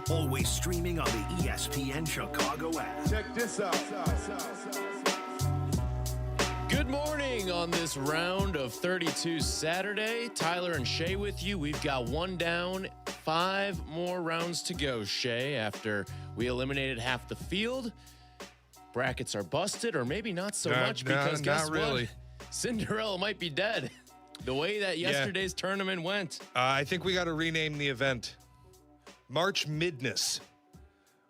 Always streaming on the ESPN Chicago app. Check this out. Good morning on this round of 32 Saturday. Tyler and Shea with you. We've got one down, 5 more rounds to go, Shea, after we eliminated half the field. Brackets are busted, or maybe not so much, because guess not really. what? Cinderella might be dead. The way that yesterday's tournament went. I think we got to rename the event March Midness,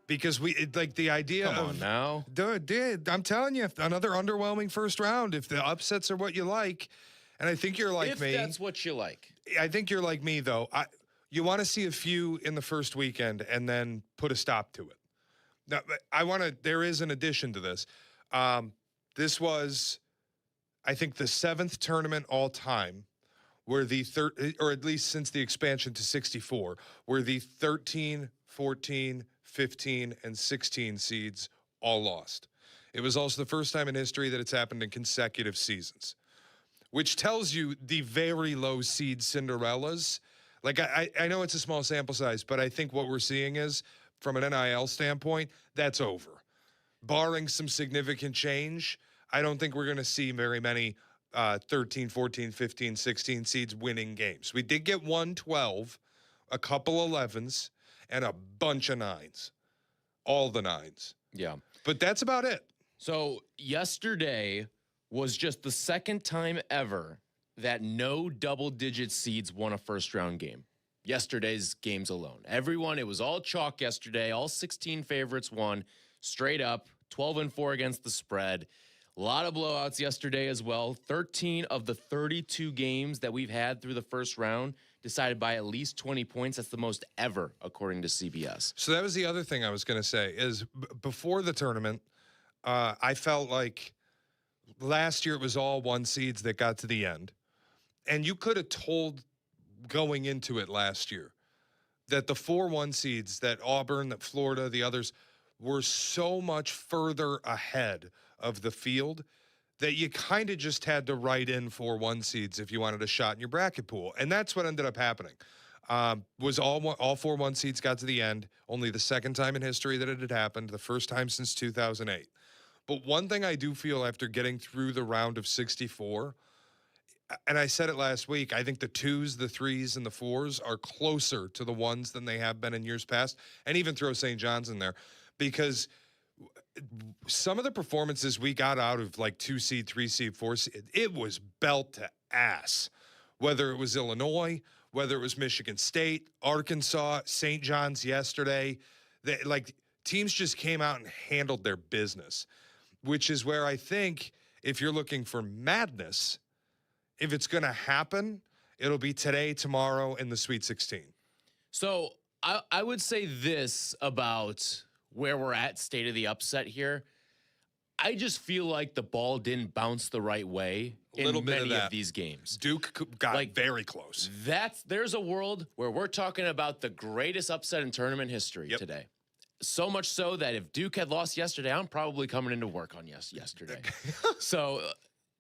because the idea Come of on now. Dude, I'm telling you, another underwhelming first round. If the upsets are what you like, and I think you're like me. If that's what you like. I think you're like me, though. You want to see a few in the first weekend and then put a stop to it. Now, there is an addition to this. This was, I think, the 7th tournament all time where or at least since the expansion to 64, where the 13, 14, 15, and 16 seeds all lost. It was also the first time in history that it's happened in consecutive seasons, which tells you the very low seed Cinderellas. Like, I know it's a small sample size, but I think what we're seeing is, from an NIL standpoint, that's over. Barring some significant change, I don't think we're going to see very many 13, 14, 15, 16 seeds winning games. We did get 12, a couple 11s, and a bunch of 9s. All the 9s. Yeah. But that's about it. So yesterday was just the second time ever that no double-digit seeds won a first-round game. Yesterday's games alone. Everyone, it was all chalk yesterday. All 16 favorites won straight up, 12-4 against the spread. A lot of blowouts yesterday as well. 13 of the 32 games that we've had through the first round decided by at least 20 points. That's the most ever, according to CBS. So that was the other thing I was going to say is before the tournament, I felt like last year it was all 1 seeds that got to the end. And you could have told going into it last year that the 4-1 seeds, that Auburn, that Florida, the others, were so much further ahead of the field that you kind of just had to write in 4-1 seeds if you wanted a shot in your bracket pool. And that's what ended up happening. Was all 4-1 seeds got to the end, only the second time in history that it had happened, the first time since 2008. But one thing I do feel after getting through the round of 64, and I said it last week, I think the 2s, the 3s, and the 4s are closer to the 1s than they have been in years past, and even throw St. John's in there, because some of the performances we got out of like 2 seed, 3 seed, 4 seed, it was belt to ass. Whether it was Illinois, whether it was Michigan State, Arkansas, St. John's yesterday, teams just came out and handled their business, which is where I think if you're looking for madness, if it's going to happen, it'll be today, tomorrow, in the Sweet 16. So I would say this about where we're at, state of the upset here. I just feel like the ball didn't bounce the right way in many of these games. Duke got very close. There's a world where we're talking about the greatest upset in tournament history today. So much so that if Duke had lost yesterday, I'm probably coming into work on yesterday. So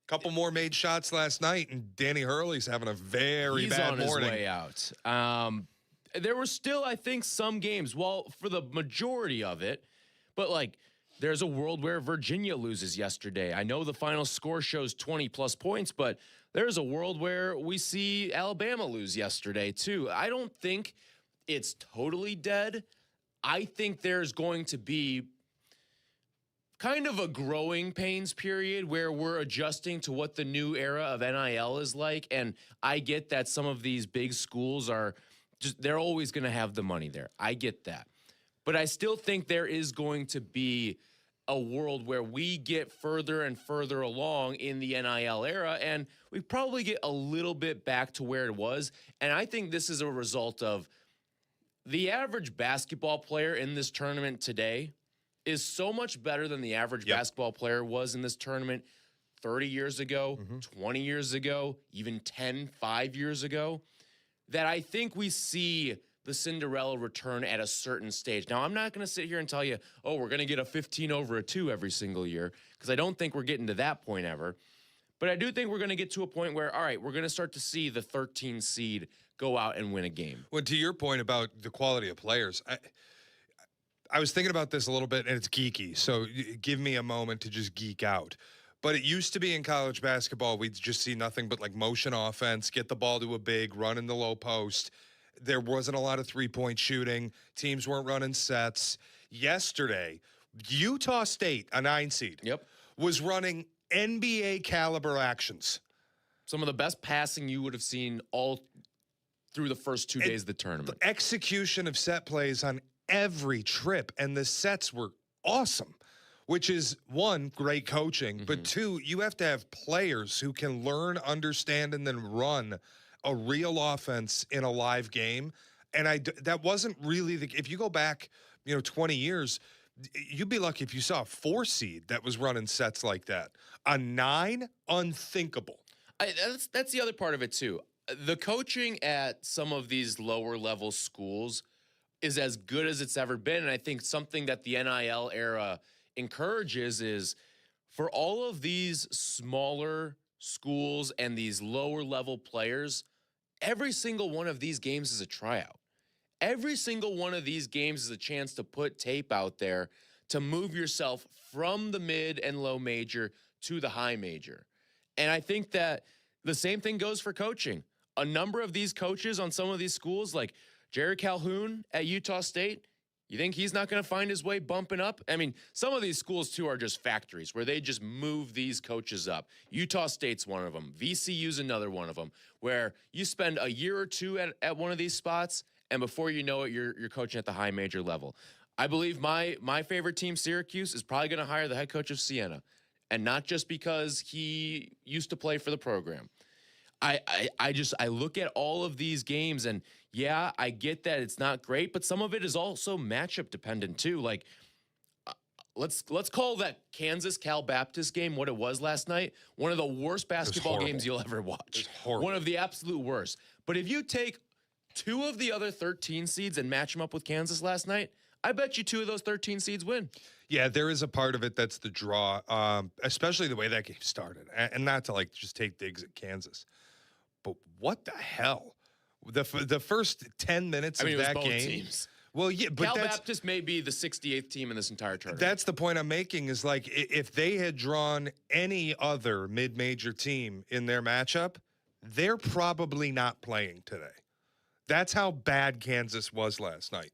couple more made shots last night, and Danny Hurley's having a very bad morning. He's on his way out. There were still, I think, some games, well, for the majority of it, but there's a world where Virginia loses yesterday. I know the final score shows 20-plus points, but there's a world where we see Alabama lose yesterday, too. I don't think it's totally dead. I think there's going to be kind of a growing pains period where we're adjusting to what the new era of NIL is like. And I get that some of these big schools they're always going to have the money there. I get that. But I still think there is going to be a world where we get further and further along in the NIL era, and we probably get a little bit back to where it was. And I think this is a result of the average basketball player in this tournament today is so much better than the average basketball player was in this tournament 30 years ago, 20 years ago, even 5 years ago, that I think we see the Cinderella return at a certain stage. Now, I'm not going to sit here and tell you, oh, we're going to get a 15/2 every single year, because I don't think we're getting to that point ever. But I do think we're going to get to a point where, all right, we're going to start to see the 13 seed go out and win a game. Well, to your point about the quality of players, I was thinking about this a little bit, and it's geeky, so give me a moment to just geek out. But it used to be in college basketball, we'd just see nothing but like motion offense, get the ball to a big, run in the low post. There wasn't a lot of three-point shooting. Teams weren't running sets. Yesterday, Utah State, a 9 seed, was running NBA caliber actions. Some of the best passing you would have seen all through the first 2 days of the tournament. The execution of set plays on every trip, and the sets were awesome, which is, one, great coaching, but two, you have to have players who can learn, understand, and then run a real offense in a live game. And that wasn't really if you go back, 20 years, you'd be lucky if you saw a 4 seed that was running sets like that. A 9, unthinkable. That's the other part of it too. The coaching at some of these lower level schools is as good as it's ever been. And I think something that the NIL era encourages is for all of these smaller schools and these lower level players, every single one of these games is a tryout. Every single one of these games is a chance to put tape out there to move yourself from the mid and low major to the high major. And I think that the same thing goes for coaching. A number of these coaches on some of these schools, like Jerry Calhoun at Utah State, you think he's not going to find his way bumping up? I mean, some of these schools, too, are just factories where they just move these coaches up. Utah State's one of them. VCU's another one of them, where you spend a year or two at one of these spots, and before you know it, you're coaching at the high major level. I believe my favorite team, Syracuse, is probably going to hire the head coach of Siena, and not just because he used to play for the program. I look at all of these games, and yeah, I get that it's not great, but some of it is also matchup dependent too. Like, let's call that Kansas Cal Baptist game what it was last night. One of the worst basketball games you'll ever watch. One of the absolute worst. But if you take 2 of the other 13 seeds and match them up with Kansas last night, I bet you 2 of those 13 seeds win. Yeah, there is a part of it that's the draw, especially the way that game started. And not to just take digs at Kansas. But what the hell? The first 10 minutes of that game. Teams. Well, yeah, but Cal Baptist may be the 68th team in this entire tournament. That's the point I'm making is if they had drawn any other mid-major team in their matchup, they're probably not playing today. That's how bad Kansas was last night.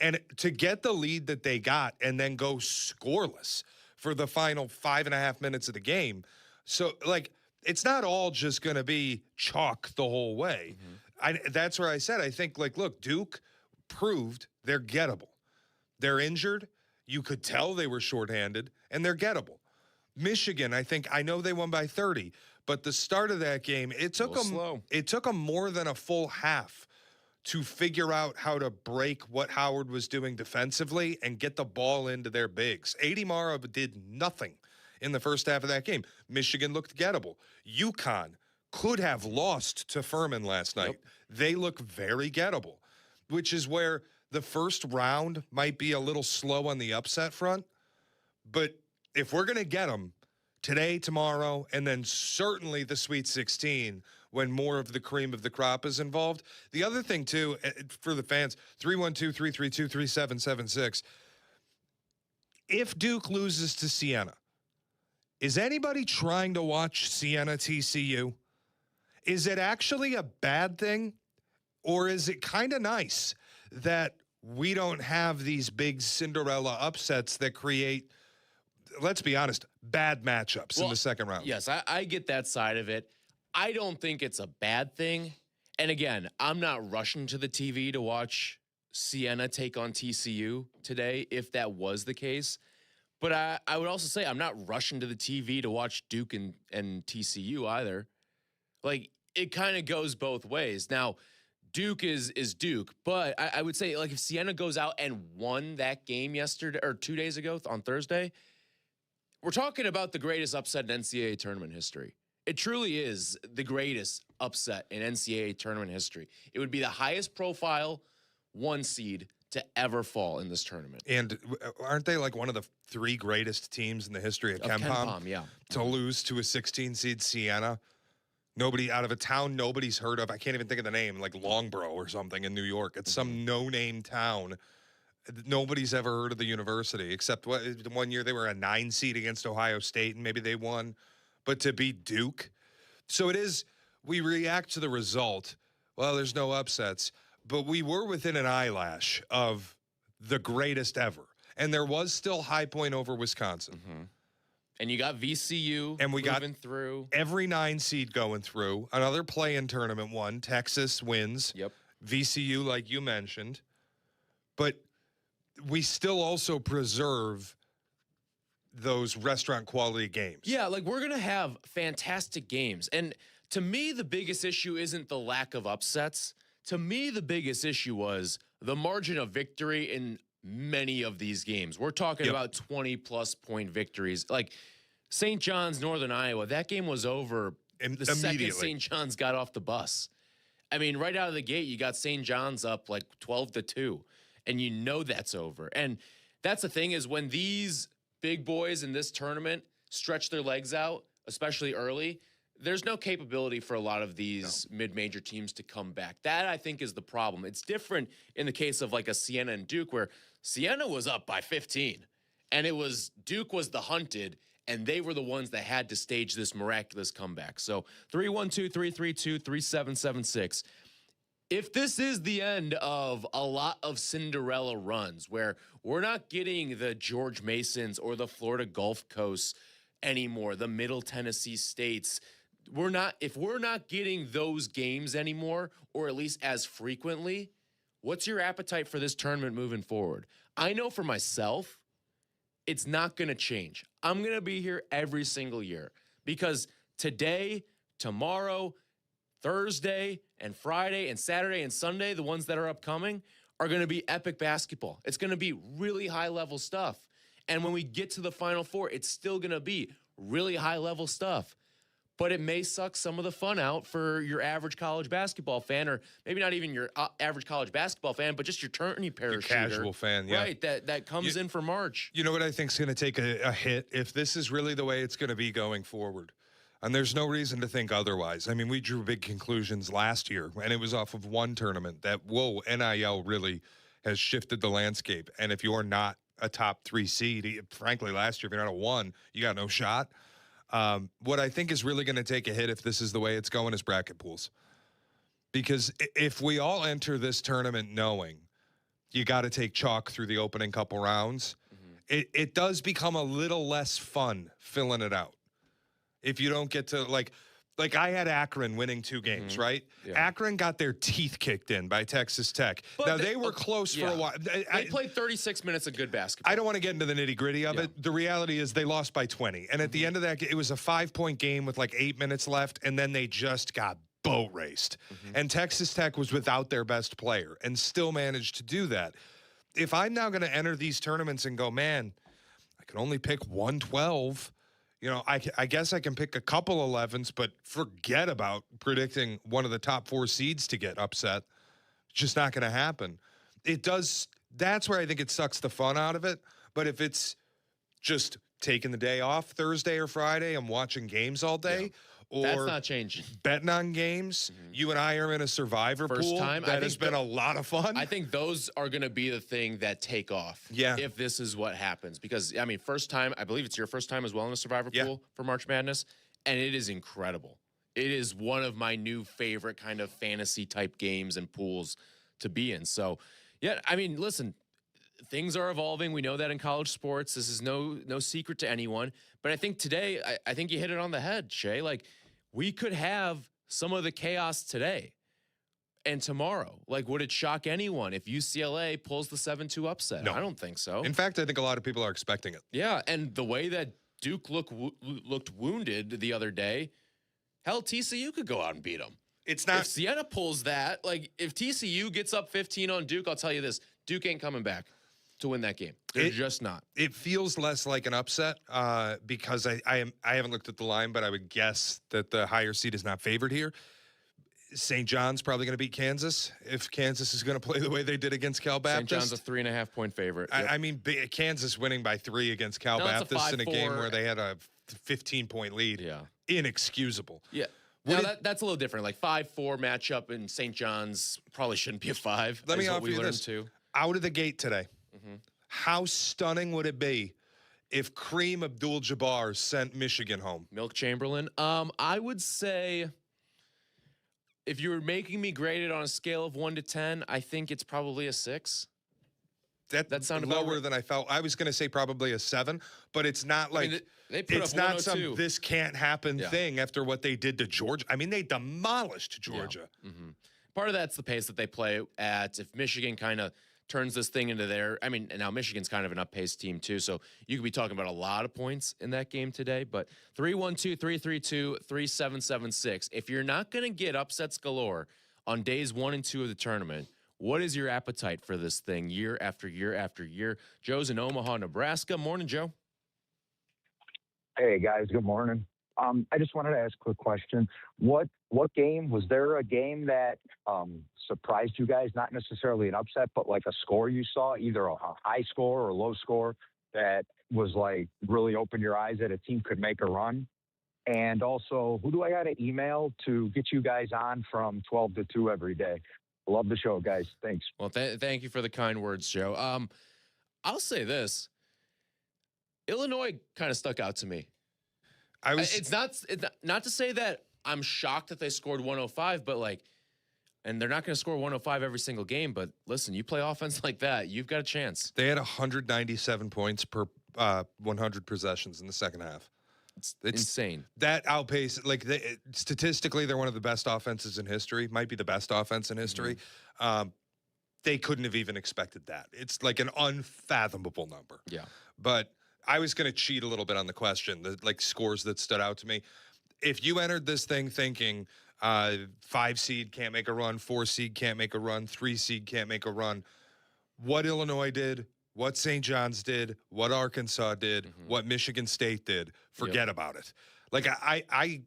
And to get the lead that they got and then go scoreless for the final 5.5 minutes of the game. So, it's not all just going to be chalk the whole way. That's where I said, I think, look, Duke proved they're gettable. They're injured. You could tell they were shorthanded, and they're gettable. Michigan, I know they won by 30, but the start of that game, it took them more than a full half to figure out how to break what Howard was doing defensively and get the ball into their bigs. A.D. Mara did nothing in the first half of that game. Michigan looked gettable. UConn could have lost to Furman last night. They look very gettable, which is where the first round might be a little slow on the upset front. But if we're going to get them today, tomorrow, and then certainly the Sweet 16 when more of the cream of the crop is involved. The other thing, too, for the fans, 312-332-3776, if Duke loses to Siena, is anybody trying to watch Siena TCU? Is it actually a bad thing? Or is it kind of nice that we don't have these big Cinderella upsets that create, let's be honest, bad matchups in the second round? Yes, I get that side of it. I don't think it's a bad thing. And again, I'm not rushing to the TV to watch Siena take on TCU today, if that was the case. But I would also say I'm not rushing to the TV to watch Duke and TCU either. It kind of goes both ways. Now, Duke is Duke, but I would say, if Siena goes out and won that game yesterday or 2 days ago on Thursday, we're talking about the greatest upset in NCAA tournament history. It truly is the greatest upset in NCAA tournament history. It would be the highest profile 1 seed to ever fall in this tournament. And aren't they one of the 3 greatest teams in the history of KenPom? Yeah. To lose to a 16 seed Siena. Nobody out of a town nobody's heard of. I can't even think of the name, Longborough or something in New York. It's some no-name town. Nobody's ever heard of the university except one year they were a 9 seed against Ohio State and maybe they won. But to beat Duke. So it is, we react to the result. Well, there's no upsets, but we were within an eyelash of the greatest ever. And there was still High Point over Wisconsin. Mm-hmm. And you got VCU and we moving got through. Every 9 seed going through. Another play-in tournament one. Texas wins. Yep. VCU, like you mentioned. But we still also preserve those restaurant quality games. Yeah, like we're going to have fantastic games. And to me, the biggest issue isn't the lack of upsets. To me, the biggest issue was the margin of victory in many of these games. We're talking about 20-plus point victories. Like St. John's, Northern Iowa, that game was over the second St. John's got off the bus. I mean, right out of the gate, you got St. John's up like 12-2, and you know that's over. And that's the thing is when these big boys in this tournament stretch their legs out, especially early, there's no capability for a lot of these mid-major teams to come back. That, I think, is the problem. It's different in the case of like a Siena and Duke, where Siena was up by 15, and it was Duke was the hunted, and they were the ones that had to stage this miraculous comeback. So 312-332-3776. If this is the end of a lot of Cinderella runs where we're not getting the George Masons or the Florida Gulf Coast anymore, the Middle Tennessee States, if we're not getting those games anymore, or at least as frequently, what's your appetite for this tournament moving forward? I know for myself, it's not going to change. I'm going to be here every single year because today, tomorrow, Thursday, and Friday, and Saturday, and Sunday, the ones that are upcoming, are going to be epic basketball. It's going to be really high-level stuff. And when we get to the Final Four, it's still going to be really high-level stuff. But it may suck some of the fun out for your average college basketball fan, or maybe not even your average college basketball fan, but just your tourney parachuter. Casual fan, yeah. Right, that comes in for March. You know what I think is going to take a hit if this is really the way it's going to be going forward? And there's no reason to think otherwise. I mean, we drew big conclusions last year, and it was off of one tournament that, NIL really has shifted the landscape. And if you're not a top 3 seed, frankly, last year, if you're not a 1, you got no shot. What I think is really going to take a hit if this is the way it's going is bracket pools. Because if we all enter this tournament knowing you got to take chalk through the opening couple rounds, it does become a little less fun filling it out. If you don't get to, like I had Akron winning 2 games, right? Yeah. Akron got their teeth kicked in by Texas Tech. But now, they were close for a while. They played 36 minutes of good basketball. I don't want to get into the nitty-gritty of it. The reality is they lost by 20. And at the end of that, it was a 5-point game with like 8 minutes left, and then they just got boat raced. And Texas Tech was without their best player and still managed to do that. If I'm now going to enter these tournaments and go, man, I can only pick 112, you know, I guess I can pick a couple 11s, but forget about predicting one of the top 4 seeds to get upset. It's just not going to happen. It does. That's where I think it sucks the fun out of it. But if it's just taking the day off Thursday or Friday and watching games all day, or that's not changing. Betting on games, you and I are in a survivor pool. That has been a lot of fun. I think those are going to be the thing that take off. Yeah. If this is what happens, because I mean, first time, I believe it's your first time as well in a survivor pool for March Madness, and it is incredible. It is one of my new favorite kind of fantasy type games and pools to be in. So, yeah, I mean, listen, things are evolving. We know that in college sports. This is no secret to anyone. But I think today, I think you hit it on the head, Shea. Like, we could have some of the chaos today and tomorrow. Like, would it shock anyone if UCLA pulls the 7-2 upset? No. I don't think so. In fact, I think a lot of people are expecting it. Yeah, and the way that Duke looked wounded the other day, hell, TCU could go out and beat them. It's not. If Siena pulls that, like, if TCU gets up 15 on Duke, I'll tell you this, Duke ain't coming back to win that game. They're just not. It feels less like an upset because I haven't looked at the line, but I would guess that the higher seed is not favored here. St. John's probably going to beat Kansas if Kansas is going to play the way they did against Cal Baptist. St. John's a 3.5-point favorite. Yep. I mean, Kansas winning by 3 against Cal Baptist in a game where they had a 15-point lead. Yeah. Inexcusable. Yeah. Now, that's a little different. Like 5-4 matchup in St. John's probably shouldn't be a 5. Let me offer you this. Out of the gate today, How stunning would it be if Kareem Abdul-Jabbar sent Michigan home? Milk Chamberlain. I would say if you were making me grade it on a scale of 1 to 10, I think it's probably a 6. That sounded lower than I felt. I was going to say probably a 7, but it's not like they put it's up not 102. some this can't happen thing after what they did to Georgia. I mean, they demolished Georgia. Yeah. Mm-hmm. Part of that's the pace that they play at. If Michigan kind of turns this thing into their, I mean, and now Michigan's kind of an up-paced team too, so you could be talking about a lot of points in that game today. But 312-332-3776. If you're not going to get upsets galore on days 1 and 2 of the tournament, what is your appetite for this thing year after year after year? Joe's in Omaha, Nebraska. Morning, Joe. Hey, guys. Good morning. I just wanted to ask a quick question. What game, was there a game that surprised you guys? Not necessarily an upset, but like a score you saw, either a high score or a low score that was like really opened your eyes that a team could make a run? And also, who do I got to email to get you guys on from 12 to 2 every day? Love the show, guys. Thanks. Well, thank you for the kind words, Joe. I'll say this. Illinois kind of stuck out to me. It's not to say that I'm shocked that they scored 105, but like, and they're not going to score 105 every single game. But listen, you play offense like that, you've got a chance. They had 197 points per 100 possessions in the second half. It's insane. That outpaced, like, statistically, they're one of the best offenses in history. Might be the best offense in history. Mm-hmm. They couldn't have even expected that. It's like an unfathomable number. Yeah. But I was going to cheat a little bit on the question, the like scores that stood out to me. If you entered this thing thinking 5 seed can't make a run, 4 seed can't make a run, 3 seed can't make a run, what Illinois did, what St. John's did, what Arkansas did, what Michigan State did, forget about it. Like I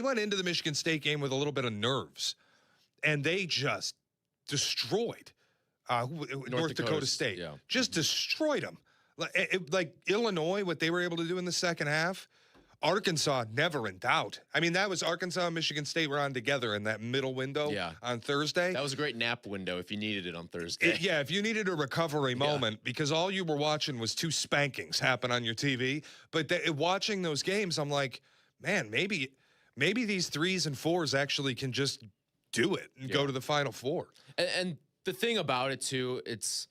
went into the Michigan State game with a little bit of nerves, and they just destroyed North Dakota State. Yeah. Just destroyed them. Like Illinois, what they were able to do in the second half, Arkansas never in doubt. I mean, that was Arkansas and Michigan State were on together in that middle window on Thursday. That was a great nap window if you needed it on Thursday. If you needed a recovery moment, because all you were watching was 2 spankings happen on your TV. But watching those games, I'm like, man, maybe these 3s and 4s actually can just do it and go to the Final Four. And the thing about it, too, it's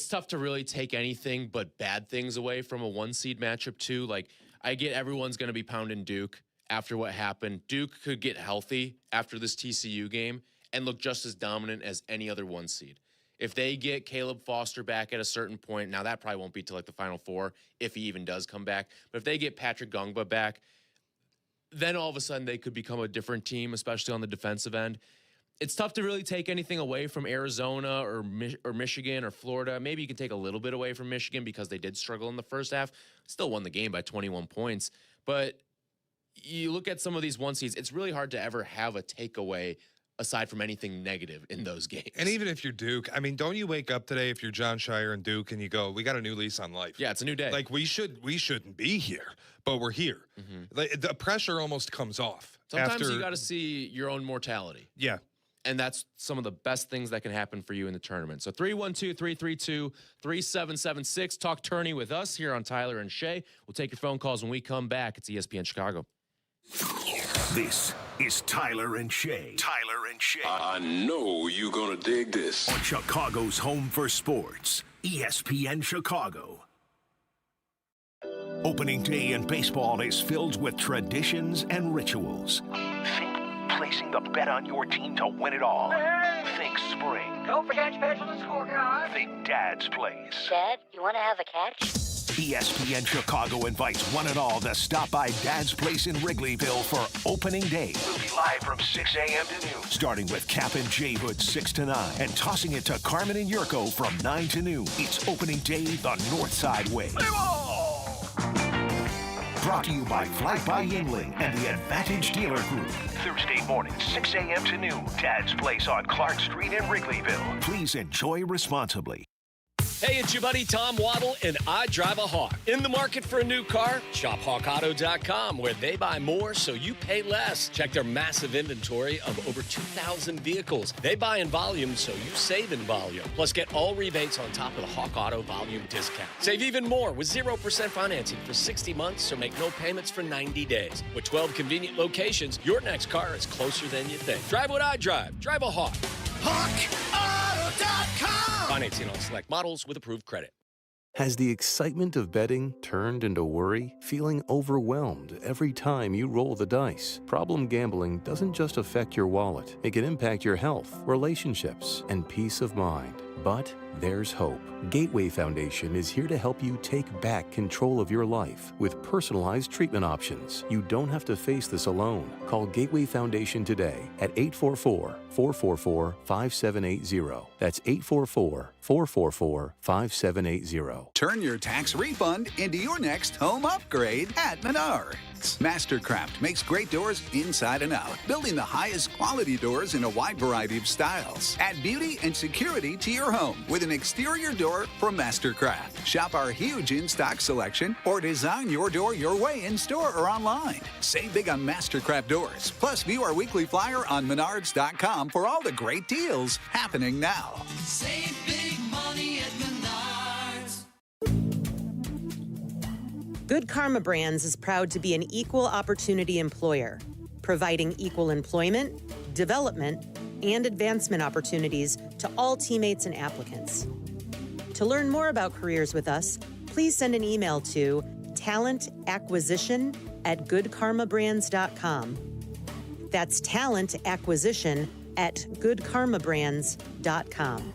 tough to really take anything but bad things away from a 1 seed matchup, too. Like, I get everyone's going to be pounding Duke after what happened. Duke could get healthy after this TCU game and look just as dominant as any other 1 seed. If they get Caleb Foster back at a certain point, now that probably won't be till like the Final Four, if he even does come back. But if they get Patrick Gongba back, then all of a sudden they could become a different team, especially on the defensive end. It's tough to really take anything away from Arizona or Michigan or Florida. Maybe you can take a little bit away from Michigan because they did struggle in the first half. Still won the game by 21 points. But you look at some of these 1 seeds, it's really hard to ever have a takeaway aside from anything negative in those games. And even if you're Duke, I mean, don't you wake up today if you're John Shire and Duke and you go, we got a new lease on life? Yeah, it's a new day. Like, we shouldn't be here, but we're here. Like, the pressure almost comes off. Sometimes you got to see your own mortality. Yeah. And that's some of the best things that can happen for you in the tournament. So 312-332-3776. Talk tourney with us here on Tyler and Shea. We'll take your phone calls when we come back. It's ESPN Chicago. This is Tyler and Shea. Tyler and Shea. I know you're going to dig this. On Chicago's home for sports, ESPN Chicago. Opening day in baseball is filled with traditions and rituals. Think placing the bet on your team to win it all. Think spring. Don't forget to pencil the scorecard. Think Dad's Place. Dad, you want to have a catch? ESPN Chicago invites one and all to stop by Dad's Place in Wrigleyville for opening day. We'll be live from 6 a.m. to noon, starting with Cap and J Hood 6 to 9, and tossing it to Carmen and Yurko from 9 to noon. It's opening day the North Side way. Brought to you by Flight by Yingling and the Advantage Dealer Group. Thursday morning, 6 a.m. to noon. Dad's Place on Clark Street in Wrigleyville. Please enjoy responsibly. Hey, it's your buddy Tom Waddle, and I drive a Hawk. In the market for a new car? Shop HawkAuto.com, where they buy more so you pay less. Check their massive inventory of over 2,000 vehicles. They buy in volume so you save in volume. Plus, get all rebates on top of the Hawk Auto volume discount. Save even more with 0% financing for 60 months or make no payments for 90 days. With 12 convenient locations, your next car is closer than you think. Drive what I drive. Drive a Hawk. HawkAuto.com. Financing on select models with approved credit. Has the excitement of betting turned into worry? Feeling overwhelmed every time you roll the dice? Problem gambling doesn't just affect your wallet. It can impact your health, relationships, and peace of mind. But there's hope. Gateway Foundation is here to help you take back control of your life with personalized treatment options. You don't have to face this alone. Call Gateway Foundation today at 844-444-5780. That's 844-444-5780. Turn your tax refund into your next home upgrade at Menards. Mastercraft makes great doors inside and out, building the highest quality doors in a wide variety of styles. Add beauty and security to your home with an exterior door from Mastercraft. Shop our huge in-stock selection or design your door your way in store or online. Save big on Mastercraft doors. Plus, view our weekly flyer on Menards.com for all the great deals happening now. Save big money at Menards. Good Karma Brands is proud to be an equal opportunity employer, providing equal employment, development, and advancement opportunities to all teammates and applicants. To learn more about careers with us, please send an email to talentacquisition@goodkarmabrands.com. That's talentacquisition@goodkarmabrands.com.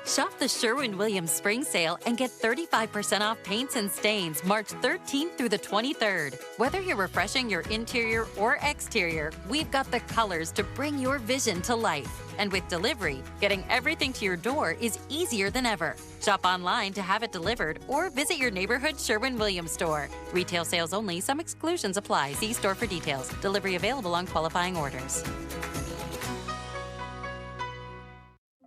Shop the Sherwin-Williams Spring Sale and get 35% off paints and stains March 13th through the 23rd. Whether you're refreshing your interior or exterior, we've got the colors to bring your vision to life. And with delivery, getting everything to your door is easier than ever. Shop online to have it delivered or visit your neighborhood Sherwin-Williams store. Retail sales only. Some exclusions apply. See store for details. Delivery available on qualifying orders.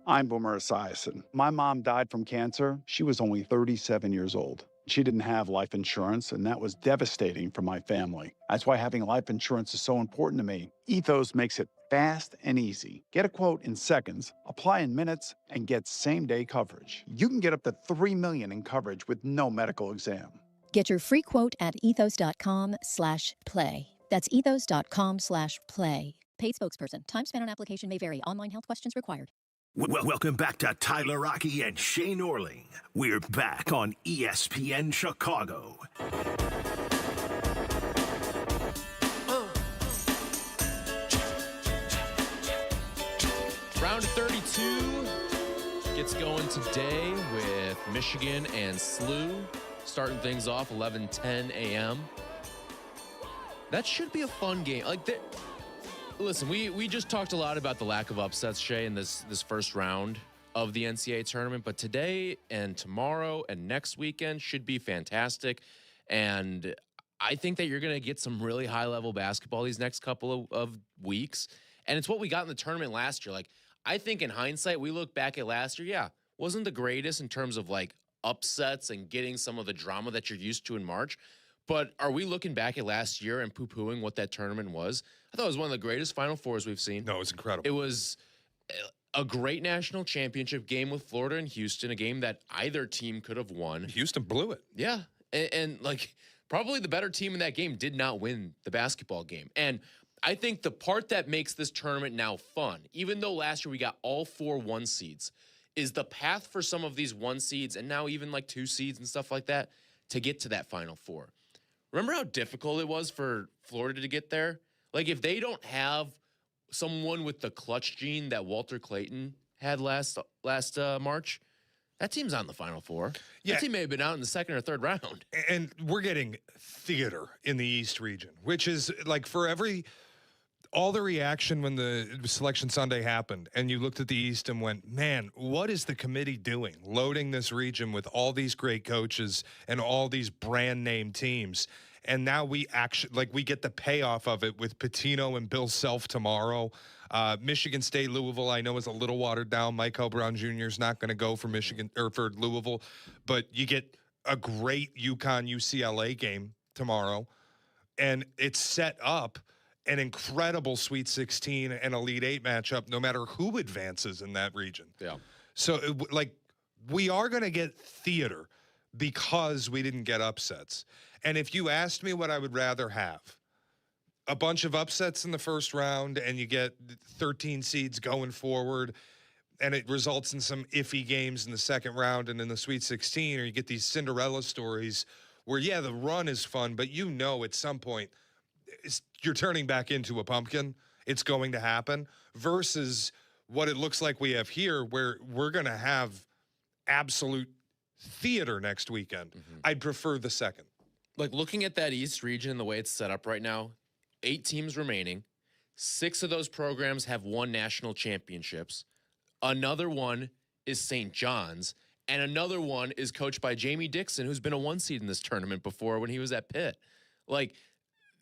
I'm Boomer Esiason. My mom died from cancer. She was only 37 years old. She didn't have life insurance, and that was devastating for my family. That's why having life insurance is so important to me. Ethos makes it fast and easy. Get a quote in seconds, apply in minutes, and get same-day coverage. You can get up to $3 million in coverage with no medical exam. Get your free quote at ethos.com/play. That's ethos.com/play. Paid spokesperson. Time spent on application may vary. Online health questions required. Welcome back to Tyler Rocky and Shea Norling. We're back on ESPN Chicago. Round 32 gets going today with Michigan and SLU. Starting things off 11:10 a.m. That should be a fun game. Listen, we just talked a lot about the lack of upsets, Shea, in this first round of the NCAA tournament, but today and tomorrow and next weekend should be fantastic. And I think that you're going to get some really high-level basketball these next couple of weeks. And it's what we got in the tournament last year. I think in hindsight, we look back at last year, wasn't the greatest in terms of, upsets and getting some of the drama that you're used to in March. But are we looking back at last year and poo-pooing what that tournament was? I thought it was one of the greatest Final Fours we've seen. No, it was incredible. It was a great national championship game with Florida and Houston, a game that either team could have won. Houston blew it. Yeah, and probably the better team in that game did not win the basketball game. And I think the part that makes this tournament now fun, even though last year we got all 4 1 seeds, is the path for some of these 1 seeds and now even 2 seeds and stuff like that to get to that Final Four. Remember how difficult it was for Florida to get there? If they don't have someone with the clutch gene that Walter Clayton had last March, that team's on the Final Four. Yeah. That team may have been out in the second or third round. And we're getting theater in the East region, which is for all the reaction when the Selection Sunday happened and you looked at the East and went, man, what is the committee doing? Loading this region with all these great coaches and all these brand name teams. And now we actually, we get the payoff of it with Pitino and Bill Self tomorrow. Michigan State, Louisville, I know is a little watered down. Michael Brown Jr. is not going to go for Michigan or for Louisville, but you get a great UConn UCLA game tomorrow, and it's set up an incredible Sweet 16 and Elite 8 matchup, no matter who advances in that region. Yeah. So, we are going to get theater because we didn't get upsets. And if you asked me what I would rather have, a bunch of upsets in the first round and you get 13 seeds going forward and it results in some iffy games in the second round and in the Sweet 16, or you get these Cinderella stories where, yeah, the run is fun, but at some point you're turning back into a pumpkin. It's going to happen versus what it looks like we have here where we're going to have absolute theater next weekend. I'd prefer the second. Like looking at that East region and the way it's set up right now, 8 teams remaining. 6 of those programs have won national championships. Another one is St. John's, and another one is coached by Jamie Dixon, who's been a 1 seed in this tournament before when he was at Pitt. Like,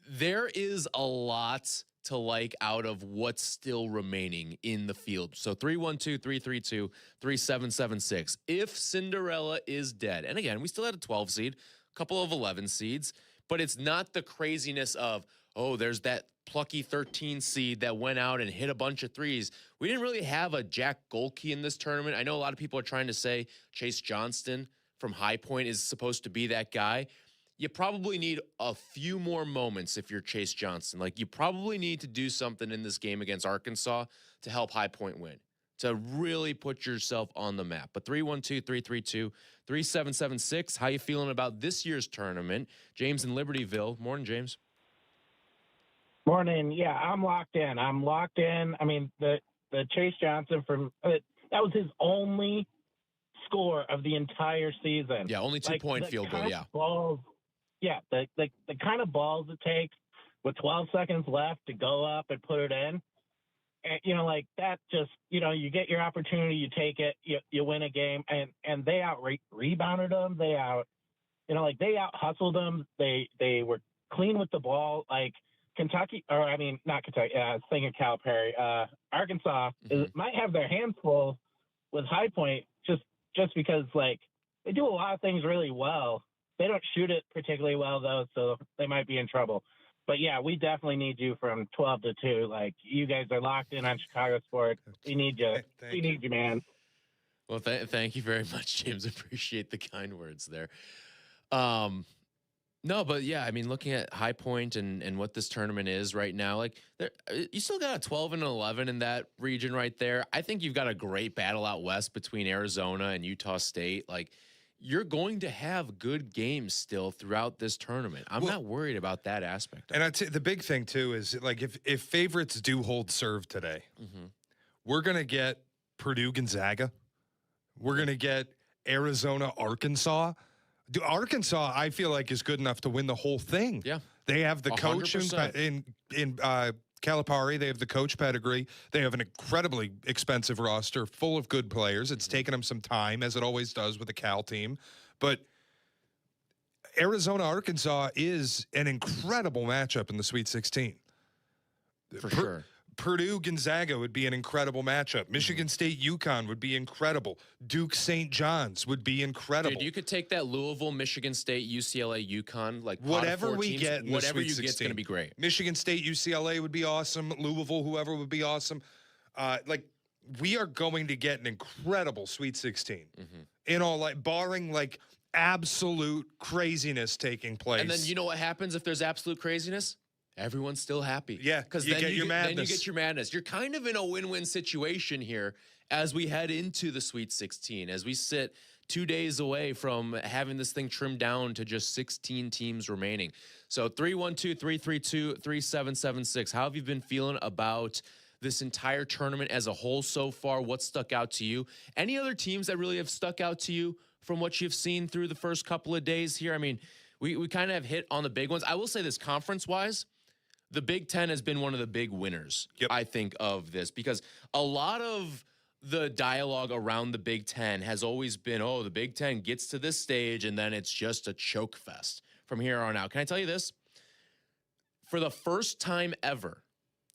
there is a lot to like out of what's still remaining in the field. So 312-332-3776. If Cinderella is dead, and again, we still had a 12 seed, a couple of 11 seeds, but it's not the craziness of, oh, there's that plucky 13 seed that went out and hit a bunch of threes. We didn't really have a Jack Golke in this tournament. I know a lot of people are trying to say Chase Johnston from High Point is supposed to be that guy. You probably need a few more moments if you're Chase Johnston. Like, you probably need to do something in this game against Arkansas to help High Point win, to really put yourself on the map. But 312-332-3776, how you feeling about this year's tournament? James in Libertyville. Morning, James. Morning. Yeah, I'm locked in. I mean, the Chase Johnson that was his only score of the entire season. Yeah, only 2-point field goal, yeah. The kind of balls it takes with 12 seconds left to go up and put it in. And, that just, you get your opportunity, you take it, you win a game, and they rebounded them. They out hustled them. They were clean with the ball. Like Kentucky, not Kentucky, thinking Calipari, Arkansas might have their hands full with High Point just because, they do a lot of things really well. They don't shoot it particularly well, though, so they might be in trouble. But, yeah, we definitely need you from 12 to 2. You guys are locked in on Chicago sports. We need you. We need you, man. Well, thank you very much, James. Appreciate the kind words there. No, but, yeah, I mean, looking at High Point and what this tournament is right now, you still got a 12 and 11 in that region right there. I think you've got a great battle out west between Arizona and Utah State. You're going to have good games still throughout this tournament. I'm not worried about that aspect. And I'd say the big thing, too, is if favorites do hold serve today, we're going to get Purdue Gonzaga. We're going to get Arizona Arkansas. Arkansas, I feel like, is good enough to win the whole thing. Yeah. They have the coach 100%. in Calipari. They have the coach pedigree. They have an incredibly expensive roster full of good players. It's taken them some time, as it always does with the Cal team. But Arizona, Arkansas is an incredible matchup in the Sweet 16. For sure. Purdue Gonzaga would be an incredible matchup. Michigan State UConn would be incredible. Duke St. John's would be incredible. Dude, you could take that Louisville, Michigan State, UCLA, UConn, whatever we teams, get in whatever the Sweet you get is going to be great. Michigan State, UCLA would be awesome. Louisville, whoever would be awesome. We are going to get an incredible Sweet 16 in all, barring absolute craziness taking place. And then you know what happens if there's absolute craziness? Everyone's still happy. Yeah, because then you get your madness. You're kind of in a win-win situation here as we head into the Sweet 16, as we sit 2 days away from having this thing trimmed down to just 16 teams remaining. So 312-332-3776. How have you been feeling about this entire tournament as a whole so far? What stuck out to you? Any other teams that really have stuck out to you from what you've seen through the first couple of days here? I mean, we kind of have hit on the big ones. I will say this, conference-wise, the Big Ten has been one of the big winners, I think, of this, because a lot of the dialogue around the Big Ten has always been, oh, the Big Ten gets to this stage and then it's just a choke fest from here on out. Can I tell you this? For the first time ever,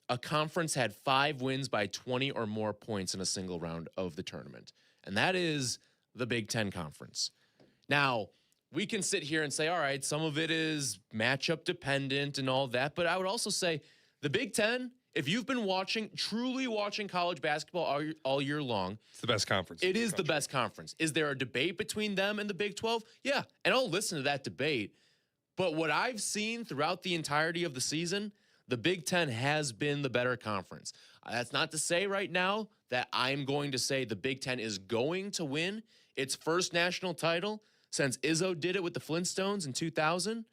a conference had 5 wins by 20 or more points in a single round of the tournament. And that is the Big Ten Conference. Now, we can sit here and say, all right, some of it is matchup dependent and all that. But I would also say the Big Ten, if you've been truly watching college basketball all year long, it's the best conference. It is the best conference. Is there a debate between them and the Big 12? Yeah, and I'll listen to that debate. But what I've seen throughout the entirety of the season, the Big Ten has been the better conference. That's not to say right now that I'm going to say the Big Ten is going to win its first national title since Izzo did it with the Flintstones in 2000.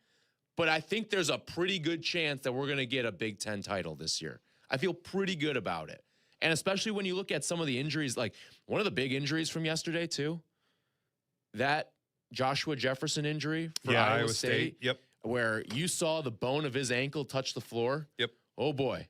But I think there's a pretty good chance that we're going to get a Big Ten title this year. I feel pretty good about it. And especially when you look at some of the injuries, like one of the big injuries from yesterday too, that Joshua Jefferson injury for Iowa State. Yep. Where you saw the bone of his ankle touch the floor. Yep. Oh boy.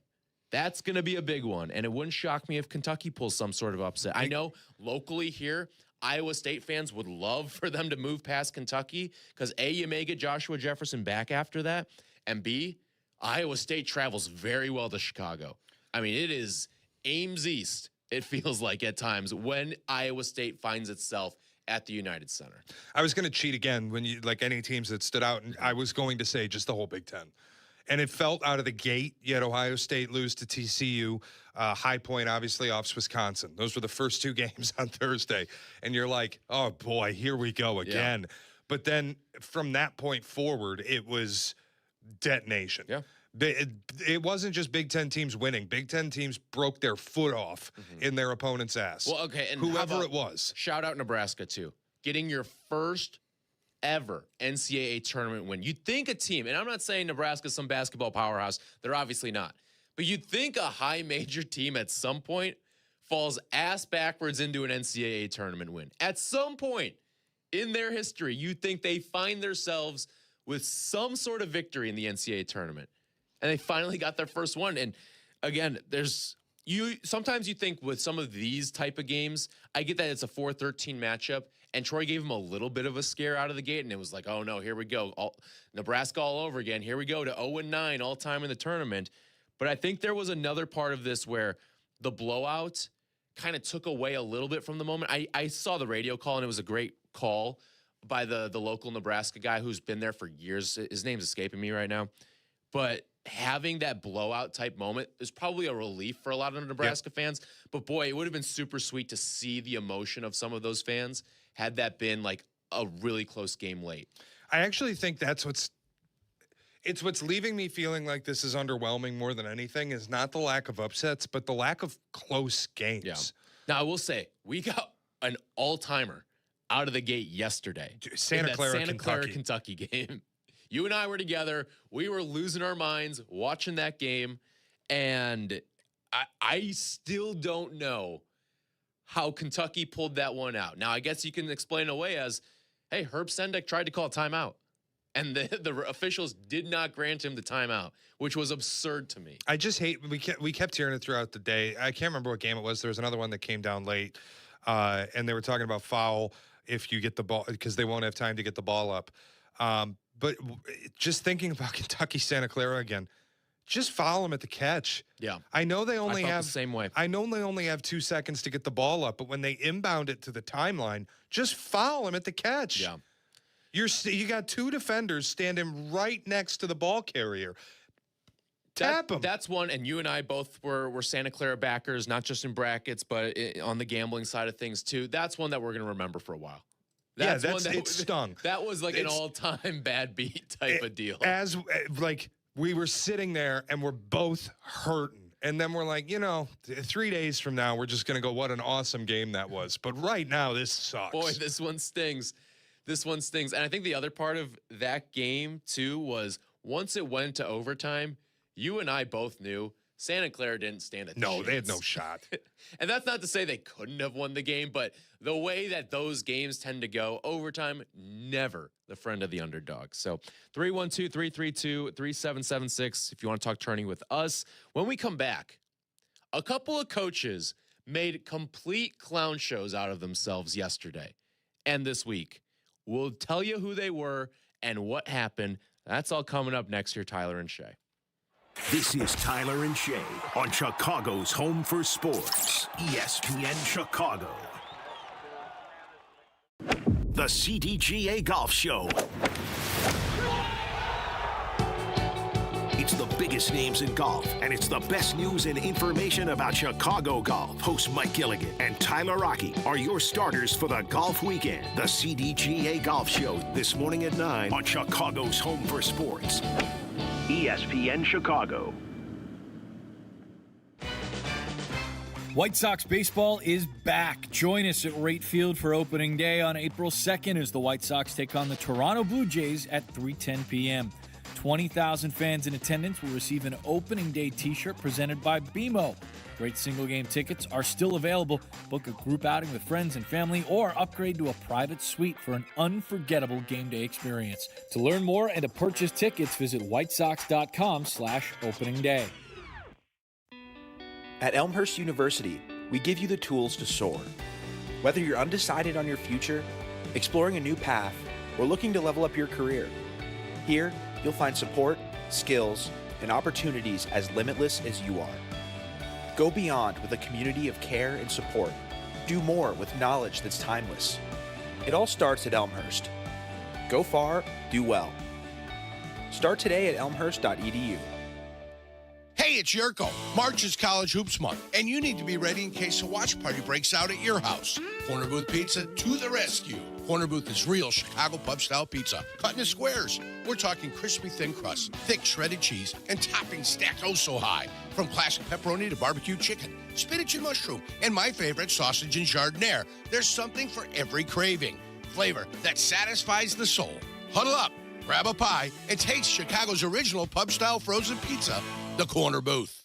That's going to be a big one. And it wouldn't shock me if Kentucky pulls some sort of upset. I know locally here, Iowa State fans would love for them to move past Kentucky because A, you may get Joshua Jefferson back after that, and B, Iowa State travels very well to Chicago. I mean, it is Ames East, it feels like at times, when Iowa State finds itself at the United Center. I was going to cheat again when you, like any teams that stood out, and I was going to say just the whole Big Ten. And it felt out of the gate. You had Ohio State lose to TCU. High Point, obviously, offs Wisconsin. Those were the first 2 games on Thursday. And you're like, oh, boy, here we go again. Yeah. But then from that point forward, it was detonation. Yeah. It wasn't just Big Ten teams winning. Big Ten teams broke their foot off in their opponent's ass. Well, okay. And whoever it was. Shout out Nebraska, too. Getting your first ever NCAA tournament win. You'd think a team, and I'm not saying Nebraska's some basketball powerhouse. They're obviously not. But you'd think a high major team at some point falls ass backwards into an NCAA tournament win. At some point in their history, you'd think they find themselves with some sort of victory in the NCAA tournament. And they finally got their first one. And again, sometimes you think with some of these type of games, I get that it's a 4-13 matchup, and Troy gave them a little bit of a scare out of the gate, and it was like, oh no, here we go. Nebraska all over again. Here we go to 0-9 all time in the tournament. But I think there was another part of this where the blowout kind of took away a little bit from the moment. I saw the radio call, and it was a great call by the local Nebraska guy who's been there for years. His name's escaping me right now. But having that blowout type moment is probably a relief for a lot of Nebraska fans. But boy, it would have been super sweet to see the emotion of some of those fans had that been like a really close game late. I actually think that's what's leaving me feeling like this is underwhelming more than anything is not the lack of upsets, but the lack of close games. Yeah. Now, I will say, we got an all-timer out of the gate yesterday. Santa Clara, Kentucky game. You and I were together. We were losing our minds watching that game. And I still don't know how Kentucky pulled that one out. Now, I guess you can explain it away as, hey, Herb Sendek tried to call a timeout. And the officials did not grant him the timeout, which was absurd to me. I just hate, we kept hearing it throughout the day. I can't remember what game it was. There was another one that came down late. And they were talking about foul if you get the ball, because they won't have time to get the ball up. But just thinking about Kentucky Santa Clara again, just foul them at the catch. Yeah. I know they only have the same way. I know they only have 2 seconds to get the ball up, but when they inbound it to the timeline, just foul them at the catch. Yeah. You got 2 defenders standing right next to the ball carrier. Tap them. That's one, and you and I both were Santa Clara backers, not just in brackets, but on the gambling side of things too. That's one that we're going to remember for a while. It stung. That was like an all-time bad beat type of deal. As like we were sitting there and we're both hurting. And then we're like, 3 days from now, we're just going to go, what an awesome game that was. But right now, this sucks. Boy, this one stings. This one stings. And I think the other part of that game, too, was once it went to overtime, you and I both knew Santa Clara didn't stand a chance. No, they had no shot. And that's not to say they couldn't have won the game, but the way that those games tend to go, overtime, never the friend of the underdog. So 312-332-3776 if you want to talk tourney with us. When we come back, a couple of coaches made complete clown shows out of themselves yesterday and this week. We'll tell you who they were and what happened. That's all coming up next here, Tyler and Shea. This is Tyler and Shea on Chicago's home for sports, ESPN Chicago. The CDGA Golf Show. It's the biggest names in golf, and it's the best news and information about Chicago golf. Host Mike Gilligan and Tyler Rocky are your starters for the golf weekend. The CDGA Golf Show this morning at 9 on Chicago's home for sports, ESPN Chicago. White Sox baseball is back. Join us at Rate Field for opening day on April 2nd as the White Sox take on the Toronto Blue Jays at 3:10 p.m. 20,000 fans in attendance will receive an opening day t-shirt presented by BMO. Great single game tickets are still available. Book a group outing with friends and family or upgrade to a private suite for an unforgettable game day experience. To learn more and to purchase tickets, visit whitesox.com/opening day. At Elmhurst University, we give you the tools to soar. Whether you're undecided on your future, exploring a new path, or looking to level up your career, here you'll find support, skills, and opportunities as limitless as you are. Go beyond with a community of care and support. Do more with knowledge that's timeless. It all starts at Elmhurst. Go far, do well. Start today at elmhurst.edu. Hey, it's Yurko. March is College Hoops Month, and you need to be ready in case a watch party breaks out at your house. Corner Booth Pizza to the rescue. Corner Booth is real Chicago pub-style pizza, cut into squares. We're talking crispy thin crust, thick shredded cheese, and toppings stacked oh so high. From classic pepperoni to barbecue chicken, spinach and mushroom, and my favorite, sausage and jardiniere. There's something for every craving. Flavor that satisfies the soul. Huddle up, grab a pie, and taste Chicago's original pub-style frozen pizza, the Corner Booth.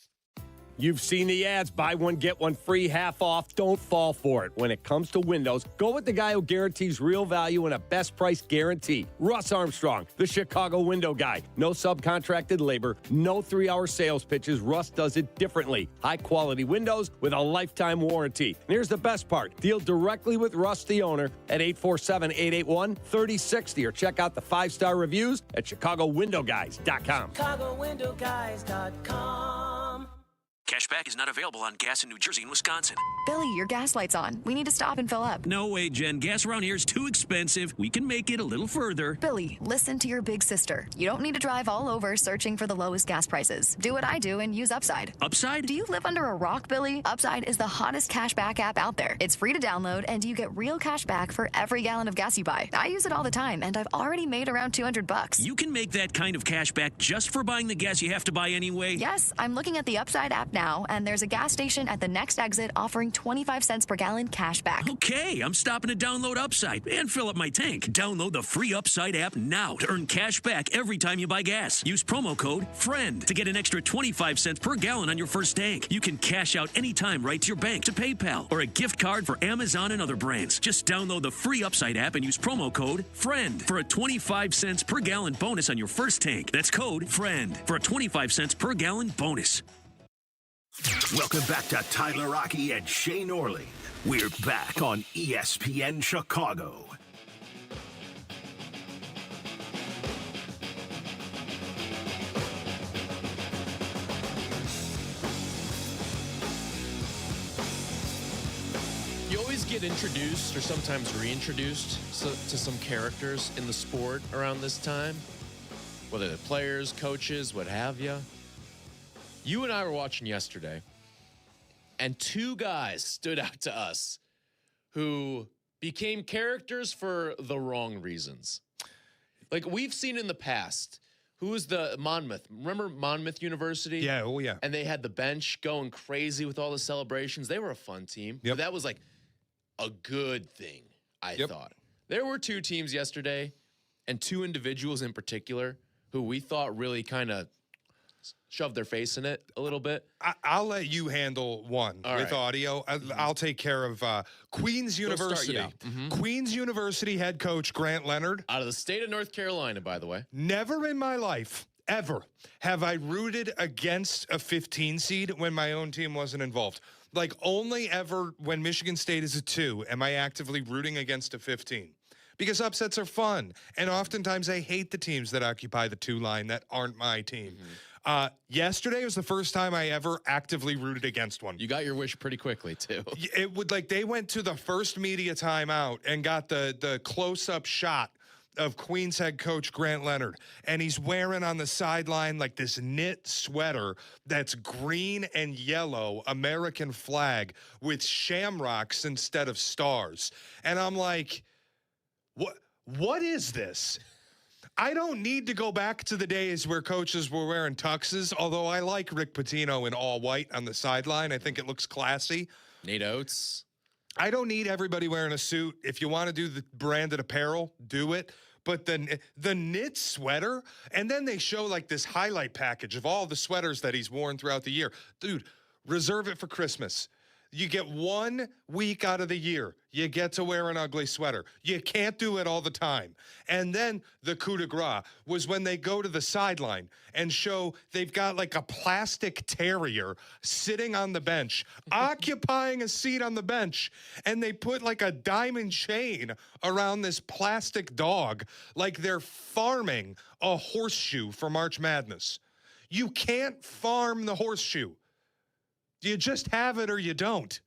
You've seen the ads, buy one, get one free, half off. Don't fall for it. When it comes to windows, go with the guy who guarantees real value and a best price guarantee. Russ Armstrong, the Chicago window guy. No subcontracted labor, no 3-hour sales pitches. Russ does it differently. High quality windows with a lifetime warranty. And here's the best part. Deal directly with Russ, the owner, at 847-881-3060 or check out the 5-star reviews at ChicagoWindowGuys.com. ChicagoWindowGuys.com. Cashback is not available on gas in New Jersey and Wisconsin. Billy, your gas light's on. We need to stop and fill up. No way, Jen. Gas around here is too expensive. We can make it a little further. Billy, listen to your big sister. You don't need to drive all over searching for the lowest gas prices. Do what I do and use Upside. Upside? Do you live under a rock, Billy? Upside is the hottest cashback app out there. It's free to download, and you get real cash back for every gallon of gas you buy. I use it all the time, and I've already made around $200. You can make that kind of cash back just for buying the gas you have to buy anyway? Yes, I'm looking at the Upside app now, and there's a gas station at the next exit offering 25 cents per gallon cash back. Okay, I'm stopping to download Upside and fill up my tank. Download the free Upside app now to earn cash back every time you buy gas. Use promo code FRIEND to get an extra 25 cents per gallon on your first tank. You can cash out anytime right to your bank, to PayPal, or a gift card for Amazon and other brands. Just download the free Upside app and use promo code FRIEND for a 25 cents per gallon bonus on your first tank. That's code FRIEND for a 25 cents per gallon bonus. Welcome back to Tyler Rocky and Shea Norling. We're back on ESPN Chicago. You always get introduced or sometimes reintroduced to some characters in the sport around this time, whether they're players, coaches, what have you. You and I were watching yesterday, and two guys stood out to us who became characters for the wrong reasons. Like we've seen in the past, who was the Monmouth? Remember Monmouth University? Yeah, oh yeah. And they had the bench going crazy with all the celebrations. They were a fun team. Yep. But that was like a good thing, I thought. There were two teams yesterday, and two individuals in particular who we thought really kind of shoved their face in it a little bit. I'll let you handle one with audio. I'll take care of Queens University. Queens University head coach Grant Leonard. Out of the state of North Carolina, by the way. Never in my life, ever, have I rooted against a 15 seed when my own team wasn't involved. Like only ever when Michigan State is a 2 am I actively rooting against a 15. Because upsets are fun. And oftentimes I hate the teams that occupy the 2 line that aren't my team. Yesterday was the first time I ever actively rooted against one. You got your wish pretty quickly, too. It would they went to the first media timeout and got the close-up shot of Queens head coach Grant Leonard, and he's wearing on the sideline like this knit sweater that's green and yellow American flag with shamrocks instead of stars. And I'm like, what is this? I don't need to go back to the days where coaches were wearing tuxes, although I like Rick Pitino in all white on the sideline. I think it looks classy. Nate Oates. I don't need everybody wearing a suit. If you want to do the branded apparel, do it. But the knit sweater, and then they show like this highlight package of all the sweaters that he's worn throughout the year. Dude, reserve it for Christmas. You get 1 week out of the year. You get to wear an ugly sweater. You can't do it all the time. And then the coup de grace was when they go to the sideline and show they've got like a plastic terrier sitting on the bench, occupying a seat on the bench, and they put like a diamond chain around this plastic dog like they're farming a horseshoe for March Madness. You can't farm the horseshoe. You just have it or you don't.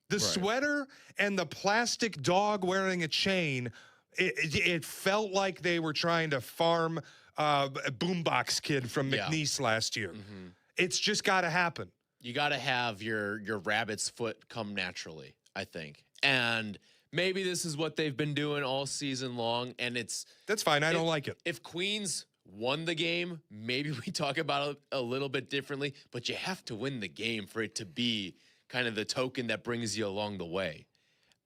The sweater and the plastic dog wearing a chain, it felt like they were trying to farm a boombox kid from McNeese last year. Mm-hmm. It's just got to happen. You got to have your rabbit's foot come naturally, I think. And maybe this is what they've been doing all season long, and that's fine. I don't like it. If Queens won the game, maybe we talk about it a little bit differently, but you have to win the game for it to be kind of the token that brings you along the way.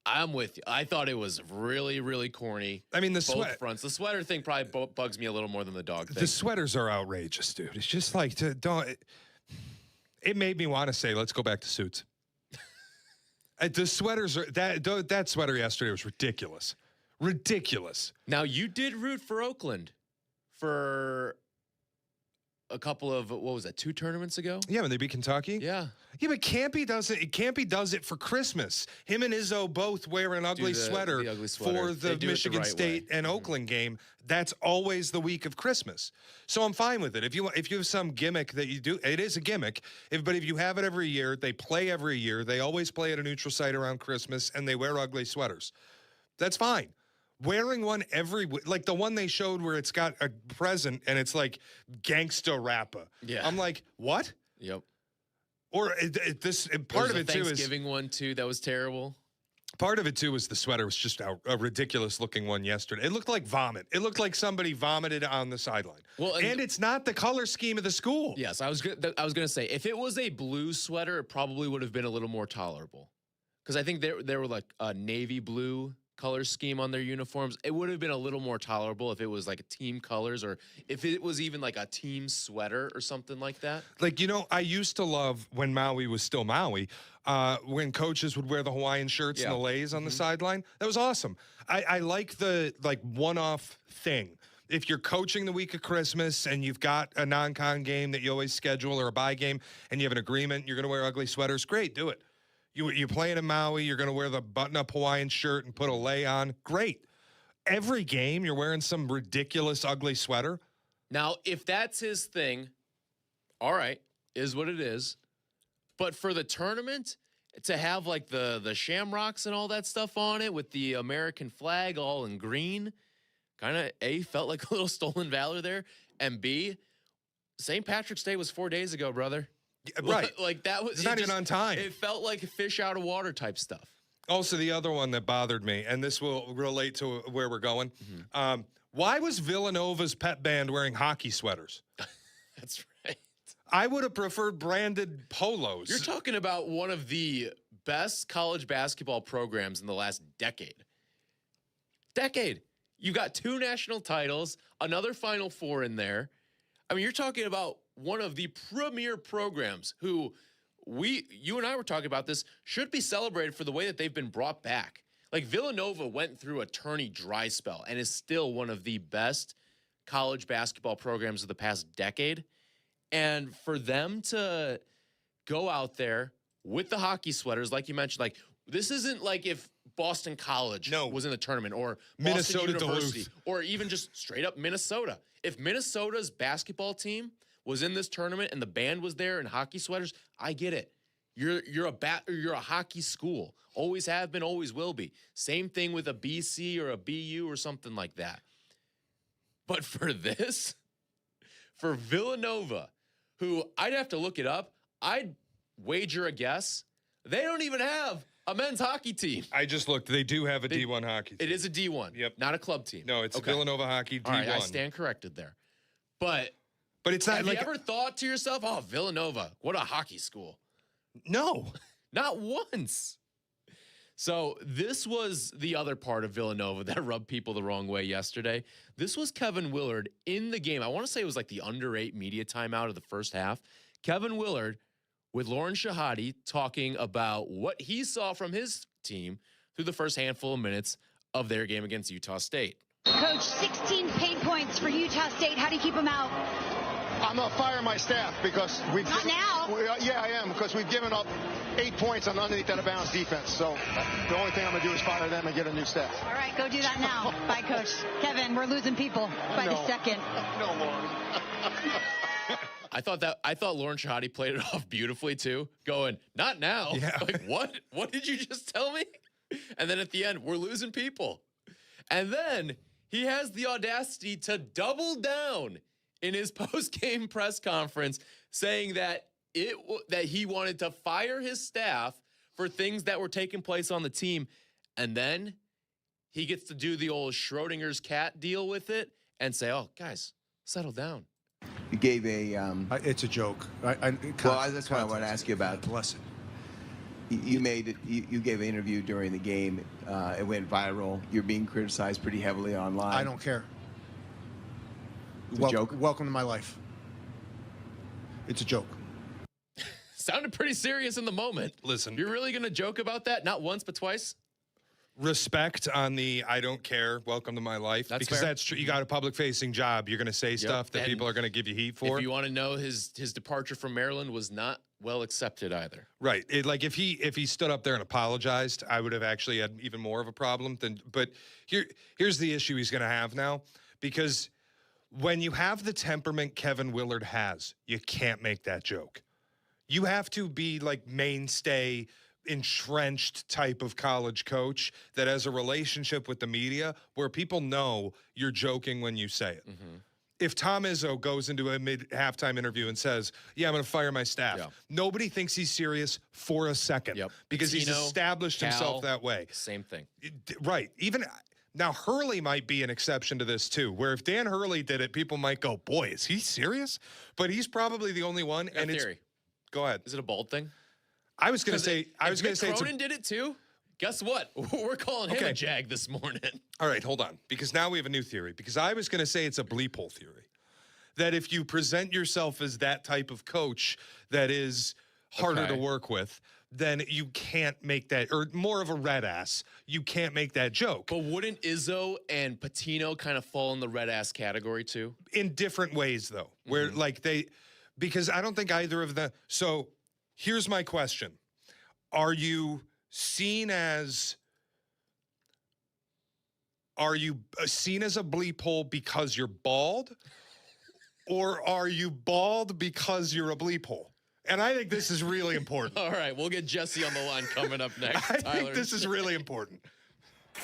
I'm with you. I thought it was really, really corny. I mean, both fronts. The sweater thing probably bugs me a little more than the dog thing. The sweaters are outrageous, dude. It's just like, it made me want to say, let's go back to suits. The sweaters are, that sweater yesterday was ridiculous. Ridiculous. Now, you did root for Oakland for a couple of, what was that, 2 tournaments ago? Yeah, when they beat Kentucky. Yeah. Yeah, but Campy does it for Christmas. Him and Izzo both wear an ugly sweater for the Michigan State and Oakland game. That's always the week of Christmas. So I'm fine with it. If you have some gimmick that you do, it is a gimmick. But if you have it every year, they play every year. They always play at a neutral site around Christmas, and they wear ugly sweaters. That's fine. Wearing one like the one they showed where it's got a present and it's like gangsta rapper. Yeah. I'm like, what? Yep. Or part of it too is Thanksgiving one too that was terrible. Part of it too is the sweater was just a ridiculous looking one yesterday. It looked like vomit. It looked like somebody vomited on the sideline. Well, and it's not the color scheme of the school. Yes, I was gonna say if it was a blue sweater, it probably would have been a little more tolerable. Because I think there were like a navy blue color scheme on their uniforms. It would have been a little more tolerable if it was like team colors or if it was even like a team sweater or something like that. Like, I used to love when Maui was still Maui, when coaches would wear the Hawaiian shirts and the leis on the sideline. That was awesome. I like the one-off thing. If you're coaching the week of Christmas and you've got a non-con game that you always schedule or a bye game and you have an agreement, you're going to wear ugly sweaters, great, do it. You're playing in Maui, you're going to wear the button-up Hawaiian shirt and put a lei on. Great. Every game, you're wearing some ridiculous, ugly sweater. Now, if that's his thing, all right, is what it is. But for the tournament, to have like the shamrocks and all that stuff on it with the American flag all in green, kind of, A, felt like a little stolen valor there, and B, St. Patrick's Day was 4 days ago, brother. Right. Like that was it's not even on time. It felt like a fish out of water type stuff. Also, the other one that bothered me, and this will relate to where we're going. Mm-hmm. Why was Villanova's pep band wearing hockey sweaters? That's right. I would have preferred branded polos. You're talking about one of the best college basketball programs in the last decade. You got 2 national titles, another Final Four in there. I mean, you're talking about one of the premier programs who you and I were talking about this, should be celebrated for the way that they've been brought back. Like Villanova went through a tourney dry spell and is still one of the best college basketball programs of the past decade. And for them to go out there with the hockey sweaters, like you mentioned, like this isn't like if Boston College was in the tournament or Boston Minnesota University Duluth. or even just straight up Minnesota. If Minnesota's basketball team was in this tournament and the band was there in hockey sweaters, I get it. You're a hockey school. Always have been, always will be. Same thing with a BC or a BU or something like that. But for this, for Villanova, who I'd have to look it up, I'd wager a guess, they don't even have a men's hockey team. I just looked. They do have a D1 hockey team. It is a D1. Yep. Not a club team. No, it's Villanova hockey D1. All right, I stand corrected there. But it's not have like you ever thought to yourself, oh, Villanova, what a hockey school? No. Not once. So this was the other part of Villanova that rubbed people the wrong way yesterday. This was Kevin Willard in the game. I want to say it was like the under 8 media timeout of the first half. Kevin Willard with Lauren Shahadi talking about what he saw from his team through the first handful of minutes of their game against Utah State. Coach, 16 paint points for Utah State. How do you keep them out? I'm going to fire my staff because we've... Not now. Yeah, I am, because we've given up 8 points on underneath out of bounds defense. So the only thing I'm going to do is fire them and get a new staff. All right, go do that now. Bye, Coach. Kevin, we're losing people by the second. No, Lauren. I thought Lauren Shahadi played it off beautifully too, going, not now. Yeah. Like, what? What did you just tell me? And then at the end, we're losing people. And then he has the audacity to double down in his post-game press conference, saying that that he wanted to fire his staff for things that were taking place on the team. And then he gets to do the old Schrodinger's cat deal with it and say, oh, guys, settle down. You gave a... it's a joke. Well, that's what I want to ask you about. Bless it. You gave an interview during the game. It went viral. You're being criticized pretty heavily online. I don't care. It's a joke? Welcome to my life. It's a joke. Sounded pretty serious in the moment. Listen. You're really going to joke about that? Not once, but twice? Respect on the I don't care, welcome to my life. That's because fair. that's true. You got a public-facing job. You're going to say stuff that And people are going to give you heat for. If you want to know, his departure from Maryland was not well accepted either. Right. Like if he stood up there and apologized, I would have actually had even more of a problem. But here's the issue he's going to have now, because when you have the temperament Kevin Willard has, you can't make that joke. You have to be like mainstay, entrenched type of college coach that has a relationship with the media where people know you're joking when you say it. Mm-hmm. If Tom Izzo goes into a mid-halftime interview and says, yeah, I'm going to fire my staff, nobody thinks he's serious for a second because he's established himself that way. Same thing. Right. Even now, Hurley might be an exception to this too, where if Dan Hurley did it, people might go, boy, is he serious? But he's probably the only one. And theory. Go ahead. Is it a bold thing? I was going to say. Cronin did it too. Guess what? We're calling him a jag this morning. All right, hold on, because now we have a new theory. Because I was going to say it's a bleep hole theory, that if you present yourself as that type of coach that is harder to work with, then you can't make that, or more of a red ass. You can't make that joke. But wouldn't Izzo and Patino kind of fall in the red ass category too? In different ways, though, where because I don't think either of the. So here's my question: Are you seen as a bleep hole because you're bald, or are you bald because you're a bleep hole? And I think this is really important. All right, we'll get Jesse on the line coming up next. I think this is really important.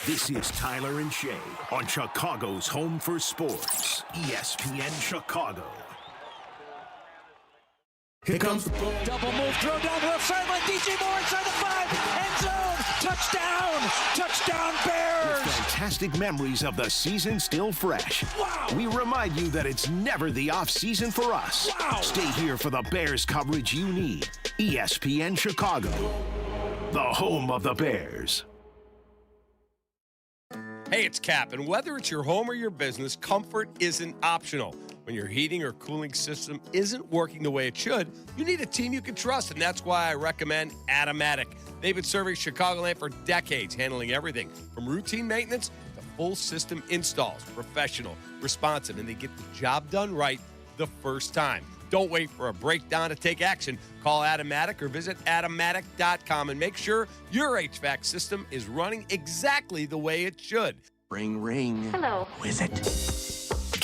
This is Tyler and Shea on Chicago's Home for Sports, ESPN Chicago. Here comes the ball. Double move, throw down the left sideline. DJ Moore inside the 5, end zone. Touchdown! Touchdown Bears! With fantastic memories of the season still fresh. Wow! We remind you that it's never the off-season for us. Wow! Stay here for the Bears coverage you need. ESPN Chicago, the home of the Bears. Hey, it's Cap, and whether it's your home or your business, comfort isn't optional. When your heating or cooling system isn't working the way it should, you need a team you can trust, and that's why I recommend Automatic. They've been serving Chicagoland for decades, handling everything from routine maintenance to full system installs. Professional, responsive, and they get the job done right the first time. Don't wait for a breakdown to take action. Call Automatic or visit Automatic.com and make sure your HVAC system is running exactly the way it should. Ring, ring. Hello. Who is it?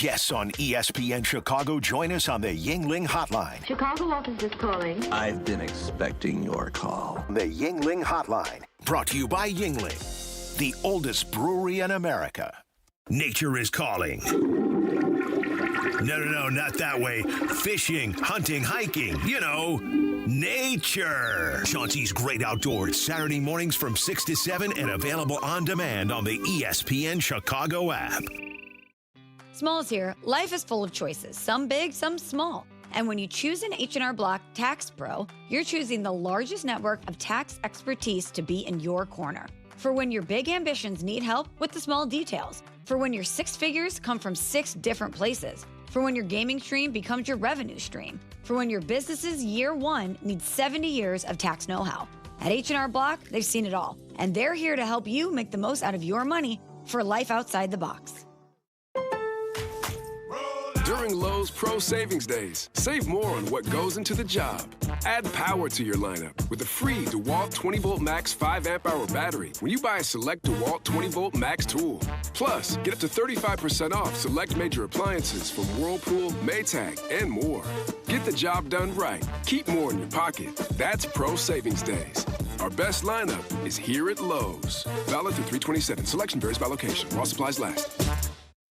Guests on ESPN Chicago join us on the Yingling Hotline. Chicago office is calling. I've been expecting your call. The Yingling Hotline, brought to you by Yingling, the oldest brewery in America. Nature is calling. No, not that way. Fishing, hunting, hiking, nature. Chauncey's Great Outdoors, Saturday mornings from 6 to 7 and available on demand on the ESPN Chicago app. Smalls here. Life is full of choices, some big, some small. And when you choose an H&R Block Tax Pro, you're choosing the largest network of tax expertise to be in your corner. For when your big ambitions need help with the small details. For when your six figures come from 6 different places. For when your gaming stream becomes your revenue stream. For when your business's year one needs 70 years of tax know-how. At H&R Block, they've seen it all. And they're here to help you make the most out of your money for life outside the box. During Lowe's Pro Savings Days, save more on what goes into the job. Add power to your lineup with a free DeWalt 20-volt max 5-amp-hour battery when you buy a select DeWalt 20-volt max tool. Plus, get up to 35% off select major appliances from Whirlpool, Maytag, and more. Get the job done right. Keep more in your pocket. That's Pro Savings Days. Our best lineup is here at Lowe's. Valid through 3/27. Selection varies by location. While supplies last.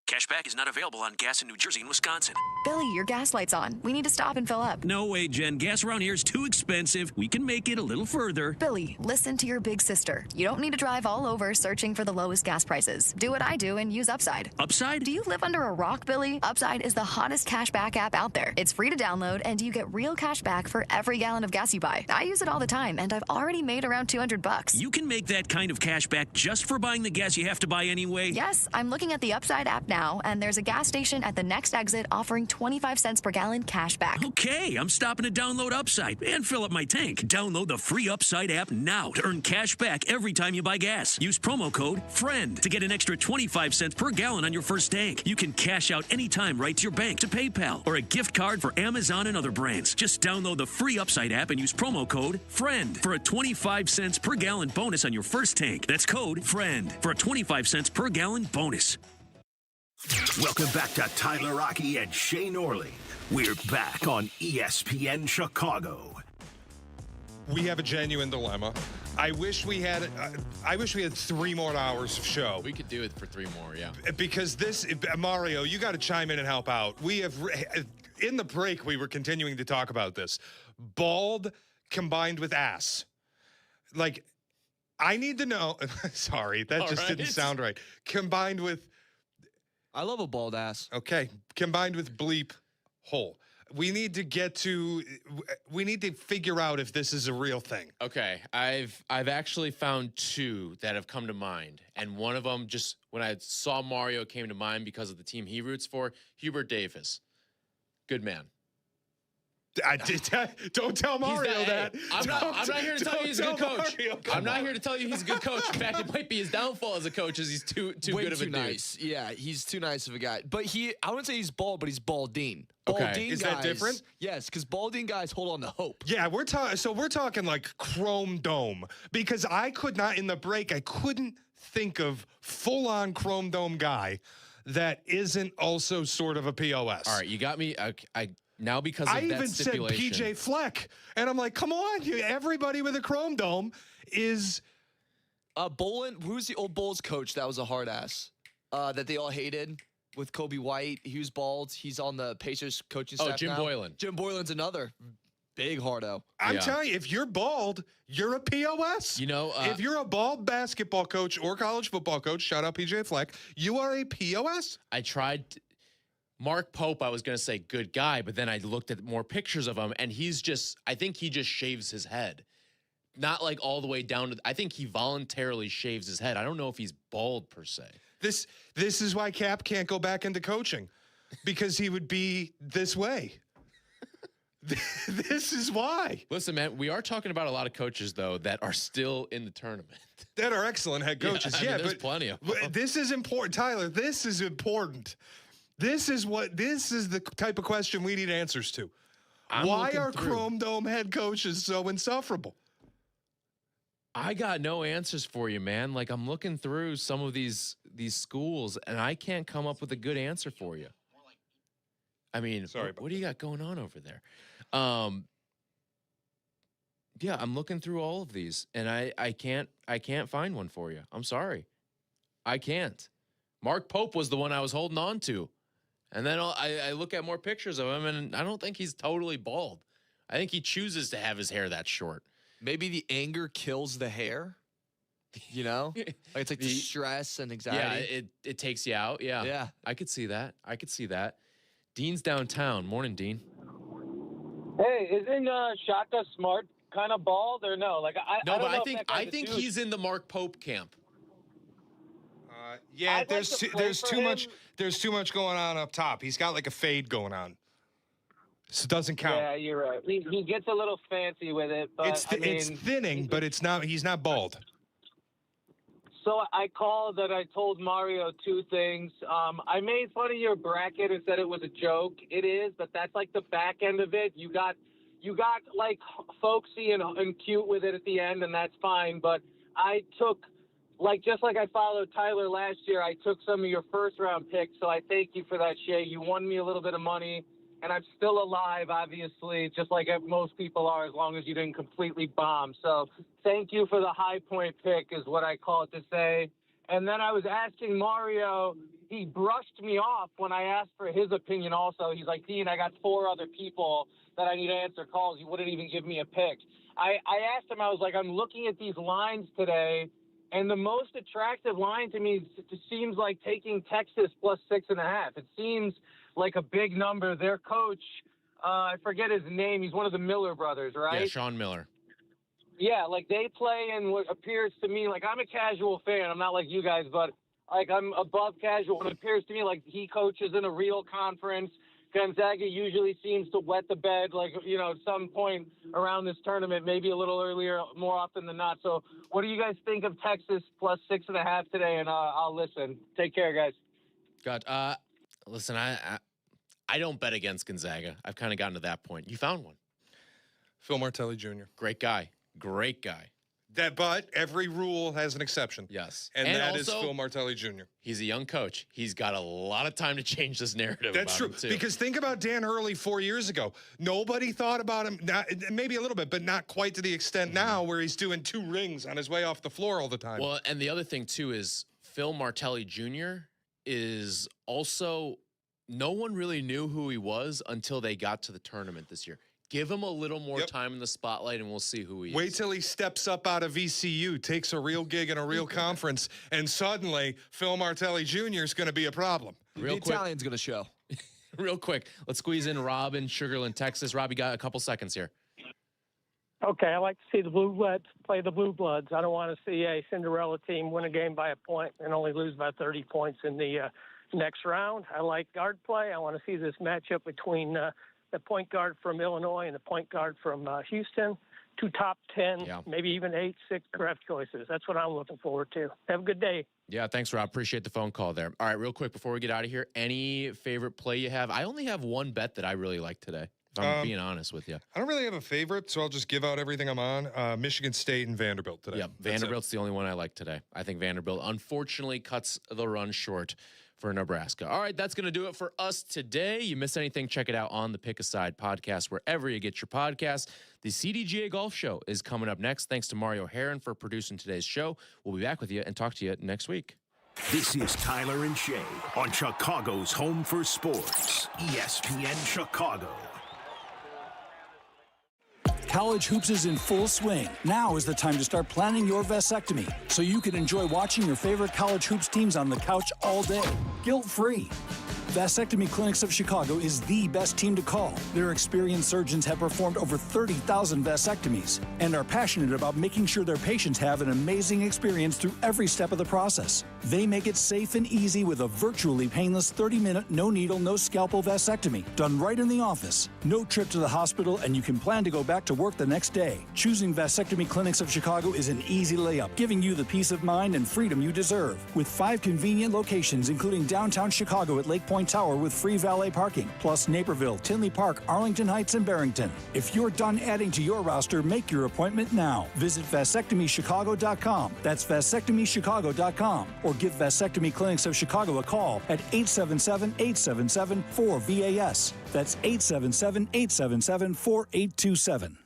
Cashback is not available on gas in New Jersey and Wisconsin. Billy, your gas light's on. We need to stop and fill up. No way, Jen. Gas around here is too expensive. We can make it a little further. Billy, listen to your big sister. You don't need to drive all over searching for the lowest gas prices. Do what I do and use Upside. Upside? Do you live under a rock, Billy? Upside is the hottest cashback app out there. It's free to download, and you get real cash back for every gallon of gas you buy. I use it all the time, and I've already made around $200. You can make that kind of cash back just for buying the gas you have to buy anyway? Yes, I'm looking at the Upside app now, and there's a gas station at the next exit offering 25 cents per gallon cash back. Okay, I'm stopping to download Upside and fill up my tank. Download the free Upside app now to earn cash back every time you buy gas. Use promo code FRIEND to get an extra 25 cents per gallon on your first tank. You can cash out anytime right to your bank, to PayPal, or a gift card for Amazon and other brands. Just download the free Upside app and use promo code FRIEND for a 25 cents per gallon bonus on your first tank. That's code FRIEND for a 25 cents per gallon bonus. Welcome back to Tyler Rocky and Shea Norley. We're back on ESPN Chicago. We have a genuine dilemma. I wish we had 3 more hours of show. We could do it for 3 more, yeah. Because this, Mario, you got to chime in and help out. We have, in the break, we were continuing to talk about this. Bald combined with ass. Like, I need to know. Sorry, that just didn't sound right. Combined with. I love a bald ass. Okay. Combined with bleep hole. We need to figure out if this is a real thing. Okay. I've actually found 2 that have come to mind. And one of them, just when I saw Mario, came to mind because of the team he roots for. Hubert Davis. Good man. Don't tell Mario that. I'm not here to tell you he's a good coach. I'm not here to tell you he's a good coach. In fact, it might be his downfall as a coach is he's too good of a dude. Nice. Yeah, he's too nice of a guy. But I wouldn't say he's bald, but he's balding. Okay. Balding Is guys, that different? Yes, because balding guys hold on to hope. Yeah, we're talking like Chrome Dome, because I could not, in the break, I couldn't think of full-on Chrome Dome guy that isn't also sort of a POS. All right, you got me. Now, because of I that even said PJ Fleck, and I'm like, come on, everybody with a Chrome Dome is. Bolin, who's the old Bulls coach that was a hard ass that they all hated with Kobe White? He was bald. He's on the Pacers coaching staff Jim now. Boylan. Jim Boylan's another big hardo. I'm telling you, if you're bald, you're a POS. If you're a bald basketball coach or college football coach, shout out PJ Fleck, you are a POS. I tried. Mark Pope, I was going to say good guy, but then I looked at more pictures of him, and I think he just shaves his head. Not like all the way down to, I think he voluntarily shaves his head. I don't know if he's bald per se. This is why Cap can't go back into coaching, because he would be this way. This is why. Listen, man, we are talking about a lot of coaches, though, that are still in the tournament. That are excellent head coaches. Yeah, there's plenty of them. This is important, Tyler. This is important. This is the type of question we need answers to. Why are Chrome Dome head coaches so insufferable? I got no answers for you, man. Like, I'm looking through some of these schools, and I can't come up with a good answer for you. I mean, what do you got going on over there? Yeah, I'm looking through all of these, and I can't find one for you. I'm sorry. I can't. Mark Pope was the one I was holding on to. And then I look at more pictures of him, and I don't think he's totally bald. I think he chooses to have his hair that short. Maybe the anger kills the hair. You know? Like it's like the stress and anxiety. Yeah, it takes you out. Yeah. Yeah. I could see that. Dean's downtown. Morning, Dean. Hey, isn't Shaka Smart kind of bald or no? Like I think he's in the Mark Pope camp. Yeah, there's too much going on up top. He's got like a fade going on. So it doesn't count. Yeah, you're right. He gets a little fancy with it, but it's thinning, but it's not. He's not bald. So I called and I told Mario two things. I made fun of your bracket and said it was a joke. It is, but that's like the back end of it. You got like folksy and cute with it at the end, and that's fine. But I took, just like I followed Tyler last year, I took some of your first round picks. So I thank you for that, Shea. You won me a little bit of money, and I'm still alive, obviously, just like most people are, as long as you didn't completely bomb. So thank you for the high point pick is what I call it to say. And then I was asking Mario, he brushed me off when I asked for his opinion also. He's like, Dean, I got 4 other people that I need to answer calls. You wouldn't even give me a pick. I asked him, I was like, I'm looking at these lines today, and the most attractive line to me seems like taking Texas plus 6.5. It seems like a big number. Their coach, I forget his name. He's one of the Miller brothers, right? Yeah, Sean Miller. Yeah, like they play in what appears to me like I'm a casual fan. I'm not like you guys, but like I'm above casual. It appears to me like he coaches in a real conference. Gonzaga usually seems to wet the bed, like, at some point around this tournament, maybe a little earlier, more often than not. So what do you guys think of Texas plus 6.5 today? And I'll listen. Take care, guys. God, listen, I don't bet against Gonzaga. I've kind of gotten to that point. You found one. Phil Martelli Jr. Great guy. But every rule has an exception. Yes. And that is Phil Martelli Jr. He's a young coach. He's got a lot of time to change this narrative. That's true. Because think about Dan Hurley 4 years ago. Nobody thought about him, maybe a little bit, but not quite to the extent now where he's doing 2 rings on his way off the floor all the time. Well, and the other thing, too, is Phil Martelli Jr. is also, no one really knew who he was until they got to the tournament this year. Give him a little more time in the spotlight, and we'll see who he is. Wait till he steps up out of VCU, takes a real gig in a real conference, and suddenly Phil Martelli Jr. is going to be a problem. The Italian's going to show. Real quick, let's squeeze in Rob in Sugar Land, Texas. Rob, you got a couple seconds here. Okay, I like to see the Blue Bloods play the Blue Bloods. I don't want to see a Cinderella team win a game by a point and only lose by 30 points in the next round. I like guard play. I want to see this matchup between the point guard from Illinois and the point guard from Houston. 2 top 10, maybe even 8, 6 draft choices. That's what I'm looking forward to. Have a good day. Yeah, thanks, Rob. Appreciate the phone call there. All right, real quick before we get out of here, any favorite play you have? I only have one bet that I really like today, if I'm being honest with you. I don't really have a favorite, so I'll just give out everything I'm on. Michigan State and Vanderbilt today. Yep, Vanderbilt's the only one I like today. I think Vanderbilt, unfortunately, cuts the run short for Nebraska. All right, that's going to do it for us today. You miss anything, check it out on the Pick a Side podcast, wherever you get your podcasts. The CDGA Golf Show is coming up next. Thanks to Mario Herron for producing today's show. We'll be back with you and talk to you next week. This is Tyler and Shea on Chicago's Home for Sports, ESPN Chicago. College hoops is in full swing. Now is the time to start planning your vasectomy so you can enjoy watching your favorite college hoops teams on the couch all day, guilt-free. Vasectomy Clinics of Chicago is the best team to call. Their experienced surgeons have performed over 30,000 vasectomies and are passionate about making sure their patients have an amazing experience through every step of the process. They make it safe and easy with a virtually painless 30-minute, no-needle, no-scalpel vasectomy done right in the office. No trip to the hospital, and you can plan to go back to work the next day. Choosing Vasectomy Clinics of Chicago is an easy layup, giving you the peace of mind and freedom you deserve. With 5 convenient locations, including downtown Chicago at Lake Point Tryon Tower with free valet parking, plus Naperville, Tinley Park, Arlington Heights, and Barrington. If you're done adding to your roster, make your appointment now. Visit vasectomychicago.com. That's vasectomychicago.com. Or give Vasectomy Clinics of Chicago a call at 877-877-4VAS. That's 877-877-4827.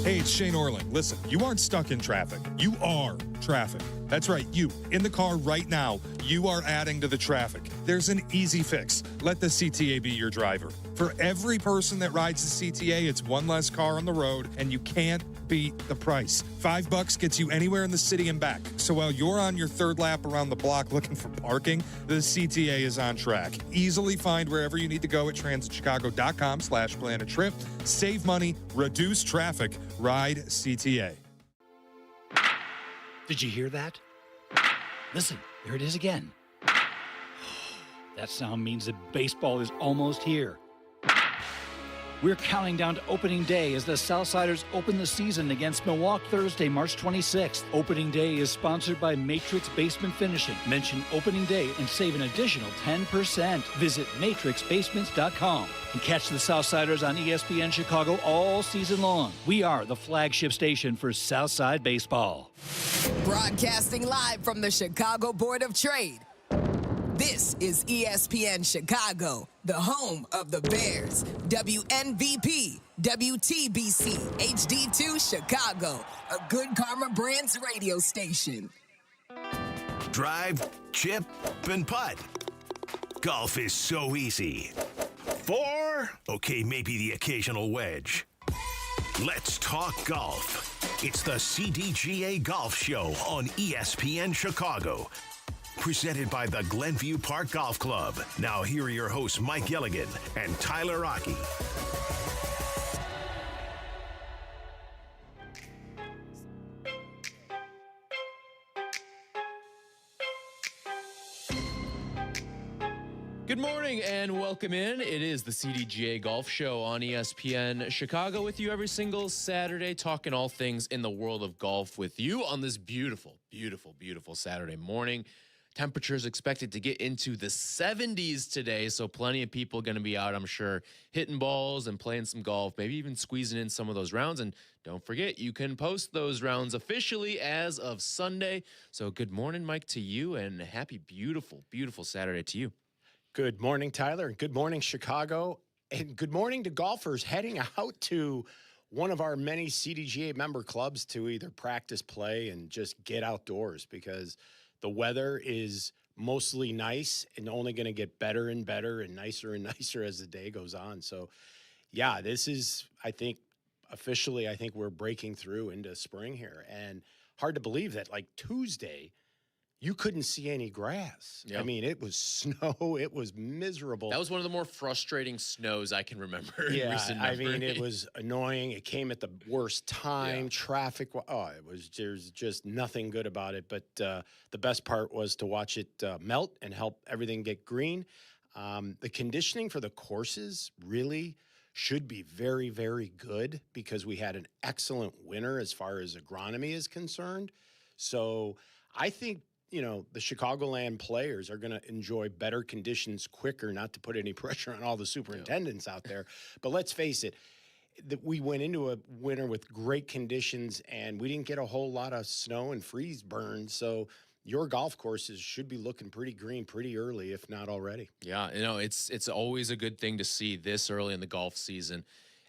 Hey, it's Shane Orland. Listen, you aren't stuck in traffic. You are traffic. That's right, you, in the car right now, you are adding to the traffic. There's an easy fix. Let the CTA be your driver. For every person that rides the CTA, it's one less car on the road, and you can't beat the price. $5 gets you anywhere in the city and back. So while you're on your third lap around the block looking for parking, the CTA is on track. Easily find wherever you need to go at transitchicago.com/plan-a-trip. Save money, reduce traffic, ride CTA. Did you hear that? Listen, there it is again. That sound means that baseball is almost here. We're counting down to opening day as the Southsiders open the season against Milwaukee Thursday, March 26th. Opening day is sponsored by Matrix Basement Finishing. Mention opening day and save an additional 10%. Visit matrixbasements.com and catch the Southsiders on ESPN Chicago all season long. We are the flagship station for Southside baseball. Broadcasting live from the Chicago Board of Trade. This is ESPN Chicago, the home of the Bears. WNVP, WTBC, HD2 Chicago, a Good Karma Brands radio station. Drive, chip, and putt. Golf is so easy. 4? Okay, maybe the occasional wedge. Let's talk golf. It's the CDGA Golf Show on ESPN Chicago. Presented by the Glenview Park Golf Club. Now here are your hosts, Mike Gilligan and Tyler Rocky. Good morning and welcome in. It is the CDGA Golf Show on ESPN Chicago with you every single Saturday, talking all things in the world of golf with you on this beautiful, beautiful, beautiful Saturday morning. Temperatures expected to get into the 70s today, so plenty of people going to be out, I'm sure, hitting balls and playing some golf, maybe even squeezing in some of those rounds. And don't forget, you can post those rounds officially as of Sunday. So good morning, Mike, to you, and happy, beautiful, beautiful Saturday to you. Good morning, Tyler. Good morning, Chicago. And good morning to golfers heading out to one of our many CDGA member clubs to either practice, play, and just get outdoors, because the weather is mostly nice and only going to get better and better and nicer as the day goes on. So, yeah, this is, I think, officially, I think we're breaking through into spring here. And hard to believe that, like, Tuesday, you couldn't see any grass. Yep. I mean, it was snow. It was miserable. That was one of the more frustrating snows I can remember. Yeah, in recent I mean, memory. it was annoying. It came at the worst time. Yeah. Traffic. There's just nothing good about it. But the best part was to watch it melt and help everything get green. The conditioning for the courses really should be very, very good, because we had an excellent winter as far as agronomy is concerned. So I think, you know, the Chicagoland players are going to enjoy better conditions quicker, not to put any pressure on all the superintendents out there. But let's face it, we went into a winter with great conditions, and we didn't get a whole lot of snow and freeze burn. So your golf courses should be looking pretty green pretty early, if not already. Yeah, you know, it's always a good thing to see this early in the golf season.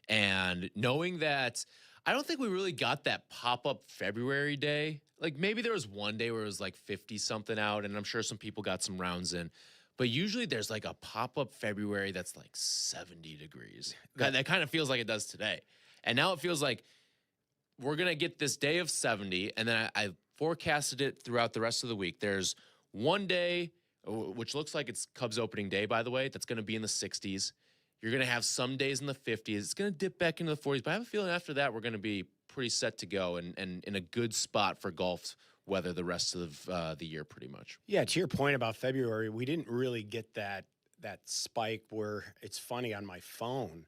And knowing that, I don't think we really got that pop-up February day. Like, maybe there was one day where it was like 50-something out, and I'm sure some people got some rounds in. But usually there's like a pop-up February that's like 70 degrees. That kind of feels like it does today. And now it feels like we're going to get this day of 70, and then I forecasted it throughout the rest of the week. There's one day, which looks like it's Cubs opening day, by the way, that's going to be in the 60s. You're going to have some days in the 50s. It's going to dip back into the 40s, but I have a feeling after that we're going to be pretty set to go and in a good spot for golf weather the rest of the year pretty much. Yeah, to your point about February, we didn't really get that spike where it's funny on my phone.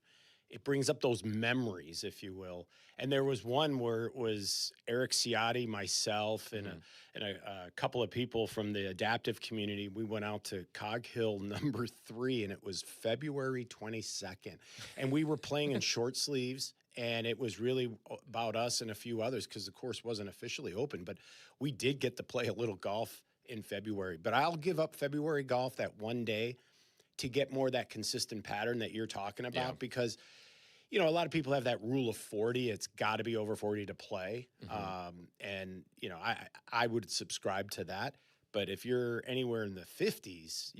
it brings up those memories, if you will. And there was one where it was Eric Ciotti, myself, and a couple of people from the adaptive community. We went out to Cog Hill number 3, and it was February 22nd. And we were playing in short sleeves, and it was really about us and a few others because the course wasn't officially open. But we did get to play a little golf in February. But I'll give up February golf that one day to get more of that consistent pattern that you're talking about because – you know, a lot of people have that rule of 40. It's got to be over 40 to play. And, you know, I would subscribe to that. But if you're anywhere in the 50s,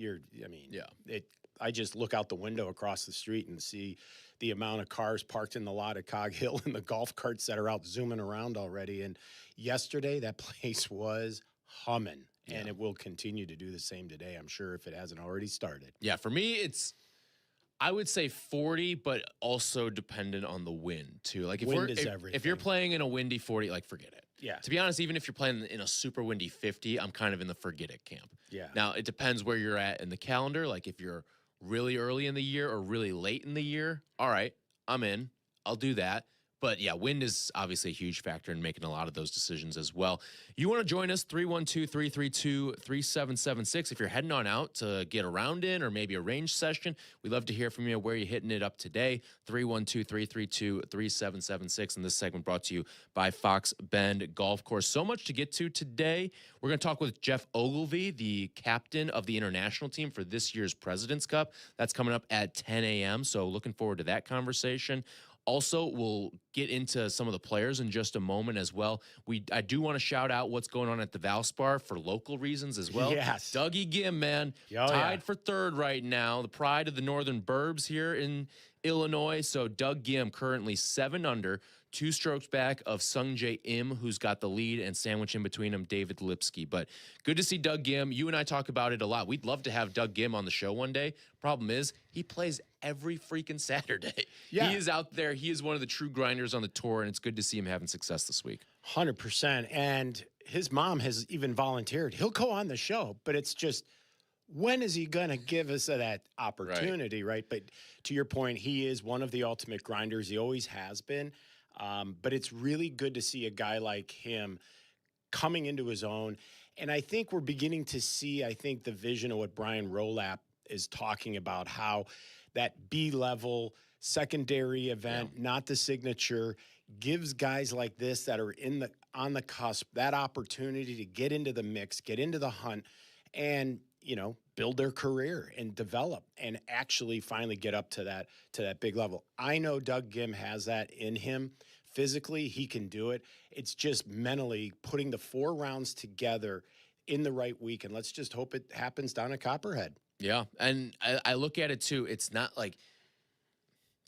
I just look out the window across the street and see the amount of cars parked in the lot at Cog Hill and the golf carts that are out zooming around already. And yesterday, that place was humming. And it will continue to do the same today, I'm sure, if it hasn't already started. Yeah, for me, I would say 40, but also dependent on the wind too. Like if you're playing in a windy 40, like forget it. Yeah. To be honest, even if you're playing in a super windy 50, I'm kind of in the forget it camp. Yeah. Now it depends where you're at in the calendar. Like if you're really early in the year or really late in the year, all right, I'm in. I'll do that. But yeah, wind is obviously a huge factor in making a lot of those decisions as well. You want to join us, 312-332-3776. If you're heading on out to get a round in or maybe a range session, we'd love to hear from you where you're hitting it up today, 312-332-3776. And this segment brought to you by Fox Bend Golf Course. So much to get to today. We're going to talk with Jeff Ogilvy, the captain of the international team for this year's President's Cup. That's coming up at 10 a.m., so looking forward to that conversation. Also, we'll get into some of the players in just a moment as well. I do want to shout out what's going on at the Valspar for local reasons as well. Yes. Dougie Gim, man, tied for third right now. The pride of the Northern Burbs here in Illinois. So Doug Gim currently 7 under, 2 strokes back of Sungjae Im, who's got the lead, and sandwich in between them, David Lipsky. But good to see Doug Gim. You and I talk about it a lot. We'd love to have Doug Gim on the show one day. Problem is, he plays every freaking Saturday. Yeah. He is out there. He is one of the true grinders on the tour, and it's good to see him having success this week. 100%. And his mom has even volunteered. He'll go on the show, but it's just, when is he going to give us that opportunity, right? But to your point, he is one of the ultimate grinders. He always has been. But it's really good to see a guy like him coming into his own. And I think we're beginning to see, the vision of what Brian Rolap is talking about, how that B-level secondary event, not the signature, gives guys like this that are on the cusp that opportunity to get into the mix, get into the hunt, and, you know, build their career and develop and actually finally get up to that big level. I know Doug Gim has that in him. Physically, he can do it. It's just mentally putting the 4 rounds together in the right week, and let's just hope it happens down at Copperhead. Yeah, and I look at it too. It's not like,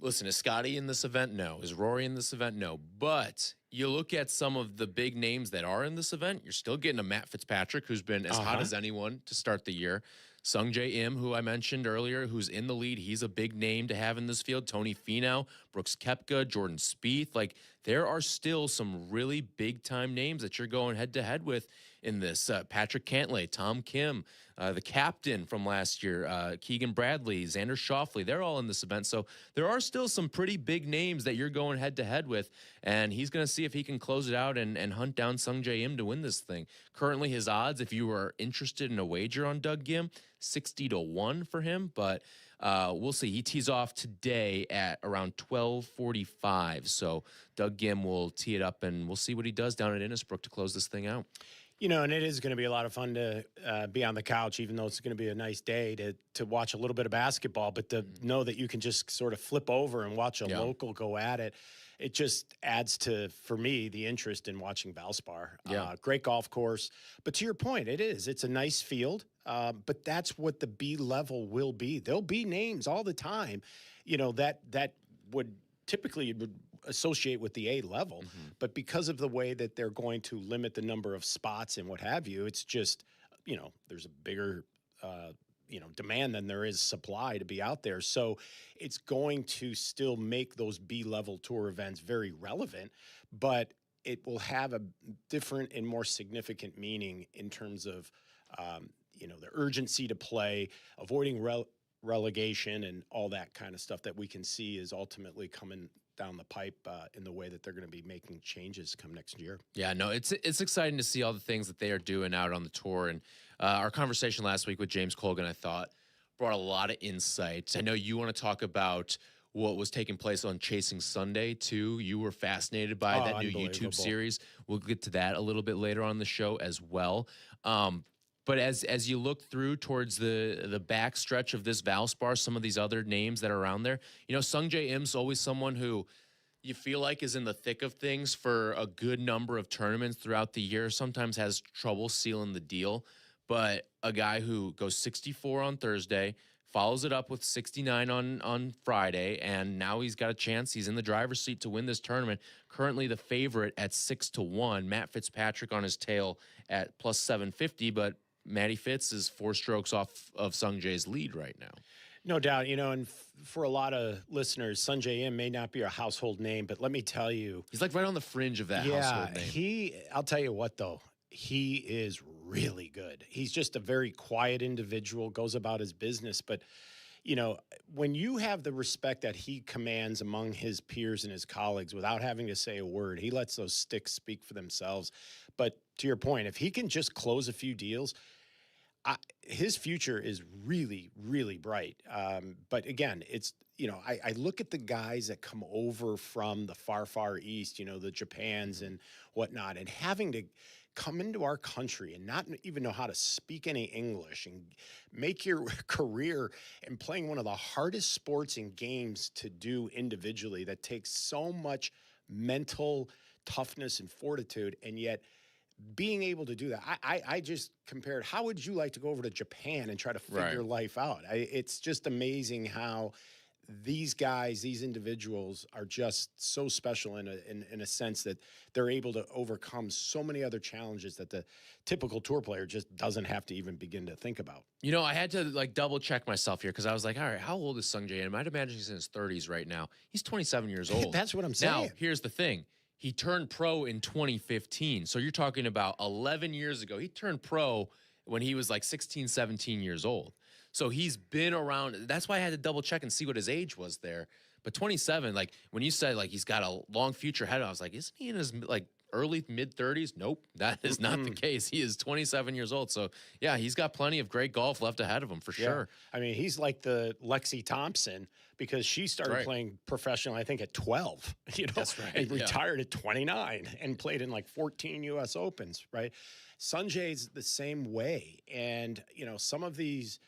listen, is Scotty in this event? No. Is Rory in this event? No. But you look at some of the big names that are in this event, you're still getting a Matt Fitzpatrick, who's been as hot as anyone to start the year. Sungjae Im, who I mentioned earlier, who's in the lead. He's a big name to have in this field. Tony Finau, Brooks Koepka, Jordan Spieth. Like, there are still some really big-time names that you're going head-to-head with in this. Patrick Cantlay, Tom Kim, the captain from last year, Keegan Bradley, Xander Schauffele. They're all in this event. So there are still some pretty big names that you're going head-to-head with, and he's going to see if he can close it out and hunt down Sungjae Im to win this thing. Currently, his odds, if you are interested in a wager on Doug Gim, 60-1 for him, but we'll see. He tees off today at around 12:45. So Doug Gim will tee it up, and we'll see what he does down at Innisbrook to close this thing out. You know, and it is going to be a lot of fun to be on the couch, even though it's going to be a nice day to watch a little bit of basketball, but to know that you can just sort of flip over and watch a local go at it. It just adds to, for me, the interest in watching Valspar. Great golf course. But to your point, it's a nice field, but that's what the B level will be. There'll be names all the time, you know, that would typically associate with the A level. But because of the way that they're going to limit the number of spots and what have you, it's just, you know, there's a bigger demand than there is supply to be out there. So it's going to still make those B-level tour events very relevant, but it will have a different and more significant meaning in terms of, the urgency to play, avoiding relegation and all that kind of stuff that we can see is ultimately coming down the pipe in the way that they're going to be making changes come next year. Yeah, no, it's exciting to see all the things that they are doing out on the tour. And our conversation last week with James Colgan, I thought, brought a lot of insights. I know you want to talk about what was taking place on Chasing Sunday, too. You were fascinated by that new YouTube series. We'll get to that a little bit later on the show as well. But as you look through towards the back stretch of this Valspar, some of these other names that are around there, Sungjae Im's always someone who you feel like is in the thick of things for a good number of tournaments throughout the year, sometimes has trouble sealing the deal. But a guy who goes 64 on Thursday, follows it up with 69 on Friday, and now he's got a chance. He's in the driver's seat to win this tournament. Currently the favorite at 6-1. Matt Fitzpatrick on his tail at plus 750, but Matty Fitz is 4 strokes off of Sungjae's lead right now. No doubt, and for a lot of listeners, Sungjae Im may not be a household name, but let me tell you. He's like right on the fringe of that household name. I'll tell you what, though. He is really good. He's just a very quiet individual, goes about his business. But, when you have the respect that he commands among his peers and his colleagues without having to say a word, he lets those sticks speak for themselves. But to your point, if he can just close a few deals, his future is really, really bright. But again, it's, I look at the guys that come over from the far, far east, the Japans and whatnot, and having to come into our country and not even know how to speak any English and make your career in playing one of the hardest sports and games to do individually that takes so much mental toughness and fortitude, and yet being able to do that. I just compared, how would you like to go over to Japan and try to figure life out? It's just amazing how these guys, these individuals are just so special in a sense that they're able to overcome so many other challenges that the typical tour player just doesn't have to even begin to think about. I had to double check myself here because I was like, all right, how old is Sungjae Im? I'd imagine he's in his 30s right now. He's 27 years old. That's what I'm saying. Now, here's the thing. He turned pro in 2015. So you're talking about 11 years ago. He turned pro when he was like 16, 17 years old. So he's been around. That's why I had to double check and see what his age was there. But 27, when you said he's got a long future ahead, I was like, isn't he in his early mid 30s? Nope, that is not the case. He is 27 years old. So yeah, he's got plenty of great golf left ahead of him for sure. I mean, he's like the Lexi Thompson because she started playing professional, I think, at 12, That's right. and retired at 29 and played in 14 U.S. Opens, right? Sungjae's the same way. And, some of these,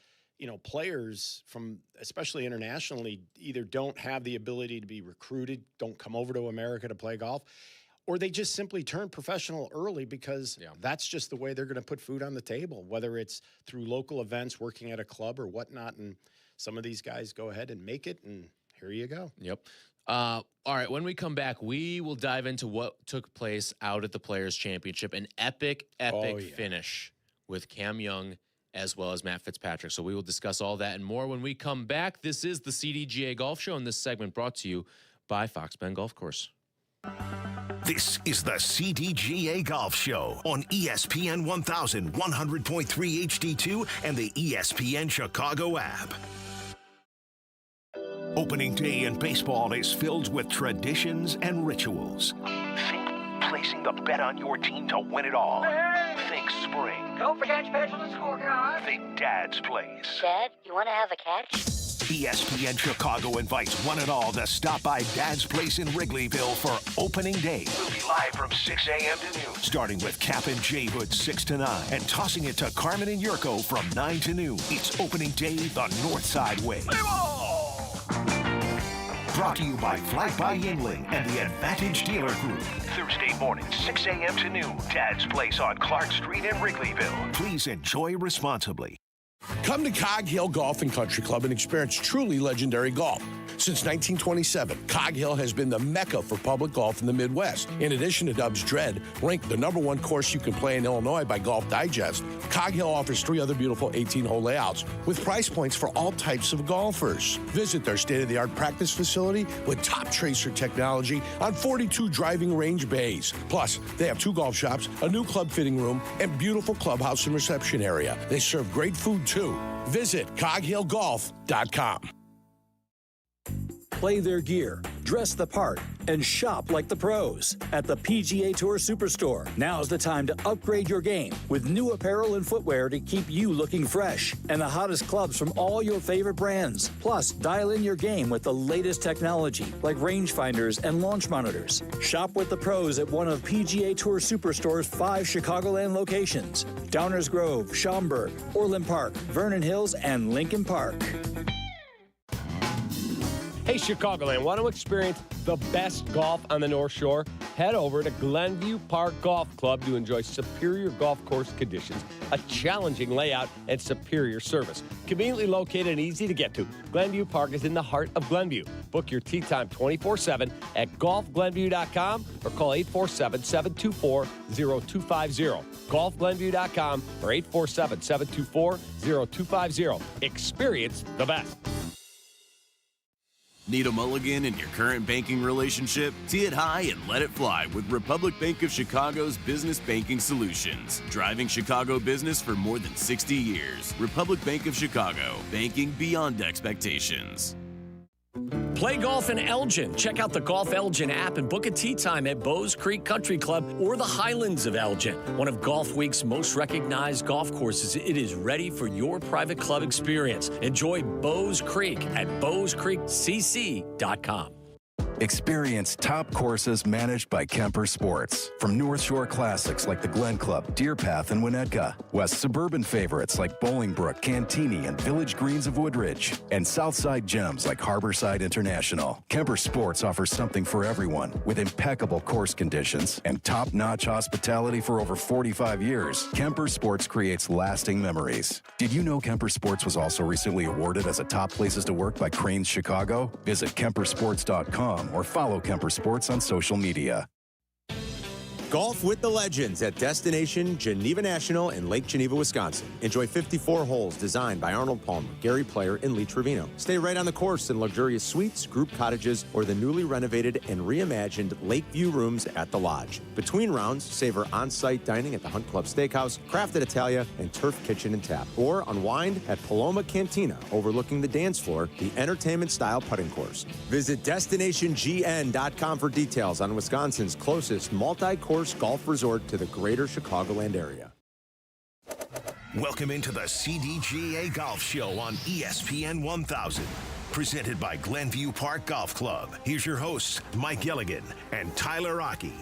players from, especially internationally, either don't have the ability to be recruited, don't come over to America to play golf, or they just simply turn professional early because that's just the way they're going to put food on the table, whether it's through local events, working at a club or whatnot. And some of these guys go ahead and make it, and here you go. Yep. All right, when we come back, we will dive into what took place out at the Players' Championship, an epic finish with Cam Young as well as Matt Fitzpatrick. So we will discuss all that and more when we come back. This is the CDGA Golf Show, and this segment brought to you by Fox Bend Golf Course. This is the CDGA Golf Show on ESPN 1100.3 HD2 and the ESPN Chicago app. Opening day in baseball is filled with traditions and rituals. Think placing the bet on your team to win it all. Think spring. Don't forget to pencil the scorecard. Think Dad's Place. Dad, you want to have a catch? ESPN Chicago invites one and all to stop by Dad's Place in Wrigleyville for opening day. We'll be live from 6 a.m. to noon, starting with Cap and Jay Hood 6 to 9, and tossing it to Carmen and Yurko from 9 to noon. It's opening day the Northside way. Brought to you by Flight by Yingling and the Advantage Dealer Group. Thursday morning, 6 a.m. to noon. Dad's Place on Clark Street in Wrigleyville. Please enjoy responsibly. Come to Cog Hill Golf and Country Club and experience truly legendary golf. Since 1927, Cog Hill has been the mecca for public golf in the Midwest. In addition to Dub's Dread, ranked the #1 course you can play in Illinois by Golf Digest, Cog Hill offers 3 other beautiful 18-hole layouts with price points for all types of golfers. Visit their state-of-the-art practice facility with top tracer technology on 42 driving range bays. Plus, they have 2 golf shops, a new club fitting room, and beautiful clubhouse and reception area. They serve great food too. Visit coghillgolf.com. Play their gear, dress the part, and shop like the pros at the PGA Tour Superstore. Now's the time to upgrade your game with new apparel and footwear to keep you looking fresh, and the hottest clubs from all your favorite brands. Plus, dial in your game with the latest technology like rangefinders and launch monitors. Shop with the pros at one of PGA Tour Superstore's 5 Chicagoland locations: Downers Grove, Schaumburg, Orland Park, Vernon Hills, and Lincoln Park. Hey, Chicagoland, want to experience the best golf on the North Shore? Head over to Glenview Park Golf Club to enjoy superior golf course conditions, a challenging layout, and superior service. Conveniently located and easy to get to, Glenview Park is in the heart of Glenview. Book your tee time 24/7 at golfglenview.com or call 847-724-0250. Golfglenview.com or 847-724-0250. Experience the best. Need a mulligan in your current banking relationship? Tee it high and let it fly with Republic Bank of Chicago's business banking solutions. Driving Chicago business for more than 60 years. Republic Bank of Chicago. Banking beyond expectations. Play golf in Elgin. Check out the Golf Elgin app and book a tee time at Bowes Creek Country Club or the Highlands of Elgin. One of Golf Week's most recognized golf courses, it is ready for your private club experience. Enjoy Bowes Creek at bowescreekcc.com. Experience top courses managed by Kemper Sports. From North Shore classics like the Glen Club, Deer Path, and Winnetka, west suburban favorites like Bolingbrook, Cantini, and Village Greens of Woodridge, and Southside gems like Harborside International. Kemper Sports offers something for everyone with impeccable course conditions and top-notch hospitality for over 45 years. Kemper Sports creates lasting memories. Did you know Kemper Sports was also recently awarded as a top places to work by Crain's Chicago? Visit KemperSports.com or follow Kemper Sports on social media. Golf with the legends at Destination Geneva National in Lake Geneva, Wisconsin. Enjoy 54 holes designed by Arnold Palmer, Gary Player, and Lee Trevino. Stay right on the course in luxurious suites, group cottages, or the newly renovated and reimagined Lakeview rooms at the Lodge. Between rounds, savor on-site dining at the Hunt Club Steakhouse, Crafted Italia, and Turf Kitchen and Tap. Or unwind at Paloma Cantina, overlooking the dance floor, the entertainment-style putting course. Visit DestinationGN.com for details on Wisconsin's closest multi-course golf resort to the greater Chicagoland area. Welcome into the CDGA Golf Show on ESPN 1000. Presented by Glenview Park Golf Club. Here's your hosts, Mike Gilligan and Tyler Rocky.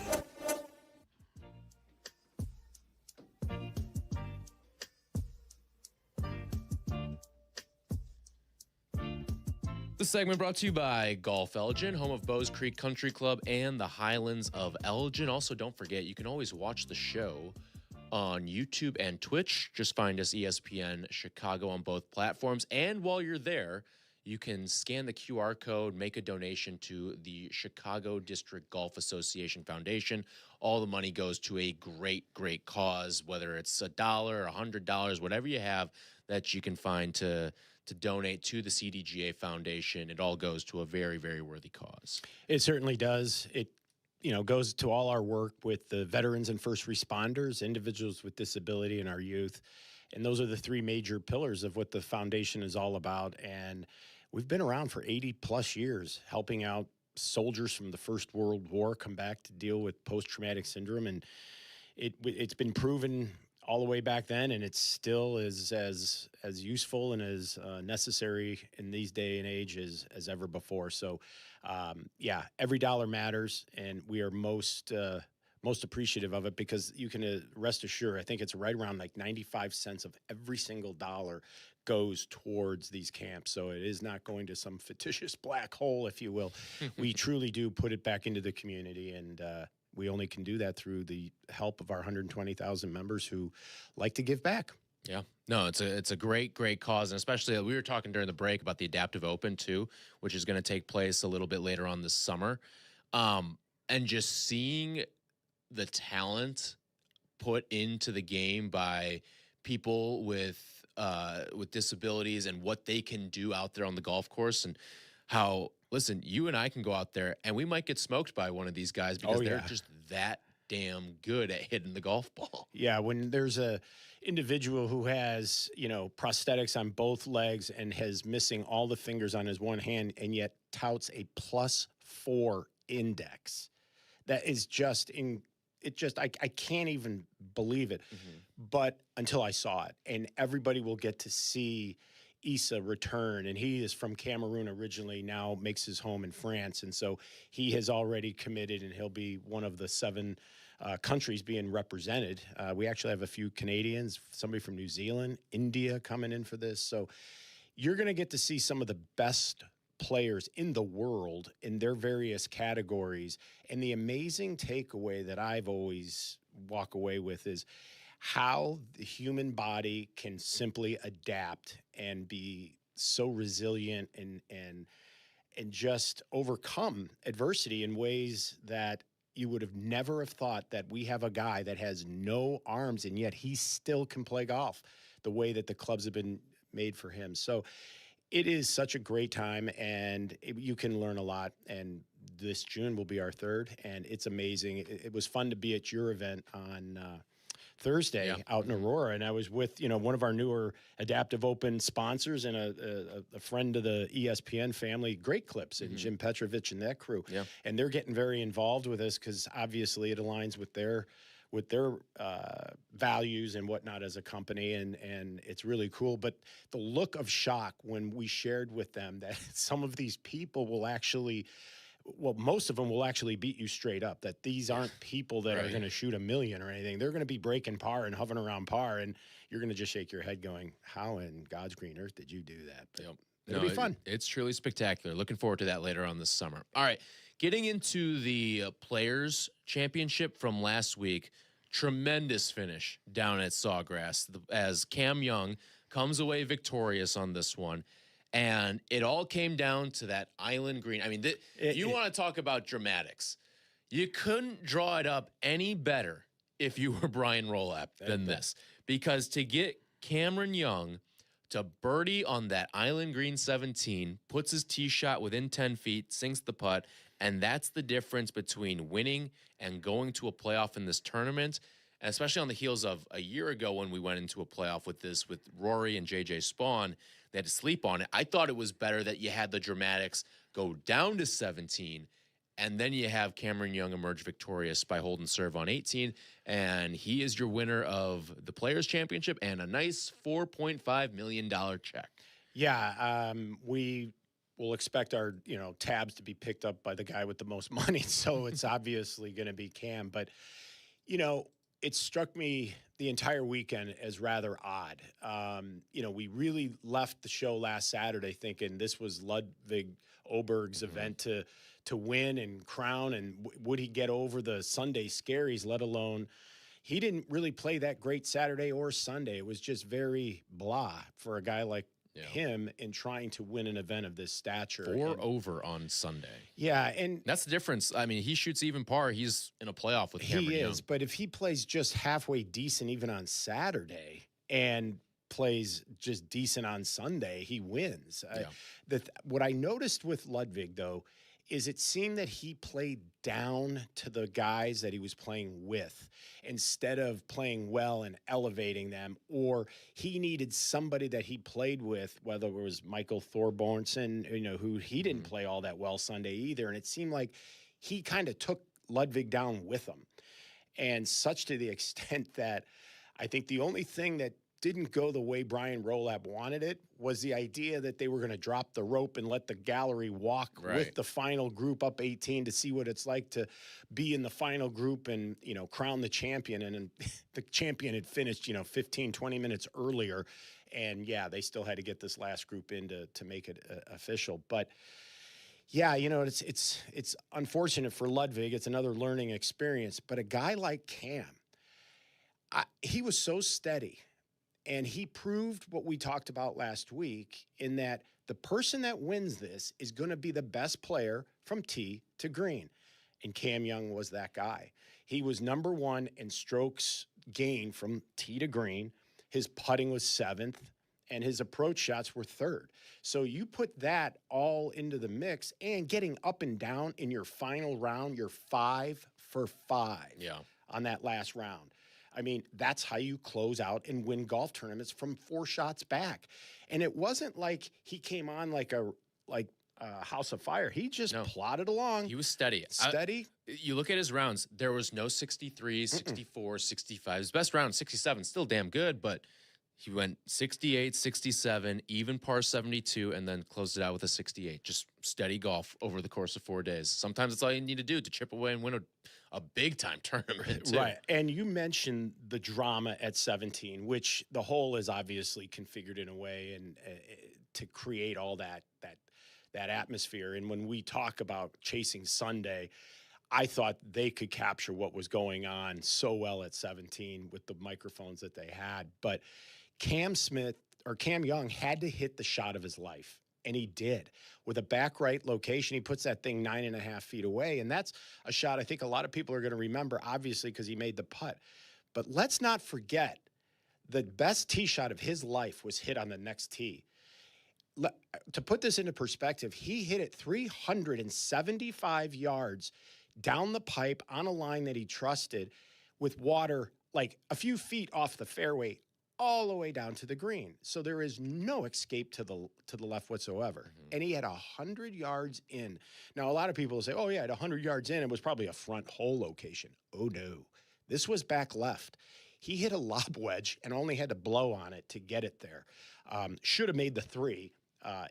This segment brought to you by Golf Elgin, home of Bowes Creek Country Club and the Highlands of Elgin. Also, don't forget, you can always watch the show on YouTube and Twitch. Just find us ESPN Chicago on both platforms. And while you're there, you can scan the QR code, make a donation to the Chicago District Golf Association Foundation. All the money goes to a great, great cause, whether it's $1, $100, whatever you have that you can find to donate to the CDGA Foundation. It all goes to a very, very worthy cause. It certainly does. It, goes to all our work with the veterans and first responders, individuals with disability, and our youth. And those are the three major pillars of what the foundation is all about. And we've been around for 80 plus years, helping out soldiers from the First World War come back to deal with post-traumatic syndrome. And it's been proven all the way back then, and it still is as useful and as necessary in these day and age as ever before. So, every dollar matters, and we are most appreciative of it because you can rest assured, I think it's right around like 95 cents of every single dollar goes towards these camps. So it is not going to some fictitious black hole, if you will. We truly do put it back into the community, and we only can do that through the help of our 120,000 members who like to give back. Yeah, no, it's a great, great cause. And especially we were talking during the break about the Adaptive Open too, which is going to take place a little bit later on this summer. And just seeing the talent put into the game by people with disabilities and what they can do out there on the golf course, and how, listen, you and I can go out there and we might get smoked by one of these guys because they're just that damn good at hitting the golf ball. Yeah, when there's a individual who has, prosthetics on both legs and has missing all the fingers on his one hand and yet touts a +4 index, that is just I can't even believe it. But until I saw it, and everybody will get to see Issa return, and he is from Cameroon originally, now makes his home in France, and so he has already committed, and he'll be one of the 7 countries being represented. We actually have a few Canadians, somebody from New Zealand, India coming in for this. So you're going to get to see some of the best players in the world in their various categories. And the amazing takeaway that I've always walk away with is how the human body can simply adapt and be so resilient and just overcome adversity in ways that you would have never have thought, that we have a guy that has no arms and yet he still can play golf the way that the clubs have been made for him. So it is such a great time, and you can learn a lot. And this June will be our 3rd, and it's amazing. It was fun to be at your event on Thursday out in Aurora, and I was with one of our newer Adaptive Open sponsors and a friend of the ESPN family, Great Clips, and Jim Petrovich and that crew. And they're getting very involved with us because obviously it aligns with their values and whatnot as a company, and it's really cool. But the look of shock when we shared with them that some of these people will actually, well, most of them will actually beat you straight up, that these aren't people that are going to shoot a million or anything. They're going to be breaking par and hovering around par, and you're going to just shake your head going, how in God's green earth did you do that? But it'll be fun. It's truly spectacular. Looking forward to that later on this summer. All right, getting into the Players Championship from last week, tremendous finish down at Sawgrass as Cam Young comes away victorious on this one. And it all came down to that island green. I mean, you want to talk about dramatics. You couldn't draw it up any better if you were Brian Rolap than this. Because to get Cameron Young to birdie on that island green 17, puts his tee shot within 10 feet, sinks the putt, and that's the difference between winning and going to a playoff in this tournament. And especially on the heels of a year ago when we went into a playoff with Rory and JJ Spawn, they had to sleep on it. I thought it was better that you had the dramatics go down to 17, and then you have Cameron Young emerge victorious by holding serve on 18, and he is your winner of the Players Championship and a nice $4.5 million check. Yeah, we will expect our tabs to be picked up by the guy with the most money, so it's obviously going to be Cam. But it struck me the entire weekend as rather odd. We really left the show last Saturday thinking this was Ludwig Oberg's event to win and crown, and would he get over the Sunday scaries, let alone he didn't really play that great Saturday or Sunday. It was just very blah for a guy like him in trying to win an event of this stature. 4 over on Sunday. Yeah, and that's the difference. I mean, he shoots even par. He's in a playoff with Cameron Young. He is, but if he plays just halfway decent even on Saturday and plays just decent on Sunday, he wins. What I noticed with Ludwig, though, is it seemed that he played down to the guys that he was playing with instead of playing well and elevating them, or he needed somebody that he played with, whether it was Michael Thorbjornsen, who he didn't play all that well Sunday either. And it seemed like he kind of took Ludwig down with him, and such to the extent that I think the only thing that didn't go the way Brian Rolap wanted it was the idea that they were going to drop the rope and let the gallery walk with the final group up 18 to see what it's like to be in the final group and, crown the champion. And the champion had finished, 15, 20 minutes earlier. And they still had to get this last group in to make it official. But it's unfortunate for Ludwig. It's another learning experience. But a guy like Cam, he was so steady. And he proved what we talked about last week in that the person that wins this is going to be the best player from tee to green. And Cam Young was that guy. He was number 1 in strokes gained from tee to green. His putting was 7th, and his approach shots were 3rd. So you put that all into the mix, and getting up and down in your final round, you're 5 for 5. Yeah. on that last round. I mean, that's how you close out and win golf tournaments from 4 shots back. And it wasn't like he came on like a house of fire. He just plodded along. He was steady. Steady. You look at his rounds, there was no 63, 64, 65. His best round, 67, still damn good, but he went 68, 67, even par 72, and then closed it out with a 68. Just steady golf over the course of 4 days. Sometimes that's all you need to do to chip away and win a big-time tournament, too. Right. And you mentioned the drama at 17, which the hole is obviously configured in a way and to create all that atmosphere. And when we talk about chasing Sunday, I thought they could capture what was going on so well at 17 with the microphones that they had. But Cam Young had to hit the shot of his life. And he did. With a back right location, he puts that thing 9.5 feet away. And that's a shot I think a lot of people are going to remember, obviously, because he made the putt. But let's not forget, the best tee shot of his life was hit on the next tee. To put this into perspective, he hit it 375 yards down the pipe on a line that he trusted with water like a few feet off the fairway all the way down to the green. So there is no escape to the left whatsoever. And he had 100 yards in. Now, a lot of people say, oh, yeah, at 100 yards in, it was probably a front hole location. Oh, no. This was back left. He hit a lob wedge and only had to blow on it to get it there. Should have made the 3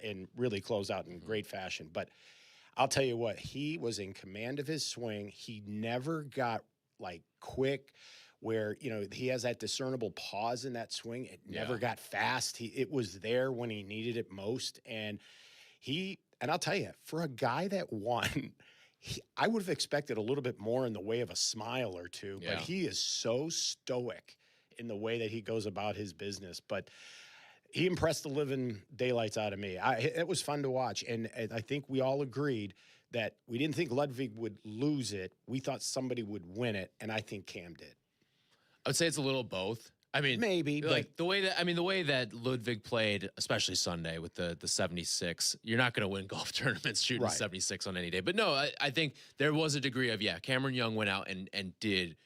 and really close out in great fashion. But I'll tell you what, he was in command of his swing. He never got, like, quick where, you know, he has that discernible pause in that swing. It never got fast. It was there when he needed it most. And I'll tell you, for a guy that won, I would have expected a little bit more in the way of a smile or two, but he is so stoic in the way that he goes about his business. But he impressed the living daylights out of me. It was fun to watch. And I think we all agreed that we didn't think Ludwig would lose it. We thought somebody would win it. And I think Cam did. I would say it's a little both. I mean, maybe like the way that Ludwig played, especially Sunday with the 76. You're not going to win golf tournaments shooting 76 on any day. But no, I think there was a degree of Cameron Young went out and did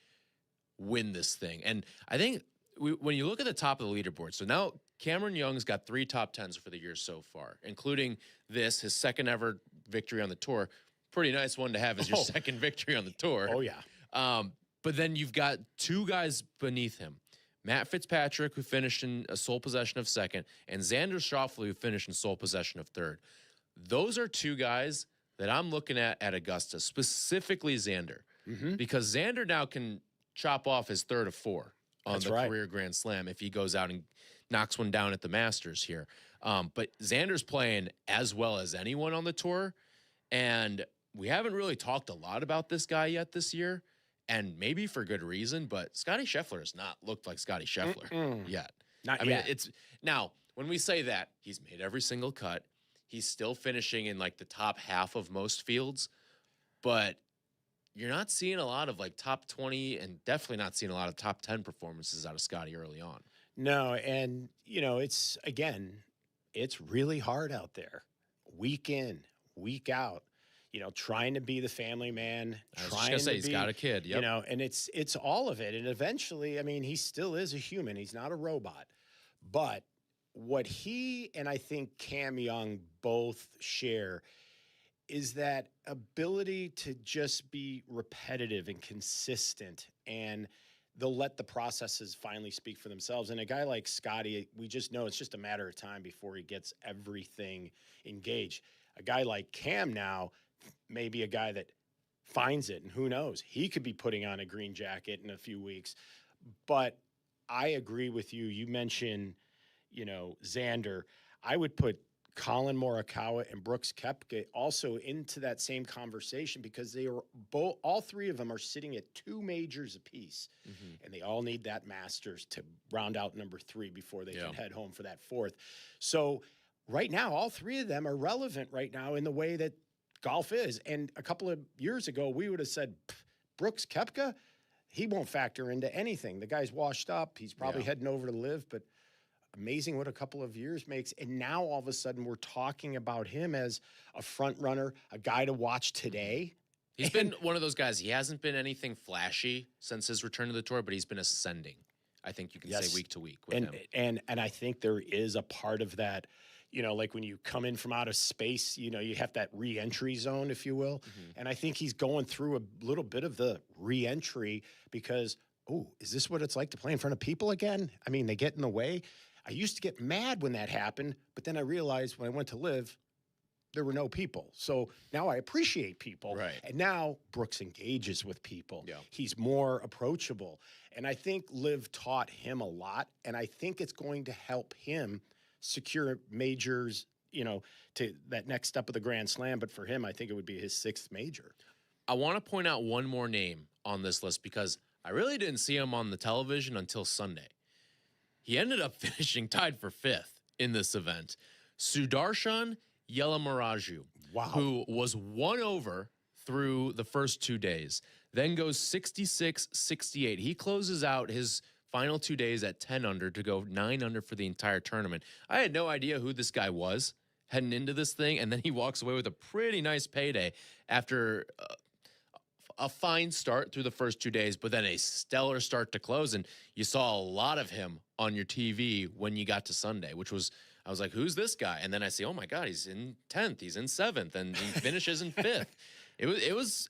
win this thing. And I think when you look at the top of the leaderboard, so now Cameron Young's got 3 top 10s for the year so far, including his second ever victory on the tour. Pretty nice one to have as your second victory on the tour. Oh yeah. But then you've got 2 guys beneath him. Matt Fitzpatrick, who finished in a sole possession of second, and Xander Schauffele, who finished in sole possession of third. Those are 2 guys that I'm looking at Augusta, specifically Xander, because Xander now can chop off his 3rd of 4 on the career Grand Slam if he goes out and knocks one down at the Masters here. But Xander's playing as well as anyone on the tour, and we haven't really talked a lot about this guy yet this year. And maybe for good reason, but Scotty Scheffler has not looked like Scotty Scheffler yet. Not I yet. mean, now, when we say that, he's made every single cut. He's still finishing in like the top half of most fields, but you're not seeing a lot of like top 20 and definitely not seeing a lot of top 10 performances out of Scotty early on. No, and, you know, it's really hard out there. Week in, week out. You know, trying to be the family man. I was just gonna say he's got a kid. Yep. You know, and it's all of it. And eventually, I mean, he still is a human. He's not a robot. But what he and I think Cam Young both share is that ability to just be repetitive and consistent, and they'll let the processes finally speak for themselves. And a guy like Scotty, we just know it's just a matter of time before he gets everything engaged. A guy like Cam now, maybe a guy that finds it, and who knows, he could be putting on a green jacket in a few weeks. But I agree with you. You mentioned, you know, Xander. I would put Colin Morikawa and Brooks Koepka also into that same conversation because they are all 3 of them are sitting at 2 majors apiece, and they all need that Masters to round out number 3 before they can head home for that 4th. So right now, all 3 of them are relevant right now in the way that golf is. And a couple of years ago, we would have said, Brooks Koepka, he won't factor into anything. The guy's washed up. He's probably heading over to live, but amazing what a couple of years makes. And now all of a sudden we're talking about him as a front runner, a guy to watch today. He's been one of those guys. He hasn't been anything flashy since his return to the tour, but he's been ascending. I think you can say week to week with him. And I think there is a part of that, like when you come in from outer space, you have that re-entry zone, if you will. Mm-hmm. And I think he's going through a little bit of the re-entry because, is this what it's like to play in front of people again? I mean, they get in the way. I used to get mad when that happened, but then I realized when I went to live, there were no people. So now I appreciate people. Right. And now Brooks engages with people. Yeah. He's more approachable. And I think Liv taught him a lot. And I think it's going to help him secure majors, to that next step of the Grand Slam. But for him, I think it would be his 6th major. I want to point out one more name on this list because I really didn't see him on the television until Sunday. He ended up finishing tied for 5th in this event. Sudarshan Yelamaraju, who was 1 over through the first 2 days, then goes 66-68. He closes out his final 2 days at 10 under to go 9 under for the entire tournament. I had no idea who this guy was heading into this thing, and then he walks away with a pretty nice payday after a fine start through the first 2 days, but then a stellar start to close, and you saw a lot of him on your TV when you got to Sunday, I was like, who's this guy? And then I see, oh my God, he's in 10th, he's in 7th, and he finishes in 5th. It was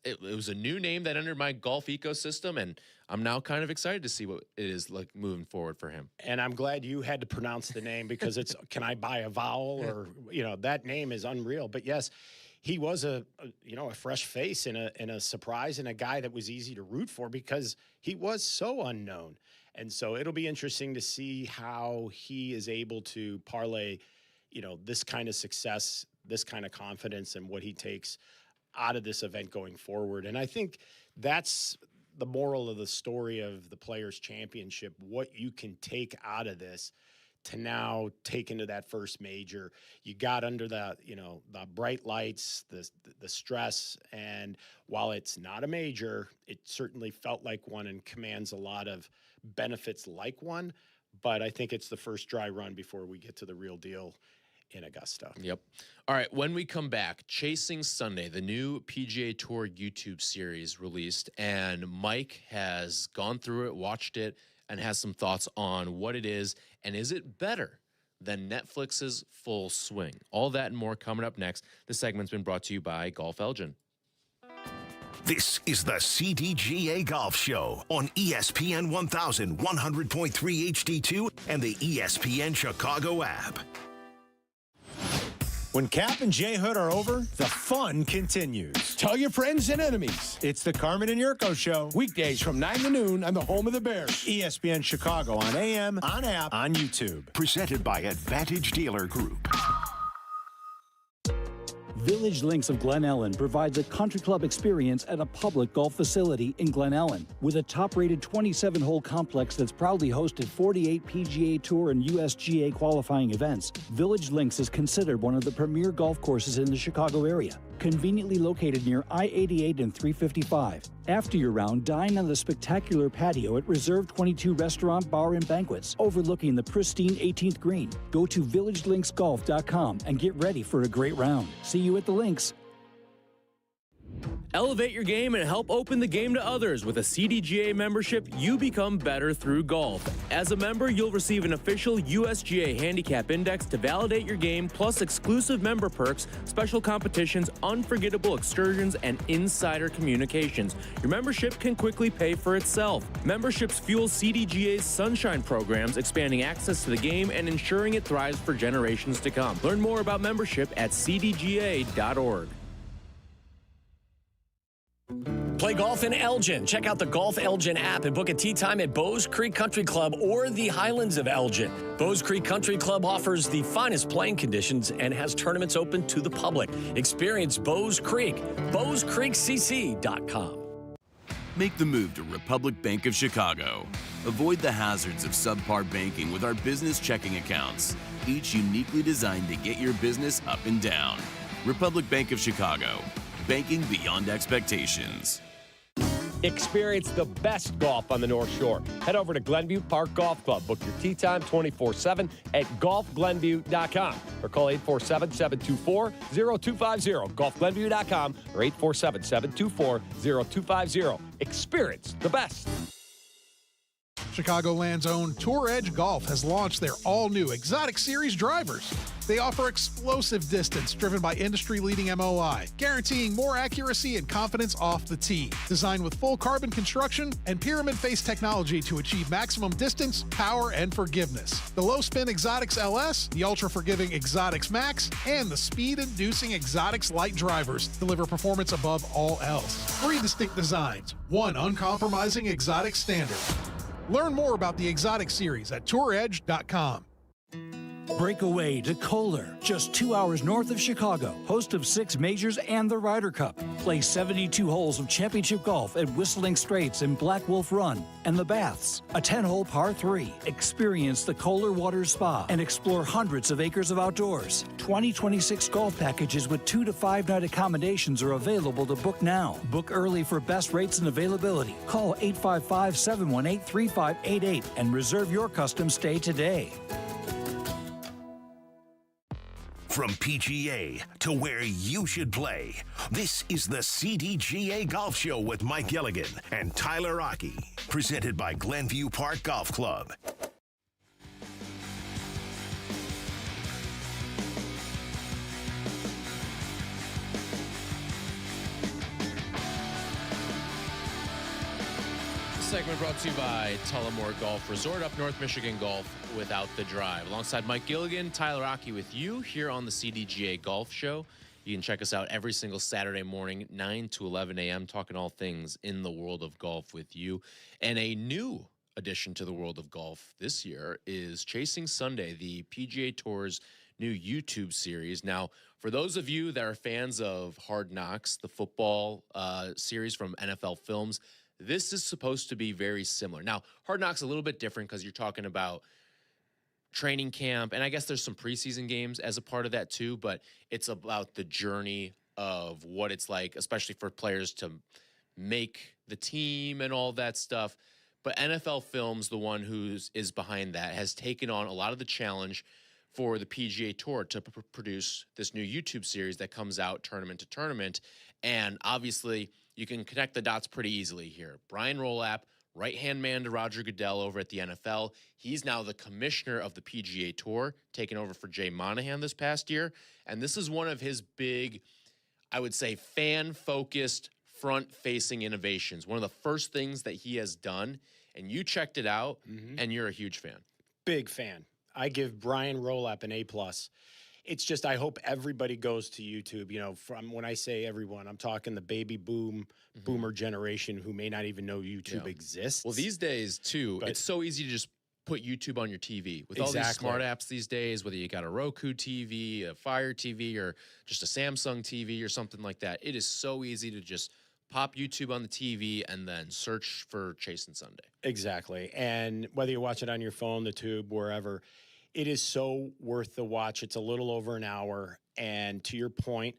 a new name that entered my golf ecosystem, and I'm now kind of excited to see what it is like moving forward for him. And I'm glad you had to pronounce the name because it's, can I buy a vowel? Or, that name is unreal. But yes, he was a fresh face and a surprise and a guy that was easy to root for because he was so unknown. And so it'll be interesting to see how he is able to parlay, this kind of success, this kind of confidence, and what he takes out of this event going forward. And I think that's the moral of the story of the Players' Championship, what you can take out of this to now take into that first major. You got under the bright lights, the stress, and while it's not a major, it certainly felt like one and commands a lot of benefits like one. But I think it's the first dry run before we get to the real deal in Augusta. Yep. All right, when we come back, Chasing Sunday, the new PGA Tour YouTube series released, and Mike has gone through it, watched it, and has some thoughts on what it is, and is it better than Netflix's Full Swing? All that and more coming up next. This segment's been brought to you by Golf Elgin. This is the CDGA Golf Show on ESPN 1100.3 HD2 and the ESPN Chicago app. When Cap and J Hood are over, the fun continues. Tell your friends and enemies. It's the Carmen and Yurko Show. Weekdays from 9 to noon on the home of the Bears. ESPN Chicago on AM, on app, on YouTube. Presented by Advantage Dealer Group. Village Links of Glen Ellen provides a country club experience at a public golf facility in Glen Ellen. With a top-rated 27-hole complex that's proudly hosted 48 PGA Tour and USGA qualifying events, Village Links is considered one of the premier golf courses in the Chicago area. Conveniently located near I-88 and 355. After your round, dine on the spectacular patio at Reserve 22 Restaurant, Bar, and Banquets, overlooking the pristine 18th green. Go to villagelinksgolf.com and get ready for a great round. See you at the links. Elevate your game and help open the game to others. With a CDGA membership, you become better through golf. As a member, you'll receive an official USGA handicap index to validate your game, plus exclusive member perks, special competitions, unforgettable excursions, and insider communications. Your membership can quickly pay for itself. Memberships fuel CDGA's Sunshine programs, expanding access to the game and ensuring it thrives for generations to come. Learn more about membership at cdga.org. Play golf in Elgin. Check out the Golf Elgin app and book a tee time at Bowes Creek Country Club or the Highlands of Elgin. Bowes Creek Country Club offers the finest playing conditions and has tournaments open to the public. Experience Bowes Creek. BowesCreekCC.com. Make the move to Republic Bank of Chicago. Avoid the hazards of subpar banking with our business checking accounts, each uniquely designed to get your business up and down. Republic Bank of Chicago. Banking beyond expectations. Experience the best golf on the North Shore. Head over to Glenview Park Golf Club. Book your tee time 24/7 at golfglenview.com or call 847-724-0250. Golfglenview.com or 847-724-0250. Experience the best. Chicagoland's own Tour Edge Golf has launched their all-new Exotic Series drivers. They offer explosive distance driven by industry-leading MOI, guaranteeing more accuracy and confidence off the tee. Designed with full carbon construction and pyramid face technology to achieve maximum distance, power, and forgiveness. The low-spin Exotics LS, the ultra-forgiving Exotics Max, and the speed-inducing Exotics Light drivers deliver performance above all else. 3 distinct designs, 1 uncompromising exotic standard. Learn more about the Exotic Series at touredge.com. Break away to Kohler, just 2 hours north of Chicago, host of 6 majors and the Ryder Cup. Play 72 holes of championship golf at Whistling Straits and Black Wolf Run and the Baths, a 10-hole par 3. Experience the Kohler Waters Spa and explore hundreds of acres of outdoors. 2026 golf packages with 2 to 5 night accommodations are available to book now. Book early for best rates and availability. Call 855-718-3588 and reserve your custom stay today. From PGA to where you should play, this is the CDGA Golf Show with Mike Gilligan and Tyler Rocky, presented by Glenview Park Golf Club. Segment brought to you by Tullamore Golf Resort, up North Michigan Golf without the drive. Alongside Mike Gilligan, Tyler Rocky with you here on the CDGA Golf Show. You can check us out every single Saturday morning, 9 to 11 a.m., talking all things in the world of golf with you. And a new addition to the world of golf this year is Chasing Sunday, the PGA Tour's new YouTube series. Now, for those of you that are fans of Hard Knocks, the football series from NFL Films, this is supposed to be very similar. Now, Hard Knocks a little bit different because you're talking about training camp, and I guess there's some preseason games as a part of that too, but it's about the journey of what it's like, especially for players to make the team and all that stuff. But NFL Films, the one who is behind that, has taken on a lot of the challenge for the PGA Tour to produce this new YouTube series that comes out tournament to tournament. And obviously, you can connect the dots pretty easily here. Brian Rolap, right-hand man to Roger Goodell over at the NFL. He's now the commissioner of the PGA Tour, taking over for Jay Monahan this past year. And this is one of his big, I would say, fan-focused, front-facing innovations. One of the first things that he has done. And you checked it out, and you're a huge fan. Big fan. I give Brian Rolap an A+. It's just, I hope everybody goes to YouTube. You know, from when I say everyone, I'm talking the baby boomer generation who may not even know YouTube exists. Well, these days, too, it's so easy to just put YouTube on your TV. With all these smart apps these days, whether you got a Roku TV, a Fire TV, or just a Samsung TV or something like that, it is so easy to just pop YouTube on the TV and then search for Chasing Sunday. Exactly. And whether you watch it on your phone, the tube, wherever, it is so worth the watch. It's a little over an hour. And to your point,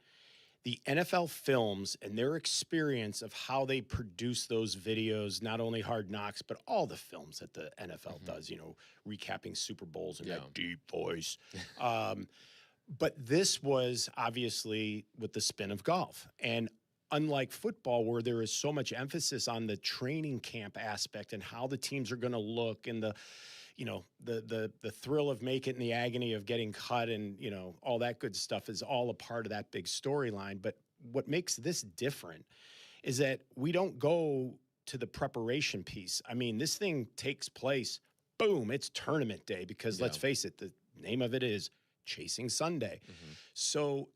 the NFL Films and their experience of how they produce those videos, not only Hard Knocks, but all the films that the NFL does, you know, recapping Super Bowls in that deep voice. But this was obviously with the spin of golf. And unlike football, where there is so much emphasis on the training camp aspect and how the teams are going to look and the thrill of make it and the agony of getting cut and, you know, all that good stuff is all a part of that big storyline. But what makes this different is that we don't go to the preparation piece. I mean, this thing takes place, boom, it's tournament day because let's face it, the name of it is Chasing Sunday. So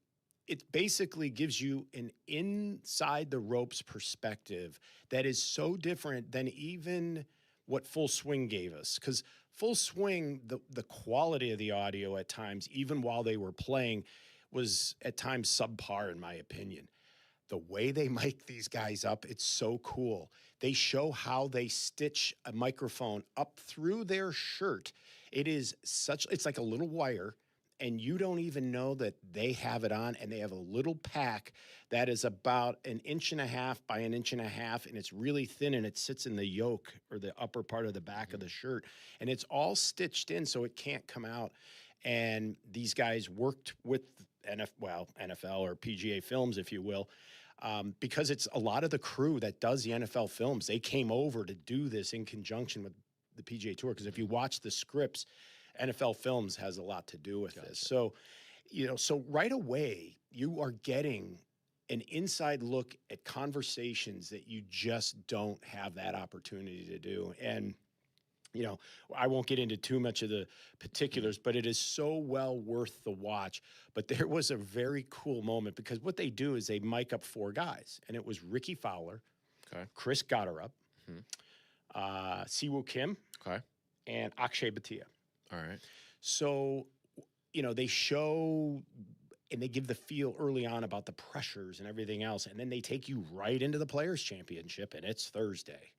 it basically gives you an inside the ropes perspective that is so different than even what Full Swing gave us. Because Full Swing, the quality of the audio at times, even while they were playing, was at times subpar, in my opinion. The way they mic these guys up, it's so cool. They show how they stitch a microphone up through their shirt. It's like a little wire, and you don't even know that they have it on, and they have a little pack that is about 1.5 inches by 1.5 inches, and it's really thin, and it sits in the yoke or the upper part of the back of the shirt, and it's all stitched in so it can't come out. And these guys worked with NFL or PGA Films, if you will, because it's a lot of the crew that does the NFL films. They came over to do this in conjunction with the PGA Tour, because if you watch the scripts, NFL Films has a lot to do with this. So, so right away, you are getting an inside look at conversations that you just don't have that opportunity to do. And, I won't get into too much of the particulars, but it is so well worth the watch. But there was a very cool moment, because what they do is they mic up 4 guys, and it was Ricky Fowler, Chris Gotterup, Siwoo Kim, and Akshay Bhatia. All right. So, they show and they give the feel early on about the pressures and everything else, and then they take you right into the Players' Championship, and it's Thursday.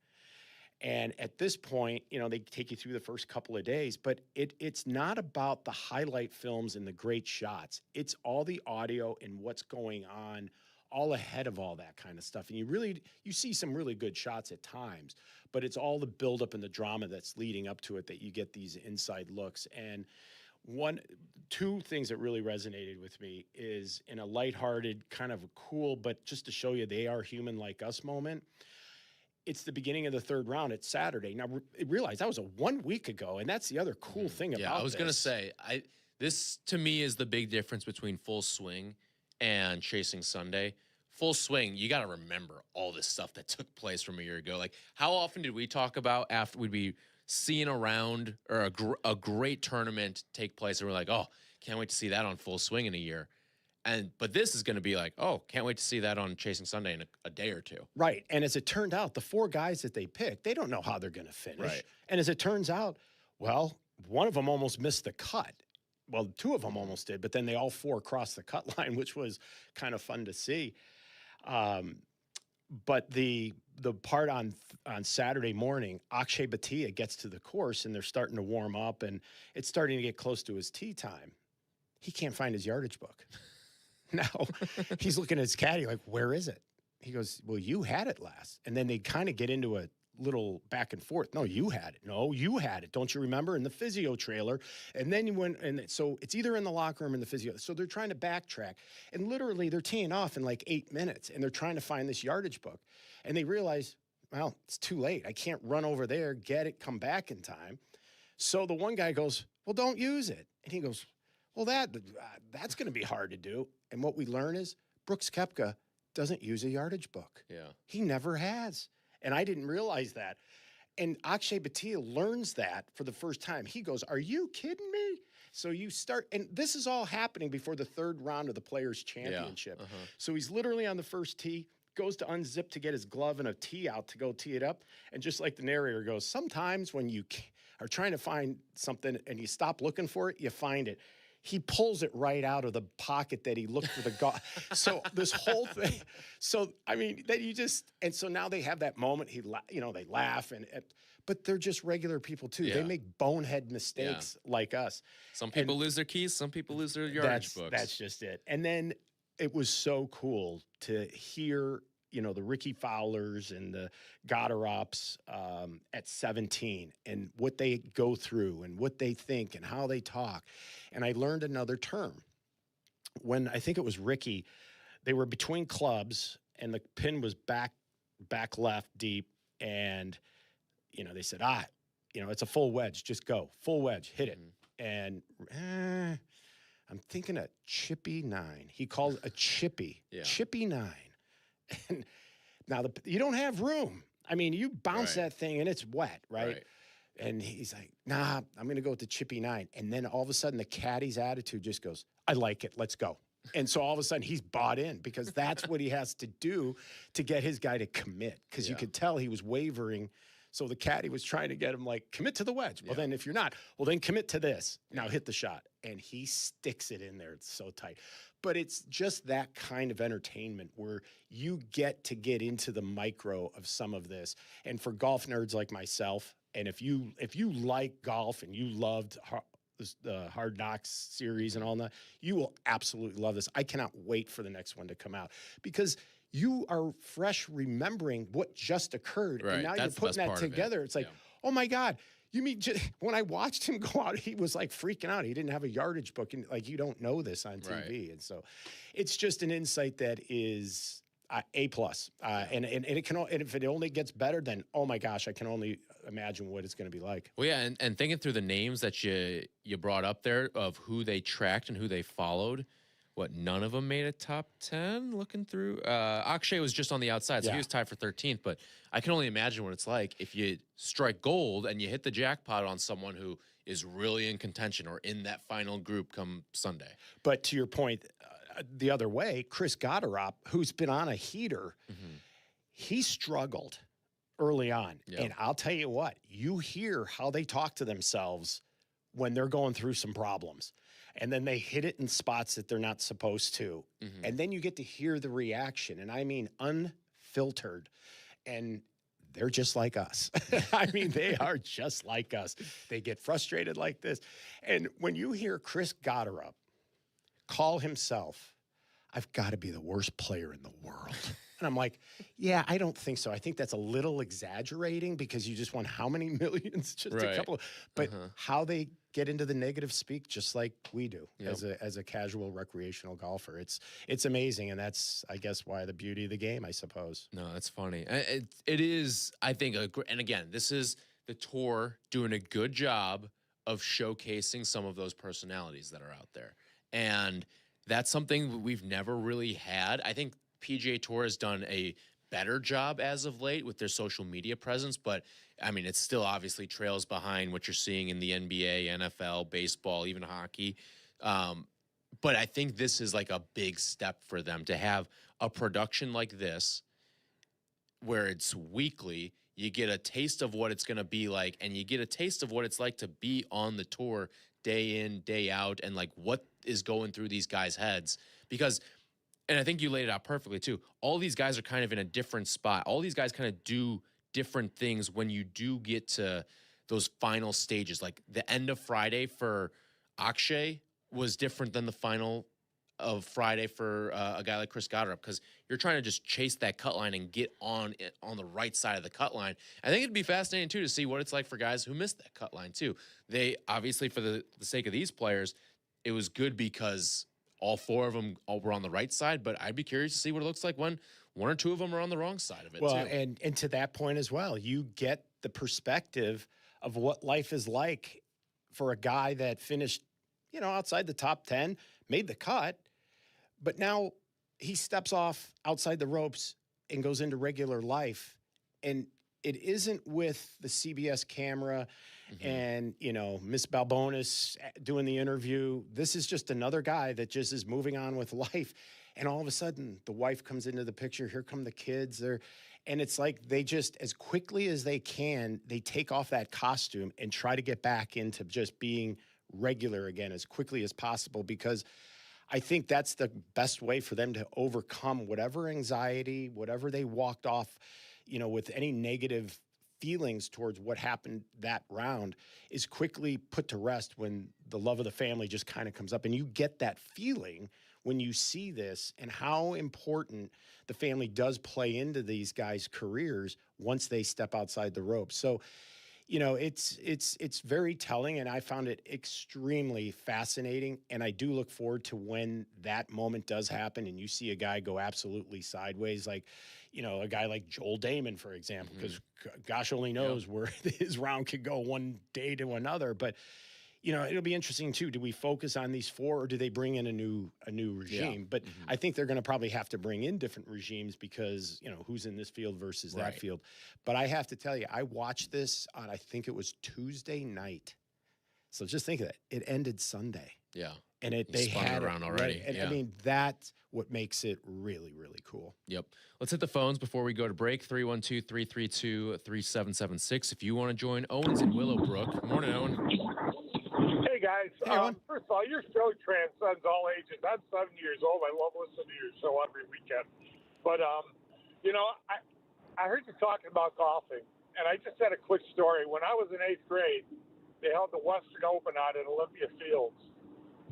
And at this point, they take you through the first couple of days, but it's not about the highlight films and the great shots. It's all the audio and what's going on all ahead of all that kind of stuff. And you see some really good shots at times, but it's all the buildup and the drama that's leading up to it that you get these inside looks. And two things that really resonated with me is, in a lighthearted, kind of a cool, but just to show you they are human like us moment. It's the beginning of the 3rd round. It's Saturday. Now, realize that was 1 week ago, and that's the other cool thing about this. Yeah, I was going to say, this to me is the big difference between Full Swing and Chasing Sunday. Full Swing, you got to remember all this stuff that took place from a year ago. Like, how often did we talk about after we'd be seeing a round or a great tournament take place, and we're like, oh, can't wait to see that on Full Swing in a year. But this is going to be like, oh, can't wait to see that on Chasing Sunday in a day or two. Right. And as it turned out, the 4 guys that they picked, they don't know how they're going to finish. Right. And as it turns out, well, one of them almost missed the cut. Well, 2 of them almost did, but then they all 4 crossed the cut line, which was kind of fun to see. But the part on Saturday morning, Akshay Bhatia gets to the course, and they're starting to warm up, and it's starting to get close to his tee time. He can't find his yardage book. Now, he's looking at his caddy like, where is it? He goes, well, you had it last. And then they kind of get into a little back and forth. No, you had it. No, you had it. Don't you remember? In the physio trailer. And then you went, and so it's either in the locker room or in the physio. So they're trying to backtrack. And literally, they're teeing off in like 8 minutes, and they're trying to find this yardage book. And they realize, well, it's too late. I can't run over there, get it, come back in time. So the one guy goes, well, don't use it. And he goes, well, that's going to be hard to do. And what we learn is Brooks Koepka doesn't use a yardage book. Yeah. He never has. And I didn't realize that. And Akshay Bhatia learns that for the first time. He goes, are you kidding me? So you start, and this is all happening before the 3rd round of the Players' Championship. Yeah. So he's literally on the first tee, goes to unzip to get his glove and a tee out to go tee it up. And just like the narrator goes, sometimes when you are trying to find something and you stop looking for it, you find it. He pulls it right out of the pocket that he looked for the golf. So this whole thing. So, I mean, that you just, and so now they have that moment. They laugh, but they're just regular people too. Yeah. They make bonehead mistakes like us. Some people lose their keys. Some people lose their yardage books. That's just it. And then it was so cool to hear, the Ricky Fowlers and the Gotterups at 17 and what they go through and what they think and how they talk. And I learned another term. When I think it was Ricky, they were between clubs and the pin was back left deep. And, they said, it's a full wedge. Just go. Full wedge. Hit it. And I'm thinking a chippy 9. He called a chippy. Yeah. Chippy 9. And now you don't have room. I mean, you bounce that thing and it's wet, right? And he's like, nah, I'm going to go with the chippy 9. And then all of a sudden the caddy's attitude just goes, I like it. Let's go. And so all of a sudden he's bought in because that's what he has to do to get his guy to commit. Because you could tell he was wavering. So the caddy was trying to get him like, commit to the wedge. Well, then if you're not, well, then commit to this. Now hit the shot. And he sticks it in there. It's so tight. But it's just that kind of entertainment where you get to get into the micro of some of this. And for golf nerds like myself, and if you like golf and you loved the Hard Knocks series and all that, you will absolutely love this. I cannot wait for the next one to come out because you are fresh remembering what just occurred. Right. And now That's you're putting the best that part of it. together. It's like, oh my God. You mean when I watched him go out, he was like freaking out. He didn't have a yardage book, and like you don't know this on TV, Right. and so it's just an insight that is A plus. And it can, and if it only gets better, then oh my gosh, I can only imagine what it's going to be like. Well, yeah, and thinking through the names that you brought up there of who they tracked and who they followed, none of them made a top 10 looking through? Akshay was just on the outside, so he was tied for 13th, but I can only imagine what it's like if you strike gold and you hit the jackpot on someone who is really in contention or in that final group come Sunday. But to your point, the other way, Chris Gotterup, who's been on a heater, he struggled early on. Yep. And I'll tell you what, you hear how they talk to themselves when they're going through some problems. And then they hit it in spots that they're not supposed to. And then you get to hear the reaction. And I mean, unfiltered. And they're just like us. I mean, they are just like us. They get frustrated like this. And when you hear Chris Gotterup call himself, I've got to be the worst player in the world. And I'm like, yeah, I don't think so. I think that's a little exaggerating because you just won how many millions? Just a couple. But how they get into the negative speak, just like we do as a casual recreational golfer. It's amazing. And that's, I guess, why the beauty of the game, I suppose. No, that's funny. It is, I think, and again, this is the tour doing a good job of showcasing some of those personalities that are out there. And that's something we've never really had. I think PGA Tour has done a better job as of late with their social media presence, but I mean, it still obviously trails behind what you're seeing in the NBA, NFL, baseball, even hockey. But I think this is like a big step for them to have a production like this where it's weekly. You get a taste of what it's going to be like, and you get a taste of what it's like to be on the tour day in, day out, and like what is going through these guys' heads. Because, and I think you laid it out perfectly too, all these guys are kind of in a different spot. All these guys kind of do different things when you do get to those final stages. Like the end of Friday for Akshay was different than the final of Friday for a guy like Chris Gotterup, because you're trying to just chase that cut line and get on the right side of the cut line. I think it'd be fascinating too to see what it's like for guys who missed that cut line too. They obviously, for the sake of these players, it was good because all four of them were on the right side, but I'd be curious to see what it looks like when one or two of them are on the wrong side of it too. And to that point as well, you get the perspective of what life is like for a guy that finished, outside the top 10, made the cut, but now he steps off outside the ropes and goes into regular life. And it isn't with the CBS camera and, Miss Balbonis doing the interview. This is just another guy that just is moving on with life. And all of a sudden, the wife comes into the picture. Here come the kids. And it's like they just, as quickly as they can, they take off that costume and try to get back into just being regular again as quickly as possible, because I think that's the best way for them to overcome whatever anxiety, whatever they walked off, with any negative feelings towards what happened that round, is quickly put to rest when the love of the family just kind of comes up. And you get that feeling when you see this and how important the family does play into these guys' careers once they step outside the ropes. So, it's very telling, and I found it extremely fascinating. And I do look forward to when that moment does happen and you see a guy go absolutely sideways, like, a guy like Joel Damon, for example, because gosh only knows where his round could go one day to another. But, it'll be interesting too. Do we focus on these four, or do they bring in a new regime? Yeah. But I think they're going to probably have to bring in different regimes because, who's in this field versus that field. But I have to tell you, I watched this on, I think it was Tuesday night. So just think of that. It ended Sunday. Yeah. And they had it around it, already. Right? And I mean, that's what makes it really, really cool. Yep. Let's hit the phones before we go to break. 312-332-3776. If you want to join, Owen's in Willowbrook. Good morning, Owen. Hey, guys. First of all, your show transcends all ages. I'm 7 years old. I love listening to your show every weekend. But, I heard you talking about golfing, and I just had a quick story. When I was in 8th grade, they held the Western Open out at Olympia Fields.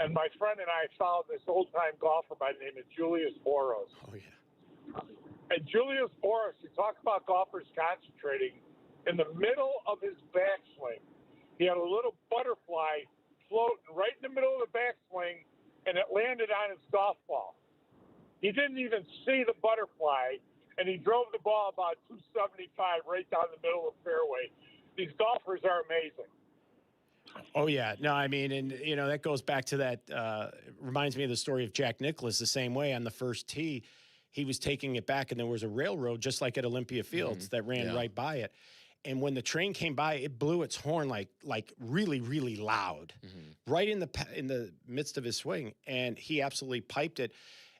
And my friend and I found this old-time golfer by the name of Julius Boros. Oh, yeah. And Julius Boros, you talk about golfers concentrating, in the middle of his backswing, he had a little butterfly floating right in the middle of the backswing, and it landed on his golf ball. He didn't even see the butterfly, and he drove the ball about 275 right down the middle of the fairway. These golfers are amazing. Oh, yeah. No, I mean, and, you know, that goes back to that, reminds me of the story of Jack Nicklaus the same way. On the first tee, he was taking it back, and there was a railroad just like at Olympia Fields that ran right by it. And when the train came by, it blew its horn like really, really loud, right in the midst of his swing. And he absolutely piped it.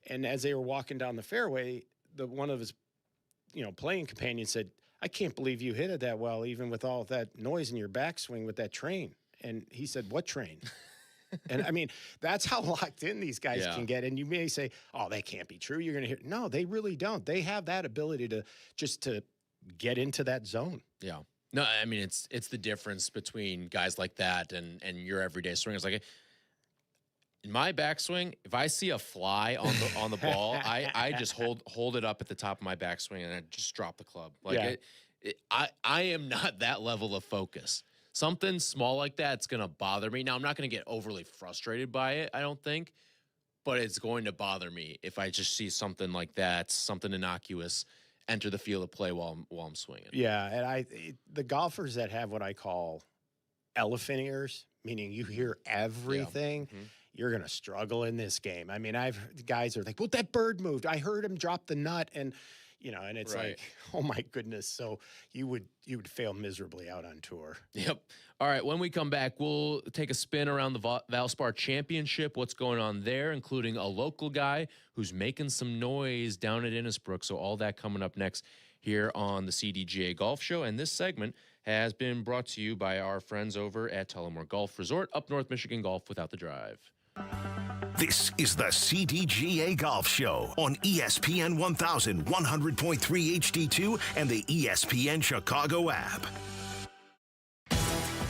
And as they were walking down the fairway, one of his, playing companions said, "I can't believe you hit it that well, even with all that noise in your backswing with that train." And he said, "What train?" And I mean, that's how locked in these guys can get. And you may say, "Oh, that can't be true. You're going to hear." No, they really don't. They have that ability to get into that zone. Yeah. No, I mean, it's the difference between guys like that and your everyday swingers. Like in my backswing, if I see a fly on the ball, I just hold it up at the top of my backswing and I just drop the club. Like I am not that level of focus. Something small like that's going to bother me. Now, I'm not going to get overly frustrated by it, I don't think, but it's going to bother me if I just see something like that, something innocuous, enter the field of play while I'm swinging. Yeah, and the golfers that have what I call elephant ears, meaning you hear everything, you're going to struggle in this game. I mean, guys are like, "Well, that bird moved. I heard him drop the nut," and and it's like, oh my goodness. So you would fail miserably out on tour. Yep. All right. When we come back, we'll take a spin around the Valspar Championship. What's going on there, including a local guy who's making some noise down at Innisbrook. So all that coming up next here on the CDGA Golf Show. And this segment has been brought to you by our friends over at Tullamore Golf Resort, up North Michigan Golf without the drive. This is the CDGA Golf Show on ESPN 1100.3 HD2 and the ESPN Chicago app.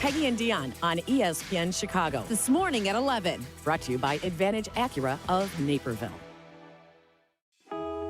Peggy and Dionne on ESPN Chicago this morning at 11. Brought to you by Advantage Acura of Naperville.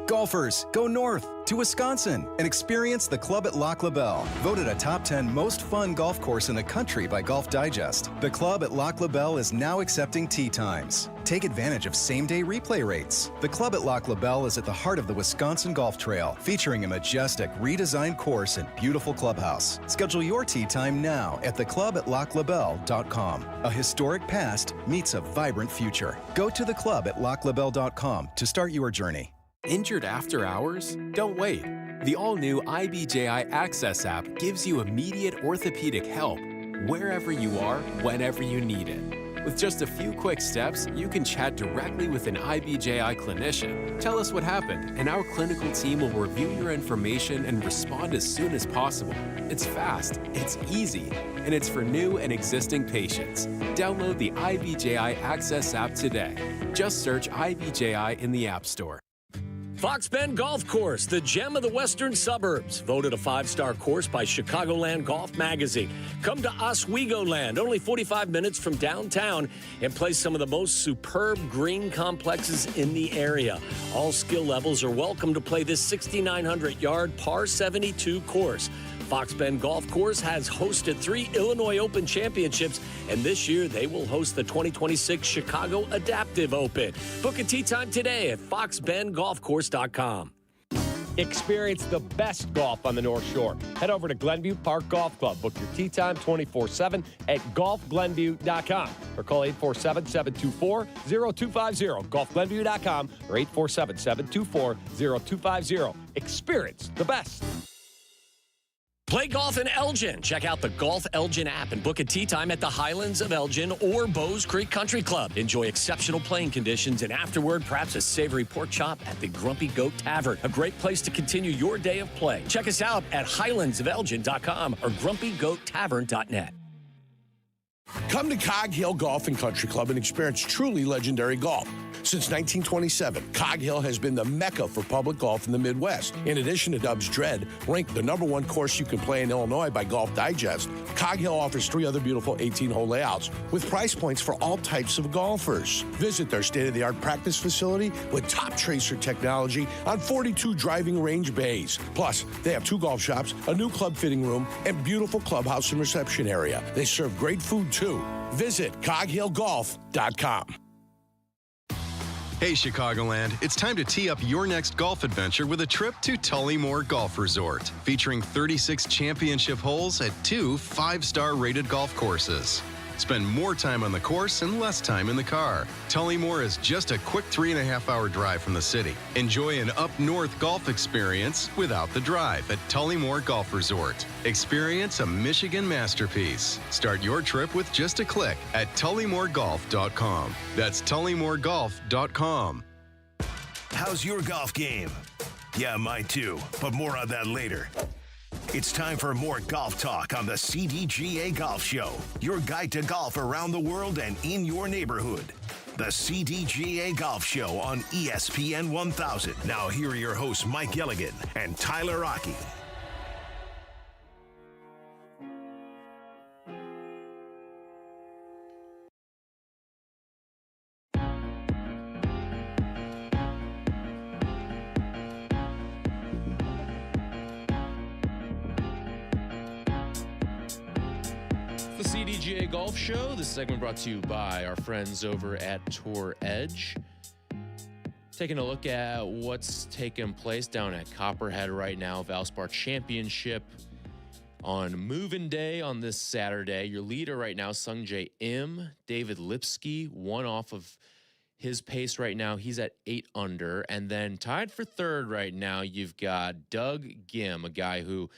Golfers, go north to Wisconsin and experience the Club at Lac La Belle, voted a top 10 most fun golf course in the country by Golf Digest. The Club at Lac La Belle is now accepting tee times. Take advantage of same-day replay rates. The Club at Lac La Belle is at the heart of the Wisconsin Golf Trail, featuring a majestic, redesigned course and beautiful clubhouse. Schedule your tee time now at theclubatlaclabelle.com. A historic past meets a vibrant future. Go to theclubatlaclabelle.com to start your journey. Injured after hours? Don't wait. The all-new IBJI Access app gives you immediate orthopedic help wherever you are, whenever you need it. With just a few quick steps, you can chat directly with an IBJI clinician. Tell us what happened, and our clinical team will review your information and respond as soon as possible. It's fast, it's easy, and it's for new and existing patients. Download the IBJI Access app today. Just search IBJI in the App Store. Fox Bend Golf Course, the gem of the western suburbs. Voted a 5-star course by Chicagoland Golf Magazine. Come to Oswego Land, only 45 minutes from downtown, and play some of the most superb green complexes in the area. All skill levels are welcome to play this 6,900-yard par 72 course. Fox Bend Golf Course has hosted 3 Illinois Open championships, and this year they will host the 2026 Chicago Adaptive Open. Book a tee time today at foxbendgolfcourse.com. Experience the best golf on the North Shore. Head over to Glenview Park Golf Club. Book your tee time 24/7 at golfglenview.com or call 847-724-0250. golfglenview.com or 847-724-0250. Experience the best. Play golf in Elgin. Check out the Golf Elgin app and book a tee time at the Highlands of Elgin or Bowes Creek Country Club. Enjoy exceptional playing conditions and afterward, perhaps a savory pork chop at the Grumpy Goat Tavern. A great place to continue your day of play. Check us out at highlandsofelgin.com or grumpygoattavern.net. Come to Cog Hill Golf and Country Club and experience truly legendary golf. Since 1927, Cog Hill has been the mecca for public golf in the Midwest. In addition to Dub's Dread, ranked the #1 course you can play in Illinois by Golf Digest, Cog Hill offers 3 other beautiful 18-hole layouts with price points for all types of golfers. Visit their state-of-the-art practice facility with top tracer technology on 42 driving range bays. Plus, they have 2 golf shops, a new club fitting room, and beautiful clubhouse and reception area. They serve great food, too. Visit coghillgolf.com. Hey, Chicagoland, it's time to tee up your next golf adventure with a trip to Tullymore Golf Resort, featuring 36 championship holes at 2 5-star rated golf courses. Spend more time on the course and less time in the car. Tullymore is just a quick 3.5-hour drive from the city. Enjoy an up-north golf experience without the drive at Tullymore Golf Resort. Experience a Michigan masterpiece. Start your trip with just a click at tullymoregolf.com. That's tullymoregolf.com. How's your golf game? Yeah, mine too, but more on that later. It's time for more golf talk on the CDGA Golf Show, your guide to golf around the world and in your neighborhood. The CDGA Golf Show on ESPN 1000. Now here are your hosts, Mike Gilligan and Tyler Rocky. The CDGA Golf Show. This segment brought to you by our friends over at Tour Edge. Taking a look at what's taking place down at Copperhead right now. Valspar Championship on Moving Day on this Saturday. Your leader right now, Sungjae Im. David Lipsky, 1 off of his pace right now. He's at 8 under. And then tied for 3rd right now, you've got Doug Gim, a guy who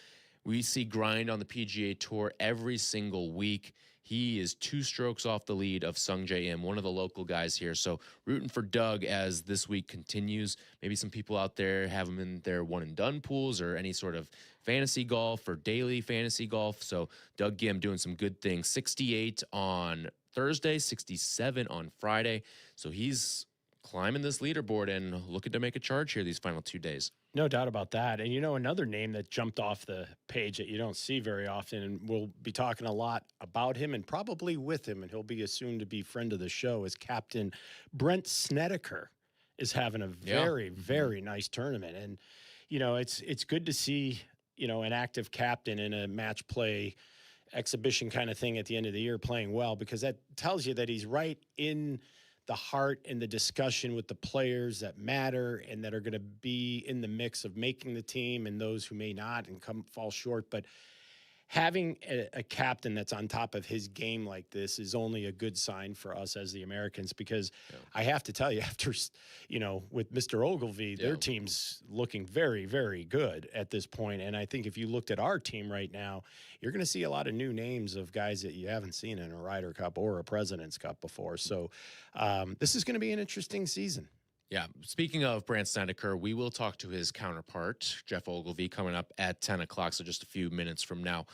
we see grind on the PGA Tour every single week. He is 2 strokes off the lead of Sungjae Im, one of the local guys here. So rooting for Doug as this week continues. Maybe some people out there have him in their one-and-done pools or any sort of fantasy golf or daily fantasy golf. So Doug Gim doing some good things. 68 on Thursday, 67 on Friday. So he's climbing this leaderboard and looking to make a charge here these final 2 days. No doubt about that. And, you know, another name that jumped off the page that you don't see very often, and we'll be talking a lot about him and probably with him, and he'll be a soon-to-be friend of the show, is Captain Brent Snedeker is having a very, very nice tournament. And, you know, it's good to see, you know, an active captain in a match play exhibition kind of thing at the end of the year playing well, because that tells you that he's right in the heart and the discussion with the players that matter and that are going to be in the mix of making the team and those who may not and fall short. But having a captain that's on top of his game like this is only a good sign for us as the Americans, because I have to tell you, after, you know, with Mr. Ogilvy, their team's looking very, very good at this point. And I think if you looked at our team right now, you're going to see a lot of new names of guys that you haven't seen in a Ryder Cup or a President's Cup before. So this is going to be an interesting season. Yeah. Speaking of Brant Snedeker, we will talk to his counterpart, Jeff Ogilvy, coming up at 10 o'clock, so just a few minutes from now.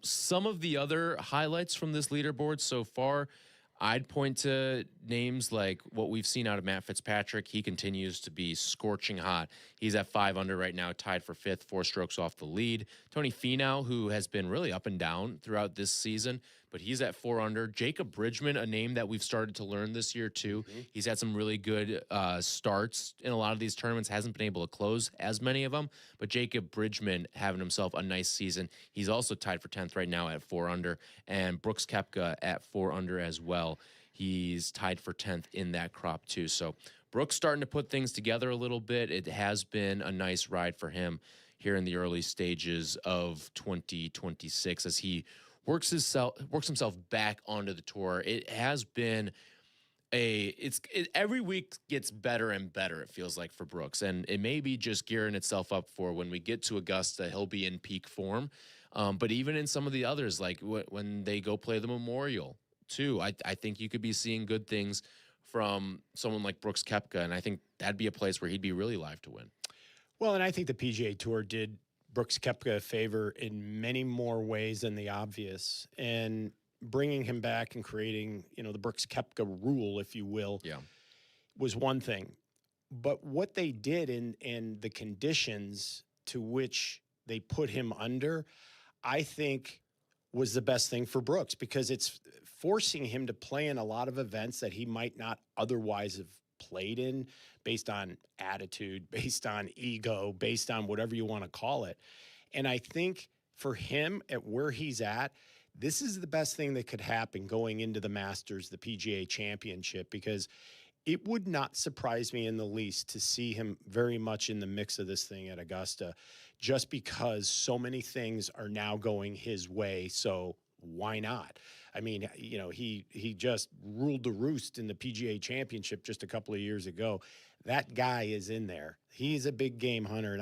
Some of the other highlights from this leaderboard so far, I'd point to names like what we've seen out of Matt Fitzpatrick. He continues to be scorching hot. He's at 5 under right now, tied for 5th, 4 strokes off the lead. Tony Finau, who has been really up and down throughout this season, but he's at 4 under. Jacob Bridgman, a name that we've started to learn this year too. He's had some really good starts in a lot of these tournaments. Hasn't been able to close as many of them, but Jacob Bridgman having himself a nice season. He's also tied for 10th right now at 4 under, and Brooks Koepka at 4 under as well. He's tied for 10th in that crop too. So Brooks starting to put things together a little bit. It has been a nice ride for him here in the early stages of 2026 as he works himself back onto the tour. It has been every week gets better and better, it feels like, for Brooks. And it may be just gearing itself up for when we get to Augusta, he'll be in peak form. But even in some of the others, like when they go play the Memorial too, I think you could be seeing good things from someone like Brooks Koepka. And I think that'd be a place where he'd be really live to win. Well, and I think the PGA Tour did Brooks Koepka a favor in many more ways than the obvious, and bringing him back and creating, you know, the Brooks Koepka rule, if you will, was one thing. But what they did in the conditions to which they put him under, I think was the best thing for Brooks, because it's forcing him to play in a lot of events that he might not otherwise have played in, based on attitude, based on ego, based on whatever you want to call it. And I think for him, at where he's at, this is the best thing that could happen going into the Masters, the PGA Championship, because it would not surprise me in the least to see him very much in the mix of this thing at Augusta, just because so many things are now going his way. So why not? I mean, you know, he just ruled the roost in the PGA Championship just a couple of years ago. That guy is in there. He's a big game hunter, and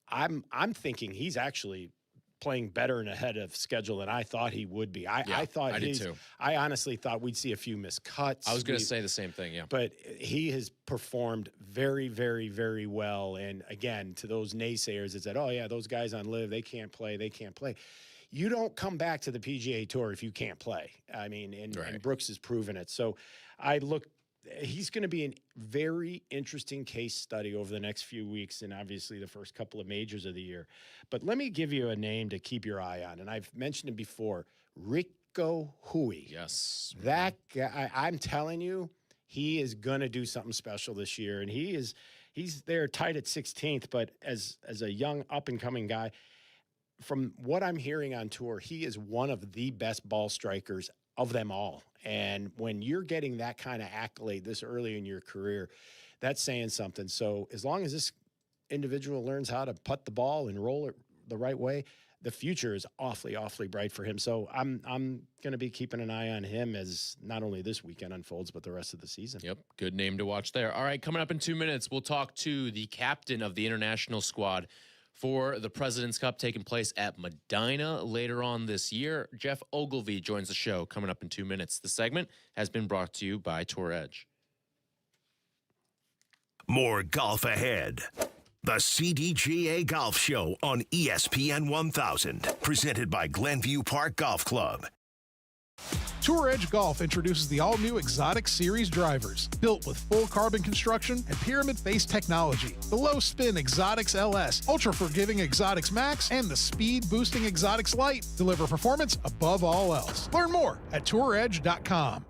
I'm thinking he's actually playing better and ahead of schedule than I thought he would be. I did too. I honestly thought we'd see a few missed cuts. I was going to say the same thing, yeah. But he has performed very, very, very well. And again, to those naysayers that said, oh yeah, those guys on LIV, they can't play. You don't come back to the PGA Tour if you can't play. I mean, and Brooks has proven it. So he's going to be a very interesting case study over the next few weeks, and obviously the first couple of majors of the year. But let me give you a name to keep your eye on, and I've mentioned it before, Rico Hui. Yes. That guy, I'm telling you, he is going to do something special this year, and he's there tight at 16th, but as a young up-and-coming guy, from what I'm hearing on tour, he is one of the best ball strikers of them all. And when you're getting that kind of accolade this early in your career, that's saying something. So as long as this individual learns how to putt the ball and roll it the right way, the future is awfully, awfully bright for him. So I'm going to be keeping an eye on him as not only this weekend unfolds, but the rest of the season. Yep, good name to watch there. All right, coming up in 2 minutes, we'll talk to the captain of the international squad for the President's Cup taking place at Medina later on this year. Jeff Ogilvy joins the show coming up in 2 minutes. The segment has been brought to you by Tour Edge. More golf ahead. The CDGA Golf Show on ESPN 1000, presented by Glenview Park Golf Club. Tour Edge Golf introduces the all-new Exotic Series drivers, built with full carbon construction and pyramid-face technology. The low-spin Exotics LS, ultra-forgiving Exotics Max, and the speed-boosting Exotics Lite deliver performance above all else. Learn more at touredge.com.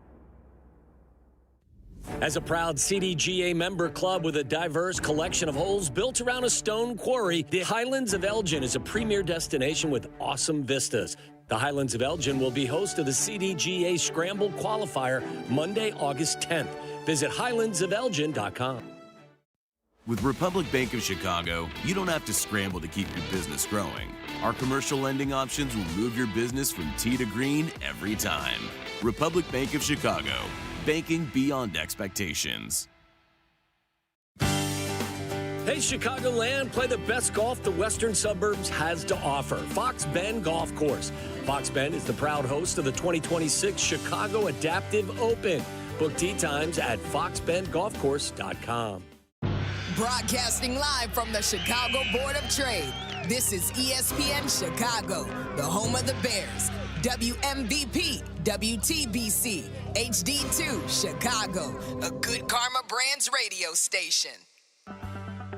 As a proud CDGA member club with a diverse collection of holes built around a stone quarry, the Highlands of Elgin is a premier destination with awesome vistas. The Highlands of Elgin will be host of the CDGA Scramble Qualifier Monday, August 10th. Visit highlandsofelgin.com. With Republic Bank of Chicago, you don't have to scramble to keep your business growing. Our commercial lending options will move your business from tee to green every time. Republic Bank of Chicago, banking beyond expectations. Hey, Chicagoland, play the best golf the Western Suburbs has to offer. Fox Bend Golf Course. Fox Bend is the proud host of the 2026 Chicago Adaptive Open. Book tee times at foxbendgolfcourse.com. Broadcasting live from the Chicago Board of Trade, this is ESPN Chicago, the home of the Bears. WMVP, WTBC, HD2, Chicago, a Good Karma Brands radio station.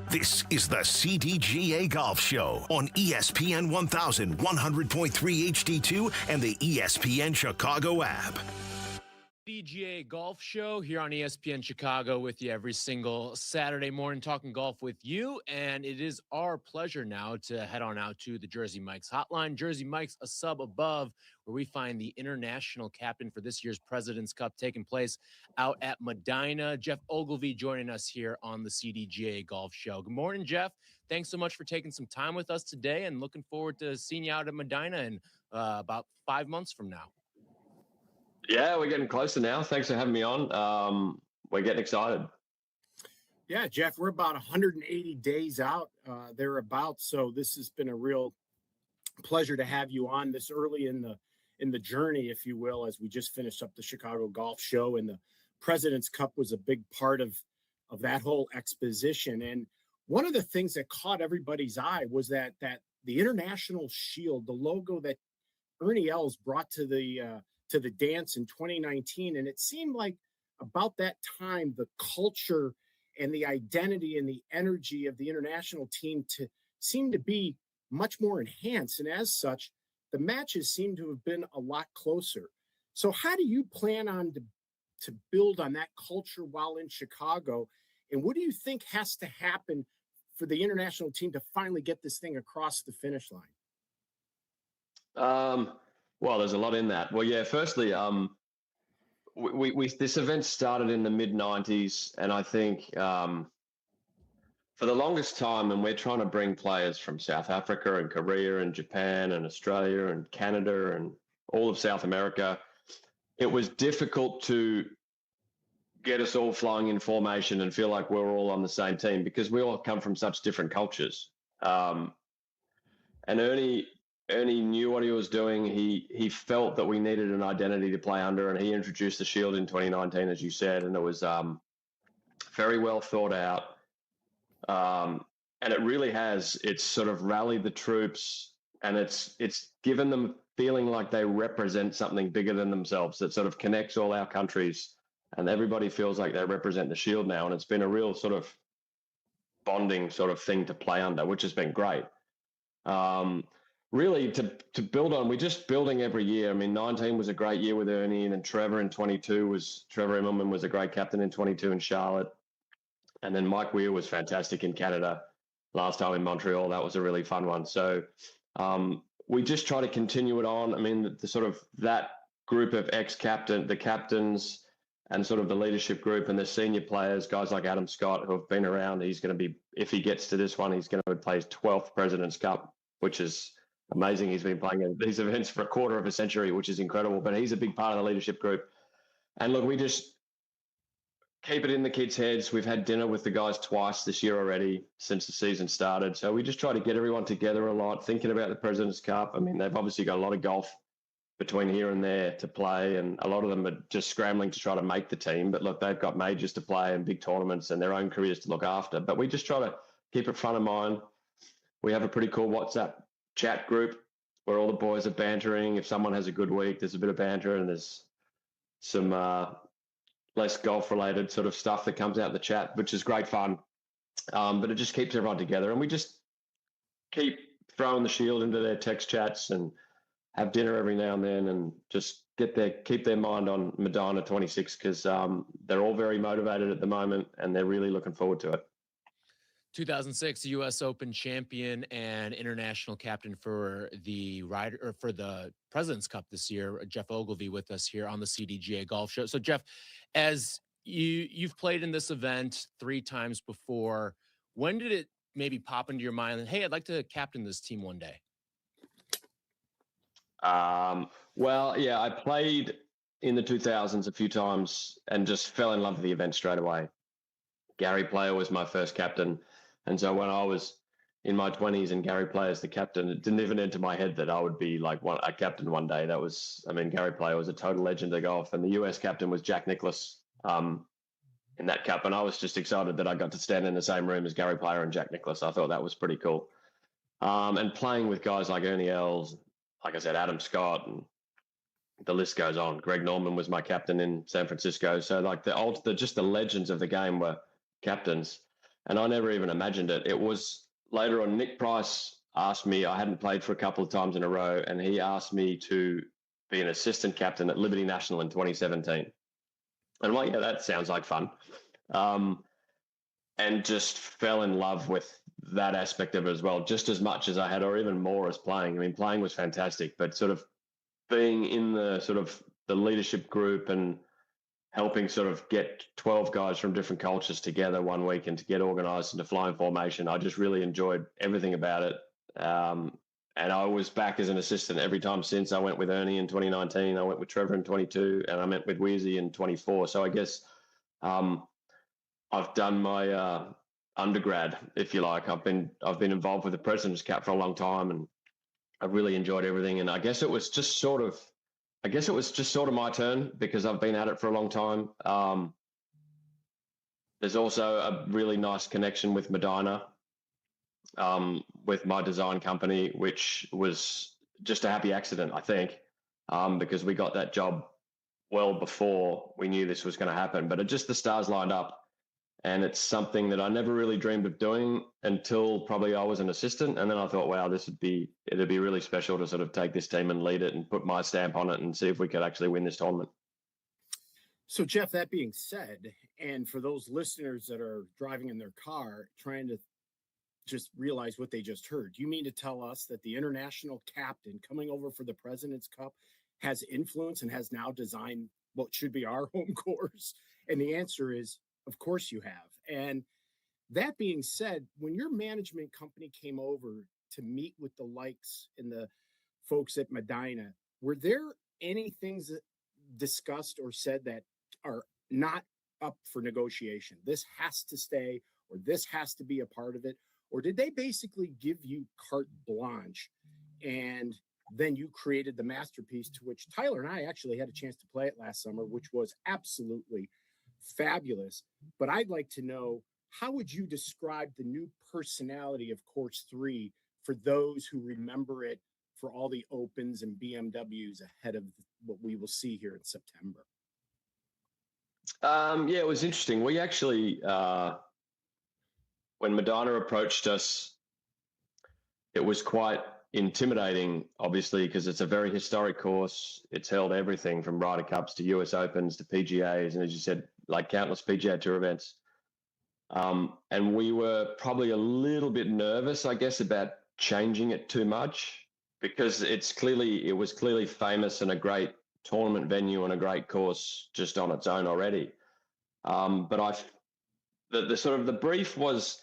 This is the CDGA Golf Show on ESPN 1000, 100.3 HD2, and the ESPN Chicago app. CDGA Golf Show here on ESPN Chicago with you every single Saturday morning, talking golf with you. And it is our pleasure now to head on out to the Jersey Mike's hotline. Jersey Mike's, a sub above, where we find the international captain for this year's President's Cup taking place out at Medina. Jeff Ogilvy joining us here on the CDGA Golf Show. Good morning, Jeff. Thanks so much for taking some time with us today, and looking forward to seeing you out at Medina in about 5 months from now. Yeah, we're getting closer now. Thanks for having me on. We're getting excited. Yeah, Jeff, we're about 180 days out thereabouts. So this has been a real pleasure to have you on this early in the journey, if you will, as we just finished up the Chicago Golf Show, and the President's Cup was a big part of that whole exposition. And one of the things that caught everybody's eye was that the International Shield, the logo that Ernie Els brought to the dance in 2019, and it seemed like about that time, the culture and the identity and the energy of the international team to seem to be much more enhanced. And as such, the matches seem to have been a lot closer. So how do you plan on to build on that culture while in Chicago? And what do you think has to happen for the international team to finally get this thing across the finish line? Well, there's a lot in that. Well, yeah, firstly, we this event started in the mid-90s, and I think for the longest time, and we're trying to bring players from South Africa and Korea and Japan and Australia and Canada and all of South America, it was difficult to get us all flying in formation and feel like we're all on the same team because we all come from such different cultures. And Ernie knew what he was doing. He felt that we needed an identity to play under, and he introduced the Shield in 2019, as you said, and it was very well thought out. And it really has. It's sort of rallied the troops, and it's given them feeling like they represent something bigger than themselves that sort of connects all our countries, and everybody feels like they represent the Shield now. And it's been a real sort of bonding sort of thing to play under, which has been great. Really, to build on, we're just building every year. I mean, 19 was a great year with Ernie, and then Trevor in 22 Trevor Immelman was a great captain in 22 in Charlotte. And then Mike Weir was fantastic in Canada last time in Montreal. That was a really fun one. So we just try to continue it on. I mean, the sort of that group of the captains and sort of the leadership group and the senior players, guys like Adam Scott, who have been around. He's going to be, if he gets to this one, he's going to play his 12th President's Cup, which is amazing. He's been playing at these events for a quarter of a century, which is incredible. But he's a big part of the leadership group. And look, we just keep it in the kids' heads. We've had dinner with the guys twice this year already since the season started. So we just try to get everyone together a lot, thinking about the President's Cup. I mean, they've obviously got a lot of golf between here and there to play, and a lot of them are just scrambling to try to make the team. But look, they've got majors to play and big tournaments and their own careers to look after. But we just try to keep it front of mind. We have a pretty cool WhatsApp chat group where all the boys are bantering. If someone has a good week, there's a bit of banter, and there's some less golf-related sort of stuff that comes out in the chat, which is great fun. But it just keeps everyone together, and we just keep throwing the Shield into their text chats and have dinner every now and then, and just keep their mind on Medina 26 because they're all very motivated at the moment, and they're really looking forward to it. 2006 U.S. Open champion and international captain for the President's Cup this year, Jeff Ogilvy, with us here on the CDGA Golf Show. So, Jeff, as you've played in this event 3 times before, when did it maybe pop into your mind that, hey, I'd like to captain this team one day? Well, yeah, I played in the 2000s a few times and just fell in love with the event straight away. Gary Player was my first captain. And so when I was in my 20s and Gary Player as the captain, it didn't even enter my head that I would be like a captain one day. Gary Player was a total legend of golf. And the US captain was Jack Nicklaus in that cup. And I was just excited that I got to stand in the same room as Gary Player and Jack Nicklaus. I thought that was pretty cool. And playing with guys like Ernie Els, like I said, Adam Scott, and the list goes on. Greg Norman was my captain in San Francisco. So like just the legends of the game were captains. And I never even imagined it. It was later on, Nick Price asked me, I hadn't played for a couple of times in a row, and he asked me to be an assistant captain at Liberty National in 2017. And I'm like, yeah, that sounds like fun. And just fell in love with that aspect of it as well, just as much as I had, or even more as playing. I mean, playing was fantastic, but sort of being in the sort of the leadership group and helping sort of get 12 guys from different cultures together one week and to get organized into flying formation. I just really enjoyed everything about it. And I was back as an assistant every time since. I went with Ernie in 2019. I went with Trevor in 22, and I went with Weezy in 24. So I guess I've done my undergrad, if you like. I've been involved with the President's Cup for a long time, and I've really enjoyed everything. And I guess it was just sort of my turn because I've been at it for a long time. There's also a really nice connection with Medina, with my design company, which was just a happy accident, I think, because we got that job well before we knew this was going to happen. But the stars lined up. And it's something that I never really dreamed of doing until probably I was an assistant. And then I thought, wow, it'd be really special to sort of take this team and lead it and put my stamp on it and see if we could actually win this tournament. So, Jeff, that being said, and for those listeners that are driving in their car trying to just realize what they just heard, you mean to tell us that the international captain coming over for the President's Cup has influence and has now designed what should be our home course? And the answer is, of course you have. And that being said, when your management company came over to meet with the likes and the folks at Medina, were there any things that discussed or said that are not up for negotiation? This has to stay, or this has to be a part of it? Or did they basically give you carte blanche and then you created the masterpiece, to which Tyler and I actually had a chance to play it last summer, which was absolutely fabulous. But I'd like to know, how would you describe the new personality of Course 3 for those who remember it for all the Opens and BMWs ahead of what we will see here in September? Yeah, it was interesting. We actually, when Medina approached us, it was quite intimidating, obviously, because it's a very historic course. It's held everything from Ryder Cups to US Opens to PGAs, and as you said, like countless PGA Tour events. And we were probably a little bit nervous, I guess, about changing it too much, because it was clearly famous and a great tournament venue and a great course just on its own already. But the brief was,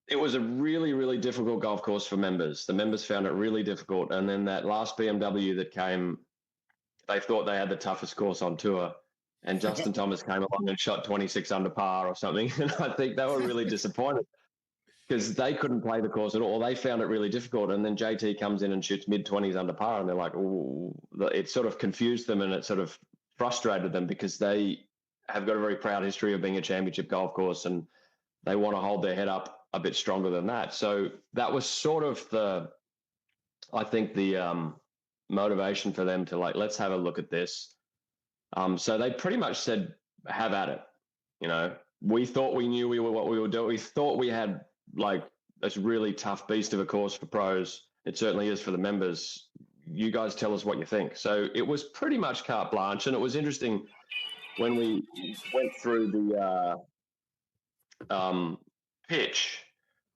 it was a really, really difficult golf course for members. The members found it really difficult. And then that last BMW that came, they thought they had the toughest course on tour. And Justin Thomas came along and shot 26 under par or something. And I think they were really disappointed because they couldn't play the course at all. They found it really difficult. And then JT comes in and shoots mid-20s under par. And they're like, oh, it sort of confused them and it sort of frustrated them because they have got a very proud history of being a championship golf course and they want to hold their head up a bit stronger than that. So that was sort of the motivation for them to like, let's have a look at this. So they pretty much said, have at it. You know, we thought we knew what we were doing. We thought we had like this really tough beast of a course for pros. It certainly is for the members. You guys tell us what you think. So it was pretty much carte blanche. And it was interesting when we went through the pitch.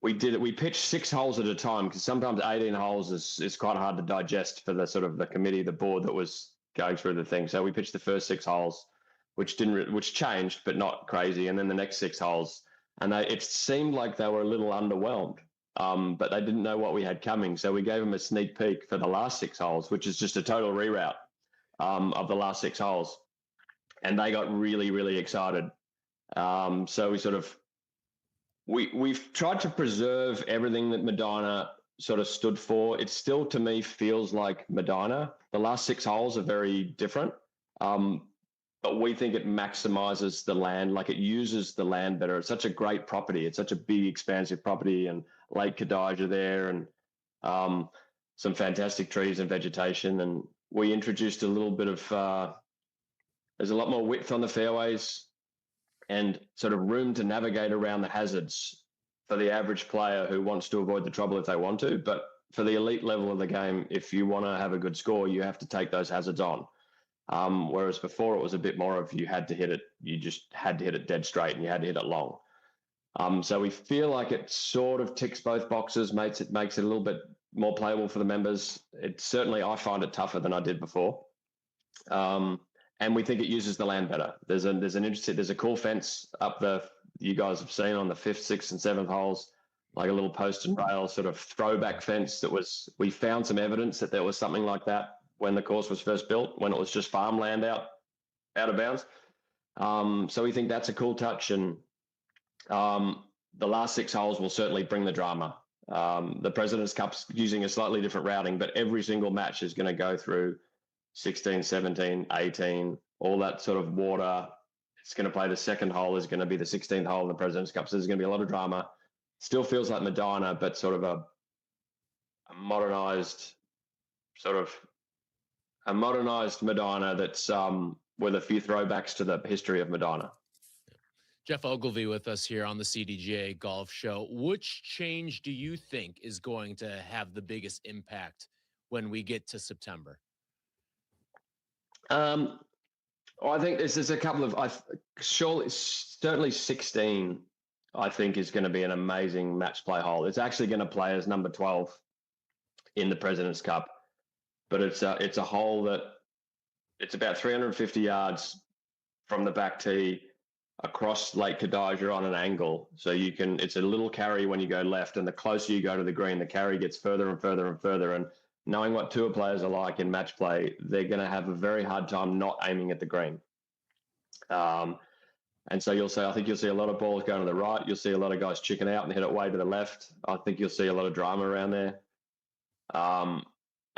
We pitched 6 holes at a time because sometimes 18 holes is quite hard to digest for the sort of the committee, the board that was going through the thing. So we pitched the first 6 holes, which changed, but not crazy. And then the next 6 holes, and it seemed like they were a little underwhelmed, but they didn't know what we had coming. So we gave them a sneak peek for the last 6 holes, which is just a total reroute of the last 6 holes. And they got really, really excited. So we sort of, we've tried to preserve everything that Medina sort of stood for. It still, to me, feels like Medina. The last 6 holes are very different, but we think it maximizes the land, like it uses the land better. It's such a great property. It's such a big, expansive property, and Lake Kadija there, and some fantastic trees and vegetation. And we introduced a little bit of, there's a lot more width on the fairways and sort of room to navigate around the hazards for the average player who wants to avoid the trouble if they want to. But for the elite level of the game, if you want to have a good score, you have to take those hazards on. Whereas before it was a bit more of you had to hit it, you just had to hit it dead straight and you had to hit it long. So we feel like it sort of ticks both boxes, makes it a little bit more playable for the members. It certainly, I find it tougher than I did before. And we think it uses the land better. There's a cool fence up you guys have seen on the 5th, 6th, and 7th holes, like a little post and rail sort of throwback fence we found some evidence that there was something like that when the course was first built, when it was just farmland out of bounds. So we think that's a cool touch. And the last 6 holes will certainly bring the drama. The President's Cup's using a slightly different routing, but every single match is going to go through 16, 17, 18, all that sort of water. It's going to play the second hole is going to be the 16th hole in the President's Cup. So there's going to be a lot of drama. Still feels like Medina, but sort of a modernized Medina that's with a few throwbacks to the history of Madonna. Jeff Ogilvy with us here on the CDGA Golf Show. Which change do you think is going to have the biggest impact when we get to September? I think there's a couple of, certainly 16, I think, is going to be an amazing match play hole. It's actually going to play as number 12 in the President's Cup, but it's a hole that it's about 350 yards from the back tee across Lake Kadaja on an angle. So it's a little carry when you go left, and the closer you go to the green, the carry gets further and further and further. And knowing what tour players are like in match play, they're going to have a very hard time not aiming at the green. And so I think you'll see a lot of balls going to the right. You'll see a lot of guys chicken out and hit it way to the left. I think you'll see a lot of drama around there.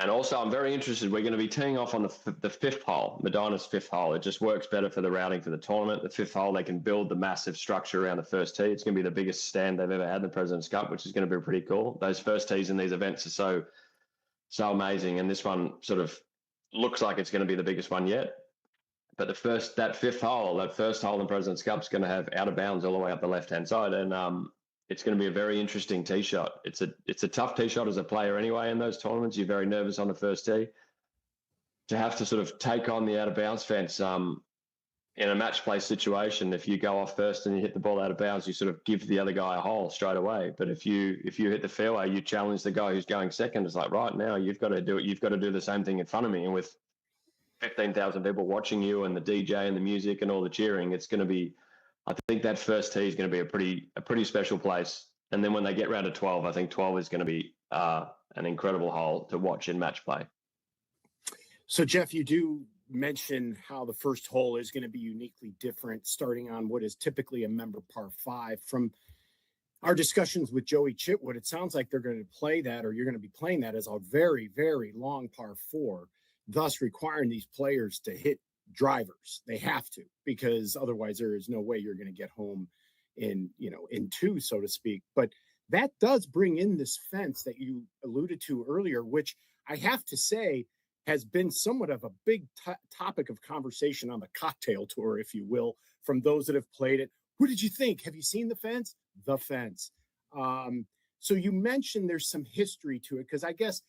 And also, I'm very interested. We're going to be teeing off on the fifth hole, Madonna's fifth hole. It just works better for the routing for the tournament. The fifth hole, they can build the massive structure around the first tee. It's going to be the biggest stand they've ever had in the President's Cup, which is going to be pretty cool. Those first tees in these events are so amazing, and this one sort of looks like it's going to be the biggest one yet. But that first hole in President's Cup is going to have out of bounds all the way up the left-hand side, and it's going to be a very interesting tee shot. It's a tough tee shot as a player anyway in those tournaments. You're very nervous on the first tee. To have to sort of take on the out of bounds fence in a match play situation, if you go off first and you hit the ball out of bounds, you sort of give the other guy a hole straight away. But if you hit the fairway, you challenge the guy who's going second. It's like, right now you've got to do it. You've got to do the same thing in front of me. And with 15,000 people watching you and the DJ and the music and all the cheering, it's going to be, I think that first tee is going to be a pretty special place. And then when they get round to 12, I think 12 is going to be an incredible hole to watch in match play. So, Jeff, you do mention how the first hole is going to be uniquely different, starting on what is typically a member par 5. From our discussions with Joey Chitwood, it sounds like they're going to play that, or you're going to be playing that as a very, very long par 4, thus requiring these players to hit drivers. They have to, because otherwise there is no way you're going to get home in 2, so to speak. But that does bring in this fence that you alluded to earlier, which I have to say has been somewhat of a big topic of conversation on the cocktail tour, if you will, from those that have played it. What did you think? Have you seen the fence? The fence. So you mentioned there's some history to it, because I guess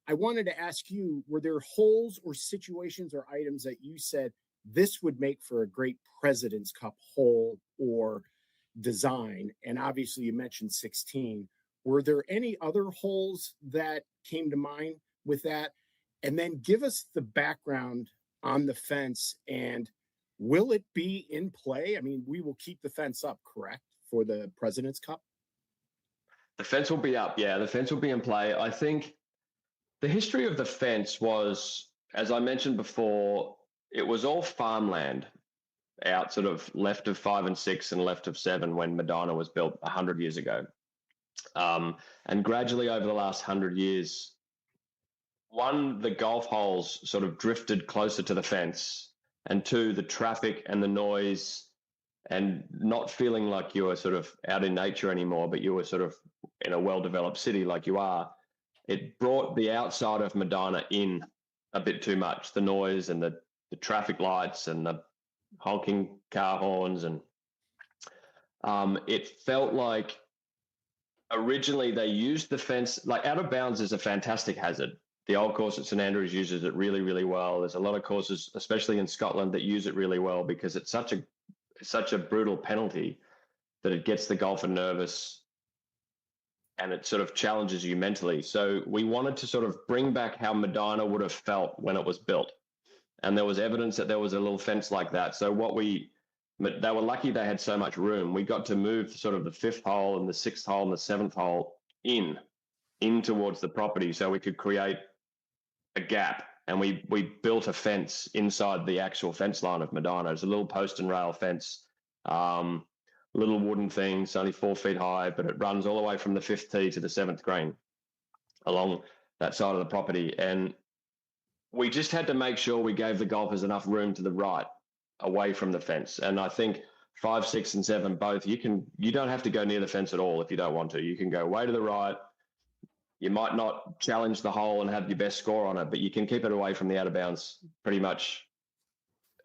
I wanted to ask you, were there holes or situations or items that you said this would make for a great President's Cup hole or design? And obviously you mentioned 16. Were there any other holes that came to mind with that? And then give us the background on the fence, and will it be in play? I mean, we will keep the fence up, correct, for the President's Cup? The fence will be up, yeah. The fence will be in play. I think the history of the fence was, as I mentioned before, it was all farmland out sort of left of 5 and 6 and left of 7 when Madonna was built 100 years ago. And gradually over the last 100 years, one, the golf holes sort of drifted closer to the fence, and 2, the traffic and the noise and not feeling like you were sort of out in nature anymore, but you were sort of in a well-developed city like you are. It brought the outside of Madonna in a bit too much, the noise and the traffic lights and the honking car horns. And it felt like originally they used the fence, like out of bounds is a fantastic hazard. The old course at St Andrews uses it really, really well. There's a lot of courses, especially in Scotland, that use it really well because it's such a brutal penalty that it gets the golfer nervous and it sort of challenges you mentally. So we wanted to sort of bring back how Madonna would have felt when it was built. And there was evidence that there was a little fence like that. So they were lucky they had so much room. We got to move sort of the 5th hole and the 6th hole and the 7th hole in towards the property so we could create a gap, and we built a fence inside the actual fence line of Madonna. It's a little post and rail fence, little wooden thing. It's only 4 feet high, but it runs all the way from the 5th tee to the 7th green along that side of the property. And we just had to make sure we gave the golfers enough room to the right, away from the fence. And I think 5, 6, and 7 both, you don't have to go near the fence at all if you don't want to. You can go way to the right. You might not challenge the hole and have your best score on it, but you can keep it away from the out of bounds pretty much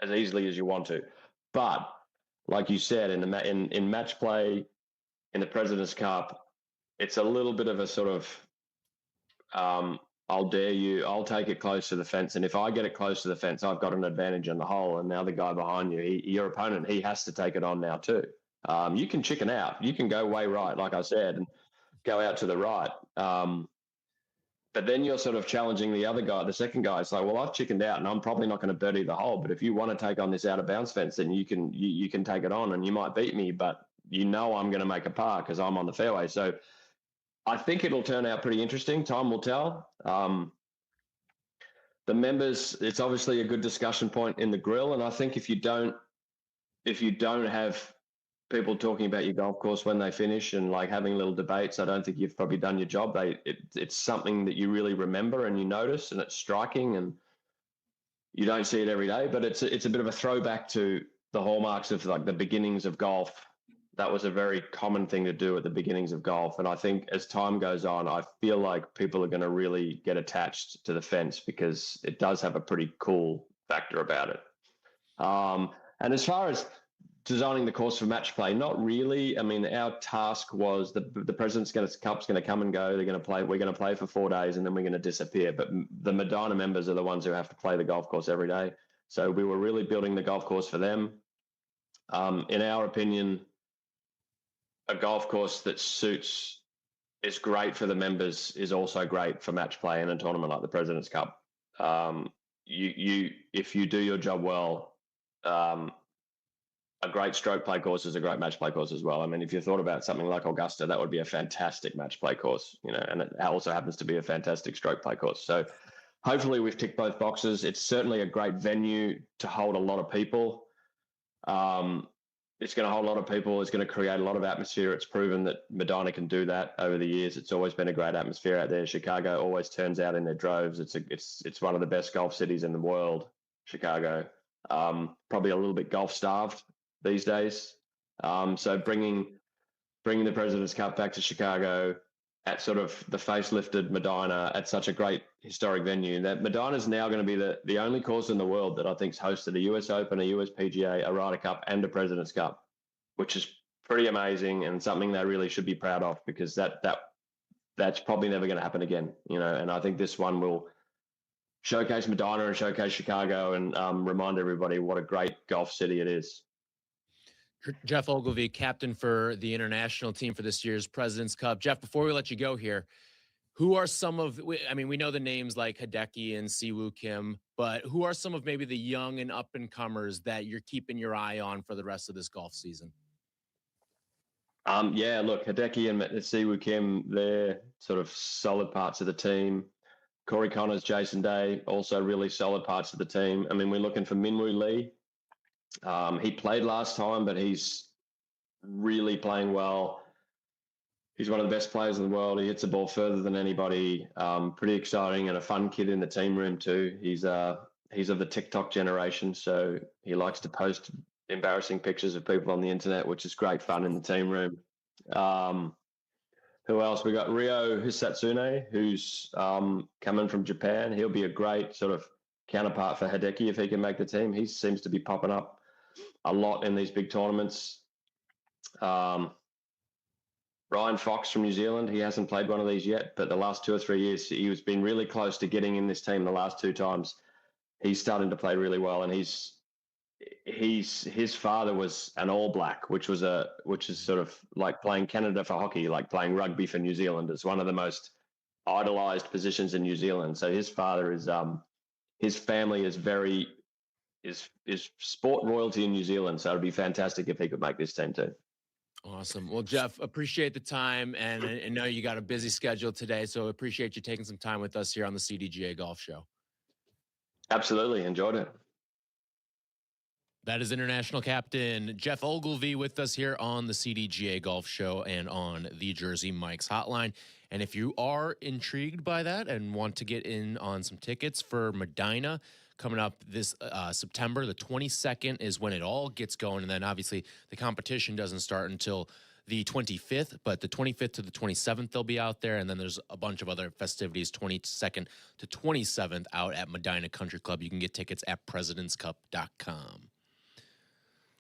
as easily as you want to. But like you said, in match play, in the President's Cup, it's a little bit of a sort of I'll dare you, I'll take it close to the fence, and if I get it close to the fence, I've got an advantage on the hole. And now the guy behind you, your opponent, he has to take it on now too. You can chicken out, you can go way right, like I said, and go out to the right. But then you're sort of challenging the other guy, the second guy. It's like, well, I've chickened out, and I'm probably not going to birdie the hole. But if you want to take on this out of bounds fence, then you can take it on, and you might beat me, but I'm going to make a par because I'm on the fairway. So I think it'll turn out pretty interesting. Time will tell. The members, it's obviously a good discussion point in the grill, and I think if you don't have people talking about your golf course when they finish and like having little debates, I don't think you've probably done your job. It's something that you really remember and you notice, and it's striking, and you don't see it every day. But it's a bit of a throwback to the hallmarks of like the beginnings of golf. That was a very common thing to do at the beginnings of golf. And I think as time goes on, I feel like people are going to really get attached to the fence because it does have a pretty cool factor about it. And as far as designing the course for match play, not really. I mean, our task was the President's Cup's going to come and go. They're going to play. We're going to play for 4 days, and then we're going to disappear. But the Medina members are the ones who have to play the golf course every day. So we were really building the golf course for them. In our opinion, a golf course that is great for the members is also great for match play in a tournament like the President's Cup. If you do your job well, a great stroke play course is a great match play course as well. I mean, if you thought about something like Augusta, that would be a fantastic match play course, and it also happens to be a fantastic stroke play course. So hopefully we've ticked both boxes. It's certainly a great venue to hold a lot of people. It's going to hold a lot of people. It's going to create a lot of atmosphere. It's proven that Medina can do that over the years. It's always been a great atmosphere out there. Chicago always turns out in their droves. It's one of the best golf cities in the world, Chicago. Probably a little bit golf starved these days. So bringing the President's Cup back to Chicago at sort of the facelifted Medina at such a great historic venue, that Medina is now going to be the only course in the world that I think's hosted a US Open, a US PGA, a Ryder Cup, and a President's Cup, which is pretty amazing and something they really should be proud of, because that's probably never going to happen again, and I think this one will showcase Medina and showcase Chicago and remind everybody what a great golf city it is. Jeff Ogilvy, captain for the international team for this year's President's Cup. Jeff, before we let you go here, who are some of, we know the names like Hideki and Siwoo Kim, but who are some of maybe the young and up-and-comers that you're keeping your eye on for the rest of this golf season? Yeah, look, Hideki and Siwoo Kim, they're sort of solid parts of the team. Corey Connors, Jason Day, also really solid parts of the team. I mean, we're looking for Minwoo Lee. He played last time, but he's really playing well. He's one of the best players in the world. He hits the ball further than anybody. Pretty exciting and a fun kid in the team room too. He's of the TikTok generation, so he likes to post embarrassing pictures of people on the internet, which is great fun in the team room. Who else? We got Ryo Hisatsune, who's coming from Japan. He'll be a great sort of counterpart for Hideki if he can make the team. He seems to be popping up a lot in these big tournaments. Ryan Fox from New Zealand, he hasn't played one of these yet, but the last 2 or 3 years, he's been really close to getting in this team the last 2 times. He's starting to play really well, and his father was an All Black, which is sort of like playing Canada for hockey, like playing rugby for New Zealand. It's one of the most idolized positions in New Zealand. So his father is his family is sport royalty in New Zealand. So it'd be fantastic if he could make this team too. Awesome. Well, Jeff, appreciate the time, and I know you got a busy schedule today, so appreciate you taking some time with us here on the CDGA Golf Show. Absolutely. Enjoyed it. That is international captain Jeff Ogilvy with us here on the CDGA Golf Show and on the Jersey Mike's hotline. And if you are intrigued by that and want to get in on some tickets for Medina coming up this September, the 22nd is when it all gets going. And then obviously the competition doesn't start until the 25th, but the 25th to the 27th they'll be out there, and then there's a bunch of other festivities 22nd to 27th out at Medina Country Club. You can get tickets at presidentscup.com.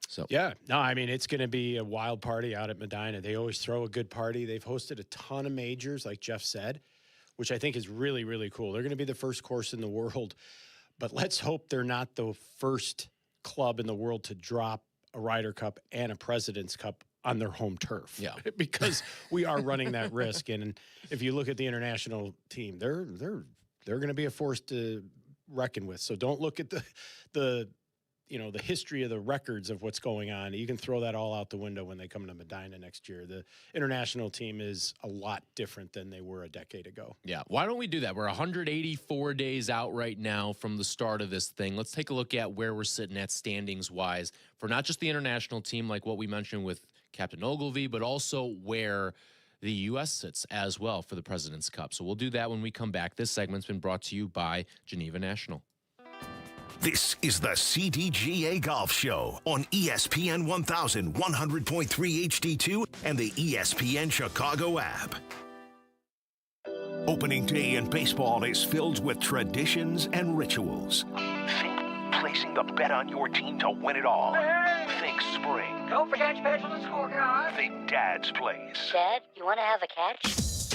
So yeah, no, I mean, it's going to be a wild party out at Medina. They always throw a good party. They've hosted a ton of majors, like Jeff said, which I think is really, really cool. They're going to be the first course in the world, but let's hope they're not the first club in the world to drop a Ryder Cup and a President's Cup on their home turf. Yeah. Because we are running that risk. And if you look at the international team, they're going to be a force to reckon with. So don't look at the history of the records of what's going on. You can throw that all out the window when they come to Medina next year. The international team is a lot different than they were a decade ago. Yeah. Why don't we do that? We're 184 days out right now from the start of this thing. Let's take a look at where we're sitting at standings-wise for not just the international team, like what we mentioned with Captain Ogilvy, but also where the U.S. sits as well for the President's Cup. So we'll do that when we come back. This segment's been brought to you by Geneva National. This is the CDGA Golf Show on ESPN 1100.3 HD2 and the ESPN Chicago app. Opening day in baseball is filled with traditions and rituals. Think placing the bet on your team to win it all. Think spring. Don't forget your pitch on the scorecard. Think Dad's place. Dad, you want to have a catch?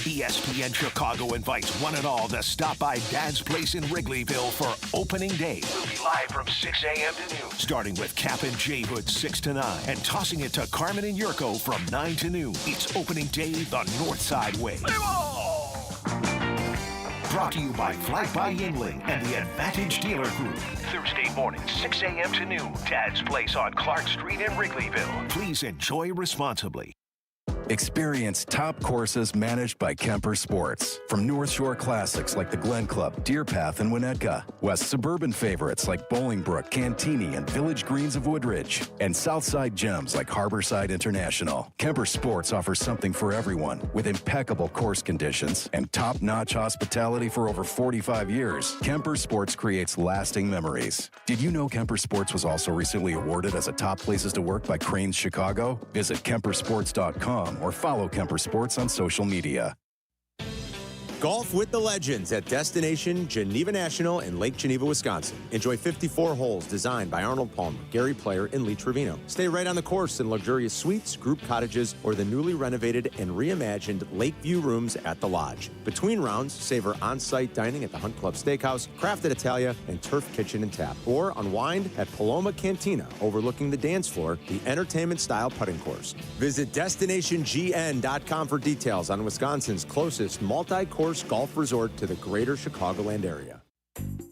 ESPN Chicago invites one and all to stop by Dad's Place in Wrigleyville for opening day. We'll be live from 6 a.m. to noon, starting with Cap and J Hood 6 to 9, and tossing it to Carmen and Yurko from 9 to noon. It's opening day the Northside way. Brought to you by Flight by Yingling and the Advantage Dealer Group. Thursday morning, 6 a.m. to noon. Dad's Place on Clark Street in Wrigleyville. Please enjoy responsibly. Experience top courses managed by Kemper Sports. From North Shore classics like the Glen Club, Deer Path, and Winnetka, west suburban favorites like Bolingbrook, Cantini, and Village Greens of Woodridge, and Southside gems like Harborside International. Kemper Sports offers something for everyone with impeccable course conditions and top-notch hospitality for over 45 years. Kemper Sports creates lasting memories. Did you know Kemper Sports was also recently awarded as a top places to work by Cranes Chicago? Visit KemperSports.com or follow Kemper Sports on social media. Golf with the legends at Destination Geneva National in Lake Geneva, Wisconsin. Enjoy 54 holes designed by Arnold Palmer, Gary Player, and Lee Trevino. Stay right on the course in luxurious suites, group cottages, or the newly renovated and reimagined Lakeview rooms at the Lodge. Between rounds, savor on-site dining at the Hunt Club Steakhouse, Craft at Italia, and Turf Kitchen and Tap. Or unwind at Paloma Cantina, overlooking the dance floor, the entertainment-style putting course. Visit DestinationGN.com for details on Wisconsin's closest multi-course golf resort to the greater Chicagoland area.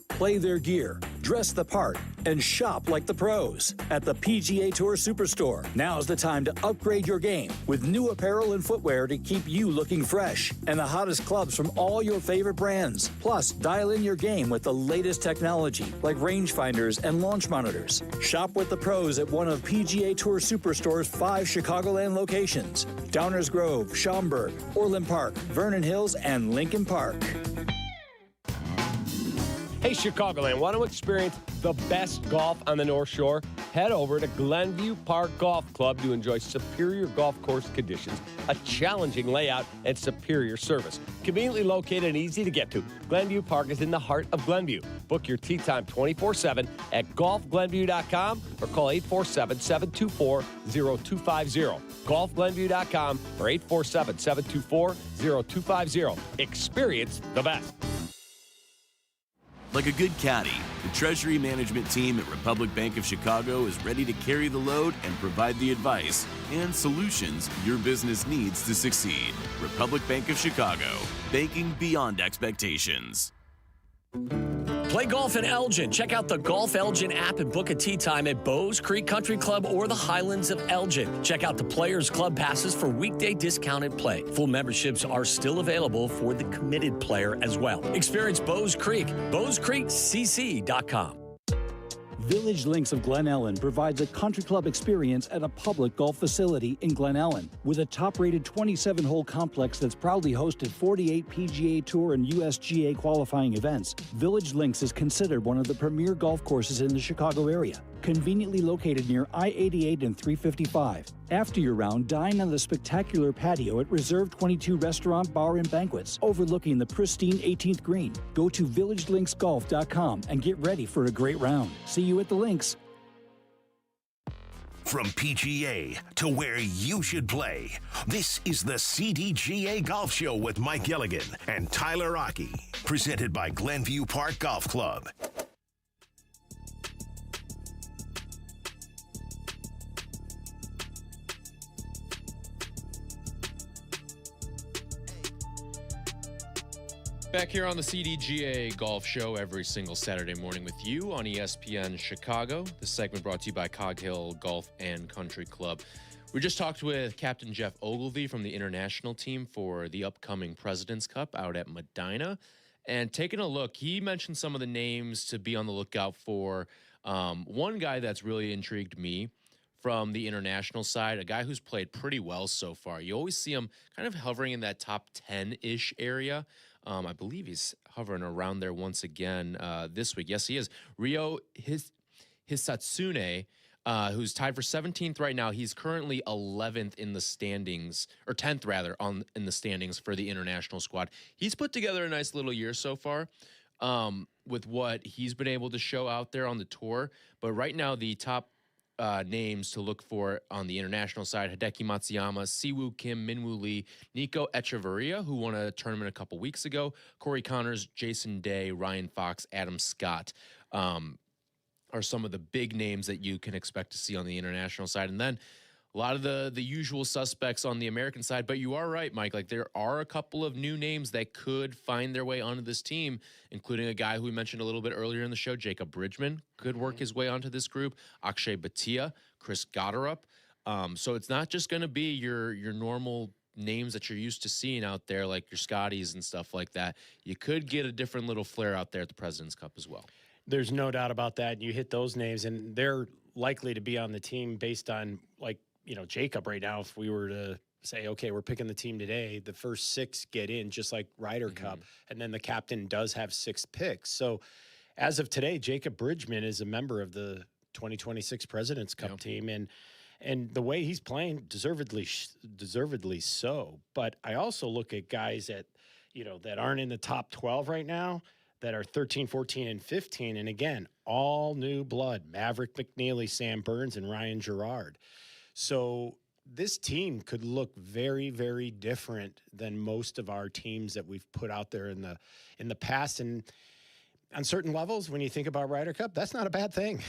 Play their gear, dress the part, and shop like the pros at the PGA Tour Superstore. Now's the time to upgrade your game with new apparel and footwear to keep you looking fresh and the hottest clubs from all your favorite brands. Plus, dial in your game with the latest technology like rangefinders and launch monitors. Shop with the pros at one of PGA Tour Superstore's 5 Chicagoland locations: Downers Grove, Schaumburg, Orland Park, Vernon Hills, and Lincoln Park. Hey, Chicagoland, want to experience the best golf on the North Shore? Head over to Glenview Park Golf Club to enjoy superior golf course conditions, a challenging layout, and superior service. Conveniently located and easy to get to, Glenview Park is in the heart of Glenview. Book your tee time 24/7 at golfglenview.com or call 847-724-0250. Golfglenview.com or 847-724-0250. Experience the best. Like a good caddy, the Treasury Management team at Republic Bank of Chicago is ready to carry the load and provide the advice and solutions your business needs to succeed. Republic Bank of Chicago, banking beyond expectations. Play golf in Elgin. Check out the Golf Elgin app and book a tee time at Bowes Creek Country Club or the Highlands of Elgin. Check out the Players Club passes for weekday discounted play. Full memberships are still available for the committed player as well. Experience Bowes Creek. BowesCreekCC.com. Village Links of Glen Ellen provides a country club experience at a public golf facility in Glen Ellen. With a top-rated 27-hole complex that's proudly hosted 48 PGA Tour and USGA qualifying events, Village Links is considered one of the premier golf courses in the Chicago area. conveniently located near I-88 and 355. After your round, dine on the spectacular patio at Reserve 22 Restaurant, Bar, and Banquets, overlooking the pristine 18th green. Go to villagelinksgolf.com and get ready for a great round. See you at the links. From PGA to where you should play, this is the CDGA Golf Show with Mike Gilligan and Tyler Rocky, presented by Glenview Park Golf Club. Back here on the CDGA Golf Show every single Saturday morning with you on ESPN Chicago. This segment brought to you by Cog Hill Golf and Country Club. We just talked with Captain Jeff Ogilvy from the international team for the upcoming President's Cup out at Medina. And taking a look, he mentioned some of the names to be on the lookout for. One guy that's really intrigued me from the international side, a guy who's played pretty well so far. You always see him kind of hovering in that top 10-ish area. I believe he's hovering around there once again this week. Yes, he is. Ryo Hisatsune, who's tied for 17th right now. He's currently 11th in the standings, or 10th rather, in the standings for the international squad. He's put together a nice little year so far with what he's been able to show out there on the tour. But right now, the top names to look for on the international side: Hideki Matsuyama, Siwoo Kim, Minwoo Lee, Nico Echeverria, who won a tournament a couple weeks ago, Corey Connors, Jason Day, Ryan Fox, Adam Scott are some of the big names that you can expect to see on the international side. And then a lot of the usual suspects on the American side. But you are right, Mike. Like, there are a couple of new names that could find their way onto this team, including a guy who we mentioned a little bit earlier in the show, Jacob Bridgman, could work his way onto this group. Akshay Bhatia, Chris Gotterup. So it's not just going to be your normal names that you're used to seeing out there, like your Scotties and stuff like that. You could get a different little flair out there at the President's Cup as well. There's no doubt about that. You hit those names, and they're likely to be on the team based on, like, Jacob right now. If we were to say, okay, we're picking the team today, the first 6 get in, just like Ryder Cup, and then the captain does have 6 picks. So as of today, Jacob Bridgman is a member of the 2026 President's Cup team, and the way he's playing, deservedly so. But I also look at guys that aren't in the top 12 right now, that are 13, 14, and 15. And again, all new blood: Maverick McNeely, Sam Burns, and Ryan Gerard. So this team could look very, very different than most of our teams that we've put out there in the past. And on certain levels, when you think about Ryder Cup, that's not a bad thing.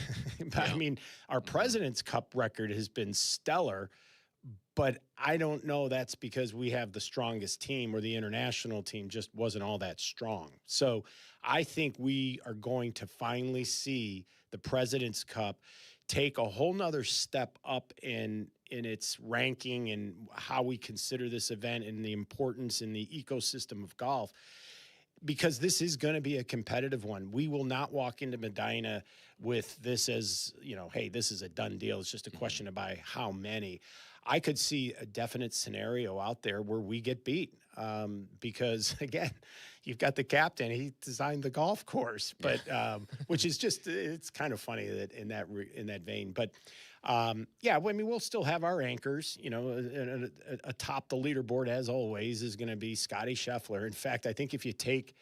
I mean, our President's Cup record has been stellar, but I don't know that's because we have the strongest team, or the international team just wasn't all that strong. So I think we are going to finally see the President's Cup take a whole nother step up in its ranking and how we consider this event and the importance in the ecosystem of golf, because this is going to be a competitive one. We will not walk into Medina with this as, hey, this is a done deal. It's just a question of by how many. I could see a definite scenario out there where we get beat because, again, you've got the captain. He designed the golf course, but which is just, it's kind of funny that in that vein. But, we'll still have our anchors. Atop the leaderboard, as always, is going to be Scotty Scheffler. In fact, I think if you take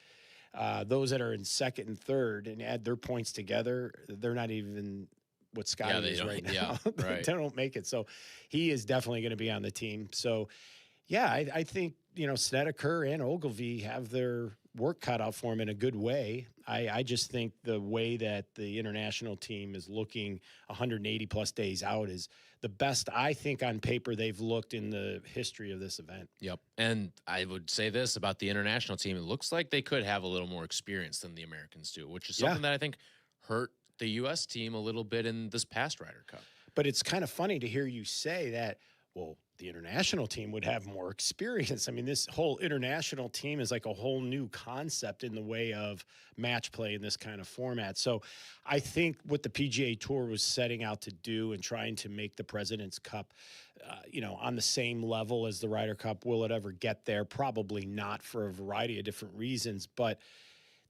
those that are in second and third and add their points together, they're not even what Scotty is right now. Yeah, right. They don't make it. So he is definitely going to be on the team. So, I think, Snedeker and Ogilvy have their work cut out for him in a good way. I just think the way that the international team is looking 180-plus days out is the best, I think, on paper they've looked in the history of this event. Yep. And I would say this about the international team. It looks like they could have a little more experience than the Americans do, which is something that I think hurt the U.S. team a little bit in this past Ryder Cup. But it's kind of funny to hear you say that, well, the international team would have more experience. I mean, this whole international team is like a whole new concept in the way of match play in this kind of format. So I think what the PGA Tour was setting out to do and trying to make the President's Cup, on the same level as the Ryder Cup, will it ever get there? Probably not, for a variety of different reasons. But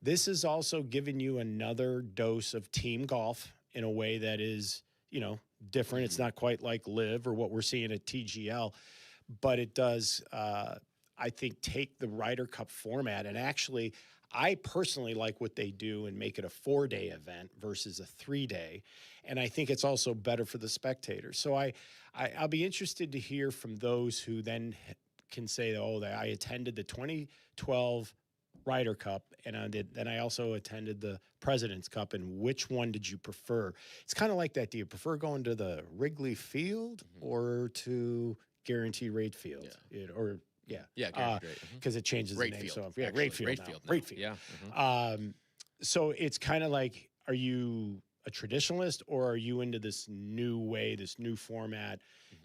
this is also giving you another dose of team golf in a way that is, different. It's not quite like Live or what we're seeing at TGL, but it does, I think, take the Ryder Cup format. And actually, I personally like what they do and make it a 4-day event versus a 3-day. And I think it's also better for the spectators. So I'll be interested to hear from those who then can say, that I attended the 2012 Ryder Cup, and then I also attended the President's Cup, and which one did you prefer? It's kind of like that. Do you prefer going to the Wrigley Field or to Guaranteed Rate Field? Guaranteed Rate. Because it changes Rate the name. Field, So Rate Field. Rate Field. Yeah. So it's kind of like, are you a traditionalist or are you into this new way, this new format,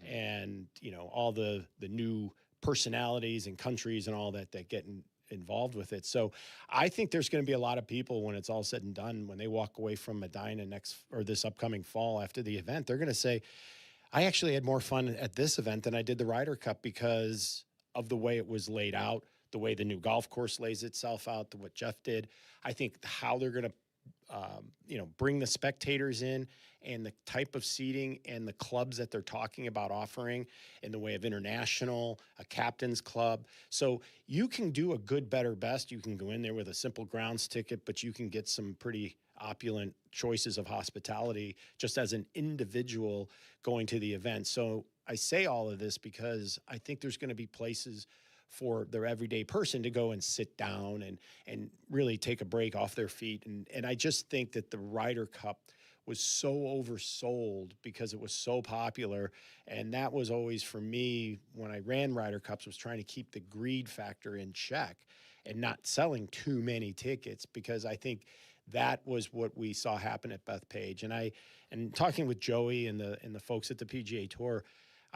and all the new personalities and countries and all that get involved with it? So I think there's going to be a lot of people when it's all said and done, when they walk away from Medina this upcoming fall after the event, they're going to say, I actually had more fun at this event than I did the Ryder Cup because of the way it was laid out, the way the new golf course lays itself out, what Jeff did. I think how they're going to bring the spectators in and the type of seating and the clubs that they're talking about offering in the way of international, a captain's club. So you can do a good, better, best. You can go in there with a simple grounds ticket, but you can get some pretty opulent choices of hospitality just as an individual going to the event. So I say all of this because I think there's going to be places for their everyday person to go and sit down and really take a break off their feet. And I just think that the Ryder Cup was so oversold because it was so popular. And that was always, for me, when I ran Ryder Cups, was trying to keep the greed factor in check and not selling too many tickets, because I think that was what we saw happen at Bethpage. And talking with Joey and the folks at the PGA Tour,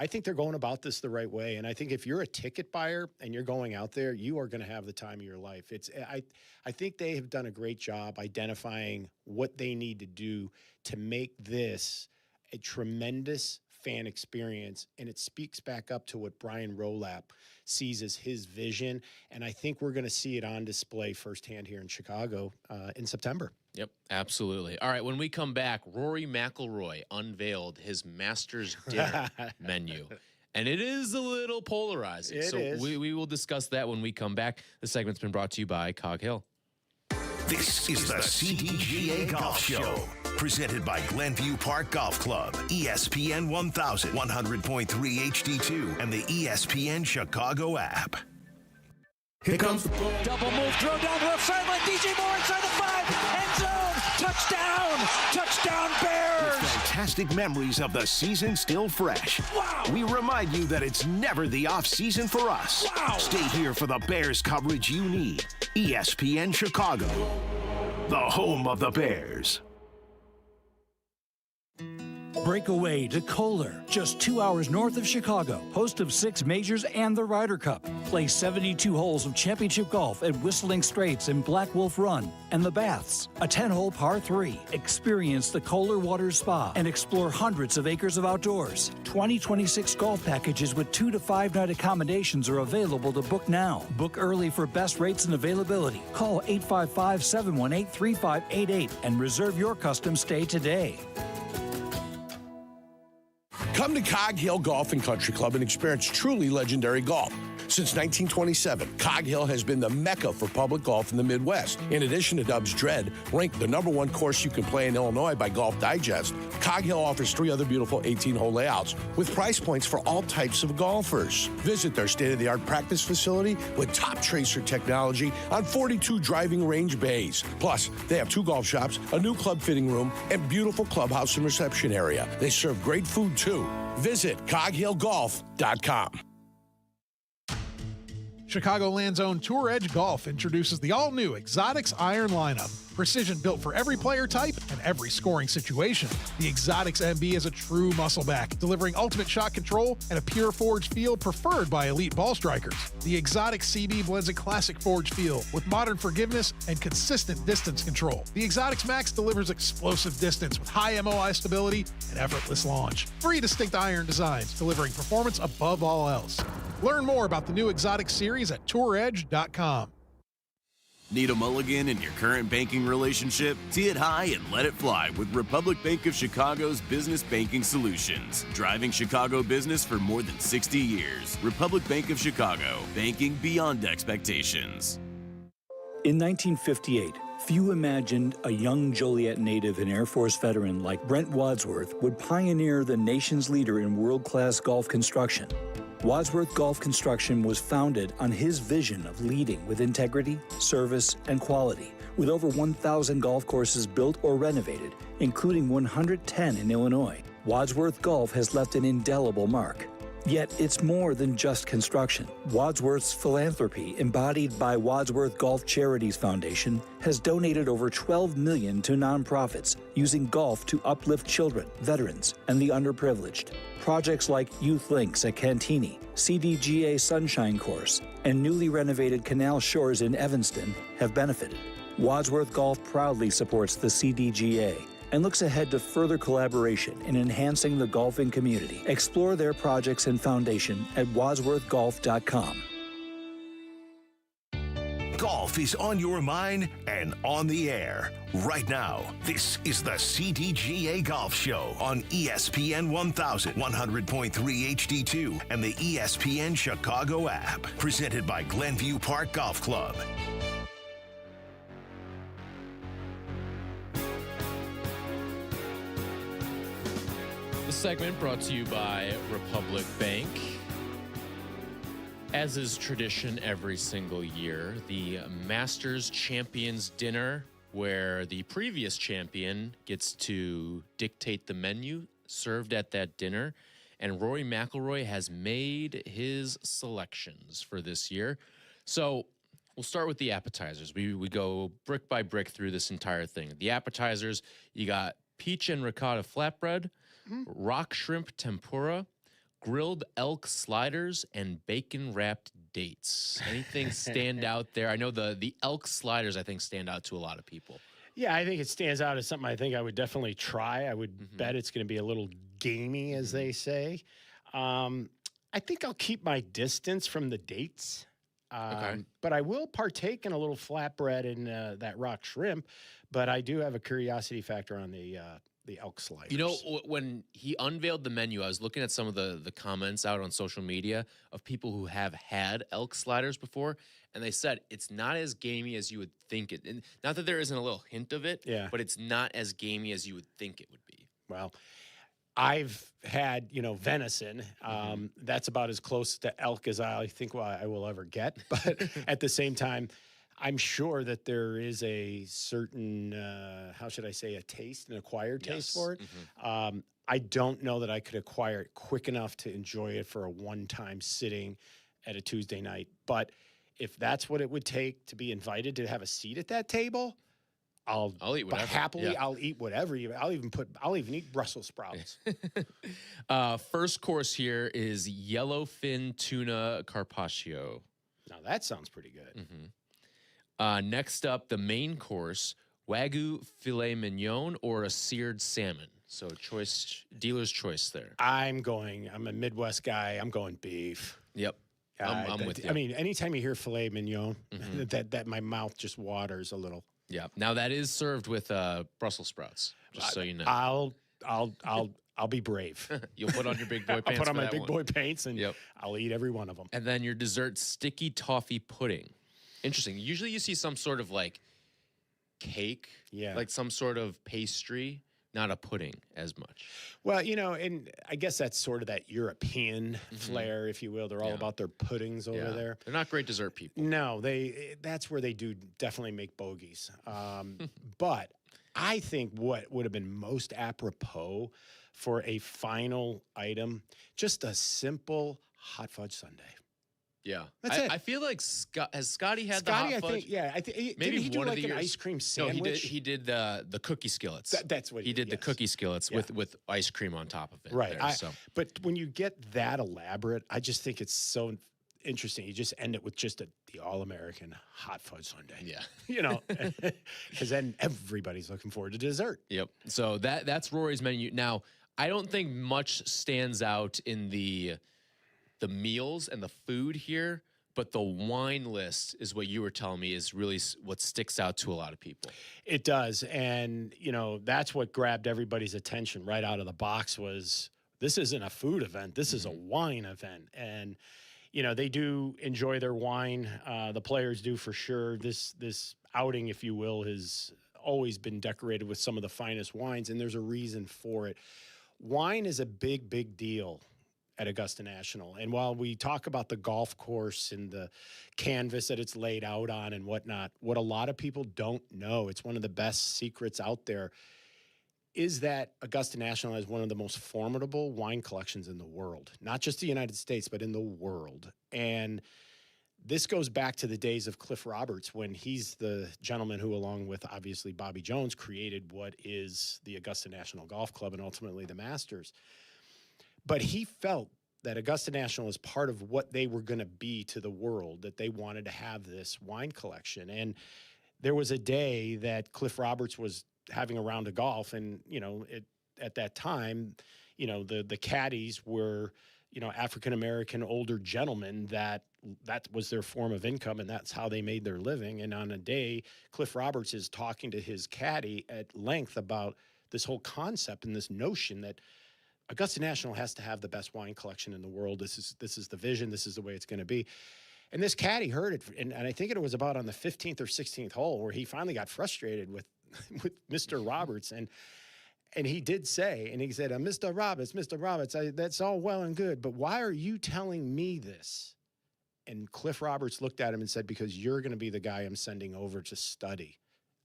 I think they're going about this the right way. And I think if you're a ticket buyer and you're going out there, you are going to have the time of your life. I think they have done a great job identifying what they need to do to make this a tremendous fan experience. And it speaks back up to what Brian Rolap sees as his vision. And I think we're going to see it on display firsthand here in Chicago in September. Yep, absolutely. All right, when we come back, Rory McIlroy unveiled his Masters dinner menu. And it is a little polarizing. We will discuss that when we come back. The segment's been brought to you by Cog Hill. This is the CDGA Golf Show, presented by Glenview Park Golf Club, ESPN 1000, 100.3 HD2, and the ESPN Chicago app. Here comes the ball. Double move, throw down the left sideline. DJ Moore inside the 5, end zone, touchdown, touchdown Bears. With fantastic memories of the season still fresh. Wow. We remind you that it's never the off season for us. Wow. Stay here for the Bears coverage you need. ESPN Chicago, the home of the Bears. Break away to Kohler, just 2 hours north of Chicago, host of 6 majors and the Ryder Cup. Play 72 holes of championship golf at Whistling Straits and Black Wolf Run and the Baths, a 10-hole par 3. Experience the Kohler Waters Spa and explore hundreds of acres of outdoors. 2026 golf packages with 2 to 5 night accommodations are available to book now. Book early for best rates and availability. Call 855-718-3588 and reserve your custom stay today. Come to Cog Hill Golf and Country Club and experience truly legendary golf. Since 1927, Cog Hill has been the mecca for public golf in the Midwest. In addition to Dubs Dread, ranked the #1 course you can play in Illinois by Golf Digest, Cog Hill offers 3 other beautiful 18-hole layouts with price points for all types of golfers. Visit their state-of-the-art practice facility with top tracer technology on 42 driving range bays. Plus, they have 2 golf shops, a new club fitting room, and beautiful clubhouse and reception area. They serve great food, too. Visit coghillgolf.com. Chicagoland's own Tour Edge Golf introduces the all-new Exotics Iron lineup. Precision built for every player type and every scoring situation. The Exotics MB is a true muscle back, delivering ultimate shot control and a pure forged feel preferred by elite ball strikers. The Exotics CB blends a classic forged feel with modern forgiveness and consistent distance control. The Exotics Max delivers explosive distance with high MOI stability and effortless launch. 3 distinct iron designs, delivering performance above all else. Learn more about the new Exotics series at touredge.com. Need a mulligan in your current banking relationship? Tee it high and let it fly with Republic Bank of Chicago's business banking solutions. Driving Chicago business for more than 60 years. Republic Bank of Chicago. Banking beyond expectations. In 1958, few imagined a young Joliet native and Air Force veteran like Brent Wadsworth would pioneer the nation's leader in world-class golf construction. Wadsworth Golf Construction was founded on his vision of leading with integrity, service, and quality. With over 1,000 golf courses built or renovated, including 110 in Illinois, Wadsworth Golf has left an indelible mark. Yet it's more than just construction. Wadsworth's philanthropy, embodied by Wadsworth Golf Charities Foundation, has donated over $12 million to nonprofits using golf to uplift children, veterans, and the underprivileged. Projects like Youth Links at Cantini, CDGA Sunshine Course, and newly renovated Canal Shores in Evanston have benefited. Wadsworth Golf proudly supports the CDGA and looks ahead to further collaboration in enhancing the golfing community. Explore their projects and foundation at wadsworthgolf.com. Golf is on your mind and on the air. Right now, this is the CDGA Golf Show on ESPN 1000, 100.3 HD2, and the ESPN Chicago app. Presented by Glenview Park Golf Club. The segment brought to you by Republic Bank. As is tradition every single year, the Masters Champions Dinner, where the previous champion gets to dictate the menu served at that dinner. And Rory McIlroy has made his selections for this year. So we'll start with the appetizers. We go brick by brick through this entire thing. The appetizers, you got peach and ricotta flatbread, rock shrimp tempura, grilled elk sliders, and bacon-wrapped dates. Anything stand out there? I know the elk sliders, I think, stand out to a lot of people. Yeah, I think it stands out as something I think I would definitely try. I would bet it's going to be a little gamey, as they say. I think I'll keep my distance from the dates. But I will partake in a little flatbread and that rock shrimp. But I do have a curiosity factor on the elk sliders. You know, when he unveiled the menu, I was looking at some of the comments out on social media of people who have had elk sliders before, and they said it's not as gamey as you would think it. And not that there isn't a little hint of it, but it's not as gamey as you would think it would be. Well, I've had, venison. That's about as close to elk as I think I will ever get. But at the same time, I'm sure that there is a certain, a taste, an acquired taste for it. I don't know that I could acquire it quick enough to enjoy it for a one-time sitting at a Tuesday night. But if that's what it would take to be invited to have a seat at that table, I'll eat whatever. Happily, I'll eat whatever. I'll even eat Brussels sprouts. First course here is yellowfin tuna carpaccio. Now that sounds pretty good. Next up, the main course, Wagyu filet mignon or a seared salmon. So dealer's choice there. I'm a Midwest guy. I'm going beef. Yep. I'm with you. I mean, anytime you hear filet mignon, that my mouth just waters a little. Yeah. Now that is served with Brussels sprouts, just so you know. I'll be brave. You'll put on your big boy pants. I'll put on my big one. boy pants and I'll eat every one of them. And then your dessert, sticky toffee pudding. Interesting. Usually you see some sort of like cake, like some sort of pastry, not a pudding as much. Well, and I guess that's sort of that European flair, if you will. They're all about their puddings over there. They're not great dessert people. No, that's where they do definitely make bogeys. But I think what would have been most apropos for a final item, just a simple hot fudge sundae. Yeah, that's it. I feel like has Scotty had the hot fudge? I think maybe did he do one like of the an years. ice cream sandwich? No, he did the cookie skillets. That's what he did. The cookie skillets with ice cream on top of it. Right. There, but when you get that elaborate, I just think it's so interesting. You just end it with just the all-American hot fudge sundae. Yeah, because then everybody's looking forward to dessert. Yep. So that's Rory's menu. Now, I don't think much stands out in the meals and the food here, but the wine list is what you were telling me is really what sticks out to a lot of people. It does. And, that's what grabbed everybody's attention right out of the box was this isn't a food event. This is a wine event. And, they do enjoy their wine. The players do for sure. This outing, if you will, has always been decorated with some of the finest wines, and there's a reason for it. Wine is a big, big deal at Augusta National. And while we talk about the golf course and the canvas that it's laid out on and whatnot, what a lot of people don't know, it's one of the best secrets out there, is that Augusta National has one of the most formidable wine collections in the world, not just the United States, but in the world. And this goes back to the days of Cliff Roberts when he's the gentleman who, along with obviously Bobby Jones, created what is the Augusta National Golf Club and ultimately the Masters. But he felt that Augusta National is part of what they were going to be to the world, that they wanted to have this wine collection. And there was a day that Cliff Roberts was having a round of golf, and at that time, the caddies were African American older gentlemen that was their form of income, and that's how they made their living. And on a day, Cliff Roberts is talking to his caddy at length about this whole concept and this notion that Augusta National has to have the best wine collection in the world. This is the vision. This is the way it's going to be. And this caddy heard it, and I think it was about on the 15th or 16th hole where he finally got frustrated with Mr. Roberts. And he did say, and he said, Mr. Roberts, that's all well and good, but why are you telling me this? And Cliff Roberts looked at him and said, because you're going to be the guy I'm sending over to study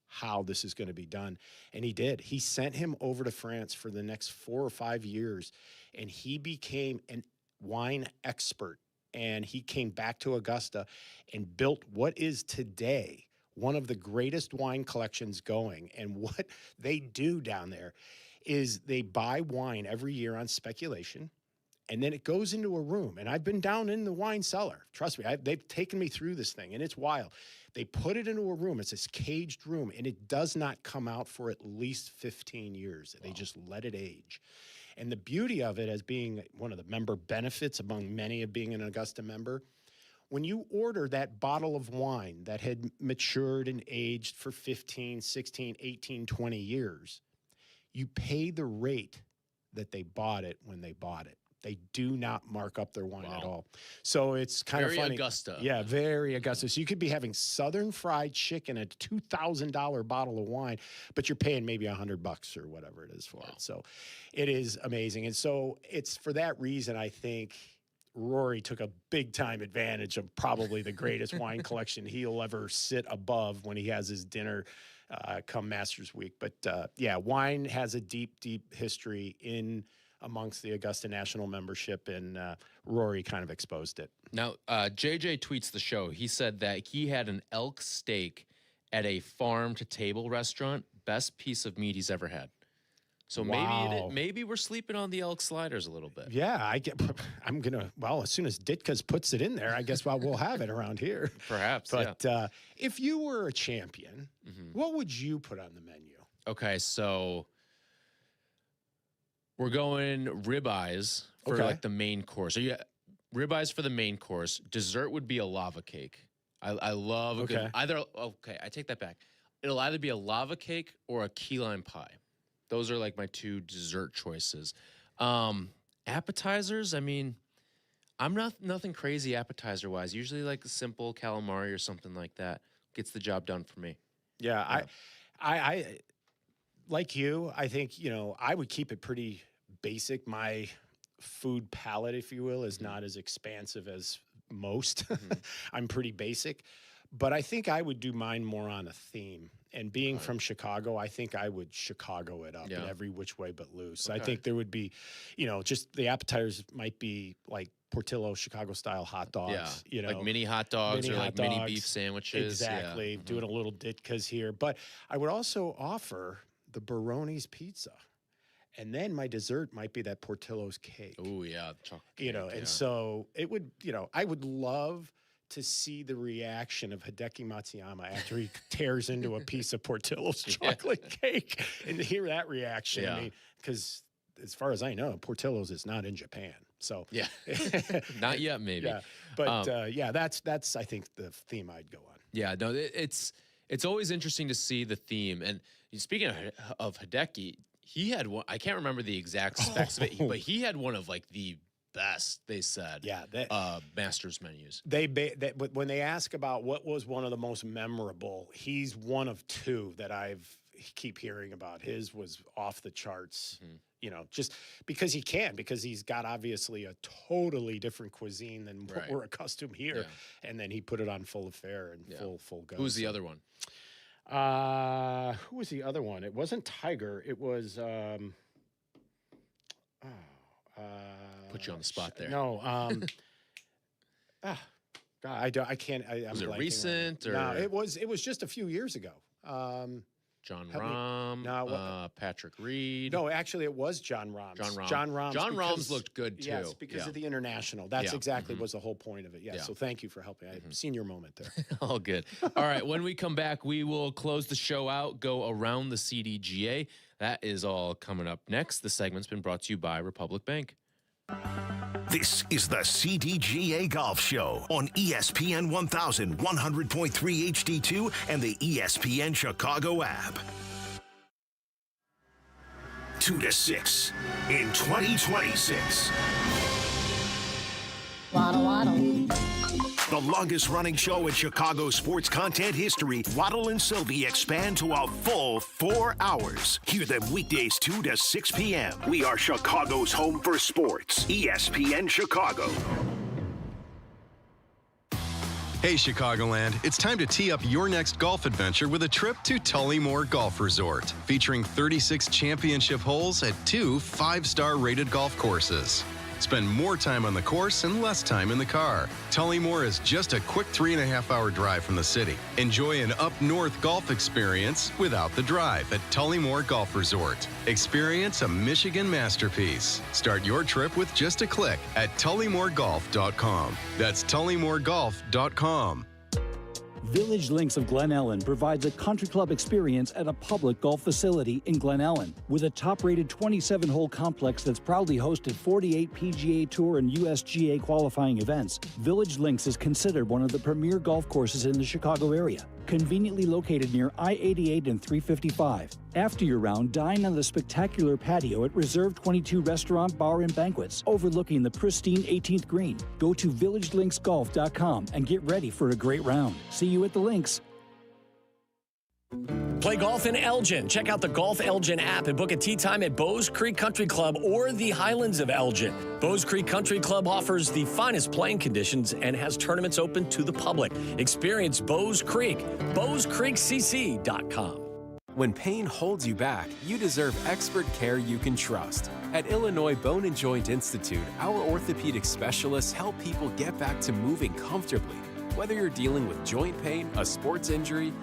how this is going to be done. And he did. He sent him over to France for the next 4 or 5 years, and he became a wine expert. And he came back to Augusta and built what is today one of the greatest wine collections going. And what they do down there is they buy wine every year on speculation, and then it goes into a room. And I've been down in the wine cellar. Trust me, they've taken me through this thing, and it's wild. They put it into a room. It's this caged room, and it does not come out for at least 15 years. Wow. They just let it age. And the beauty of it, as being one of the member benefits among many of being an Augusta member, when you order that bottle of wine that had matured and aged for 15, 16, 18, 20 years, you pay the rate that they bought it when they bought it. They do not mark up their wine at all. So it's kind of funny. Very Augusta. Yeah, very Augusta. So you could be having Southern fried chicken, a $2,000 bottle of wine, but you're paying maybe $100 or whatever it is for it. So it is amazing. And so it's for that reason, I think Rory took a big time advantage of probably the greatest wine collection he'll ever sit above when he has his dinner come Masters Week. But yeah, wine has a deep, deep history in amongst the Augusta National membership, and Rory kind of exposed it. Now, JJ tweets the show. He said that he had an elk steak at a farm-to-table restaurant. Best piece of meat he's ever had. So maybe we're sleeping on the elk sliders a little bit. Yeah, I'm going to, as soon as Ditka's puts it in there, I guess we'll have it around here. Perhaps, But if you were a champion, what would you put on the menu? Okay, so we're going ribeyes for like the main course. So ribeyes for the main course. Dessert would be a lava cake. I love a good I take that back. It'll either be a lava cake or a key lime pie. Those are like my two dessert choices. Appetizers, I mean, I'm nothing crazy appetizer wise. Usually like a simple calamari or something like that gets the job done for me. Yeah. I like you, I think, I would keep it pretty basic. My food palette, if you will, is not as expansive as most. I'm pretty basic, but I think I would do mine more on a theme. And being from Chicago, I think I would Chicago it up in every which way but loose. I think there would be, just the appetizers might be like Portillo Chicago-style hot dogs. Like mini hot dogs or like mini beef sandwiches. Exactly, doing a little Ditka's here. But I would also offer the Baroni's pizza. And then my dessert might be that Portillo's cake. Oh, yeah. Chocolate cake, and so it would, I would love to see the reaction of Hideki Matsuyama after he tears into a piece of Portillo's chocolate cake and to hear that reaction. I mean, because as far as I know, Portillo's is not in Japan. So yeah, not yet, maybe. Yeah, but that's I think the theme I'd go on. Yeah, no, it's always interesting to see the theme. And speaking of Hideki, he had one. I can't remember the exact specs of it, but he had one of like the best, they said. Yeah, Masters menus. When they ask about what was one of the most memorable, he's one of two that keep hearing about. His was off the charts. Just because because he's got obviously a totally different cuisine than what we're accustomed here. Yeah. And then he put it on full affair and full go. Who's the other one? Who was the other one? It wasn't Tiger. It was put you on the spot there. No. God, I can't. Was it recent? Right. No, it was just a few years ago. John Rahm, Patrick Reed. No, actually, it was John Rahm's. John Rahm's looked good too. Yes, because of the international. That's exactly was the whole point of it. Yeah. So thank you for helping. I've seen your moment there. All good. All right. When we come back, we will close the show out, go around the CDGA. That is all coming up next. The segment's been brought to you by Republic Bank. This is the CDGA Golf Show on ESPN 1100.3 HD2 and the ESPN Chicago app. 2 to 6 in 2026. Waddle, waddle. The longest running show in Chicago sports content history, Waddle and Sylvie expand to a full 4 hours. Hear them weekdays 2 to 6 p.m. We are Chicago's home for sports. ESPN Chicago. Hey, Chicagoland, it's time to tee up your next golf adventure with a trip to Tullymore Golf Resort, featuring 36 championship holes at 2 5-star rated golf courses. Spend more time on the course and less time in the car. Tullymore is just a quick 3.5-hour drive from the city. Enjoy an up-north golf experience without the drive at Tullymore Golf Resort. Experience a Michigan masterpiece. Start your trip with just a click at TullymoreGolf.com. That's TullymoreGolf.com. Village Links of Glen Ellen provides a country club experience at a public golf facility in Glen Ellen. With a top-rated 27-hole complex that's proudly hosted 48 PGA Tour and USGA qualifying events, Village Links is considered one of the premier golf courses in the Chicago area. Conveniently located near I-88 and 355. After your round, dine on the spectacular patio at Reserve 22 Restaurant, Bar, and Banquets, overlooking the pristine 18th green. Go to villagelinksgolf.com and get ready for a great round. See you at the links. Play golf in Elgin. Check out the Golf Elgin app and book a tee time at Bowes Creek Country Club or the Highlands of Elgin. Bowes Creek Country Club offers the finest playing conditions and has tournaments open to the public. Experience Bowes Creek. BowesCreekCC.com. When pain holds you back, you deserve expert care you can trust. At Illinois Bone and Joint Institute, our orthopedic specialists help people get back to moving comfortably. Whether you're dealing with joint pain, a sports injury,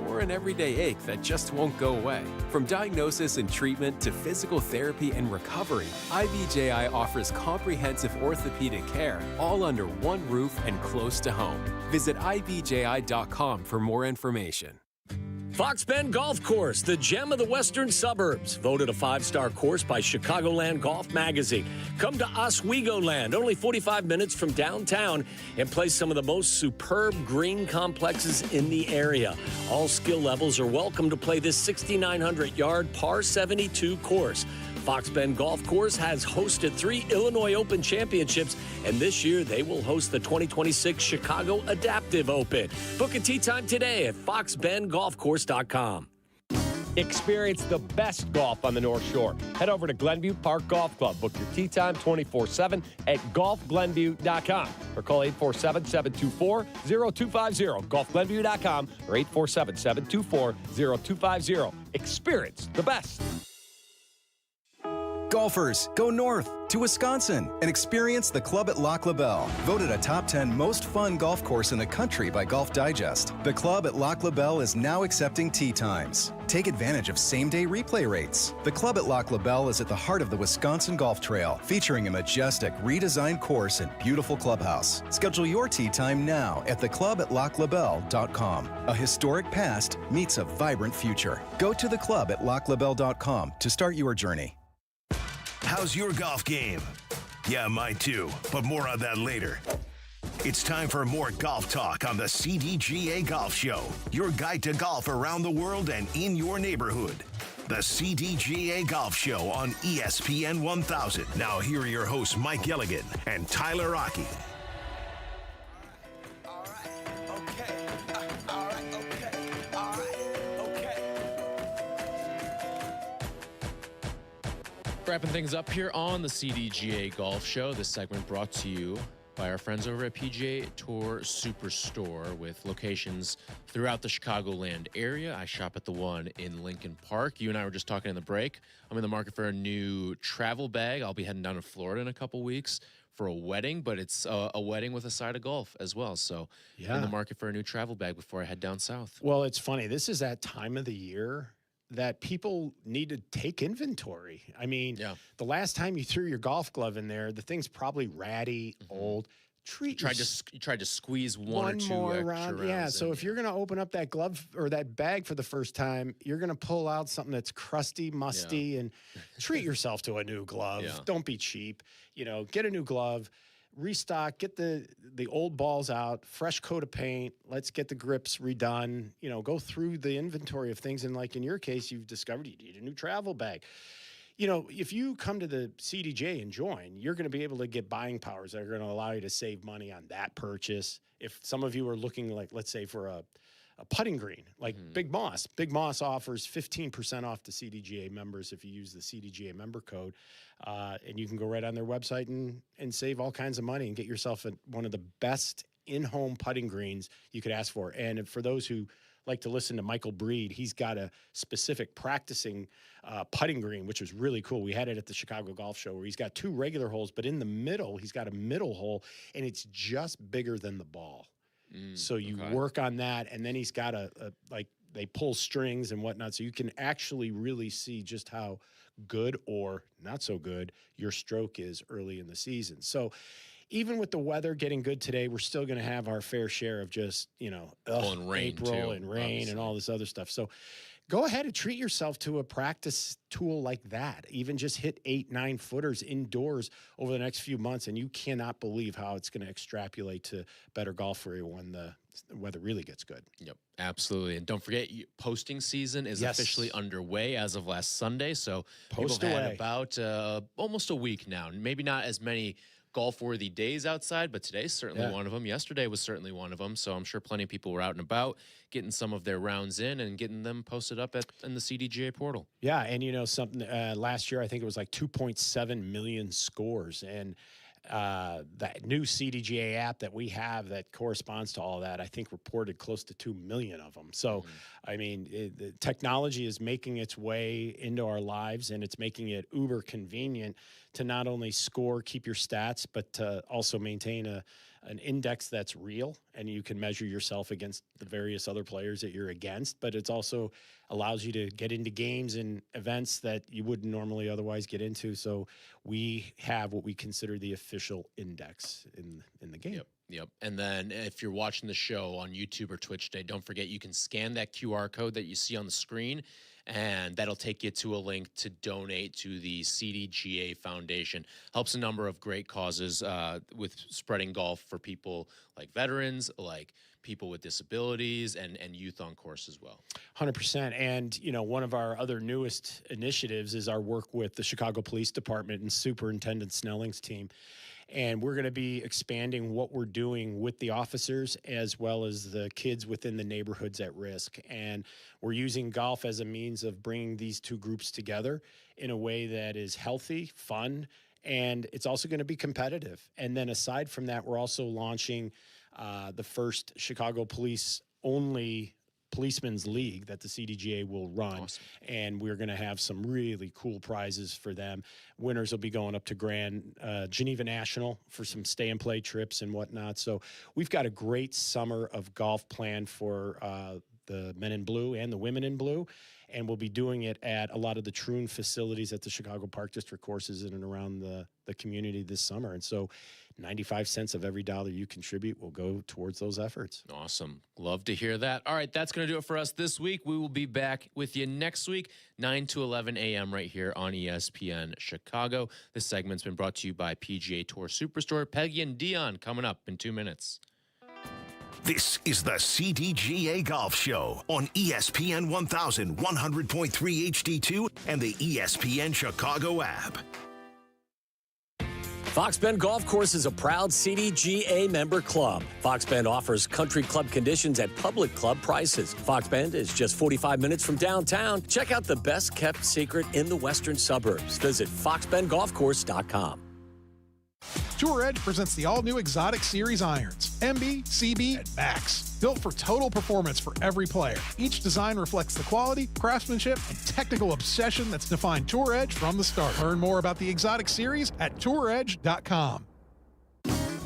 or an everyday ache that just won't go away. From diagnosis and treatment to physical therapy and recovery, IBJI offers comprehensive orthopedic care, all under one roof and close to home. Visit IBJI.com for more information. Fox Bend Golf Course, the gem of the western suburbs. Voted a 5-star course by Chicagoland Golf Magazine. Come to Oswegoland, only 45 minutes from downtown, and play some of the most superb green complexes in the area. All skill levels are welcome to play this 6,900-yard par 72 course. Fox Bend Golf Course has hosted 3 Illinois Open championships, and this year they will host the 2026 Chicago Adaptive Open. Book a tee time today at foxbendgolfcourse.com. Experience the best golf on the North Shore. Head over to Glenview Park Golf Club. Book your tee time 24/7 at golfglenview.com or call 847-724-0250. Golfglenview.com or 847-724-0250. Experience the best. Golfers, go north to Wisconsin and experience the Club at Lac La Belle, voted a top 10 most fun golf course in the country by Golf Digest. The Club at Lac La Belle is now accepting tee times. Take advantage of same-day replay rates. The Club at Lac La Belle is at the heart of the Wisconsin Golf Trail, featuring a majestic, redesigned course and beautiful clubhouse. Schedule your tee time now at theclubatlaclabelle.com. A historic past meets a vibrant future. Go to theclubatlaclabelle.com to start your journey. How's your golf game? Yeah, mine too. But more on that later. It's time for more golf talk on the CDGA Golf Show. Your guide to golf around the world and in your neighborhood. The CDGA Golf Show on ESPN 1000. Now here are your hosts, Mike Gilligan and Tyler Rocky. Wrapping things up here on the CDGA Golf Show. This segment brought to you by our friends over at PGA Tour Superstore with locations throughout the Chicagoland area. I shop at the one in Lincoln Park. You and I were just talking in the break. I'm in the market for a new travel bag. I'll be heading down to Florida in a couple weeks for a wedding, but it's a wedding with a side of golf as well. So in the market for a new travel bag before I head down south. Well, it's funny. This is that time of the year that people need to take inventory. I mean, the last time you threw your golf glove in there, the thing's probably ratty, old. You tried to squeeze one or two more extra round. rounds Yeah, so if you're going to open up that glove or that bag for the first time, you're going to pull out something that's crusty, musty, and treat yourself to a new glove. Don't be cheap. You know, get a new glove. Restock, get the old balls out, fresh coat of paint. Let's get the grips redone. You know, go through the inventory of things. And like in your case, you've discovered you need a new travel bag. You know, if you come to the CDJ and join, you're going to be able to get buying powers that are going to allow you to save money on that purchase. If some of you are looking, like, let's say for a putting green, like Big Moss. Big Moss offers 15% off to CDGA members if you use the CDGA member code. And you can go right on their website and save all kinds of money and get yourself one of the best in-home putting greens you could ask for. And for those who like to listen to Michael Breed, he's got a specific practicing putting green, which was really cool. We had it at the Chicago Golf Show where he's got two regular holes, but in the middle, he's got a middle hole, and it's just bigger than the ball. So you work on that, and then he's got like they pull strings and whatnot, so you can actually really see just how good or not so good your stroke is early in the season. So even with the weather getting good today, we're still going to have our fair share of just, and rain April too, and rain obviously. and all this other stuff. So go ahead and treat yourself to a practice tool like that. Even just hit 8-9 footers indoors over the next few months, and you cannot believe how it's going to extrapolate to better golf for you when the weather really gets good. Yep, absolutely. And don't forget, posting season is officially underway as of last Sunday. So Post people have away. had about almost a week now. Maybe not as many golf-worthy days outside, but today's certainly one of them. Yesterday was certainly one of them. So I'm sure plenty of people were out and about getting some of their rounds in and getting them posted up in the CDGA portal. Yeah, and something last year I think it was like 2.7 million scores, and that new CDGA app that we have that corresponds to all that, I think reported close to 2 million of them. So, I mean, the technology is making its way into our lives, and it's making it uber convenient to not only score, keep your stats, but to also maintain an index that's real, and you can measure yourself against the various other players that you're against, but it's also allows you to get into games and events that you wouldn't normally otherwise get into. So we have what we consider the official index in the game. Yep. And then if you're watching the show on YouTube or Twitch today, don't forget you can scan that QR code that you see on the screen, and that'll take you to a link to donate to the CDGA Foundation. Helps a number of great causes with spreading golf for people like veterans, like people with disabilities, and youth on course as well. 100%. And, one of our other newest initiatives is our work with the Chicago Police Department and Superintendent Snelling's team. And we're going to be expanding what we're doing with the officers as well as the kids within the neighborhoods at risk. And we're using golf as a means of bringing these two groups together in a way that is healthy, fun, and it's also going to be competitive. And then aside from that, we're also launching the first Chicago Police-only Policemen's League that the CDGA will run. Awesome. And we're going to have some really cool prizes for them. Winners will be going up to Geneva National for some stay and play trips and whatnot. So we've got a great summer of golf planned for the men in blue and the women in blue. And we'll be doing it at a lot of the Troon facilities at the Chicago Park District courses in and around the community this summer. And so 95 cents of every dollar you contribute will go towards those efforts. Awesome. Love to hear that. All right, that's going to do it for us this week. We will be back with you next week, 9 to 11 a.m. right here on ESPN Chicago. This segment's been brought to you by PGA Tour Superstore. Peggy and Dionne coming up in 2 minutes. This is the CDGA Golf Show on ESPN 1100.3 HD2 and the ESPN Chicago app. Fox Bend Golf Course is a proud CDGA member club. Fox Bend offers country club conditions at public club prices. Fox Bend is just 45 minutes from downtown. Check out the best kept secret in the western suburbs. Visit foxbendgolfcourse.com. Tour Edge presents the all-new Exotic Series irons, MB, CB, and Max. Built for total performance for every player. Each design reflects the quality, craftsmanship, and technical obsession that's defined Tour Edge from the start. Learn more about the Exotic Series at touredge.com.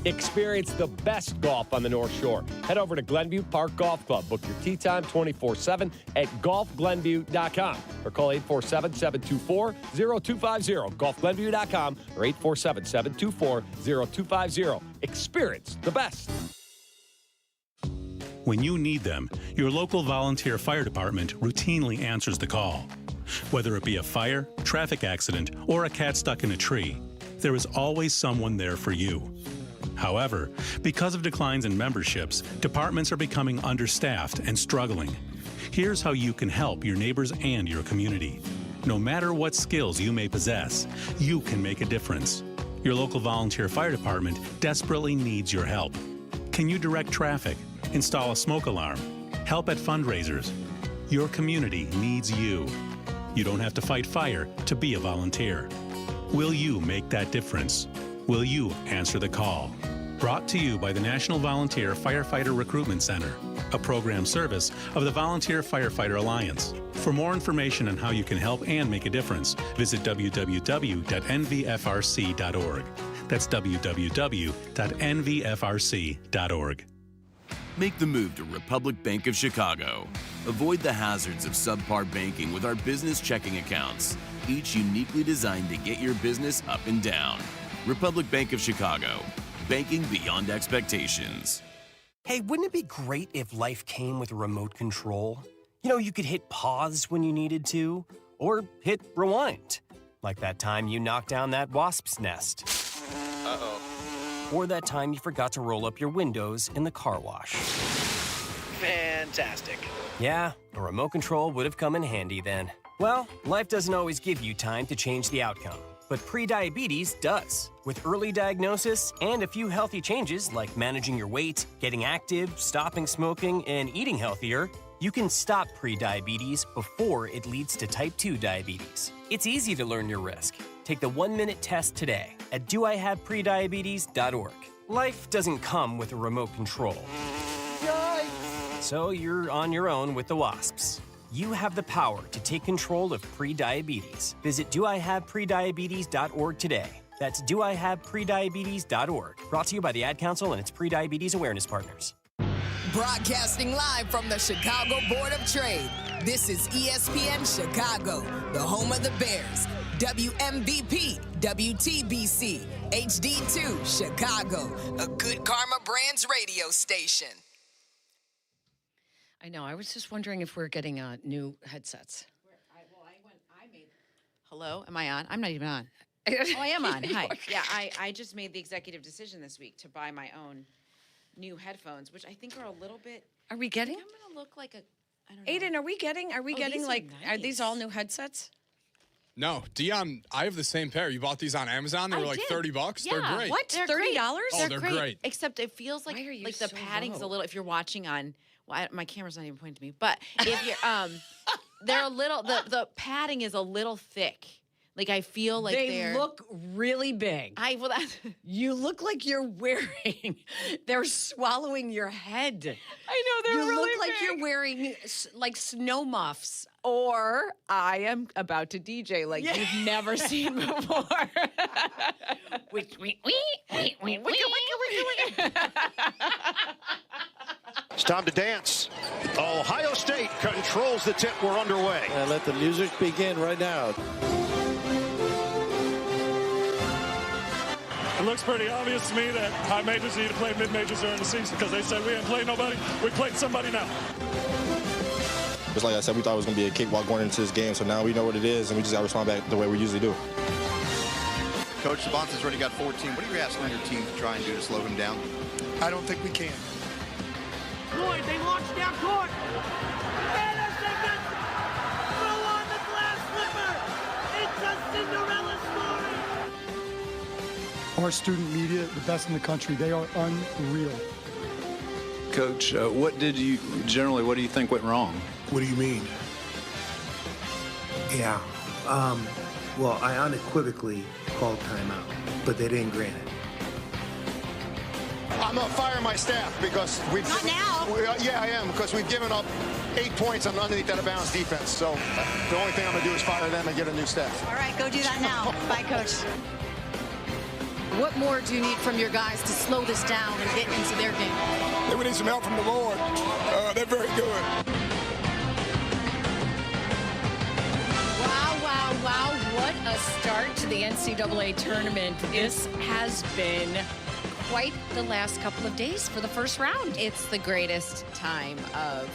Experience the best golf on the North Shore. Head over to Glenview Park Golf Club. Book your tee time 24/7 at golfglenview.com or call 847-724-0250. Golfglenview.com or 847-724-0250. Experience the best. When you need them, your local volunteer fire department routinely answers the call. Whether it be a fire, traffic accident, or a cat stuck in a tree, there is always someone there for you. However, because of declines in memberships, departments are becoming understaffed and struggling. Here's how you can help your neighbors and your community. No matter what skills you may possess, you can make a difference. Your local volunteer fire department desperately needs your help. Can you direct traffic, install a smoke alarm, help at fundraisers? Your community needs you. You don't have to fight fire to be a volunteer. Will you make that difference? Will you answer the call? Brought to you by the National Volunteer Firefighter Recruitment Center, a program service of the Volunteer Firefighter Alliance. For more information on how you can help and make a difference, visit www.nvfrc.org. That's www.nvfrc.org. Make the move to Republic Bank of Chicago. Avoid the hazards of subpar banking with our business checking accounts, each uniquely designed to get your business up and down. Republic Bank of Chicago. Banking beyond expectations. Hey, wouldn't it be great if life came with a remote control? You know, you could hit pause when you needed to, or hit rewind. Like that time you knocked down that wasp's nest. Uh-oh. Or that time you forgot to roll up your windows in the car wash. Fantastic. Yeah, a remote control would have come in handy then. Well, life doesn't always give you time to change the outcome. But prediabetes does. With early diagnosis and a few healthy changes like managing your weight, getting active, stopping smoking, and eating healthier, you can stop prediabetes before it leads to type 2 diabetes. It's easy to learn your risk. Take the 1-minute test today at doihaveprediabetes.org. Life doesn't come with a remote control. Yikes! So you're on your own with the wasps. You have the power to take control of prediabetes. Visit doihaveprediabetes.org today. That's doihaveprediabetes.org. Brought to you by the Ad Council and its prediabetes awareness partners. Broadcasting live from the Chicago Board of Trade. This is ESPN Chicago, the home of the Bears. WMVP, WTBC, HD2, Chicago, a Good Karma Brands radio station. I know. I was just wondering if we're getting new headsets. Hello, am I on? I'm not even on. Oh, I am on. Hi. Yeah, I just made the executive decision this week to buy my own new headphones, which I think are a little bit. Are we getting? I'm gonna look like a. I don't know. Aiden, are we getting these like? are Are these all new headsets? No, Dionne, I have the same pair. You bought these on Amazon. They were like $30. Yeah. They're great. What? $30? Oh, they're great. Except it feels like Why are you the so padding's low? a little. If you're watching on, well, my camera's not even pointing to me. But if you're, they're a little. The padding is a little thick. Like I feel like they look really big. You look like you're wearing. They're swallowing your head. I know they're You really look like big. you're wearing like snow muffs. Or I am about to DJ like you've never seen before. It's time to dance. Ohio State controls the tip. We're underway. And let the music begin right now. It looks pretty obvious to me that high majors need to play mid-majors during the season because they said we ain't played nobody. We played somebody now. Just like I said, we thought it was going to be a cakewalk going into this game, so now we know what it is, and we just got to respond back the way we usually do. Coach Sabanta's already got 14. What are you asking your team to try and do to slow him down? I don't think we can. Floyd, they launched down court. Millisecond. Throw on the glass slipper. It's a Cinderella story. Our student media, the best in the country, they are unreal. Coach, what do you think went wrong? What do you mean? Yeah. Well, I unequivocally called timeout, but they didn't grant it. I'm going to fire my staff because we've... Not now. Yeah, I am, because we've given up 8 points on underneath that bounds defense. So the only thing I'm going to do is fire them and get a new staff. All right, go do that now. Bye, Coach. What more do you need from your guys to slow this down and get into their game? We need some help from the Lord. They're very good. Wow, what a start to the NCAA tournament. This has been quite the last couple of days for the first round. It's the greatest time of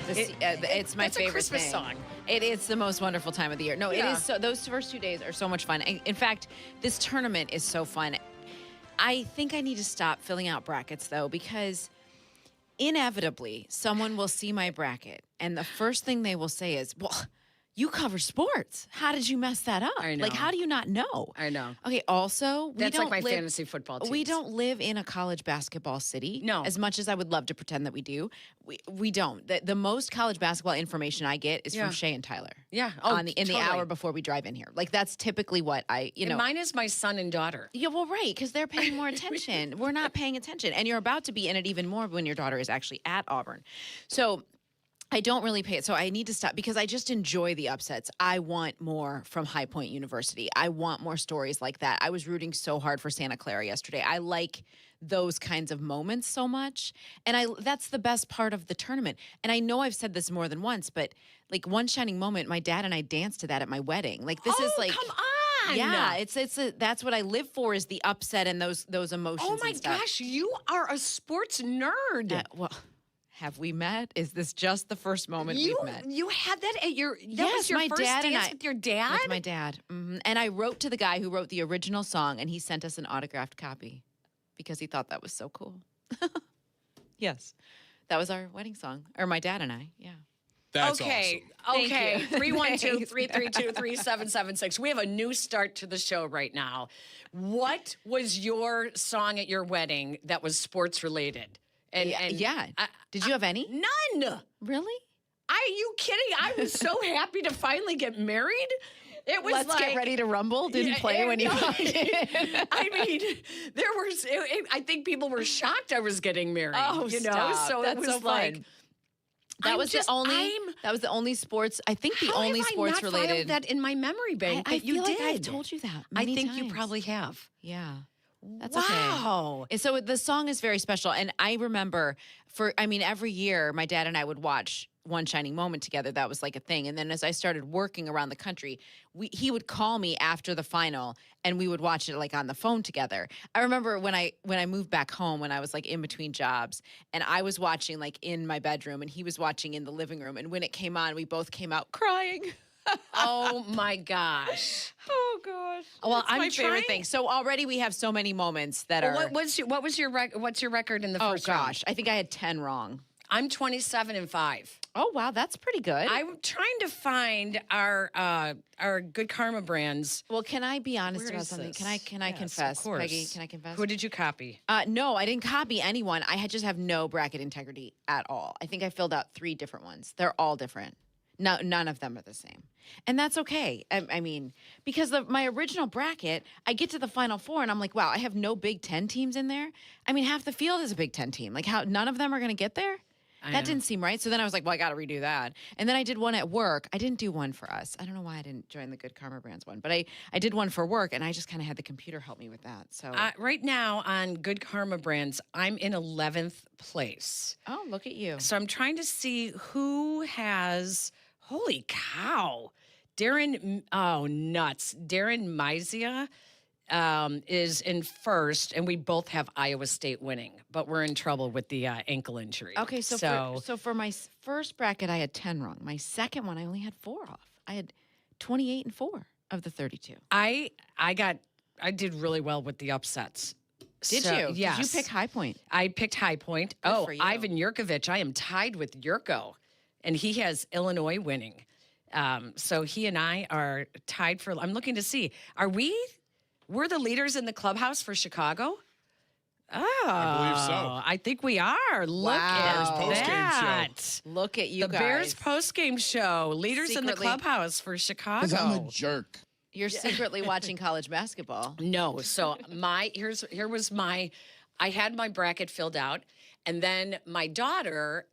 the it's my favorite Christmas thing. song. It's the most wonderful time of the year. No, Yeah. it is so those first 2 days are so much fun. In fact, this tournament is so fun. I think I need to stop filling out brackets though, because inevitably someone will see my bracket and the first thing they will say is, well, you cover sports. How did you mess that up? I know. Like, how do you not know? I know. Okay, also, That's like my fantasy football teams. We don't live in a college basketball city. No. As much as I would love to pretend that we do, we don't. The most college basketball information I get is Yeah. from Shea and Tyler. Yeah. In the totally. hour before we drive in here. Like, that's typically what I, And mine is my son and daughter. Yeah, well, right, because they're paying more attention. We're not paying attention. And you're about to be in it even more when your daughter is actually at Auburn. So I don't really pay it. So I need to stop because I just enjoy the upsets. I want more from High Point University. I want more stories like that. I was rooting so hard for Santa Clara yesterday. I like those kinds of moments so much. And that's the best part of the tournament. And I know I've said this more than once, but like one shining moment, my dad and I danced to that at my wedding. Like this is like, come on. yeah, that's what I live for is the upset and those emotions. Oh my and stuff. gosh, you are a sports nerd. Well, have we met? Is this just the first moment we've met? You had that at your Yes, was your my first dad and dance I- with your dad? With my dad. And I wrote to the guy who wrote the original song, and he sent us an autographed copy because he thought that was so cool. Yes. That was our wedding song. Or my dad and I, yeah. That's okay. Thank Okay. you. 312-332-3776. We have a new start to the show right now. What was your song at your wedding that was sports related? Yeah. Did you have any? None. Really? Are you kidding? I was so happy to finally get married. It was Let's Get Ready to Rumble didn't play when you got it. I mean, I think people were shocked I was getting married. Oh, you know? stop. So That's it was so like fun. That was the only sports. I think the only sports How have I not related. filed that in my memory bank? I that you feel like did. I've told you that. I many think you times. probably have. Yeah. That's Wow. okay. And so the song is very special. And I remember every year my dad and I would watch One Shining Moment together. That was like a thing. And then as I started working around the country, he would call me after the final and we would watch it like on the phone together. I remember when I moved back home, when I was like in between jobs and I was watching like in my bedroom and he was watching in the living room. And when it came on, we both came out crying. Oh my gosh. Oh gosh. Well, It's my favorite thing. So already we have so many moments that are. What's your record in the first round? Oh gosh, I think I had 10 wrong. I'm 27-5. Oh wow, that's pretty good. I'm trying to find our Good Karma brands. Well, can I be honest Where about is something? this? Can I Yes, confess, of course. Peggy? Can I confess? Who did you copy? No, I didn't copy anyone. I just have no bracket integrity at all. I think I filled out 3 different ones. They're all different. No, none of them are the same. And that's okay. I mean, because my original bracket, I get to the Final Four and I'm like, wow, I have no Big Ten teams in there. I mean, half the field is a Big Ten team. Like, how none of them are going to get there? That didn't seem right. So then I was like, well, I got to redo that. And then I did one at work. I didn't do one for us. I don't know why I didn't join the Good Karma Brands one, but I did one for work, and I just kind of had the computer help me with that. So right now on Good Karma Brands, I'm in 11th place. Oh, look at you. So I'm trying to see who has, holy cow, Darren Mizia is in first, and we both have Iowa State winning, but we're in trouble with the ankle injury. Okay, so for my first bracket, I had 10 wrong. My second one, I only had 4 off. I had 28 and 4 of the 32. I did really well with the upsets. Did you? Yes. Did you pick High Point? I picked High Point. Good for you. Ivan Yurkovich. I am tied with Yurko, and he has Illinois winning. So he and I are tied for. I'm looking to see. We're the leaders in the clubhouse for Chicago? Oh, I believe so. I think we are. Look at Bears postgame show. Look at you the guys. Bears postgame show. Leaders in the clubhouse for Chicago. Because I'm a jerk. You're secretly watching college basketball. No. So I had my bracket filled out, and then my daughter,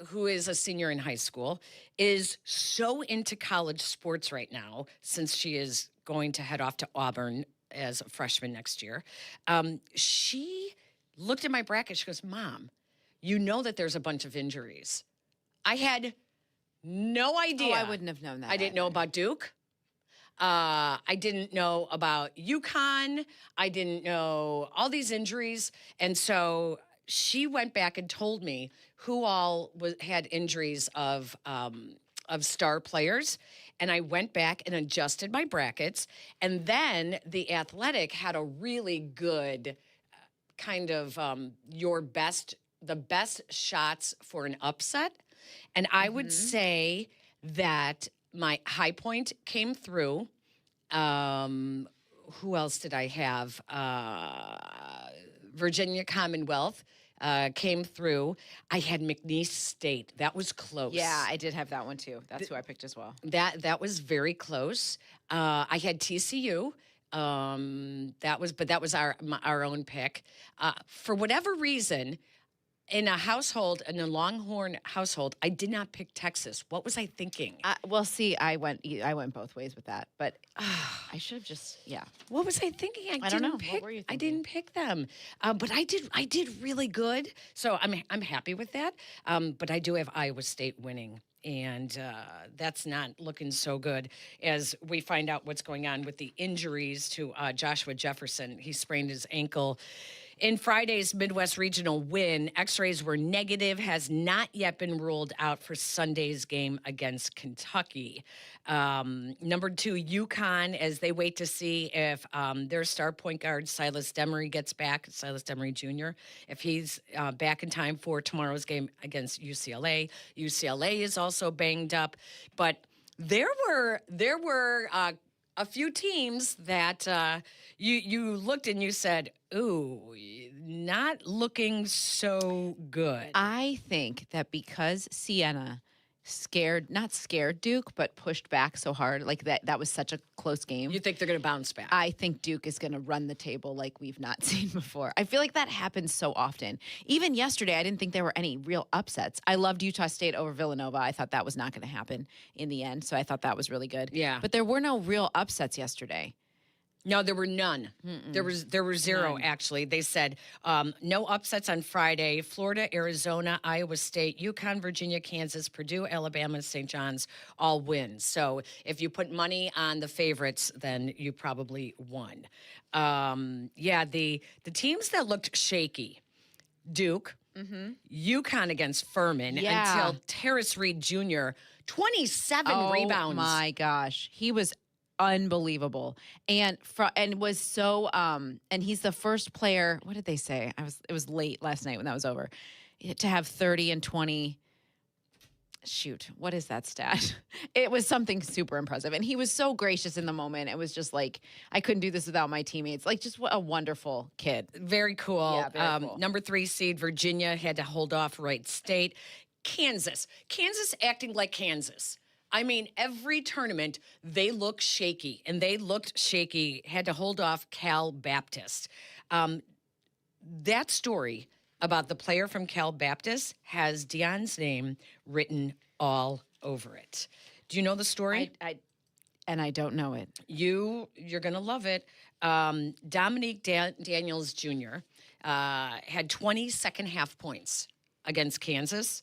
who is a senior in high school, is so into college sports right now since she is going to head off to Auburn as a freshman next year. She looked at my bracket. She goes, Mom, you know that there's a bunch of injuries. I had no idea. Oh, I wouldn't have known that. I didn't know about Duke. I didn't know about UConn. I didn't know all these injuries. And so she went back and told me who all had injuries of star players. And I went back and adjusted my brackets. And then The Athletic had a really good kind of the best shots for an upset. And I would say that my High Point came through. Who else did I have? Virginia Commonwealth came through. I had McNeese State. That was close. Yeah, I did have that one too. That's who I picked as well. That was very close. I had TCU. That was our own pick. For whatever reason, in a Longhorn household, I did not pick Texas. What was I thinking? Well, see, I went both ways with that, but I should have just What was I thinking? I don't know. Pick, What were you thinking? I didn't pick them, but I did really good. So I'm happy with that. But I do have Iowa State winning. And that's not looking so good as we find out what's going on with the injuries to Joshua Jefferson. He sprained his ankle in Friday's Midwest Regional win. X-rays were negative, has not yet been ruled out for Sunday's game against Kentucky. Number 2, UConn, as they wait to see if their star point guard, Silas Demery, gets back, Silas Demery Jr., if he's back in time for tomorrow's game against UCLA. UCLA is also banged up. But there were a few teams that you looked and you said, ooh, not looking so good. I think that because Siena not scared Duke, but pushed back so hard, like that was such a close game. You think they're going to bounce back? I think Duke is going to run the table like we've not seen before. I feel like that happens so often. Even yesterday, I didn't think there were any real upsets. I loved Utah State over Villanova. I thought that was not going to happen in the end, so I thought that was really good. Yeah. But there were no real upsets yesterday. No, there were none. There were zero, actually. They said no upsets on Friday. Florida, Arizona, Iowa State, UConn, Virginia, Kansas, Purdue, Alabama, St. John's all win. So if you put money on the favorites, then you probably won. The teams that looked shaky, Duke, UConn against Furman until Terrace Reed Jr., 27 rebounds. Oh, my gosh. He was unbelievable, and was so and he's the first player, what did they say, it was late last night when that was over, to have 30 and 20. Shoot, what is that stat? It was something super impressive, and he was so gracious in the moment. It was just like, I couldn't do this without my teammates. Like, just what a wonderful kid. Very cool. Yeah, very cool. Number 3 seed Virginia had to hold off Wright State. Kansas acting like Kansas. I mean, every tournament, they look shaky, and they looked shaky, had to hold off Cal Baptist. That story about the player from Cal Baptist has Dionne's name written all over it. Do you know the story? I don't know it. You're going to love it. Dominique Daniels Jr. Had 20 second half points against Kansas.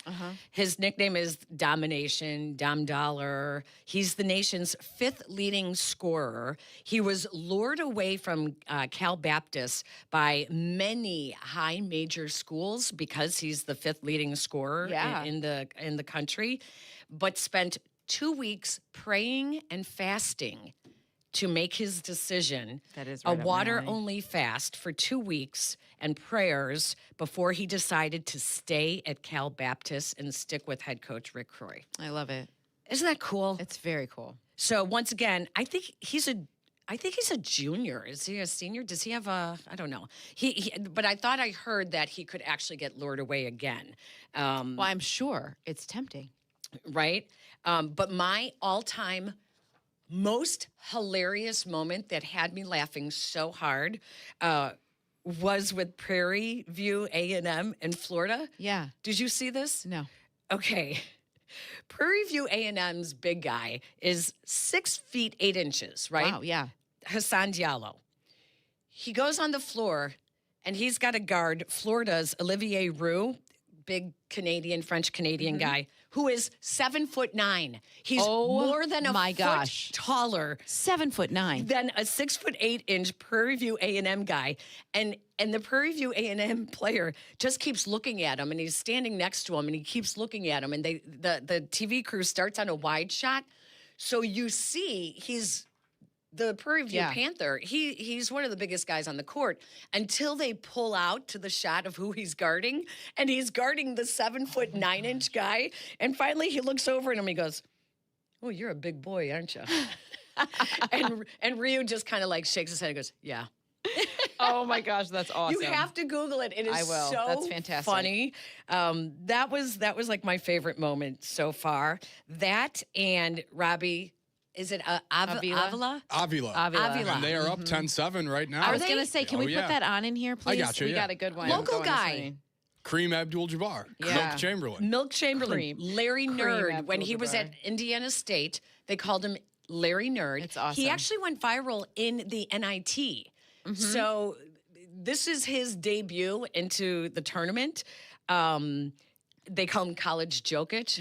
His nickname is Domination, Dom Dollar. He's the nation's 5th leading scorer. He was lured away from Cal Baptist by many high major schools because he's the 5th leading scorer in the country, but spent 2 weeks praying and fasting to make his decision. That is a right up my water-only fast for 2 weeks and prayers before he decided to stay at Cal Baptist and stick with head coach Rick Croy. I love it. Isn't that cool? It's very cool. So once again, I think he's a junior. Is he a senior? Does he have a? I don't know. But I thought I heard that he could actually get lured away again. Well, I'm sure it's tempting, right? But my all-time most hilarious moment that had me laughing so hard was with Prairie View A&M in Florida. Yeah. Did you see this? No. Okay. Prairie View A&M's big guy is 6 feet 8 inches, right? Wow, yeah. Hassan Diallo. He goes on the floor and he's got to guard Florida's Olivier Roux, big French Canadian guy, who is 7'9". He's more than a foot taller. 7'9" than a 6'8" Prairie View A&M guy, and the Prairie View A&M player just keeps looking at him, and he's standing next to him, and he keeps looking at him, and the TV crew starts on a wide shot, so you see he's the Prairie View Panther. He's one of the biggest guys on the court until they pull out to the shot of who he's guarding, and he's guarding the 7'9" guy. And finally, he looks over at him. And he goes, "Oh, you're a big boy, aren't you?" and Ryu just kind of like shakes his head and goes, "Yeah." Oh my gosh, that's awesome. You have to Google it. It is I will. so That's fantastic. funny. That was like my favorite moment so far. That and Robbie. Is it Avila? Avila. And they are up 10-7 right now. I was going to say, can we put that on in here, please? I got you, We got a good one. Local guy. Kareem Abdul-Jabbar. Milk Chamberlain. Milk Chamberlain. Cream. Larry Cream Nerd. When he was Abdul-Jabbar. at Indiana State, they called him Larry Nerd. It's awesome. He actually went viral in the NIT. So this is his debut into the tournament. They call him College Jokic,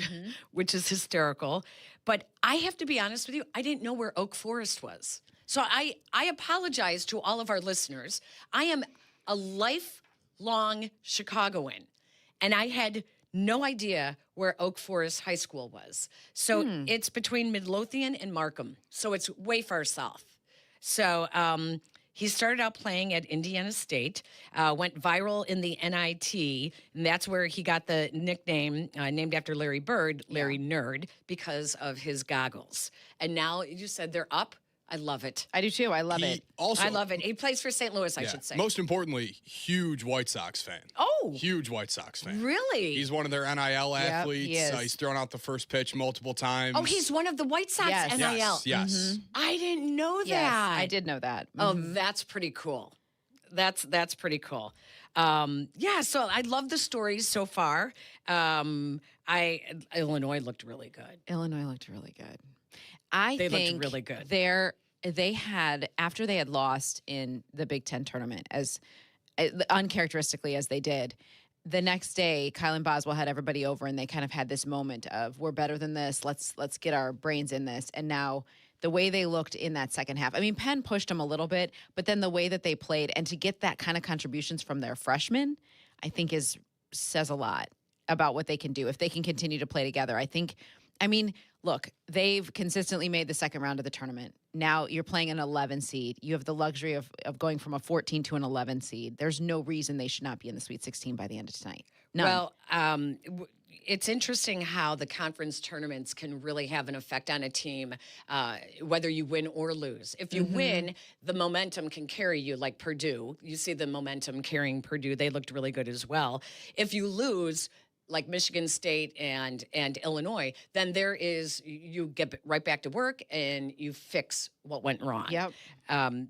which is hysterical. But I have to be honest with you, I didn't know where Oak Forest was. So I apologize to all of our listeners. I am a lifelong Chicagoan, and I had no idea where Oak Forest High School was. So it's between Midlothian and Markham. So it's way far south. So he started out playing at Indiana State, went viral in the NIT, and that's where he got the nickname named after Larry Bird, Larry Nerd, because of his goggles. And now you said they're up. I love it. I do too. I love it. I love it. He plays for St. Louis, I should say. Most importantly, huge White Sox fan. Oh. Huge White Sox fan. Really? He's one of their NIL athletes. he is. He's thrown out the first pitch multiple times. Oh, he's one of the White Sox NIL. Yes. I didn't know that. Yes, I did know that. Oh, that's pretty cool. That's pretty cool. So I love the stories so far. Illinois looked really good. They looked really good. They had, after they had lost in the Big Ten tournament, as uncharacteristically as they did, the next day, Kylan Boswell had everybody over, and they kind of had this moment of, we're better than this. Let's get our brains in this. And now the way they looked in that second half, I mean, Penn pushed them a little bit, but then the way that they played, and to get that kind of contributions from their freshmen, I think says a lot about what they can do if they can continue to play together. Look, they've consistently made the second round of the tournament. Now you're playing an 11 seed. You have the luxury of going from a 14 to an 11 seed. There's no reason they should not be in the Sweet 16 by the end of tonight. None. Well, it's interesting how the conference tournaments can really have an effect on a team, whether you win or lose. If you win, the momentum can carry you, like Purdue. You see the momentum carrying Purdue. They looked really good as well. If you lose, like Michigan State and Illinois, then you get right back to work and you fix what went wrong. Yep.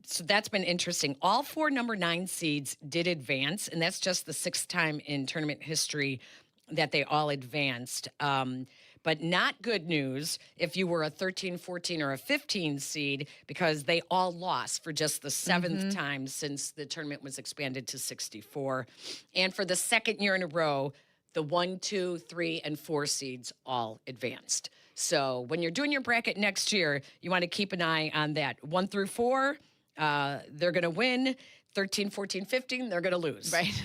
So that's been interesting. All 4 number 9 seeds did advance, and that's just the 6th time in tournament history that they all advanced. But not good news if you were a 13, 14, or a 15 seed, because they all lost for just the 7th time since the tournament was expanded to 64. And for the 2nd year in a row, the 1, 2, 3, and 4 seeds all advanced. So when you're doing your bracket next year, you want to keep an eye on that. 1 through 4, they're going to win. 13, 14, 15, they're going to lose. Right.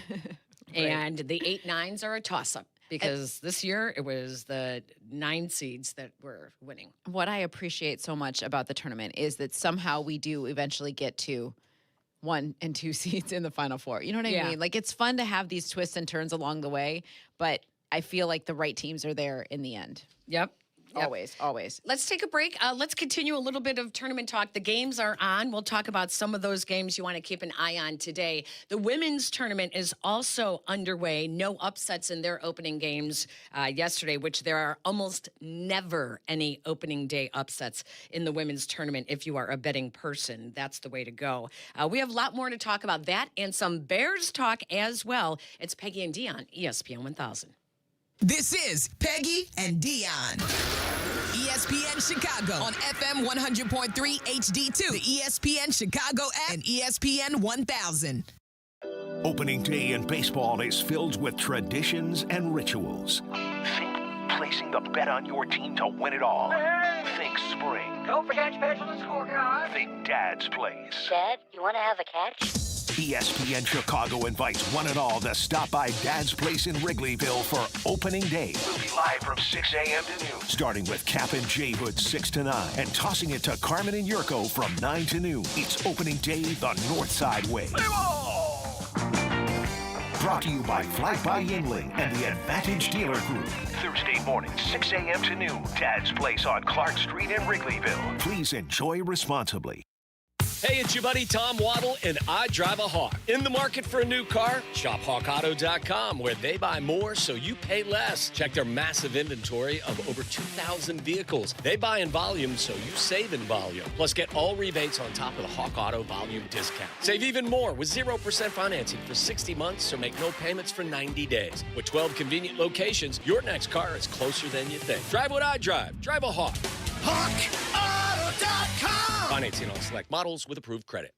And the 8, 9s are a toss-up. Because this year it was the 9 seeds that were winning. What I appreciate so much about the tournament is that somehow we do eventually get to 1 and 2 seeds in the Final Four. You know what I mean? Like, it's fun to have these twists and turns along the way, but I feel like the right teams are there in the end. Yep. Always. Let's take a break. Let's continue a little bit of tournament talk. The games are on. We'll talk about some of those games you want to keep an eye on today. The women's tournament is also underway. No upsets in their opening games yesterday, which there are almost never any opening day upsets in the women's tournament. If you are a betting person, that's the way to go. We have a lot more to talk about that and some Bears talk as well. It's Peggy and Dionne, ESPN 1000. This is Peggy and Dionne. ESPN Chicago on FM 100.3 HD2, the ESPN Chicago app, and ESPN 1000. Opening day in baseball is filled with traditions and rituals. Think placing the bet on your team to win it all. Think spring. Don't forget to pencil the scorecard. Think Dad's Place. Dad, you want to have a catch? ESPN Chicago invites one and all to stop by Dad's Place in Wrigleyville for opening day. We'll be live from 6 a.m. to noon, starting with Cap and J Hood 6 to 9, and tossing it to Carmen and Yurko from 9 to noon. It's opening day the North Side way. Brought to you by Flight by Yingling and the Advantage Dealer Group. Thursday morning, 6 a.m. to noon. Dad's Place on Clark Street in Wrigleyville. Please enjoy responsibly. Hey, it's your buddy Tom Waddle, and I drive a Hawk. In the market for a new car? Shop HawkAuto.com, where they buy more so you pay less. Check their massive inventory of over 2,000 vehicles. They buy in volume so you save in volume. Plus, get all rebates on top of the Hawk Auto volume discount. Save even more with 0% financing for 60 months, so make no payments for 90 days. With 12 convenient locations, your next car is closer than you think. Drive what I drive. Drive a Hawk. HawkAuto.com. Financing on select models with approved credit.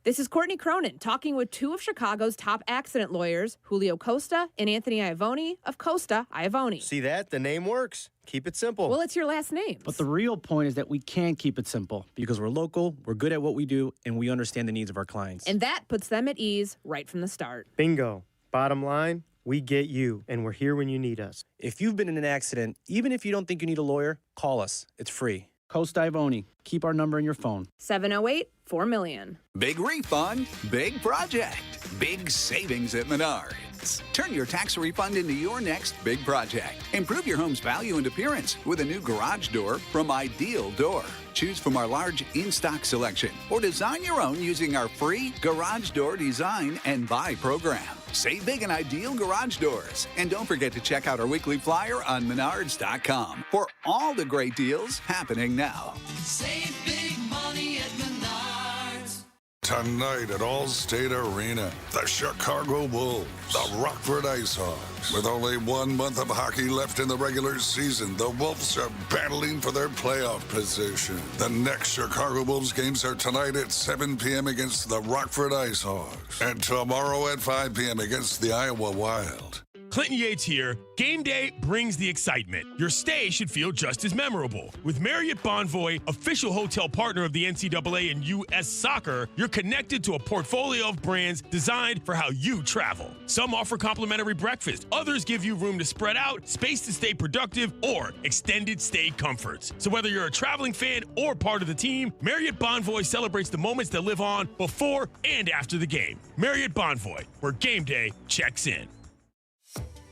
This is Courtney Cronin talking with 2 of Chicago's top accident lawyers, Julio Costa and Anthony Iavone of Costa Iavone. See that? The name works. Keep it simple. Well, it's your last name. But the real point is that we can keep it simple because we're local, we're good at what we do, and we understand the needs of our clients. And that puts them at ease right from the start. Bingo. Bottom line, we get you, and we're here when you need us. If you've been in an accident, even if you don't think you need a lawyer, call us. It's free. Costa Iavone. Keep our number in your phone. 708-4-million. Big refund, big project, big savings at Menards. Turn your tax refund into your next big project. Improve your home's value and appearance with a new garage door from Ideal Door. Choose from our large in-stock selection or design your own using our free Garage Door Design and Buy program. Save big in Ideal Garage Doors. And don't forget to check out our weekly flyer on Menards.com for all the great deals happening now. Save big money at Menards. Tonight at Allstate Arena, the Chicago Bulls, the Rockford IceHogs. With only 1 month of hockey left in the regular season, the Wolves are battling for their playoff position. The next Chicago Bulls games are tonight at 7 p.m. against the Rockford IceHogs and tomorrow at 5 p.m. against the Iowa Wild. Clinton Yates here. Game day brings the excitement. Your stay should feel just as memorable. With Marriott Bonvoy, official hotel partner of the NCAA and U.S. Soccer, you're connected to a portfolio of brands designed for how you travel. Some offer complimentary breakfast. Others give you room to spread out, space to stay productive, or extended stay comforts. So whether you're a traveling fan or part of the team, Marriott Bonvoy celebrates the moments that live on before and after the game. Marriott Bonvoy, where game day checks in.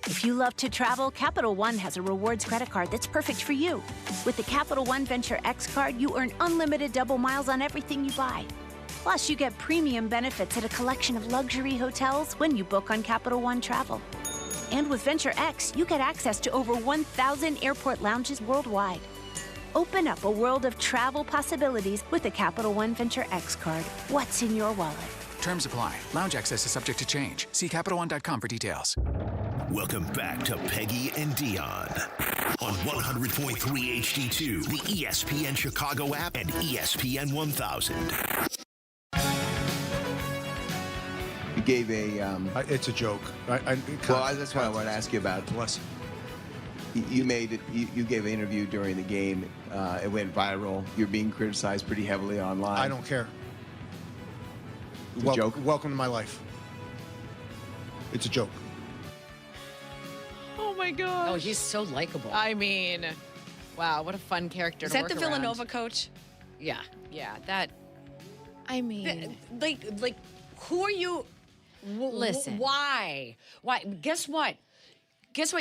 If you love to travel, Capital One has a rewards credit card that's perfect for you. With the Capital One Venture X card, you earn unlimited double miles on everything you buy. Plus, you get premium benefits at a collection of luxury hotels when you book on Capital One Travel. And with Venture X, you get access to over 1,000 airport lounges worldwide. Open up a world of travel possibilities with the Capital One Venture X card. What's in your wallet? Terms apply. Lounge access is subject to change. See CapitalOne.com for details. Welcome back to Peggy and Dionne on 100.3 HD2, the ESPN Chicago app, and ESPN 1000. You gave a... it's a joke. That's what I want to ask you about. Bless you made it. You gave an interview during the game. It went viral. You're being criticized pretty heavily online. I don't care. It's a joke? Welcome to my life. It's a joke. Oh my god. Oh, he's so likable. I mean, wow, what a fun character. Is to that work the around. Villanova coach? Yeah. Yeah, that. I mean, like, who are you? Listen. Why? Guess what?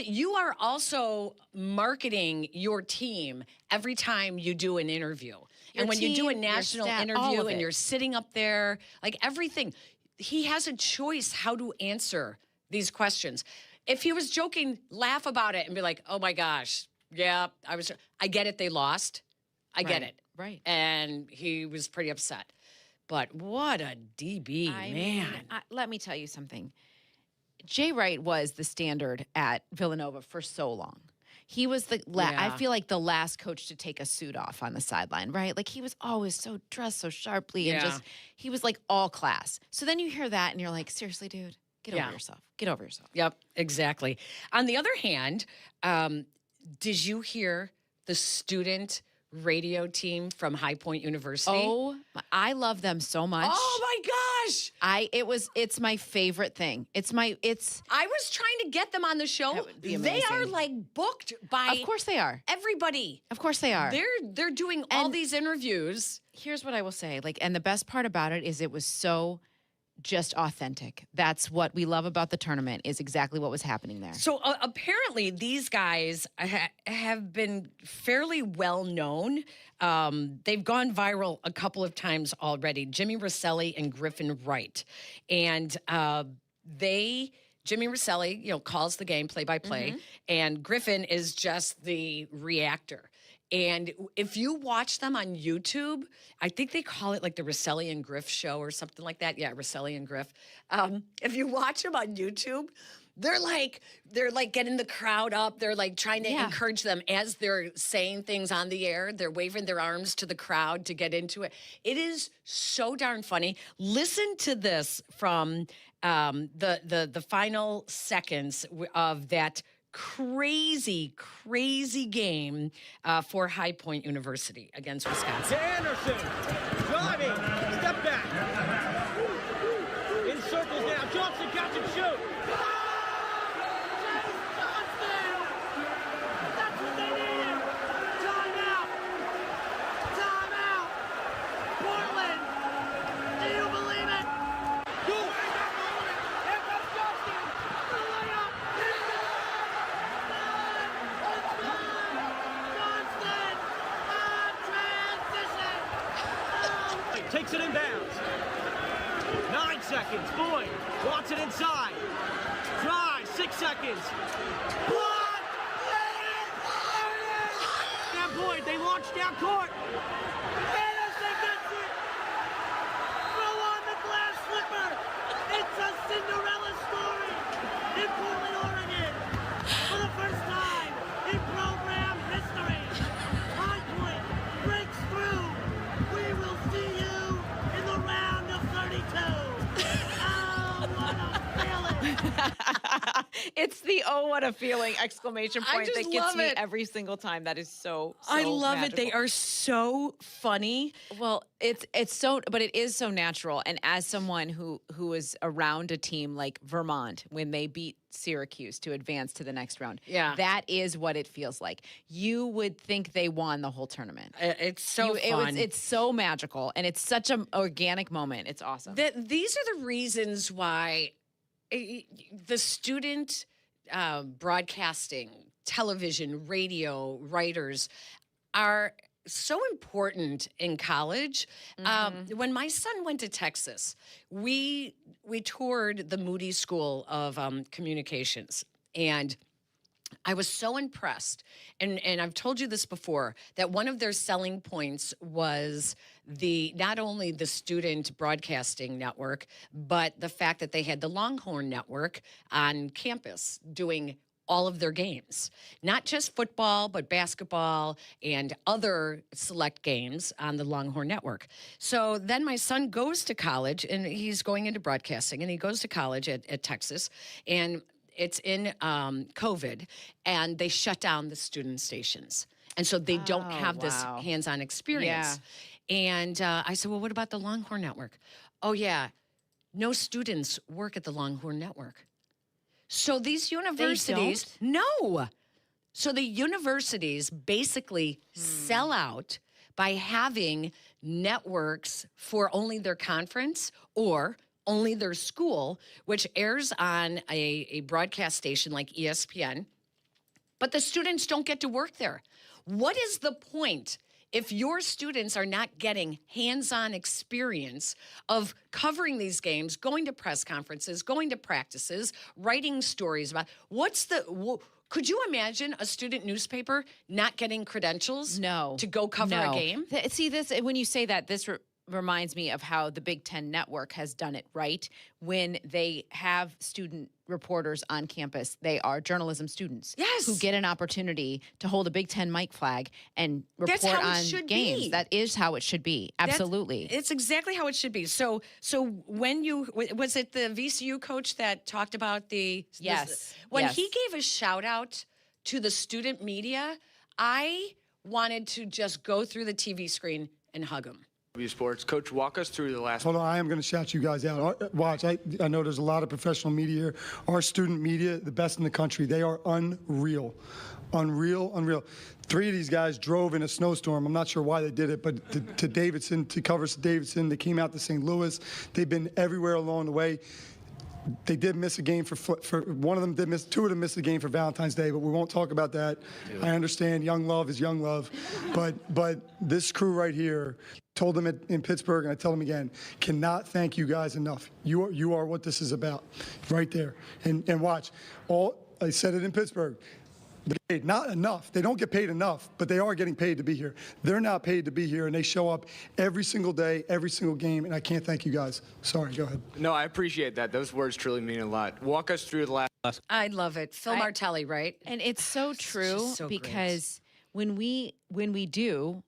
You are also marketing your team every time you do an interview. And when you do a team, your national staff, all interview of and it. you're sitting up there, like everything, he has a choice how to answer these questions. If he was joking, laugh about it and be like, oh my gosh, yeah, I get it, they lost. I get it. Right. And he was pretty upset. But what a DB, man. Let me tell you something. Jay Wright was the standard at Villanova for so long. He was I feel like the last coach to take a suit off on the sideline, right? Like he was always so dressed so sharply and he was like all class. So then you hear that and you're like, seriously, dude, get over yourself. Get over yourself. Yep, exactly. On the other hand, did you hear the student radio team from High Point University? Oh, I love them so much. Oh my gosh. It's my favorite thing. I was trying to get them on the show. That would be They are amazing. like booked by Of course they are. everybody. Of course they are. They're doing all these interviews. Here's what I will say. And the best part about it is it was so just authentic. That's what we love about the tournament is exactly what was happening there. So apparently these guys have been fairly well known. They've gone viral a couple of times already. Jimmy Rosselli and Griffin Wright. And Jimmy Rosselli, calls the game play-by-play, and Griffin is just the reactor. And if you watch them on YouTube, I think they call it like the Rosselli and Griff show or something like that. Yeah, Rosselli and Griff. If you watch them on YouTube, they're like getting the crowd up. They're like trying to encourage them as they're saying things on the air. They're waving their arms to the crowd to get into it. It is so darn funny. Listen to this from the final seconds of that crazy game for High Point University against Wisconsin. Anderson, driving, step back. In circles now, Johnson catch and shoot. That's what they needed. Timeout. Portland, do you believe it? Go. Here comes Johnson. The layup. Takes it in bounds. 9 seconds. Boyd wants it inside. Try. 6 seconds. Block. Now Boyd, they launch down court. Anderson gets it. Throw on the glass slipper. It's a Cinderella story in Portland, Oregon. For the first time in program history, High Point breaks through. We will see you in the round of 32. Oh, what a feeling. It's the "oh, what a feeling" exclamation I point just that gets love me it. every single time. That is so I love magical. it. They are so funny. Well, it's so, but it is so natural. And as someone who is around a team like Vermont when they beat Syracuse to advance to the next round, that is what it feels like. You would think they won the whole tournament. It's so fun. It's so magical, and it's such an organic moment. It's awesome. These are the reasons why the student broadcasting, television, radio writers are so important in college. When my son went to Texas, we toured the Moody School of Communications. And I was so impressed, and I've told you this before, that one of their selling points was not only the student broadcasting network, but the fact that they had the Longhorn Network on campus doing all of their games, not just football, but basketball and other select games on the Longhorn Network. So then my son goes to college, and he's going into broadcasting, and he goes to college at Texas, and it's in COVID, and they shut down the student stations. And so they don't have this hands-on experience. Yeah. And I said, well, what about the Longhorn Network? Oh, yeah, no students work at the Longhorn Network. So these universities, no. So the universities basically sell out by having networks for only their conference or only their school, which airs on a broadcast station like ESPN, but the students don't get to work there. What is the point if your students are not getting hands-on experience of covering these games, going to press conferences, going to practices, writing stories about could you imagine a student newspaper not getting credentials to go cover a game? See, this when you say that, this reminds me of how the Big Ten Network has done it, right? When they have student reporters on campus, they are journalism students who get an opportunity to hold a Big Ten mic flag and report on games. That is how it should be. Absolutely. It's exactly how it should be. So when was it the VCU coach that talked about when he gave a shout out to the student media, I wanted to just go through the TV screen and hug him. Sports. Coach, walk us through the last. Hold on, I am going to shout you guys out. Watch, I know there's a lot of professional media here. Our student media, the best in the country. They are unreal. Unreal. 3 of these guys drove in a snowstorm. I'm not sure why they did it, but to Davidson, to cover Davidson, they came out to St. Louis. They've been everywhere along the way. They did miss a game for one of them did miss, 2 of them missed a game for Valentine's Day, but we won't talk about that. I understand young love is young love, but this crew right here, told them in Pittsburgh, and I tell them again, cannot thank you guys enough. You are what this is about, right there. And watch, I said it in Pittsburgh. Not enough. They don't get paid enough, but they are getting paid to be here. They're not paid to be here, and they show up every single day, every single game, and I can't thank you guys. Sorry, go ahead. No, I appreciate that. Those words truly mean a lot. Walk us through the last. I love it. Phil Martelli, right? And it's so true because when we do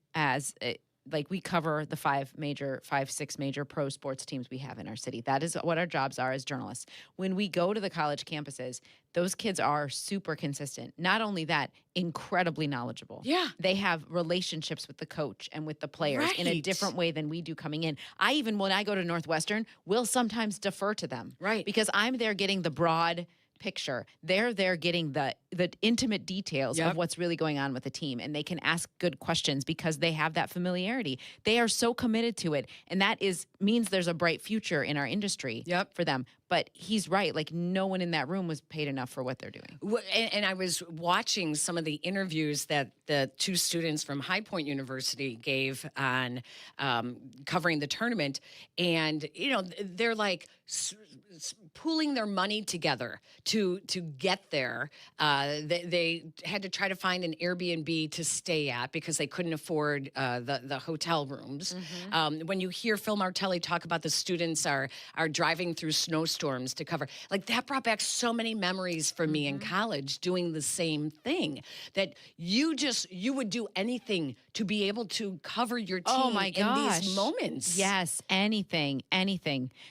like we cover the 5, 6 major pro sports teams we have in our city. That is what our jobs are as journalists. When we go to the college campuses, those kids are super consistent. Not only that, incredibly knowledgeable. Yeah. They have relationships with the coach and with the players in a different way than we do coming in. When I go to Northwestern, will sometimes defer to them. Right. Because I'm there getting the broad picture. They're getting the intimate details of what's really going on with the team, and they can ask good questions because they have that familiarity. They are so committed to it, and that means there's a bright future in our industry for them. But he's right. Like, no one in that room was paid enough for what they're doing. And I was watching some of the interviews that the 2 students from High Point University gave on covering the tournament. And, they're like pooling their money together to get there. They had to try to find an Airbnb to stay at because they couldn't afford the hotel rooms. Mm-hmm. When you hear Phil Martelli talk about the students are driving through snowstorms to cover, like, that brought back so many memories for me in college doing the same thing, that you would do anything to be able to cover your team in these moments. Yes, anything.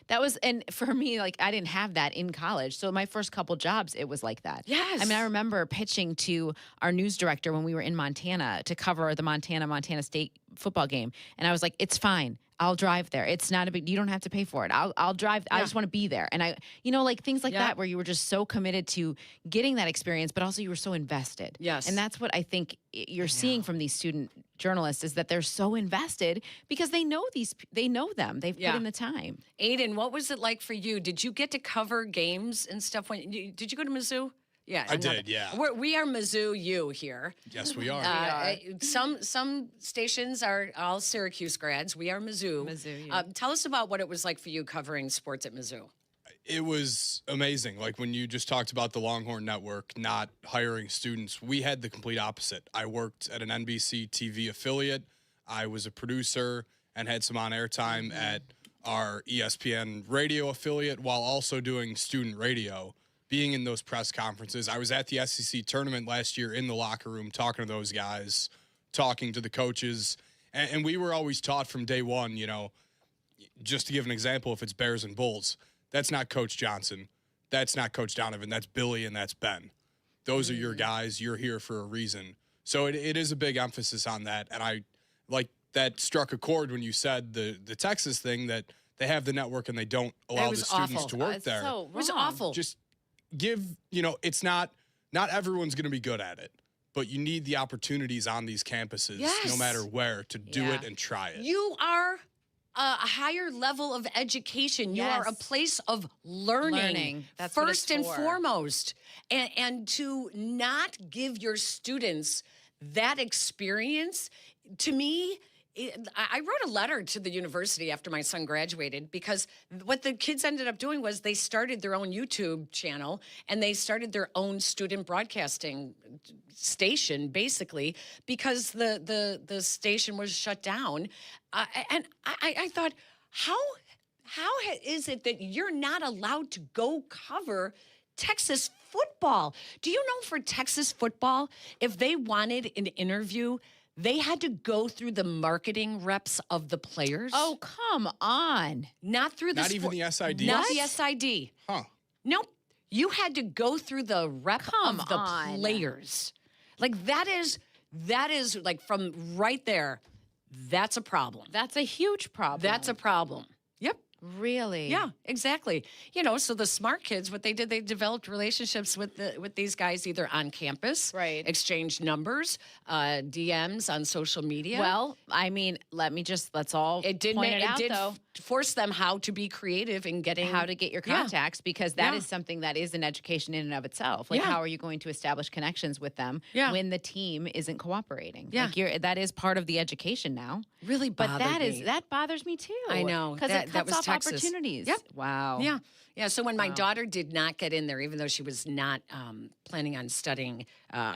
That was, and for me, like, I didn't have that in college. So my first couple jobs, it was like that. Yes. I mean, I remember pitching to our news director when we were in Montana to cover the Montana State football game. And I was like, it's fine. I'll drive there. It's not a big, you don't have to pay for it. I'll drive. I just want to be there. And like things like that, where you were just so committed to getting that experience, but also you were so invested. Yes. And that's what I think you're seeing from these student journalists, is that they're so invested because they know them. They've put in the time. Aiden, what was it like for you? Did you get to cover games and stuff did you go to Mizzou? Yeah, I did. Yeah, we are Mizzou U here. Yes, we are. Some stations are all Syracuse grads. We are Mizzou. Mizzou. Tell us about what it was like for you covering sports at Mizzou. It was amazing. Like when you just talked about the Longhorn Network not hiring students, we had the complete opposite. I worked at an NBC TV affiliate. I was a producer and had some on-air time at our ESPN radio affiliate while also doing student radio, being in those press conferences. I was at the SEC tournament last year in the locker room talking to those guys, talking to the coaches. And we were always taught from day one, you know, just to give an example, if it's Bears and Bulls, that's not Coach Johnson. That's not Coach Donovan. That's Billy and that's Ben. Those are your guys. You're here for a reason. So it is a big emphasis on that. And I like that struck a chord when you said the Texas thing, that they have the network and they don't allow the students to work there. It was awful. Just give, you know, it's not everyone's going to be good at it, but you need the opportunities on these campuses, no matter where, to do it and try it. You are a higher level of education. You are a place of learning. That's what first it's and for. foremost. And to not give your students that experience, to me, I wrote a letter to the university after my son graduated, because what the kids ended up doing was they started their own YouTube channel and they started their own student broadcasting station, basically, because the station was shut down. And I thought, how is it that you're not allowed to go cover Texas football? Do you know, for Texas football, if they wanted an interview, they had to go through the marketing reps of the players? Oh, come on. Not through the Not even the SID? Not the SID. Huh. Nope. You had to go through the rep of the players. Like that is like from right there, that's a problem. That's a huge problem. That's a problem. Yep. Really? Yeah, exactly. You know, so the smart kids, what they did, they developed relationships with these guys either on campus, exchanged numbers, DMs on social media. Well, I mean, let's all point it out, though. Force them how to be creative in getting how to get your contacts, because that is something that is an education in and of itself. Like, how are you going to establish connections with them when the team isn't cooperating? Yeah. Like that is part of the education now. Really bothered me. That bothers me too. I know. Because it cuts was off Texas. opportunities. Yep. Wow. Yeah. Yeah. So when my daughter did not get in there, even though she was not planning on studying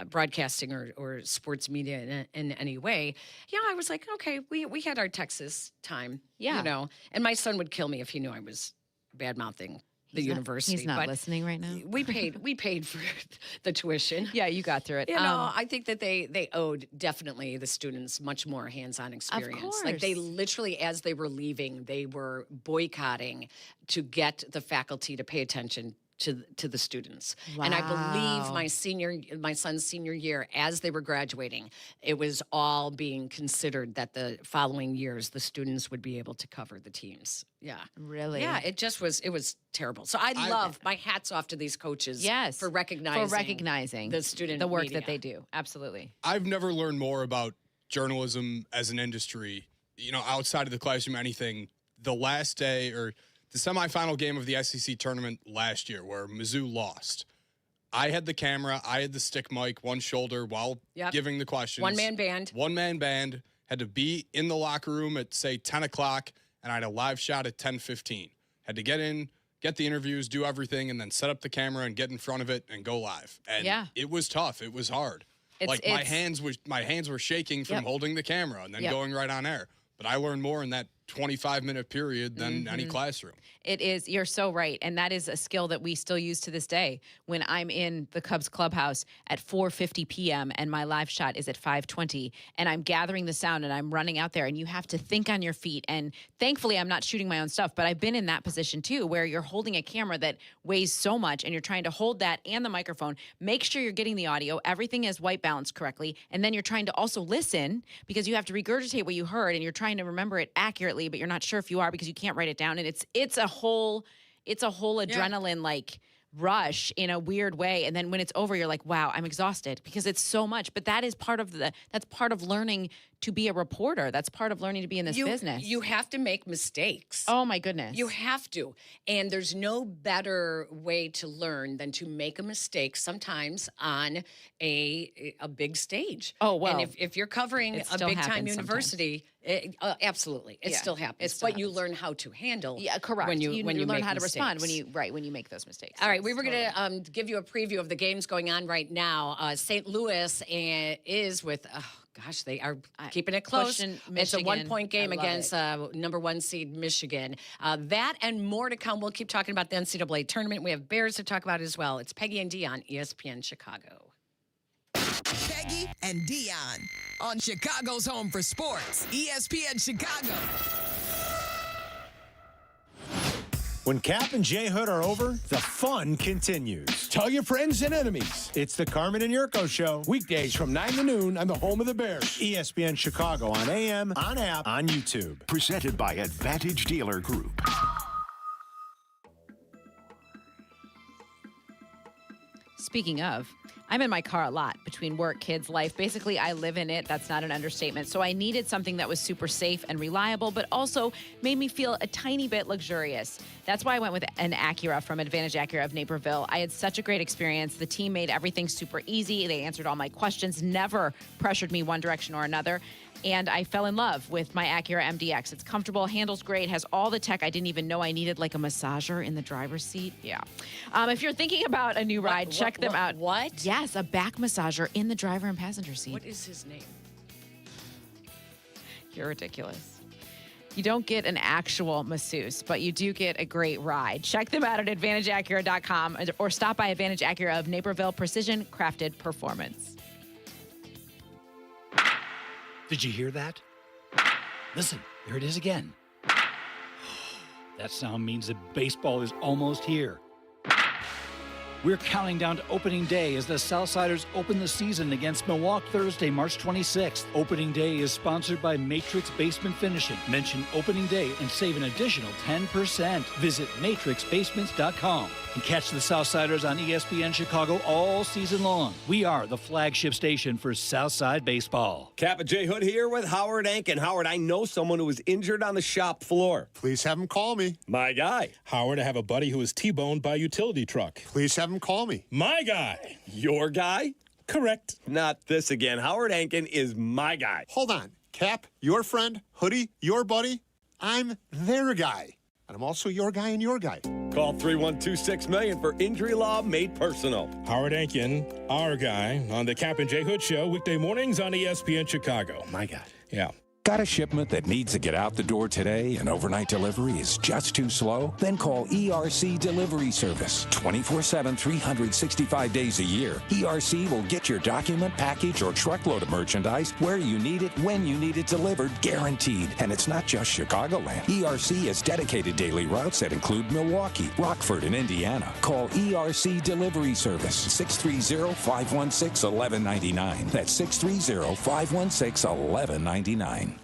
broadcasting or sports media in any way, I was like, okay, we had our Texas time. Yeah. You know, and my son would kill me if he knew I was bad mouthing the university. He's not but listening right now. We paid for the tuition. Yeah, you got through it. You know, I think that they owed definitely the students much more hands-on experience. course. Like they literally, as they were leaving, they were boycotting to get the faculty to pay attention to the students. And I believe my son's senior year, as they were graduating, it was all being considered that the following years the students would be able to cover the teams. Yeah. Really? Yeah, it was terrible. So I love my hats off to these coaches for recognizing the student the work media. that they do. Absolutely. I've never learned more about journalism as an industry, you know, outside of the classroom, anything. The last day or the semifinal game of the SEC tournament last year where Mizzou lost. I had the camera, I had the stick mic, one shoulder while giving the questions. One-man band. One-man band. Had to be in the locker room at, say, 10 o'clock, and I had a live shot at 10:15. Had to get in, get the interviews, do everything, and then set up the camera and get in front of it and go live. And it was tough. It was hard. My hands were shaking from holding the camera and then going right on air. But I learned more in that 25-minute period than any classroom. It is. You're so right. And that is a skill that we still use to this day. When I'm in the Cubs clubhouse at 4:50 p.m. and my live shot is at 5:20 and I'm gathering the sound and I'm running out there and you have to think on your feet. And thankfully, I'm not shooting my own stuff, but I've been in that position too, where you're holding a camera that weighs so much and you're trying to hold that and the microphone, make sure you're getting the audio, everything is white balanced correctly. And then you're trying to also listen because you have to regurgitate what you heard and you're trying to remember it accurately, but you're not sure if you are because you can't write it down. And it's a whole adrenaline like rush in a weird way. And then when it's over, you're like, wow, I'm exhausted because it's so much. But that is part of learning to be a reporter. That's part of learning to be in this business. You have to make mistakes. Oh, my goodness. You have to. And there's no better way to learn than to make a mistake sometimes on a big stage. Oh, well. And if you're covering it a still big-time happens university, absolutely. It still happens. But you learn how to handle correct. when you learn make how to mistakes. respond when you make those mistakes. All right, we were going to give you a preview of the games going on right now. St. Louis is with, gosh, they are keeping it close. It's a 1-point game against number 1 seed Michigan. That and more to come. We'll keep talking about the NCAA tournament. We have Bears to talk about as well. It's Peggy and Dionne, ESPN Chicago. Peggy and Dionne on Chicago's Home for Sports, ESPN Chicago. When Cap and J Hood are over, the fun continues. Tell your friends and enemies. It's the Carmen and Yurko Show. Weekdays from 9 to noon on the home of the Bears. ESPN Chicago on AM, on app, on YouTube. Presented by Advantage Dealer Group. Speaking of, I'm in my car a lot between work, kids, life. Basically, I live in it. That's not an understatement. So I needed something that was super safe and reliable, but also made me feel a tiny bit luxurious. That's why I went with an Acura from Advantage Acura of Naperville. I had such a great experience. The team made everything super easy. They answered all my questions, never pressured me one direction or another. And I fell in love with my Acura MDX. It's comfortable, handles great, has all the tech I didn't even know I needed, like a massager in the driver's seat. Yeah. If you're thinking about a new ride, check them out. What? Yes, a back massager in the driver and passenger seat. What is his name? You're ridiculous. You don't get an actual masseuse, but you do get a great ride. Check them out at AdvantageAcura.com or stop by Advantage Acura of Naperville. Precision crafted performance. Did you hear that? Listen, there it is again. That sound means that baseball is almost here. We're counting down to opening day as the Southsiders open the season against Milwaukee Thursday, March 26th. Opening day is sponsored by Matrix Basement Finishing. Mention opening day and save an additional 10%. Visit matrixbasements.com and catch the Southsiders on ESPN Chicago all season long. We are the flagship station for Southside baseball. Cap and J Hood here with Howard Ankin. Howard, I know someone who was injured on the shop floor. Please have him call me. My guy. Howard, I have a buddy who was T-boned by a utility truck. Please have him call me. My guy. Your guy? Correct. Not this again. Howard Ankin is my guy. Hold on. Cap, your friend, Hoodie, your buddy. I'm their guy. And I'm also your guy and your guy. Call 312-6million for injury law made personal. Howard Ankin, our guy, on the Cap and J Hood Show, weekday mornings on ESPN Chicago. My God. Yeah. Got a shipment that needs to get out the door today and overnight delivery is just too slow? Then call ERC Delivery Service. 24/7, 365 days a year. ERC will get your document, package, or truckload of merchandise where you need it, when you need it delivered, guaranteed. And it's not just Chicagoland. ERC has dedicated daily routes that include Milwaukee, Rockford, and Indiana. Call ERC Delivery Service. 630-516-1199. That's 630-516-1199.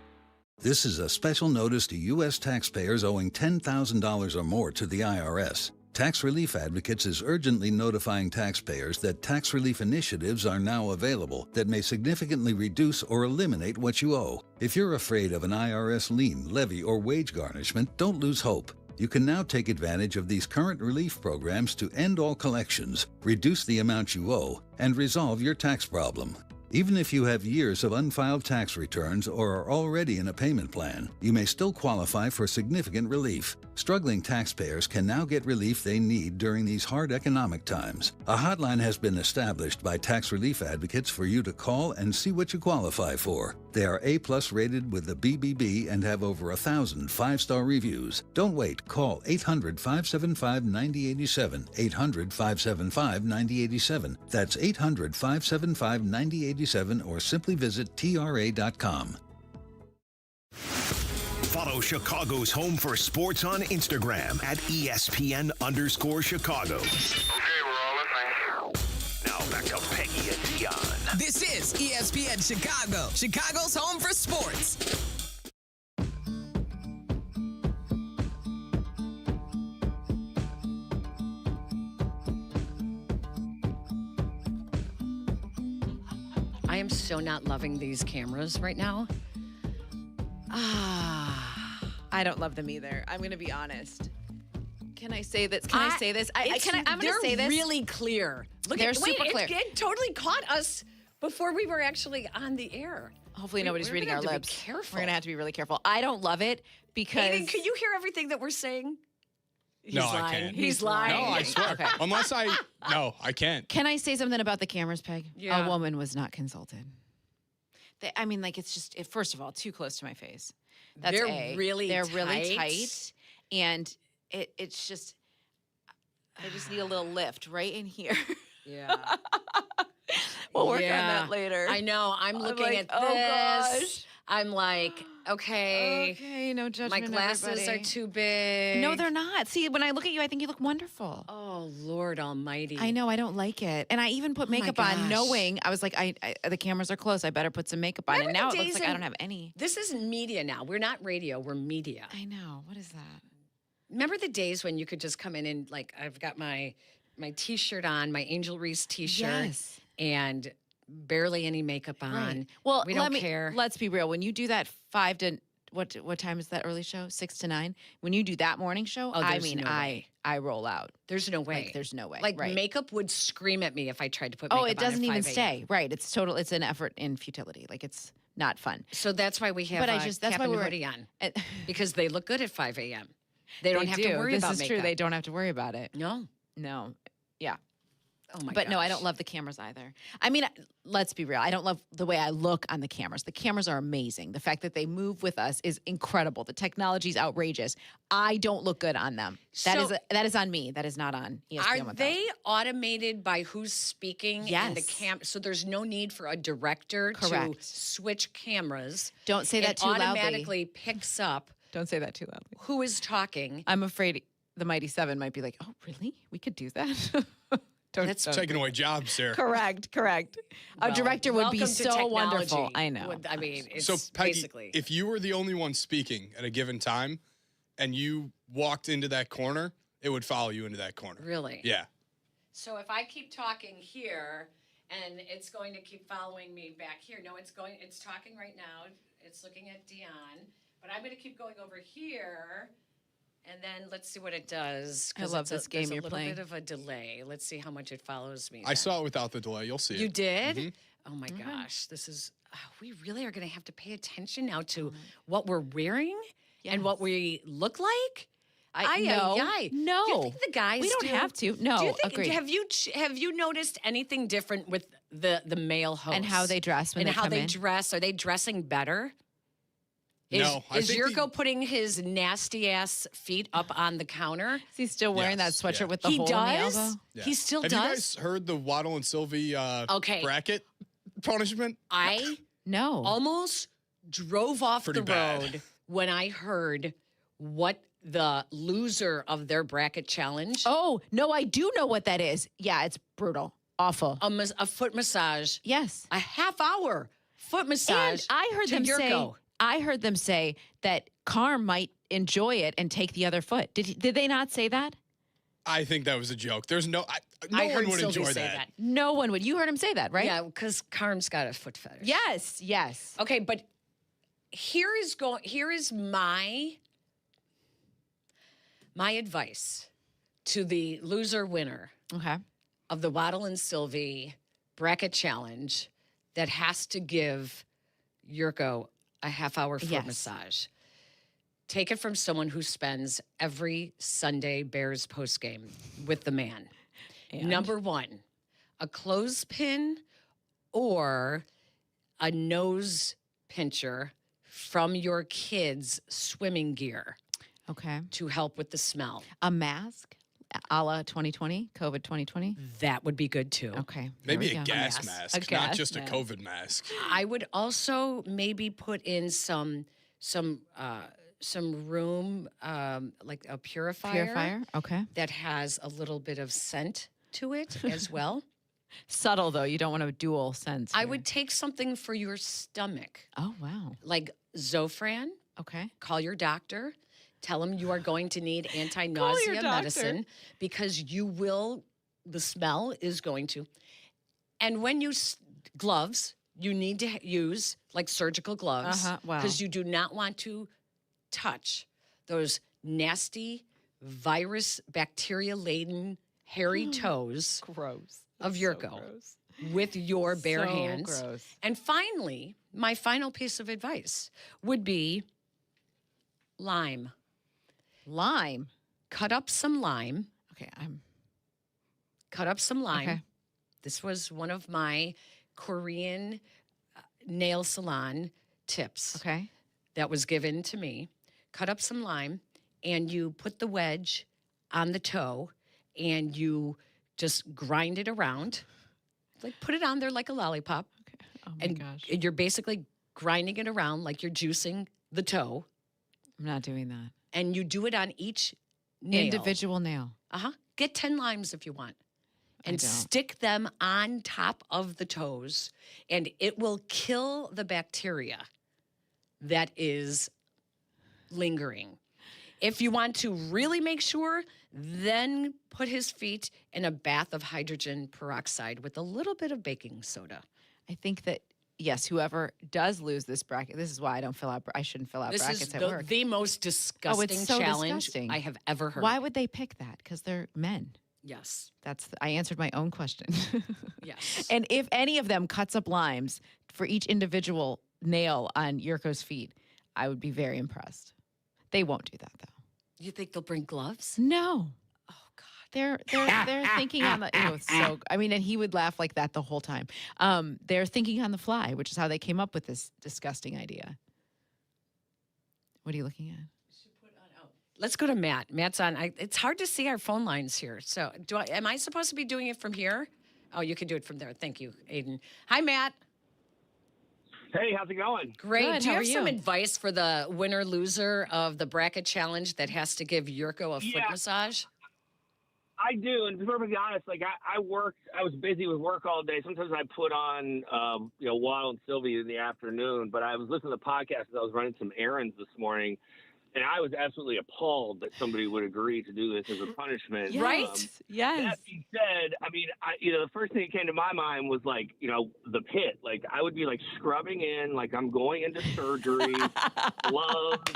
This is a special notice to U.S. taxpayers owing $10,000 or more to the IRS. Tax Relief Advocates is urgently notifying taxpayers that tax relief initiatives are now available that may significantly reduce or eliminate what you owe. If you're afraid of an IRS lien, levy, or wage garnishment, don't lose hope. You can now take advantage of these current relief programs to end all collections, reduce the amount you owe, and resolve your tax problem. Even if you have years of unfiled tax returns or are already in a payment plan, you may still qualify for significant relief. Struggling taxpayers can now get relief they need during these hard economic times. A hotline has been established by Tax Relief Advocates for you to call and see what you qualify for. They are A+ rated with the BBB and have over 1,000 5-star reviews. Don't wait. Call 800-575-9087. 800-575-9087. That's 800-575-9087 or simply visit TRA.com. Follow Chicago's Home for Sports on Instagram at ESPN_Chicago. Okay, we're all listening. Now back to Peggy and Dionne. This is ESPN Chicago, Chicago's Home for Sports. I am so not loving these cameras right now. I don't love them either. I'm going to be honest. Can I say this? Can I say this? I'm going to say this. They're really clear. They're super clear. It totally caught us before we were actually on the air. Hopefully nobody's reading our lips. Careful. We're going to have to be really careful. I don't love it because... Hayden, can you hear everything that we're saying? No, I can't. He's lying. No, I swear. Okay. Unless no, I can't. Can I say something about the cameras, Peg? Yeah. A woman was not consulted. It's just, first of all, too close to my face. That's They're really tight. And it's just, I just need a little lift right in here. Yeah. We'll work on that later. I know. I'm looking like, at oh, this. gosh. I'm like, okay. Okay, no judgment, My glasses everybody. are too big. No, they're not. See, when I look at you, I think you look wonderful. Oh, Lord almighty. I know. I don't like it. And I even put makeup on knowing, I was like, the cameras are close. I better put some makeup on. Remember and now the it looks days like I in- don't have any. This isn't media now. We're not radio. We're media. I know. What is that? Remember the days when you could just come in and, like, I've got my T-shirt on, my Angel Reese T-shirt, Yes. and barely any makeup on. Right. Well, we don't care. Let's be real. When you do that 5 to what time is that early show? 6 to 9. When you do that morning show, I roll out. There's no way. Like, there's no way. Like right. makeup would scream at me if I tried to put makeup on. Oh, it doesn't at even 5 a.m. stay. Right. It's an effort in futility. Like it's not fun. So that's why we have that's cap why and we're hoodie on, because they look good at 5 a.m. They don't have to worry this about is makeup. true. They don't have to worry about it. No. Yeah. Oh my But no, I gosh. don't love the cameras either. I mean, let's be real. I don't love the way I look on the cameras. The cameras are amazing. The fact that they move with us is incredible. The technology is outrageous. I don't look good on them. So- That is on me. That is not on ESPN. Are without. they automated by who's speaking? And the Yes. so there's no need for a director to Correct. switch cameras. Don't say that It too loudly. automatically picks up Don't say that too loudly. who is talking. I'm afraid the Mighty Seven might be like, oh, really? We could do that? That's taking away jobs there. Correct. A director would be welcome to so wonderful. technology. I know. I mean, it's So, Peggy, basically. if you were the only one speaking at a given time and you walked into that corner, it would follow you into that corner. Really? Yeah. So if I keep talking here, and it's going to keep following me back here. No, it's talking right now. It's looking at Dionne, but I'm going to keep going over here. And then let's see what it does. I love this game you're There's a playing. little bit of a delay. Let's see how much it follows me. I saw it without the delay. You'll see it. You did? Mhm. Oh my gosh. This is, we really are going to have to pay attention now to what we're wearing and what we look like. No. Do you think the guys We don't do? have to. No, Do you think, agreed. Have you noticed anything different with the male hosts? And how they dress when and they how come they in? dress? Are they dressing better? No, I Is think Yurko putting his nasty ass feet up on the counter? Is he still wearing that sweatshirt with the He hole does? in the elbow? Yeah. He still Have does? you guys heard the Waddle and Sylvie Okay. bracket punishment? I No. almost drove off Pretty the bad. road when I heard what the loser of their bracket challenge. Oh, no, I do know what that is. Yeah, it's brutal. Awful. A foot massage. Yes. A half-hour foot massage. And I heard to Yurko. them say that Carm might enjoy it and take the other foot. Did they not say that? I think that was a joke. There's no I one heard would Sylvie enjoy say that. No one would. You heard him say that, right? Yeah, because Carm's got a foot fetish. Yes. Okay, but here is my advice to the loser winner Okay. of the Waddle and Sylvie bracket challenge that has to give Yurko a half-hour foot Yes. massage. Take it from someone who spends every Sunday Bears postgame with the man. And? Number one, a clothespin or a nose pincher from your kids' swimming gear Okay. to help with the smell. A mask a la 2020, COVID 2020? That would be good too. Okay. Maybe there a we go. gas A mask, A not gas just mask. a COVID mask. I would also maybe put in some room like a Purifier? Okay. that has a little bit of scent to it as well. Subtle, though. You don't want a dual sense. I here. would take something for your stomach, Oh, wow. like Zofran. Okay. Call your doctor. Tell him you are going to need anti-nausea doctor. medicine because the smell is going to. And when you, gloves, you need to use like surgical gloves Wow. because you do not want to touch those nasty virus bacteria laden hairy toes of Yurko with your bare hands. Gross. And finally, my final piece of advice would be lime. Lime. Cut up some lime. Okay, Cut up some lime. Okay. This was one of my Korean nail salon tips. Okay. That was given to me. Cut up some lime and you put the wedge on the toe and you just grind it around. Like put it on there like a lollipop. Okay. Oh my and gosh. you're basically grinding it around like you're juicing the toe. I'm not doing that. And you do it on each nail. Individual nail. Get 10 limes if you want. And don't. stick them on top of the toes, and it will kill the bacteria that is lingering. If you want to really make sure, then put his feet in a bath of hydrogen peroxide with a little bit of baking soda. I think that, yes, whoever does lose this bracket, this is why I shouldn't fill out This brackets is at work. the most disgusting so challenge disgusting. I have ever heard. Why would they pick that? Because they're men. Yes. I answered my own question. Yes. And if any of them cuts up limes for each individual nail on Yurko's feet, I would be very impressed. They won't do that though. You think they'll bring gloves? No. Oh God. They're thinking on the and he would laugh like that the whole time. They're thinking on the fly, which is how they came up with this disgusting idea. What are you looking at? Let's go to Matt. Matt's on. It's hard to see our phone lines here. So, am I supposed to be doing it from here? Oh, you can do it from there. Thank you, Aiden. Hi, Matt. Hey, how's it going? Great. Good, Do you how have are some you? advice for the winner-loser of the bracket challenge that has to give Yurko a foot massage? I do, and to be perfectly honest, like I was busy with work all day. Sometimes I put on, Waddle and Sylvie in the afternoon, but I was listening to the podcast as I was running some errands this morning, and I was absolutely appalled that somebody would agree to do this as a punishment. Yes. Right? Yes. That being said, the first thing that came to my mind was the pit. Like I would be like scrubbing in, like I'm going into surgery, gloves.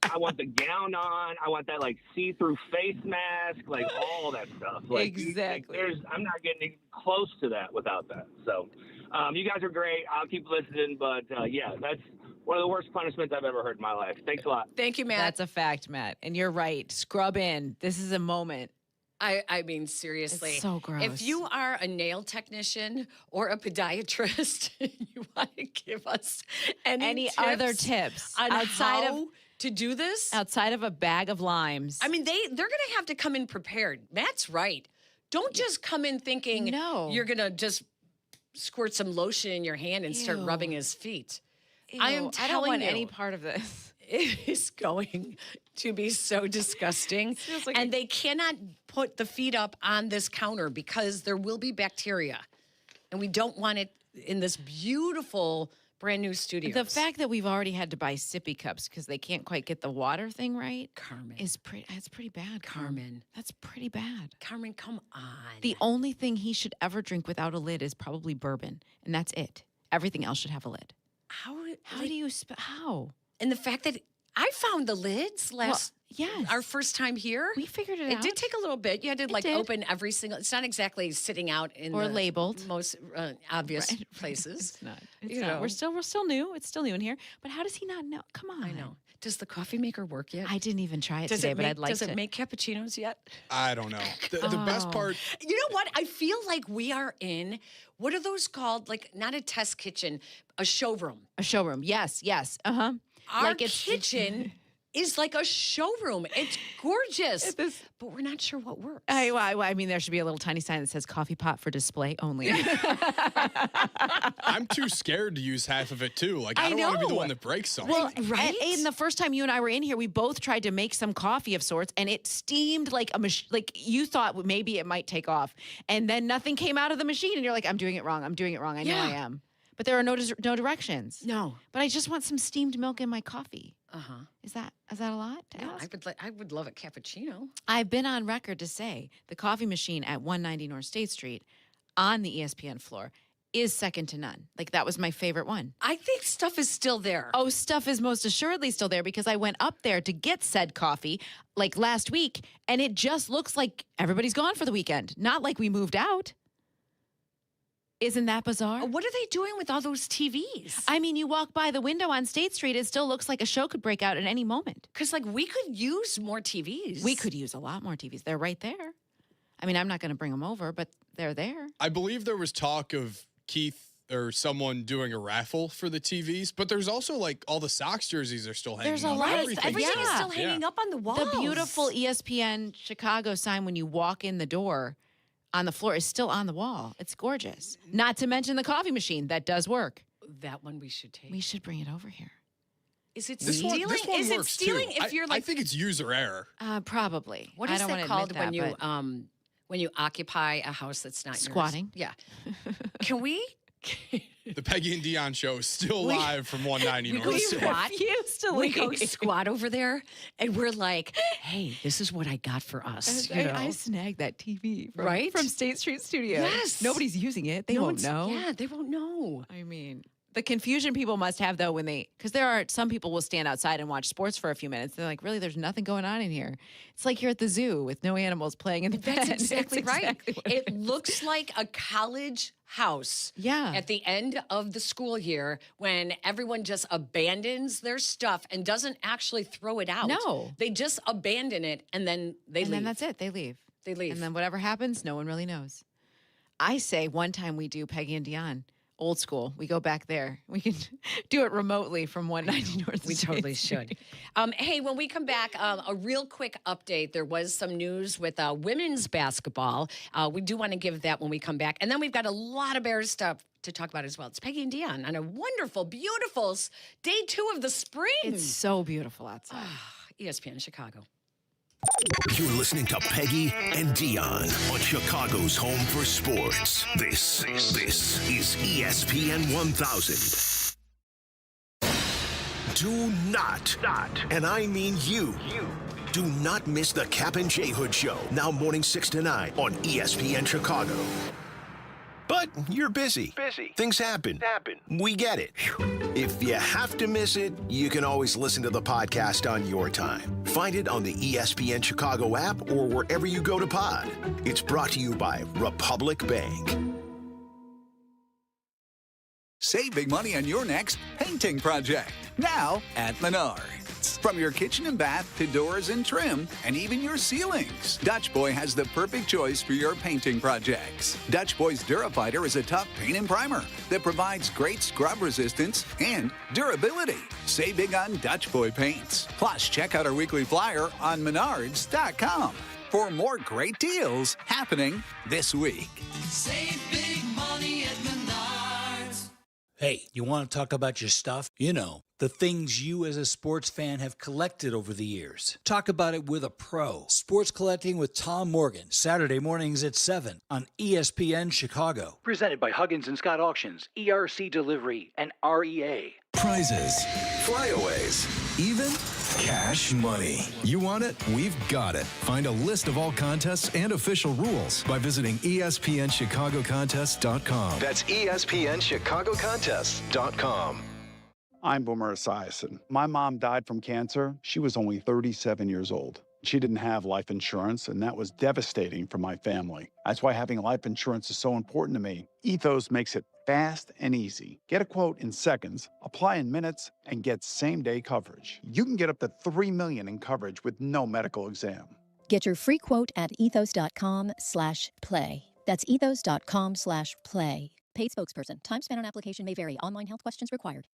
I want the gown on. I want that like see-through face mask, like all that stuff. Like, exactly. I'm not getting close to that without that. So, you guys are great. I'll keep listening, but that's one of the worst punishments I've ever heard in my life. Thanks a lot. Thank you, Matt. That's a fact, Matt. And you're right. Scrub in. This is a moment. I mean, seriously. It's so gross. If you are a nail technician or a podiatrist, you want to give us any other tips on outside how to do this? Outside of a bag of limes. I mean, they're going to have to come in prepared. Matt's right. Don't just come in thinking you're going to just squirt some lotion in your hand and start rubbing his feet. I am telling I don't want you, any part of this. It is going to be so disgusting. And they cannot put the feet up on this counter because there will be bacteria. And we don't want it in this beautiful brand new studio. The fact that we've already had to buy sippy cups because they can't quite get the water thing right, Carmen, it's pretty bad. Carmen, that's pretty bad. Carmen, come on. The only thing he should ever drink without a lid is probably bourbon, and that's it. Everything else should have a lid. How do you how? And the fact that I found the lids our first time here. We figured it out. It did take a little bit. You had to open every single. It's not exactly sitting out in or the labeled most obvious places. It's not. It's not. We're still new. It's still new in here. But how does he not know? Come on. I know. Does the coffee maker work yet? I didn't even try it today, but I'd like to. Does it make cappuccinos yet? I don't know. The best part. You know what? I feel like we are in, what are those called? Like not a test kitchen, a showroom. A showroom. Yes. Uh-huh. Our kitchen is like a showroom. It's gorgeous. But we're not sure what works. I mean, there should be a little tiny sign that says coffee pot for display only. I'm too scared to use half of it, too. Like, I don't want to be the one that breaks something. Well, right? Aiden, the first time you and I were in here, we both tried to make some coffee of sorts, and it steamed like a machine. Like, you thought maybe it might take off. And then nothing came out of the machine, and you're like, I'm doing it wrong. I know I am. But there are no directions. No. But I just want some steamed milk in my coffee. Uh-huh. Is that a lot to ask? I would love a cappuccino. I've been on record to say the coffee machine at 190 North State Street on the ESPN floor is second to none. Like, that was my favorite one. I think stuff is still there. Oh, stuff is most assuredly still there because I went up there to get said coffee like last week, and it just looks like everybody's gone for the weekend. Not like we moved out. Isn't that bizarre? What are they doing with all those TVs? I mean, you walk by the window on State Street, it still looks like a show could break out at any moment. Because, like, we could use more TVs. We could use a lot more TVs. They're right there. I mean, I'm not going to bring them over, but they're there. I believe there was talk of Keith or someone doing a raffle for the TVs, but there's also like all the Sox jerseys are still hanging There's a up. lot of Everything is still hanging up on the walls. The beautiful ESPN Chicago sign when you walk in the door on the floor is still on the wall. It's gorgeous. Not to mention the coffee machine. That does work. That one we should take. We should bring it over here. Is it This stealing? one Is it works stealing too. if you're like? I think it's user error. Probably. What I is don't that wanna called admit that, when you occupy a house that's not Squatting. yours? Yeah. Can we? The Peggy and Dionne show is still live from 190 We North. go squat. Refuse to We go leave. squat over there, and we're like, "Hey, this is what I got for us." You know? I snagged that TV Right? from State Street Studio. Yes. Nobody's using it. They No won't one's- know. Yeah, they won't know. I mean, the confusion people must have, though, when because there are some people will stand outside and watch sports for a few minutes. They're like, really, there's nothing going on in here. It's like you're at the zoo with no animals playing in the That's pen. exactly It's right. exactly what It looks like a college house. Yeah. At the end of the school year, when everyone just abandons their stuff and doesn't actually throw it out. No. They just abandon it and then they leave. And then that's it. They leave. They leave. And then whatever happens, no one really knows. I say one time we do Peggy and Dionne. Old school. We go back there. We can do it remotely from 190 North. We totally should. Hey, when we come back, a real quick update. There was some news with women's basketball. We do want to give that when we come back. And then we've got a lot of Bears stuff to talk about as well. It's Peggy and Dionne on a wonderful, beautiful day 2 of the spring. It's so beautiful outside. ESPN Chicago. You're listening to Peggy and Dionne on Chicago's home for sports. This is ESPN 1000. Do not, and I mean you, do not miss the Cap and J Hood Show, now morning 6 to 9 on ESPN Chicago. But you're busy. Things happen. We get it. If you have to miss it, you can always listen to the podcast on your time. Find it on the ESPN Chicago app or wherever you go to pod. It's brought to you by Republic Bank. Save big money on your next painting project. Now at Menards. From your kitchen and bath to doors and trim, and even your ceilings, Dutch Boy has the perfect choice for your painting projects. Dutch Boy's Durafighter is a tough paint and primer that provides great scrub resistance and durability. Save big on Dutch Boy paints. Plus, check out our weekly flyer on Menards.com for more great deals happening this week. Save big money at Menards. Hey, you want to talk about your stuff? You know, the things you as a sports fan have collected over the years. Talk about it with a pro. Sports Collecting with Tom Morgan, Saturday mornings at 7 on ESPN Chicago. Presented by Huggins and Scott Auctions, ERC Delivery, and REA. Prizes, flyaways, even cash money. You want it? We've got it. Find a list of all contests and official rules by visiting ESPNChicagoContests.com. That's ESPNChicagoContests.com. I'm Boomer Esiason. My mom died from cancer. She was only 37 years old. She didn't have life insurance, and that was devastating for my family. That's why having life insurance is so important to me. Ethos makes it fast and easy. Get a quote in seconds, apply in minutes, and get same-day coverage. You can get up to $3 million in coverage with no medical exam. Get your free quote at ethos.com/play. That's ethos.com/play. Paid spokesperson. Time spent on application may vary. Online health questions required.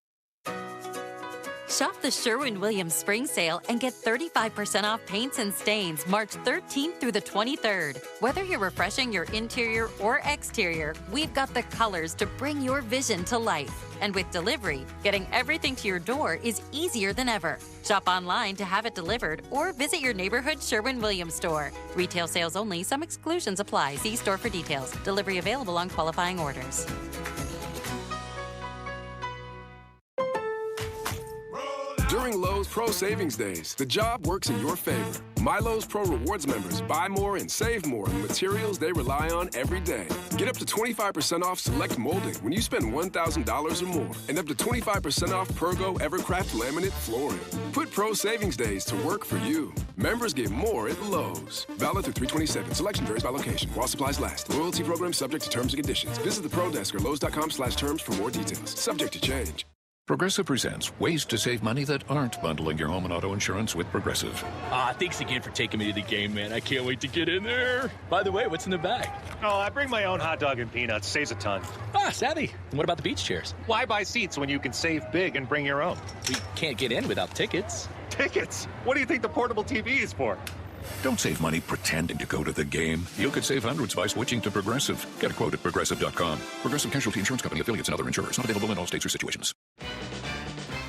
Shop the Sherwin-Williams Spring Sale and get 35% off paints and stains March 13th through the 23rd. Whether you're refreshing your interior or exterior, we've got the colors to bring your vision to life. And with delivery, getting everything to your door is easier than ever. Shop online to have it delivered or visit your neighborhood Sherwin-Williams store. Retail sales only. Some exclusions apply. See store for details. Delivery available on qualifying orders. During Lowe's Pro Savings Days, the job works in your favor. My Lowe's Pro Rewards members buy more and save more on materials they rely on every day. Get up to 25% off select molding when you spend $1,000 or more, and up to 25% off Pergo Evercraft laminate flooring. Put Pro Savings Days to work for you. Members get more at Lowe's. Valid through 3/27. Selection varies by location. While supplies last. Loyalty program subject to terms and conditions. Visit the Pro Desk or Lowes.com/terms for more details. Subject to change. Progressive presents ways to save money that aren't bundling your home and auto insurance with Progressive. Thanks again for taking me to the game, man. I can't wait to get in there. By the way, what's in the bag? Oh, I bring my own hot dog and peanuts. Saves a ton. Savvy. And what about the beach chairs? Why buy seats when you can save big and bring your own? We can't get in without tickets. Tickets? What do you think the portable TV is for? Don't save money pretending to go to the game. You could save hundreds by switching to Progressive. Get a quote at Progressive.com. Progressive Casualty Insurance Company, affiliates, and other insurers. Not available in all states or situations.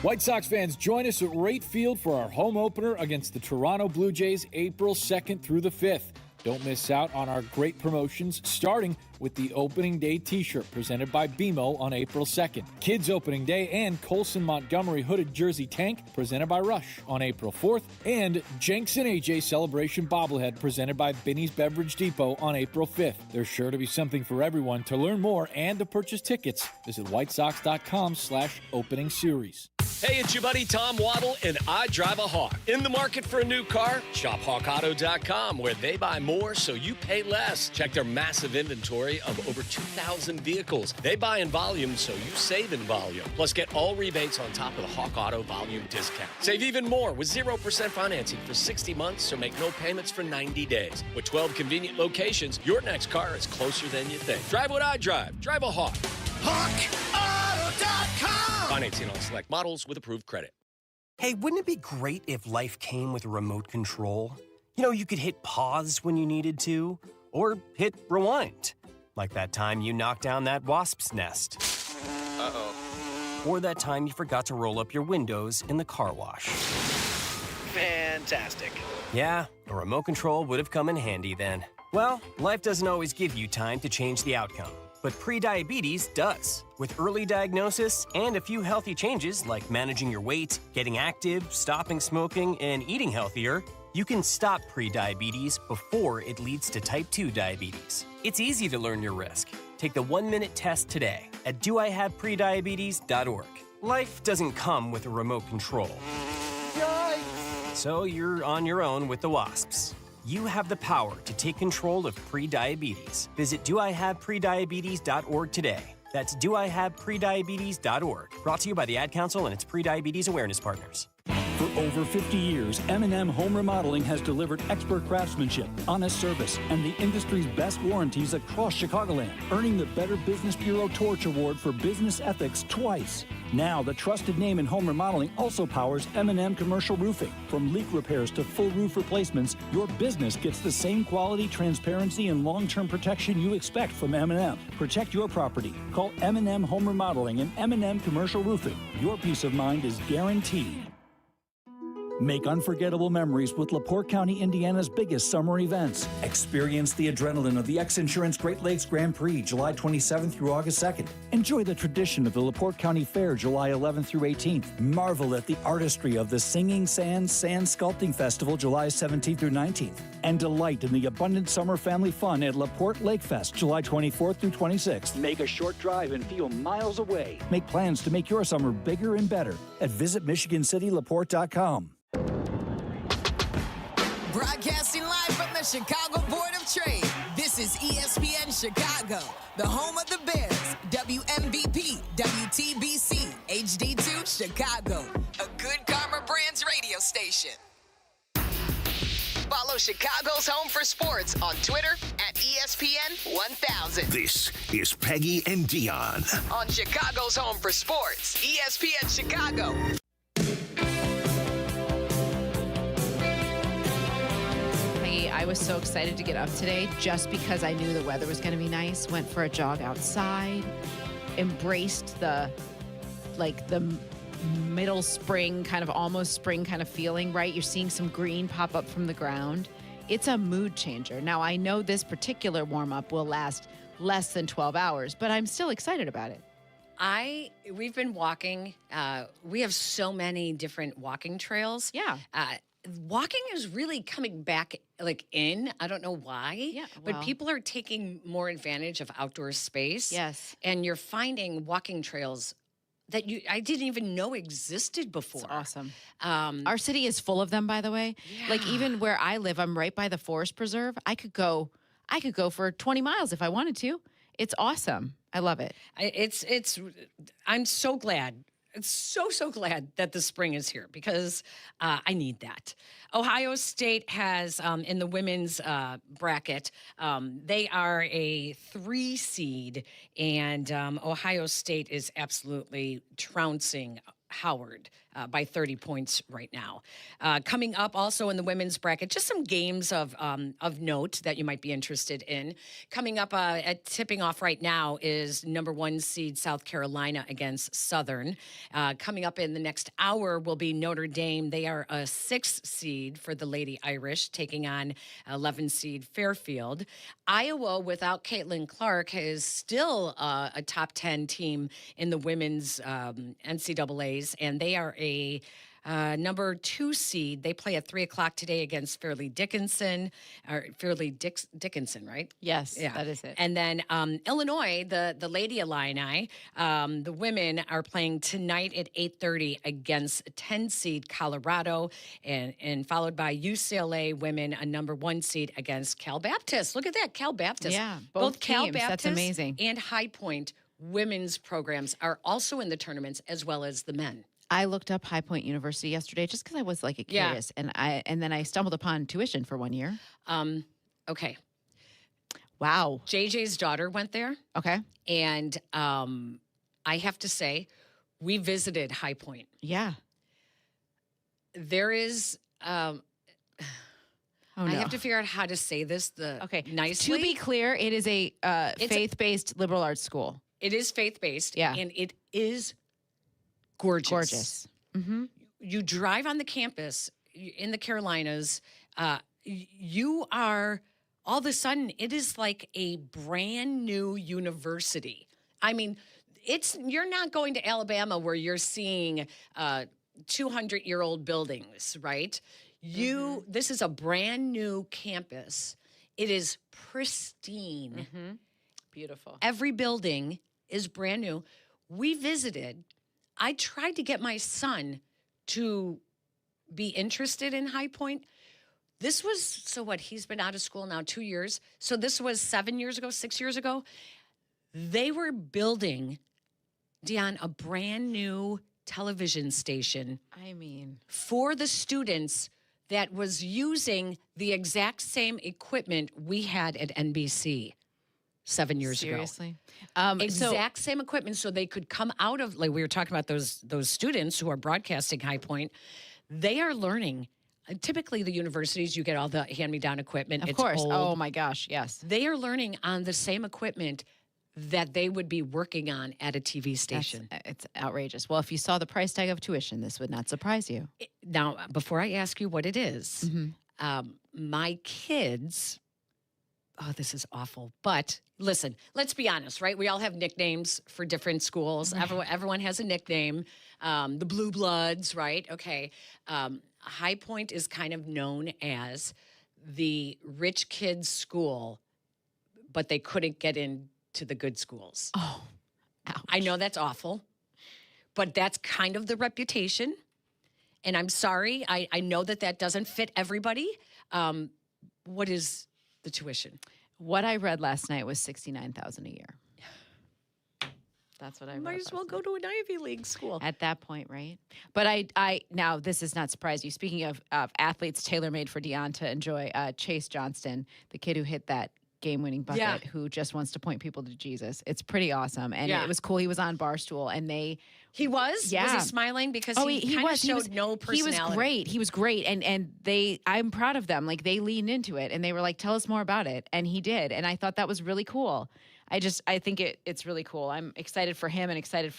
White Sox fans, join us at Rate Field for our home opener against the Toronto Blue Jays April 2nd through the 5th. Don't miss out on our great promotions, starting with the Opening Day t-shirt presented by BMO on April 2nd. Kids Opening Day and Colson Montgomery hooded jersey tank presented by Rush on April 4th. And Jenks and AJ Celebration bobblehead presented by Binny's Beverage Depot on April 5th. There's sure to be something for everyone. To learn more and to purchase tickets, visit whitesox.com/opening series. Hey, it's your buddy Tom Waddle, and I drive a Hawk. In the market for a new car? Shop HawkAuto.com, where they buy more so you pay less. Check their massive inventory of over 2,000 vehicles. They buy in volume so you save in volume. Plus, get all rebates on top of the Hawk Auto volume discount. Save even more with 0% financing for 60 months, so make no payments for 90 days. With 12 convenient locations, your next car is closer than you think. Drive what I drive. Drive a Hawk. HawkAuto.com! Financing on select models with approved credit. Hey, wouldn't it be great if life came with a remote control? You know, you could hit pause when you needed to, or hit rewind. Like that time you knocked down that wasp's nest. Uh-oh. Or that time you forgot to roll up your windows in the car wash. Fantastic. Yeah, a remote control would have come in handy then. Well, life doesn't always give you time to change the outcome. But prediabetes does. With early diagnosis and a few healthy changes like managing your weight, getting active, stopping smoking, and eating healthier, you can stop prediabetes before it leads to type 2 diabetes. It's easy to learn your risk. Take the 1-minute test today at doihaveprediabetes.org. Life doesn't come with a remote control. Yikes! So you're on your own with the wasps. You have the power to take control of prediabetes. Visit doihaveprediabetes.org today. That's doihaveprediabetes.org. Brought to you by the Ad Council and its Prediabetes Awareness Partners. For over 50 years, M&M Home Remodeling has delivered expert craftsmanship, honest service, and the industry's best warranties across Chicagoland, earning the Better Business Bureau Torch Award for business ethics twice. Now, the trusted name in home remodeling also powers M&M Commercial Roofing. From leak repairs to full roof replacements, your business gets the same quality, transparency, and long-term protection you expect from M&M. Protect your property. Call M&M Home Remodeling and M&M Commercial Roofing. Your peace of mind is guaranteed. Make unforgettable memories with LaPorte County, Indiana's biggest summer events. Experience the adrenaline of the X-Insurance Great Lakes Grand Prix, July 27th through August 2nd. Enjoy the tradition of the LaPorte County Fair, July 11th through 18th. Marvel at the artistry of the Singing Sands Sand Sculpting Festival, July 17th through 19th. And delight in the abundant summer family fun at LaPorte Lake Fest, July 24th through 26th. Make a short drive and feel miles away. Make plans to make your summer bigger and better at visitmichigancitylaporte.com. Broadcasting live from the Chicago Board of Trade, this is ESPN Chicago, the home of the Bears, WMVP, WTBC, HD2 Chicago, a Good Karma Brands radio station. Follow Chicago's Home for Sports on Twitter at ESPN 1000. This is Peggy and Dionne. On Chicago's Home for Sports, ESPN Chicago. I was so excited to get up today just because I knew the weather was going to be nice. Went for a jog outside, embraced the middle spring, kind of almost spring kind of feeling, right? You're seeing some green pop up from the ground. It's a mood changer. Now, I know this particular warm-up will last less than 12 hours, but I'm still excited about it. We've been walking. We have so many different walking trails. Yeah. Walking is really coming back in. I don't know why. Yeah, But well. people are taking more advantage of outdoor space. Yes. And you're finding walking trails that I didn't even know existed before. It's awesome. Our city is full of them, by the way. Like even where I live, I'm right by the forest preserve. I could go for 20 miles if I wanted to. It's awesome. I love it. I'm so glad. It's so glad that the spring is here because I need that. Ohio State has, in the women's bracket, they are a 3 seed, and Ohio State is absolutely trouncing Howard by 30 points right now. Coming up also in the women's bracket, just some games of note that you might be interested in. Coming up at tipping off right now is number 1 seed South Carolina against Southern. Coming up in the next hour will be Notre Dame. They are a 6 seed for the Lady Irish, taking on 11 seed Fairfield. Iowa, without Caitlin Clark, is still a top 10 team in the women's NCAAs, and they are a number 2 seed. They play at 3:00 today against Fairleigh Dickinson, Dickinson, right? Yes, that is it. And then Illinois, the Lady Illini, the women are playing tonight at 8:30 against 10 seed Colorado, and followed by UCLA women, a number 1 seed against Cal Baptist. Look at that, Cal Baptist. Yeah, both both Cal teams. Baptist That's amazing. and High Point women's programs are also in the tournaments as well as the men. I looked up High Point University yesterday just because I was curious, and then I stumbled upon tuition for 1 year. Okay. Wow. JJ's daughter went there. Okay. And I have to say, we visited High Point. Yeah. There is. I no. have to figure out how to say this nicely. To be clear, it is a faith-based liberal arts school. It is faith-based. Yeah. And it is gorgeous. Gorgeous. Mm-hmm. You drive on the campus in the Carolinas, you are, all of a sudden, it is like a brand new university. I mean, you're not going to Alabama where you're seeing 200-year-old buildings, right? This is a brand new campus. It is pristine. Mm-hmm. Beautiful. Every building is brand new. We visited. I tried to get my son to be interested in High Point. This was, he's been out of school now 2 years. So this was 6 years ago. They were building, Dionne, a brand new television station. For the students that was using the exact same equipment we had at NBC 7 years ago. Seriously? Exact same equipment, so they could come out of, like we were talking about those students who are broadcasting High Point. They are learning. Typically, the universities, you get all the hand-me-down equipment. Of course. Old. Oh, my gosh, yes. They are learning on the same equipment that they would be working on at a TV station. It's outrageous. Well, if you saw the price tag of tuition, this would not surprise you. Now, before I ask you what it is, my kids... Oh, this is awful. But listen, let's be honest, right? We all have nicknames for different schools. Right. Everyone has a nickname. The Blue Bloods, right? Okay. High Point is kind of known as the rich kids' school, but they couldn't get into the good schools. Oh, ouch. I know that's awful, but that's kind of the reputation. And I'm sorry. I know that doesn't fit everybody. What is the tuition? What I read last night was $69,000 a year. That's what I read. Might as well go to an Ivy League school. At that point, right? But I now this does not surprise you. Speaking of athletes tailor-made for Dionne to enjoy, Chase Johnston, the kid who hit that game-winning bucket, who just wants to point people to Jesus. It's pretty awesome. And it was cool. He was on Barstool, and He was? Yeah. Was he smiling? Because he kind of showed no personality. He was great. And I'm proud of them. Like, they leaned into it, and they were like, tell us more about it. And he did. And I thought that was really cool. I think it's really cool. I'm excited for him and excited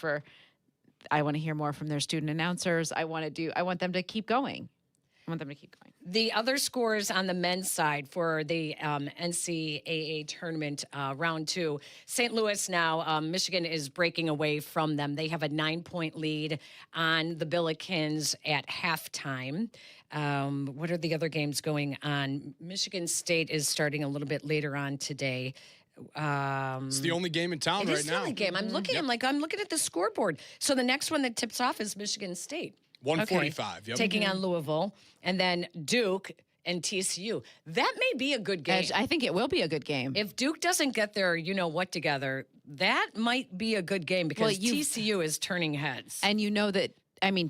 I want to hear more from their student announcers. I want them to keep going. I want them to keep going. The other scores on the men's side for the NCAA tournament round 2, St. Louis now, Michigan is breaking away from them. They have a 9-point lead on the Billikens at halftime. What are the other games going on? Michigan State is starting a little bit later on today. It's the only game in town right now. It is the only game. I'm looking. I'm looking at the scoreboard. So the next one that tips off is Michigan State. 145. Yep. Taking on Louisville, and then Duke and TCU. That may be a good game. I think it will be a good game. If Duke doesn't get their together, that might be a good game because TCU is turning heads. And you know that. I mean,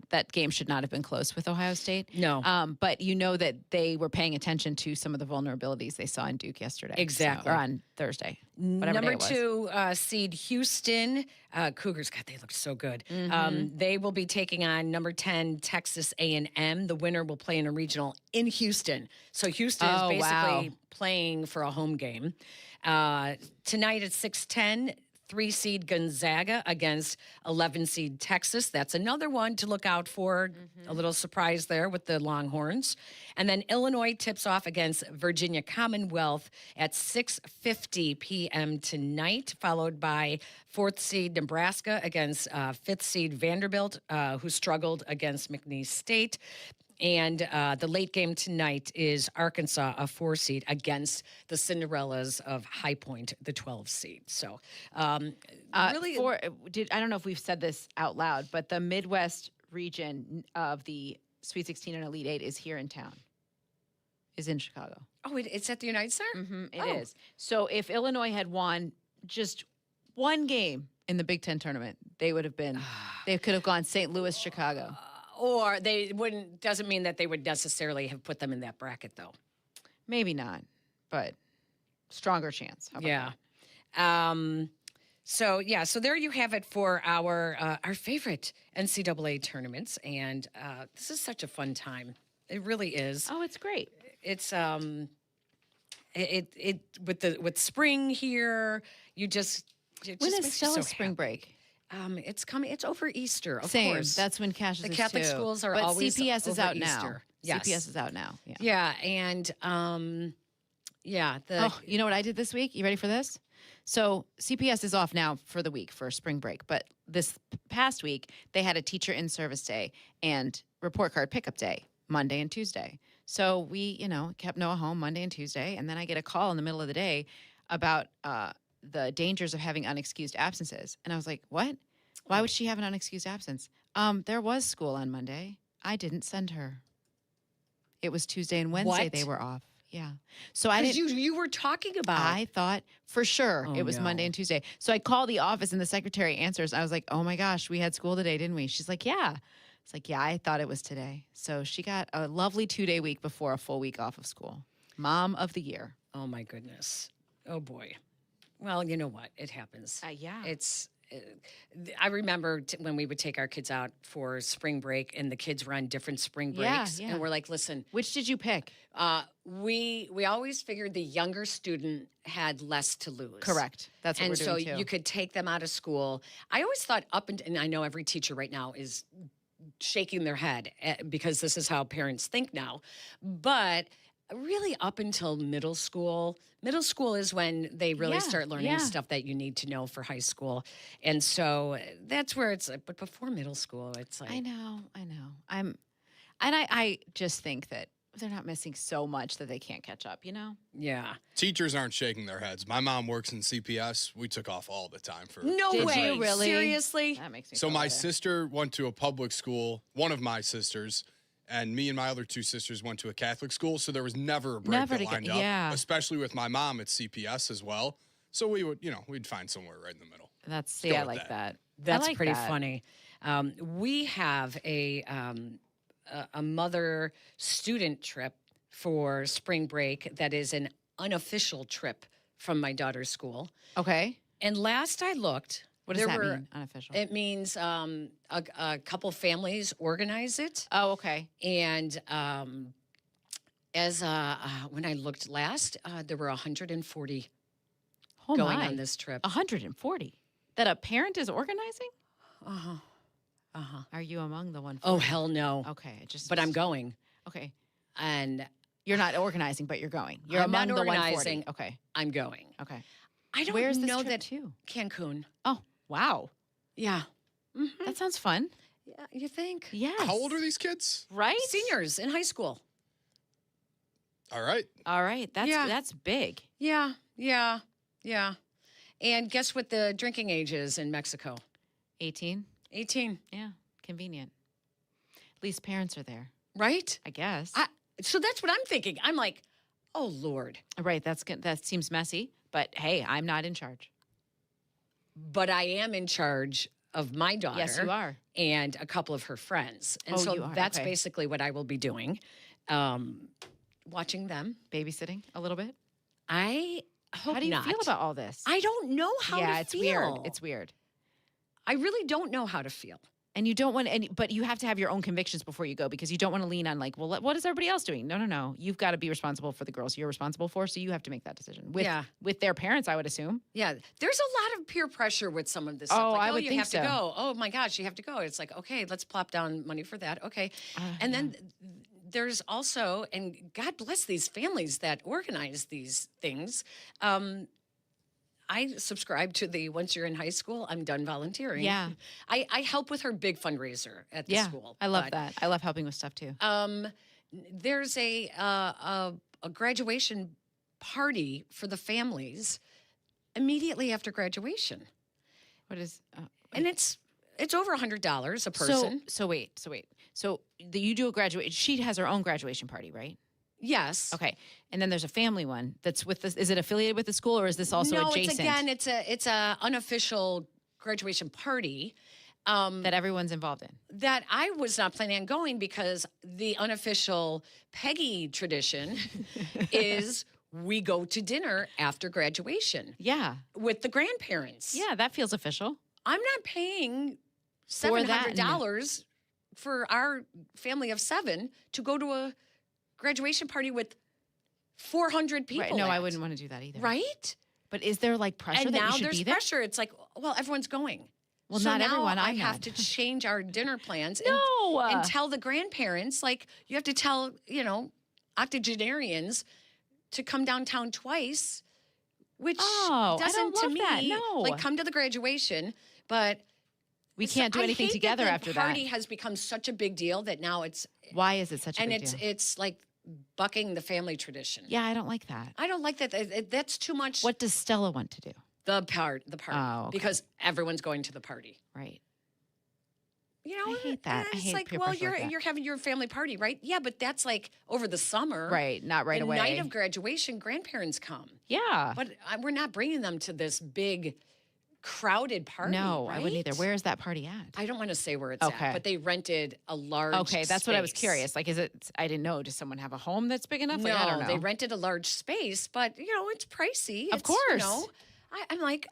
that game should not have been close with Ohio State. No. But you know that they were paying attention to some of the vulnerabilities they saw in Duke yesterday. Exactly. Or on Thursday. Whatever Number day it was. 2 seed Houston Cougars. God, they look so good. Mm-hmm. They will be taking on number 10 Texas A&M. The winner will play in a regional in Houston. So Houston is basically playing for a home game. Tonight at 6:10. 3-seed Gonzaga against 11-seed Texas. That's another one to look out for. A little surprise there with the Longhorns. And then Illinois tips off against Virginia Commonwealth at 6:50 p.m. tonight, followed by 4th-seed Nebraska against 5th-seed Vanderbilt, who struggled against McNeese State. And the late game tonight is Arkansas, a 4-seed, against the Cinderellas of High Point, the 12-seed. So, really, I don't know if we've said this out loud, but the Midwest region of the Sweet 16 and Elite 8 is here in town. Is in Chicago. Oh, it's at the United Center? Mm-hmm, it is. So if Illinois had won just one game in the Big Ten tournament, they would have been. They could have gone St. Louis, Chicago. Or they wouldn't, doesn't mean that they would necessarily have put them in that bracket, though. Maybe not, but stronger chance. How about that? So there you have it for our favorite NCAA tournaments. And this is such a fun time. It really is. Oh, it's great. It's with spring here, you just when is Stella's so spring break? It's coming. It's over Easter, of Same. course. That's when Cash is the Catholic too. schools are but always CPS is over out Easter. now. Yes. CPS is out now. Yeah. Yeah, and you know what I did this week? You ready for this? So CPS is off now for the week for spring break, but this past week they had a teacher in service day and report card pickup day, Monday and Tuesday. So we, kept Noah home Monday and Tuesday, and then I get a call in the middle of the day about the dangers of having unexcused absences, and I was like, "What? Why would she have an unexcused absence?" There was school on Monday. I didn't send her. It was Tuesday and Wednesday they were off. Yeah. So I didn't. You were talking about. I thought for sure it was Monday and Tuesday. So I called the office and the secretary answers. I was like, "Oh my gosh, we had school today, didn't we?" She's like, "Yeah." It's like, "Yeah, I thought it was today." So she got a lovely 2-day week before a full week off of school. Mom of the year. Oh my goodness. Oh boy. Well, you know what? It happens. Yeah. It's. I remember when we would take our kids out for spring break, and the kids were on different spring breaks, and we're like, "Listen, which did you pick?" We always figured the younger student had less to lose. Correct. That's what we're doing too. And so you could take them out of school. I always thought and I know every teacher right now is shaking their head because this is how parents think now, but really up until middle school is when they really start learning stuff that you need to know for high school. And so that's where it's like, but before middle school, it's like. I know. I just think that they're not missing so much that they can't catch up, Yeah. Teachers aren't shaking their heads. My mom works in CPS. We took off all the time for. No Did way. you really? Seriously? That makes me So my better. sister went to a public school, one of my sisters, and me and my other 2 sisters went to a Catholic school, so there was never a break that lined up, especially with my mom at CPS as well. So we would, we'd find somewhere right in the middle. I like that. That's like pretty that. funny. We have a mother-student trip for spring break that is an unofficial trip from my daughter's school. Okay. And last I looked, what does that mean, unofficial? It means a couple families organize it. Oh, okay. And when I looked last, there were 140 going on this trip. 140? That a parent is organizing? Uh-huh. Uh-huh. Are you among the 140? Oh, hell no. Okay. But I'm going. Okay. And you're not organizing, but you're going. You're I'm among not the organizing. 140. Okay. I'm going. Okay. I don't Where's this know trip that to? Cancun. Oh, wow. Yeah. That sounds fun. Yeah, you think? Yes. How old are these kids? Right? Seniors in high school. All right. All right. That's big. Yeah. And guess what the drinking age is in Mexico? 18. 18. Yeah. Convenient. At least parents are there. Right? I guess. So that's what I'm thinking. I'm like, oh, Lord. Right. That seems messy, but hey, I'm not in charge. But I am in charge of my daughter. Yes, you are. And a couple of her friends. And Oh, so you are. that's Okay. basically what I will be doing. Watching them. Babysitting a little bit. I hope How do you not. feel about all this? I don't know how to feel. Yeah, it's weird. It's weird. I really don't know how to feel. And you don't want but you have to have your own convictions before you go because you don't want to lean on like, well, what is everybody else doing? No. You've got to be responsible for the girls you're responsible for, so you have to make that decision. With their parents, I would assume. Yeah, there's a lot of peer pressure with some of this stuff. Oh, Like, I would you think have so. to go. Oh my gosh, you have to go. It's like, okay, let's plop down money for that. Okay. And then there's also, and God bless these families that organize these things. I subscribe to the once you're in high school, I'm done volunteering. Yeah. I help with her big fundraiser at the school. I love that. I love helping with stuff too. There's a graduation party for the families immediately after graduation. What is and it's over $100 a person. So wait. So you do a graduation. She has her own graduation party, right? Yes. Okay. And then there's a family one that's with this. Is it affiliated with the school or is this also adjacent? It's a unofficial graduation party that everyone's involved in. That I was not planning on going because the unofficial Peggy tradition is we go to dinner after graduation. Yeah. With the grandparents. Yeah, that feels official. I'm not paying For that, $700 for our family of 7 to go to a graduation party with 400 people. Right. No, I wouldn't want to do that either. Right? But is there like pressure And that now you should there's be there? pressure. It's like, well, everyone's going. Well, So not now everyone. I I'm have not. to change our dinner plans. No. And tell the grandparents, like, you have to tell, octogenarians to come downtown twice, which I doesn't don't to love me, that. No. like, come to the graduation, but We can't do anything together after the party that. has become such a big deal that now it's Why is it such a big deal? it's like bucking the family tradition. Yeah, I don't like that. I don't like that. That's too much. What does Stella want to do? The party. Oh, okay. Because everyone's going to the party. Right. I hate that. I It's hate like, peer well, pressure like that. you're having your family party, right? Yeah, but that's like over the summer. Right, not right the away. night of graduation, grandparents come. Yeah. But we're not bringing them to this big, crowded party. No, I wouldn't right? either. Where is that party at? I don't want to say where it's Okay. at, but they rented a large Okay, that's what I was space. curious. Like, is it? I didn't know. Does someone have a home that's big enough? No, Like, I don't know. they rented a large space, but it's pricey. Of It's, course. I'm like,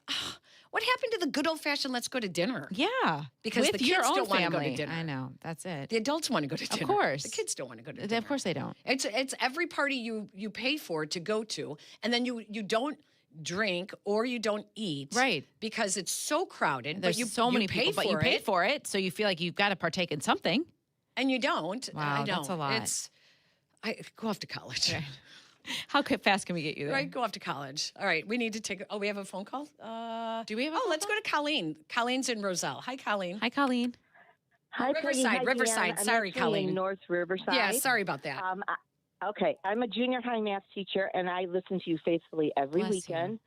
what happened to the good old fashioned let's go to dinner? Yeah, Because with the your kids own don't want to go family. to dinner. I know. That's it. The adults want to go to dinner. Of course. The kids don't want to go to dinner. Of course they don't. It's every party you pay for to go to, and then you don't drink or you don't eat. Right. Because it's so crowded. There's but you so many pay people, but you for pay it, for it, so you feel like you've got to partake in something. and you don't. Wow, I don't. that's a lot. I go off to college. Right. How fast can we get you there? Right, go off to college. All right, we need to take. Oh, we have a phone call. Do we have? Let's go to Colleen. Colleen's in Roselle. Hi, Colleen. Hi, Colleen. Hi, Peggy. Riverside. Hi, Riverside. Deanne. Sorry, I'm actually Colleen. in North Riverside. Yeah, sorry about that. Okay, I'm a junior high math teacher, and I listen to you faithfully every Bless you. weekend.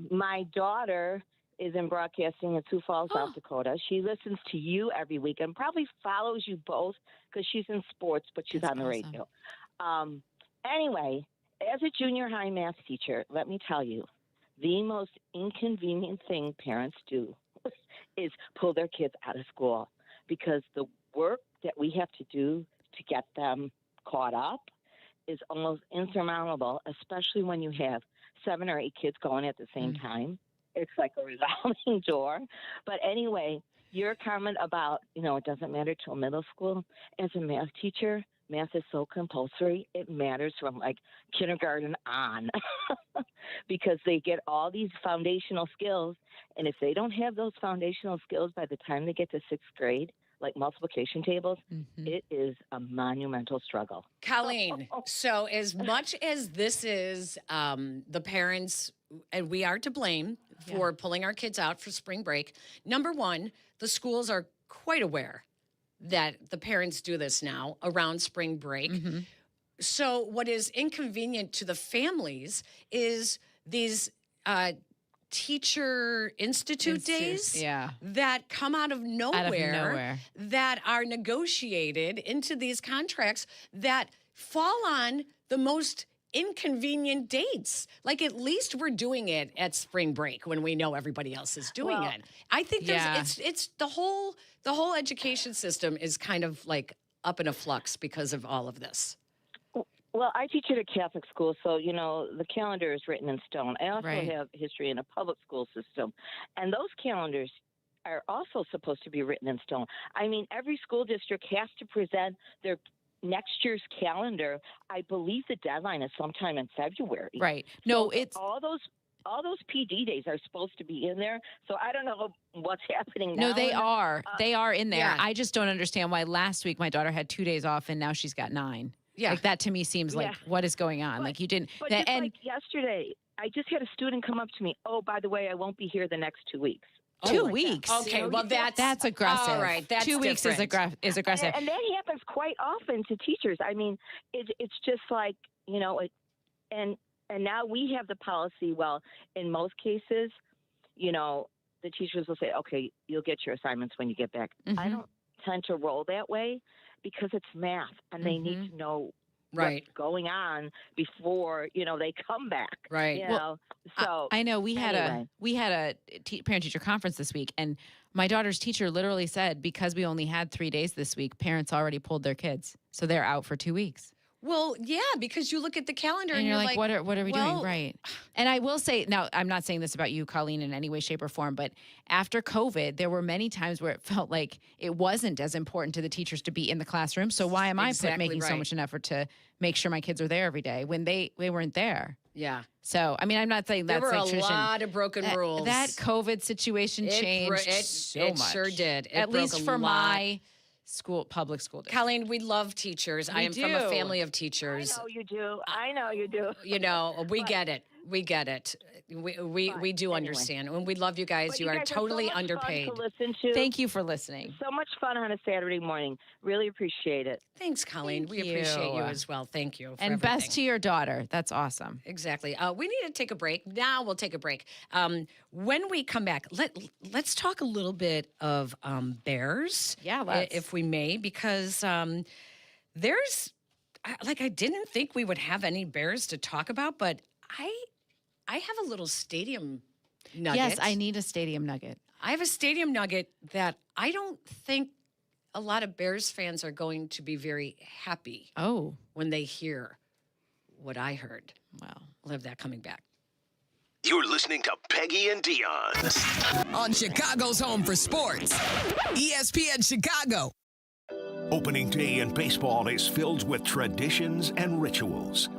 My daughter is in broadcasting in Sioux Falls, South Dakota. She listens to you every weekend, probably follows you both because she's in sports, but she's on the radio. Anyway, as a junior high math teacher, let me tell you, the most inconvenient thing parents do is pull their kids out of school because the work that we have to do to get them caught up is almost insurmountable, especially when you have 7 or 8 kids going at the same time. It's like a revolving door. But anyway, your comment about, it doesn't matter till middle school. As a math teacher, math is so compulsory. It matters from like kindergarten on because they get all these foundational skills. And if they don't have those foundational skills by the time they get to 6th grade, like multiplication tables, it is a monumental struggle. Colleen, so as much as this is the parents, and we are to blame for pulling our kids out for spring break, number one, the schools are quite aware that the parents do this now around spring break. So what is inconvenient to the families is these teacher institute days that come out of nowhere that are negotiated into these contracts that fall on the most inconvenient dates. Like, at least we're doing it at spring break when we know everybody else is doing it. I think it's the whole education system is kind of like up in a flux because of all of this. Well, I teach at a Catholic school, so, the calendar is written in stone. I also have history in a public school system, and those calendars are also supposed to be written in stone. I mean, every school district has to present their next year's calendar. I believe the deadline is sometime in February. Right. No, so it's all those PD days are supposed to be in there. So I don't know what's happening now. No, they are. They are in there. Yeah. I just don't understand why last week my daughter had 2 days off and now she's got 9. Yeah. Like, that to me seems like, what is going on? Like, you didn't. But just like yesterday, I just had a student come up to me. Oh, by the way, I won't be here the next 2 weeks. 2 weeks. Okay, well, that's aggressive. All right, that's 2 weeks is different. aggressive. And that happens quite often to teachers. I mean, it's just like, and now we have the policy. Well, in most cases, the teachers will say, okay, you'll get your assignments when you get back. I don't tend to roll that way because it's math and they need to know what's going on before, they come back. Right. So I know we had a parent-teacher conference this week, and my daughter's teacher literally said, because we only had 3 days this week, parents already pulled their kids. So they're out for 2 weeks. Well, yeah, because you look at the calendar and you're like, what are we doing? Right. And I will say, now, I'm not saying this about you, Colleen, in any way, shape, or form, but after COVID, there were many times where it felt like it wasn't as important to the teachers to be in the classroom. So why am I making so much an effort to make sure my kids are there every day when they weren't there? Yeah. So, I mean, I'm not saying that's there were like a lot of broken rules. That COVID situation changed so much. It sure did. At least for my public school district. Colleen, we love teachers. I am from a family of teachers. I know you do. I know you do. We get it. We get it. We do understand. And we love you guys. You are totally underpaid. Fun to listen to. Thank you for listening. So much fun on a Saturday morning. Really appreciate it. Thanks, Colleen. We appreciate you as well. Thank you. And best to your daughter. That's awesome. Exactly. We need to take a break. Now we'll take a break. When we come back, let's talk a little bit of Bears. Yeah, let's. If we may, because there's, I didn't think we would have any Bears to talk about, but I have a little stadium nugget. Yes, I need a stadium nugget. I have a stadium nugget that I don't think a lot of Bears fans are going to be very happy when they hear what I heard. Wow. We'll have that coming back. You're listening to Peggy and Dionne on Chicago's home for sports, ESPN Chicago. Opening day in baseball is filled with traditions and rituals.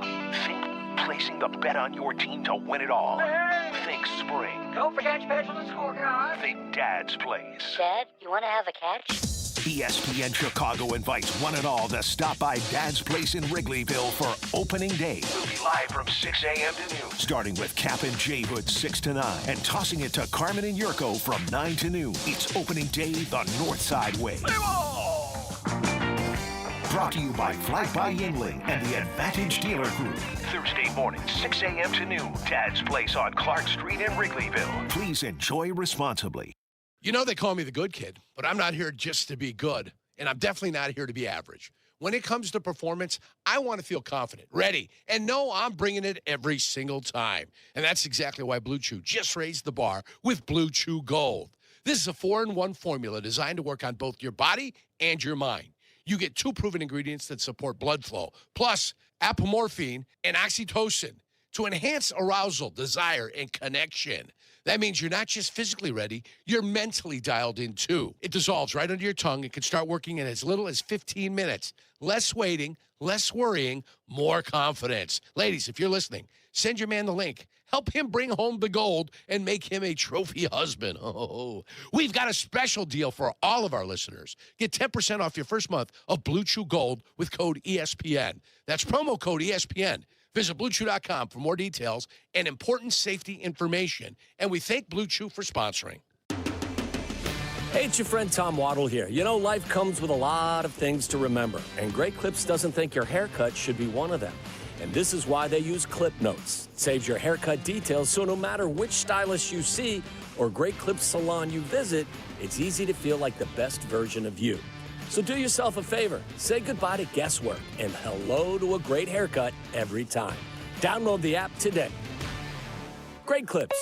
Think placing the bet on your team to win it all. Think spring. Don't forget to pencil the scorecard. Think Dad's Place. Dad, you want to have a catch? ESPN Chicago invites one and all to stop by Dad's Place in Wrigleyville for opening day. We'll be live from 6 a.m. to noon, starting with Cap and J Hood 6 to 9, and tossing it to Carmen and Yurko from 9 to noon. It's opening day the North Side way. Brought to you by Flight by Yingling and the Advantage Dealer Group. Thursday morning, 6 a.m. to noon. Dad's Place on Clark Street in Wrigleyville. Please enjoy responsibly. You know, they call me the good kid, but I'm not here just to be good, and I'm definitely not here to be average. When it comes to performance, I want to feel confident, ready, and know I'm bringing it every single time. And that's exactly why Blue Chew just raised the bar with Blue Chew Gold. This is a 4-in-1 formula designed to work on both your body and your mind. You get 2 proven ingredients that support blood flow, plus apomorphine and oxytocin to enhance arousal, desire, and connection. That means you're not just physically ready, you're mentally dialed in too. It dissolves right under your tongue and can start working in as little as 15 minutes. Less waiting, less worrying, more confidence. Ladies, if you're listening, send your man the link. Help him bring home the gold and make him a trophy husband. Oh, we've got a special deal for all of our listeners. Get 10% off your first month of Blue Chew Gold with code ESPN. That's promo code ESPN. Visit BlueChew.com for more details and important safety information. And we thank Blue Chew for sponsoring. Hey, it's your friend Tom Waddle here. You know, life comes with a lot of things to remember, and Great Clips doesn't think your haircut should be one of them. And this is why they use Clip Notes. It saves your haircut details, so no matter which stylist you see or Great Clips salon you visit, it's easy to feel like the best version of you. So do yourself a favor. Say goodbye to guesswork and hello to a great haircut every time. Download the app today. Great Clips.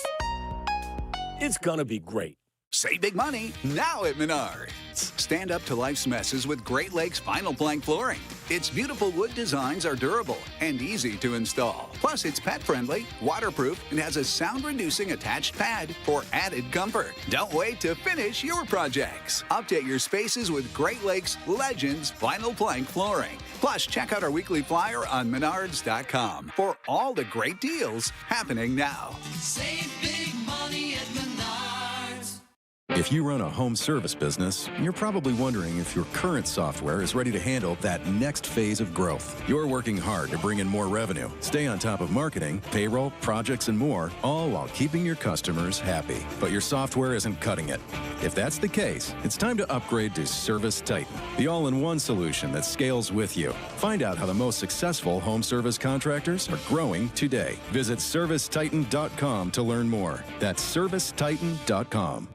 It's gonna be great. Save big money now at Menards. Stand up to life's messes with Great Lakes Vinyl Plank Flooring. Its beautiful wood designs are durable and easy to install. Plus, it's pet-friendly, waterproof, and has a sound-reducing attached pad for added comfort. Don't wait to finish your projects. Update your spaces with Great Lakes Legends Vinyl Plank Flooring. Plus, check out our weekly flyer on Menards.com for all the great deals happening now. Save big money at Menards. If you run a home service business, you're probably wondering if your current software is ready to handle that next phase of growth. You're working hard to bring in more revenue, stay on top of marketing, payroll, projects, and more, all while keeping your customers happy. But your software isn't cutting it. If that's the case, it's time to upgrade to Service Titan, the all-in-one solution that scales with you. Find out how the most successful home service contractors are growing today. Visit ServiceTitan.com to learn more. That's ServiceTitan.com.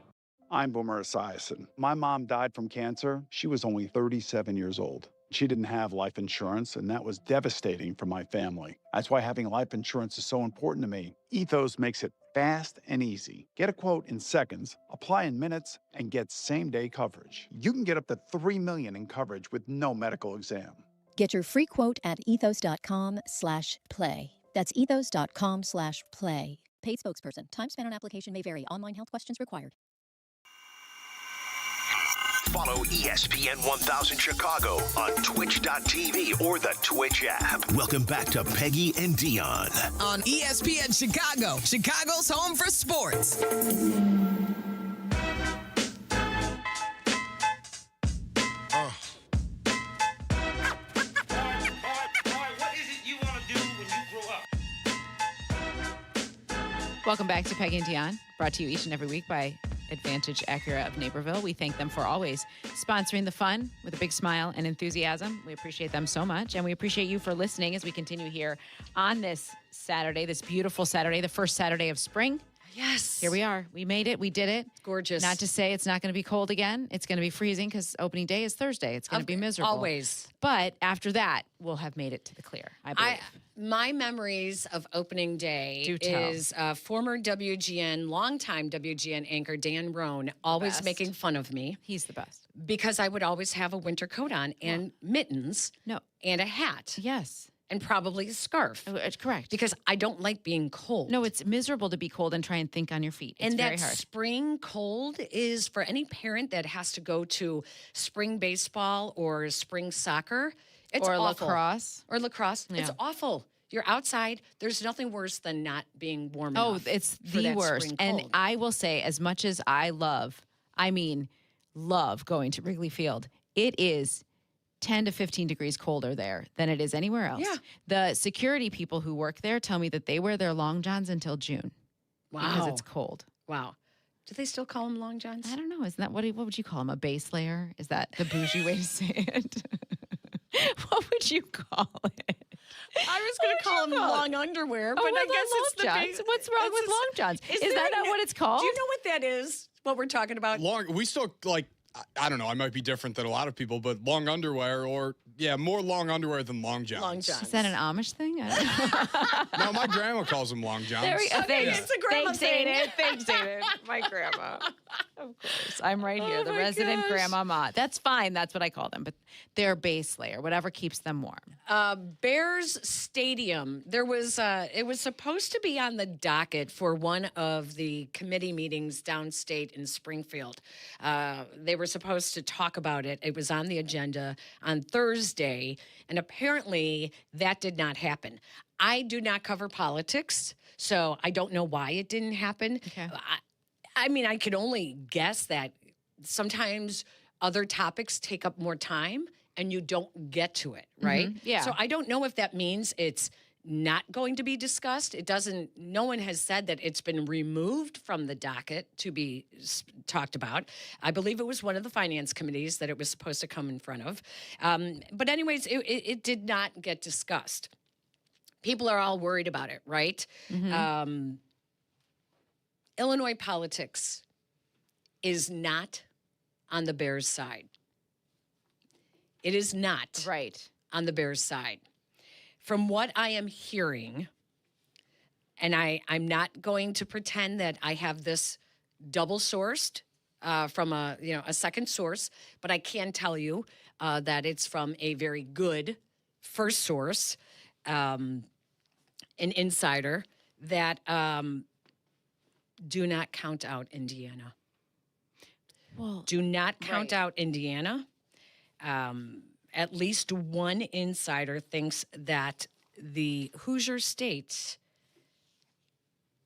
I'm Boomer Esiason. My mom died from cancer. She was only 37 years old. She didn't have life insurance, and that was devastating for my family. That's why having life insurance is so important to me. Ethos makes it fast and easy. Get a quote in seconds, apply in minutes, and get same-day coverage. You can get up to $3 million in coverage with no medical exam. Get your free quote at ethos.com/play. That's ethos.com/play. Paid spokesperson. Time spent on application may vary. Online health questions required. Follow ESPN 1000 Chicago on twitch.tv or the Twitch app. Welcome back to Peggy and Dionne on ESPN Chicago, Chicago's home for sports. Welcome back to Peggy and Dionne, brought to you each and every week by Advantage Acura of Naperville. We thank them for always sponsoring the fun with a big smile and enthusiasm. We appreciate them so much, and we appreciate you for listening as we continue here on this Saturday, this beautiful Saturday, the first Saturday of spring. Yes. Here we are. We made it. We did it. Gorgeous. Not to say it's not going to be cold again. It's going to be freezing because opening day is Thursday. It's going to be miserable. Always. But after that, we'll have made it to the clear, I believe. My memories of opening day is former WGN, longtime WGN anchor Dan Roan, always making fun of me. He's the best. Because I would always have a winter coat on and mittens. And a hat. Yes. And probably a scarf. Correct. Because I don't like being cold. No, it's miserable to be cold and try and think on your feet. It's very hard. Spring cold is for any parent that has to go to spring baseball or spring soccer. It's awful. Lacrosse. Or lacrosse. Yeah. It's awful. You're outside. There's nothing worse than not being warm enough. enough. Oh, it's the worst. And I will say, as much as I love going to Wrigley Field, it is 10 to 15 degrees colder there than it is anywhere else. Yeah. The security people who work there tell me that they wear their long johns until June. Wow. Because it's cold. Wow. Do they still call them long johns? I don't know. Isn't that what would you call them? A base layer? Is that the bougie way to say it? What would you call it? I was going to call them long underwear, but I guess it's the johns. What's wrong with long johns? Is that not what it's called? Do you know what that is? What we're talking about? We still I don't know. I might be different than a lot of people, but long underwear or Yeah, more long underwear than long johns. Long johns. Is that an Amish thing? I don't know. No, my grandma calls them long johns. Thanks, it's a grandma thing. Thanks, David. My grandma. Of course. I'm right here, the resident grandmama. That's fine. That's what I call them. But they're base layer, whatever keeps them warm. Bears Stadium. There was it was supposed to be on the docket for one of the committee meetings downstate in Springfield. They were supposed to talk about it. It was on the agenda on Thursday, and apparently that did not happen. I do not cover politics, so I don't know why it didn't happen. Okay. I mean, I could only guess that sometimes other topics take up more time and you don't get to it, right? Yeah. So I don't know if that means it's not going to be discussed. It doesn't, no one has said that it's been removed from the docket to be talked about. I believe it was one of the finance committees that it was supposed to come in front of. But anyways, it did not get discussed. People are all worried about it, right? Illinois politics is not on the Bears' side. It is not on the Bears' side. From what I am hearing, and I'm not going to pretend that I have this double-sourced from a second source, but I can tell you that it's from a very good first source, an insider, that do not count out Indiana. Well, do not count out Indiana. At least one insider thinks that the Hoosier State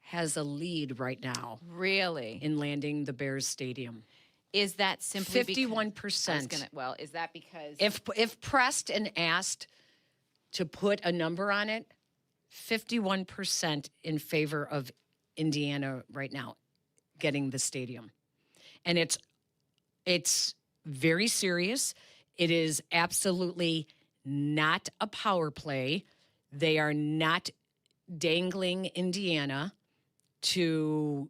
has a lead right now. Really? In landing the Bears Stadium. Is that simply 51%. Is that because if pressed and asked to put a number on it, 51% in favor of Indiana right now getting the stadium. And it's very serious. It is absolutely not a power play. They are not dangling Indiana to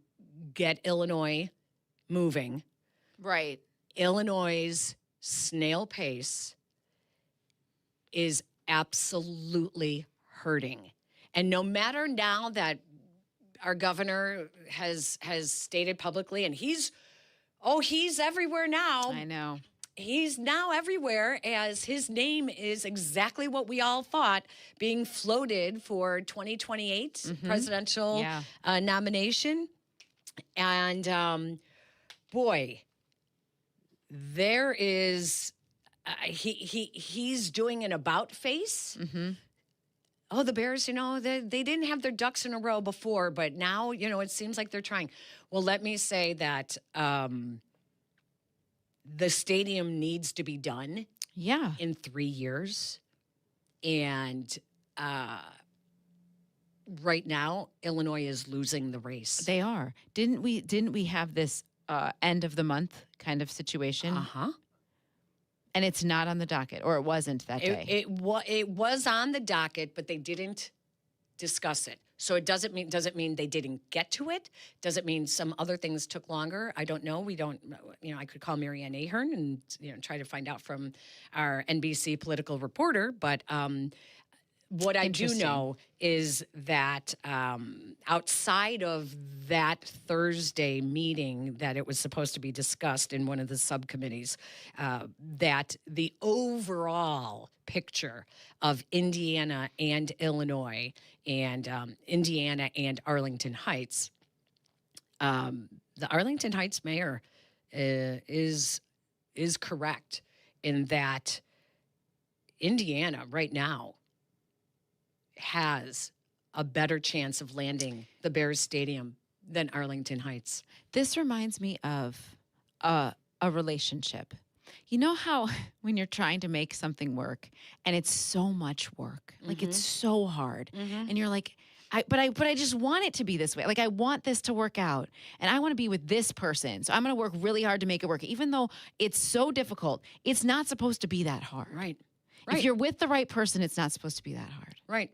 get Illinois moving. Right. Illinois' snail pace is absolutely hurting. And no matter now that our governor has stated publicly, and he's everywhere now. I know. He's now everywhere as his name is exactly what we all thought, being floated for 2028 presidential nomination. And boy, there is he's doing an about face. Oh, the Bears, they didn't have their ducks in a row before, but now, it seems like they're trying. Well, let me say that the stadium needs to be done in 3 years. And right now, Illinois is losing the race. They are. Didn't we have this end of the month kind of situation? And it's not on the docket, or it wasn't that day. It was on the docket, but they didn't discuss it. So it doesn't mean they didn't get to it. Does it mean some other things took longer? I don't know. We don't. I could call Marianne Ahern and try to find out from our NBC political reporter. But what I do know is that outside of that Thursday meeting that it was supposed to be discussed in one of the subcommittees, that the overall picture of Indiana and Illinois and Indiana and Arlington Heights, the Arlington Heights mayor is correct in that Indiana right now has a better chance of landing the Bears Stadium than Arlington Heights. This reminds me of a relationship. You know how when you're trying to make something work and it's so much work, like it's so hard, and you're like, but I just want it to be this way. Like I want this to work out, and I want to be with this person, so I'm going to work really hard to make it work, even though it's so difficult. It's not supposed to be that hard. Right. If you're with the right person, it's not supposed to be that hard. Right.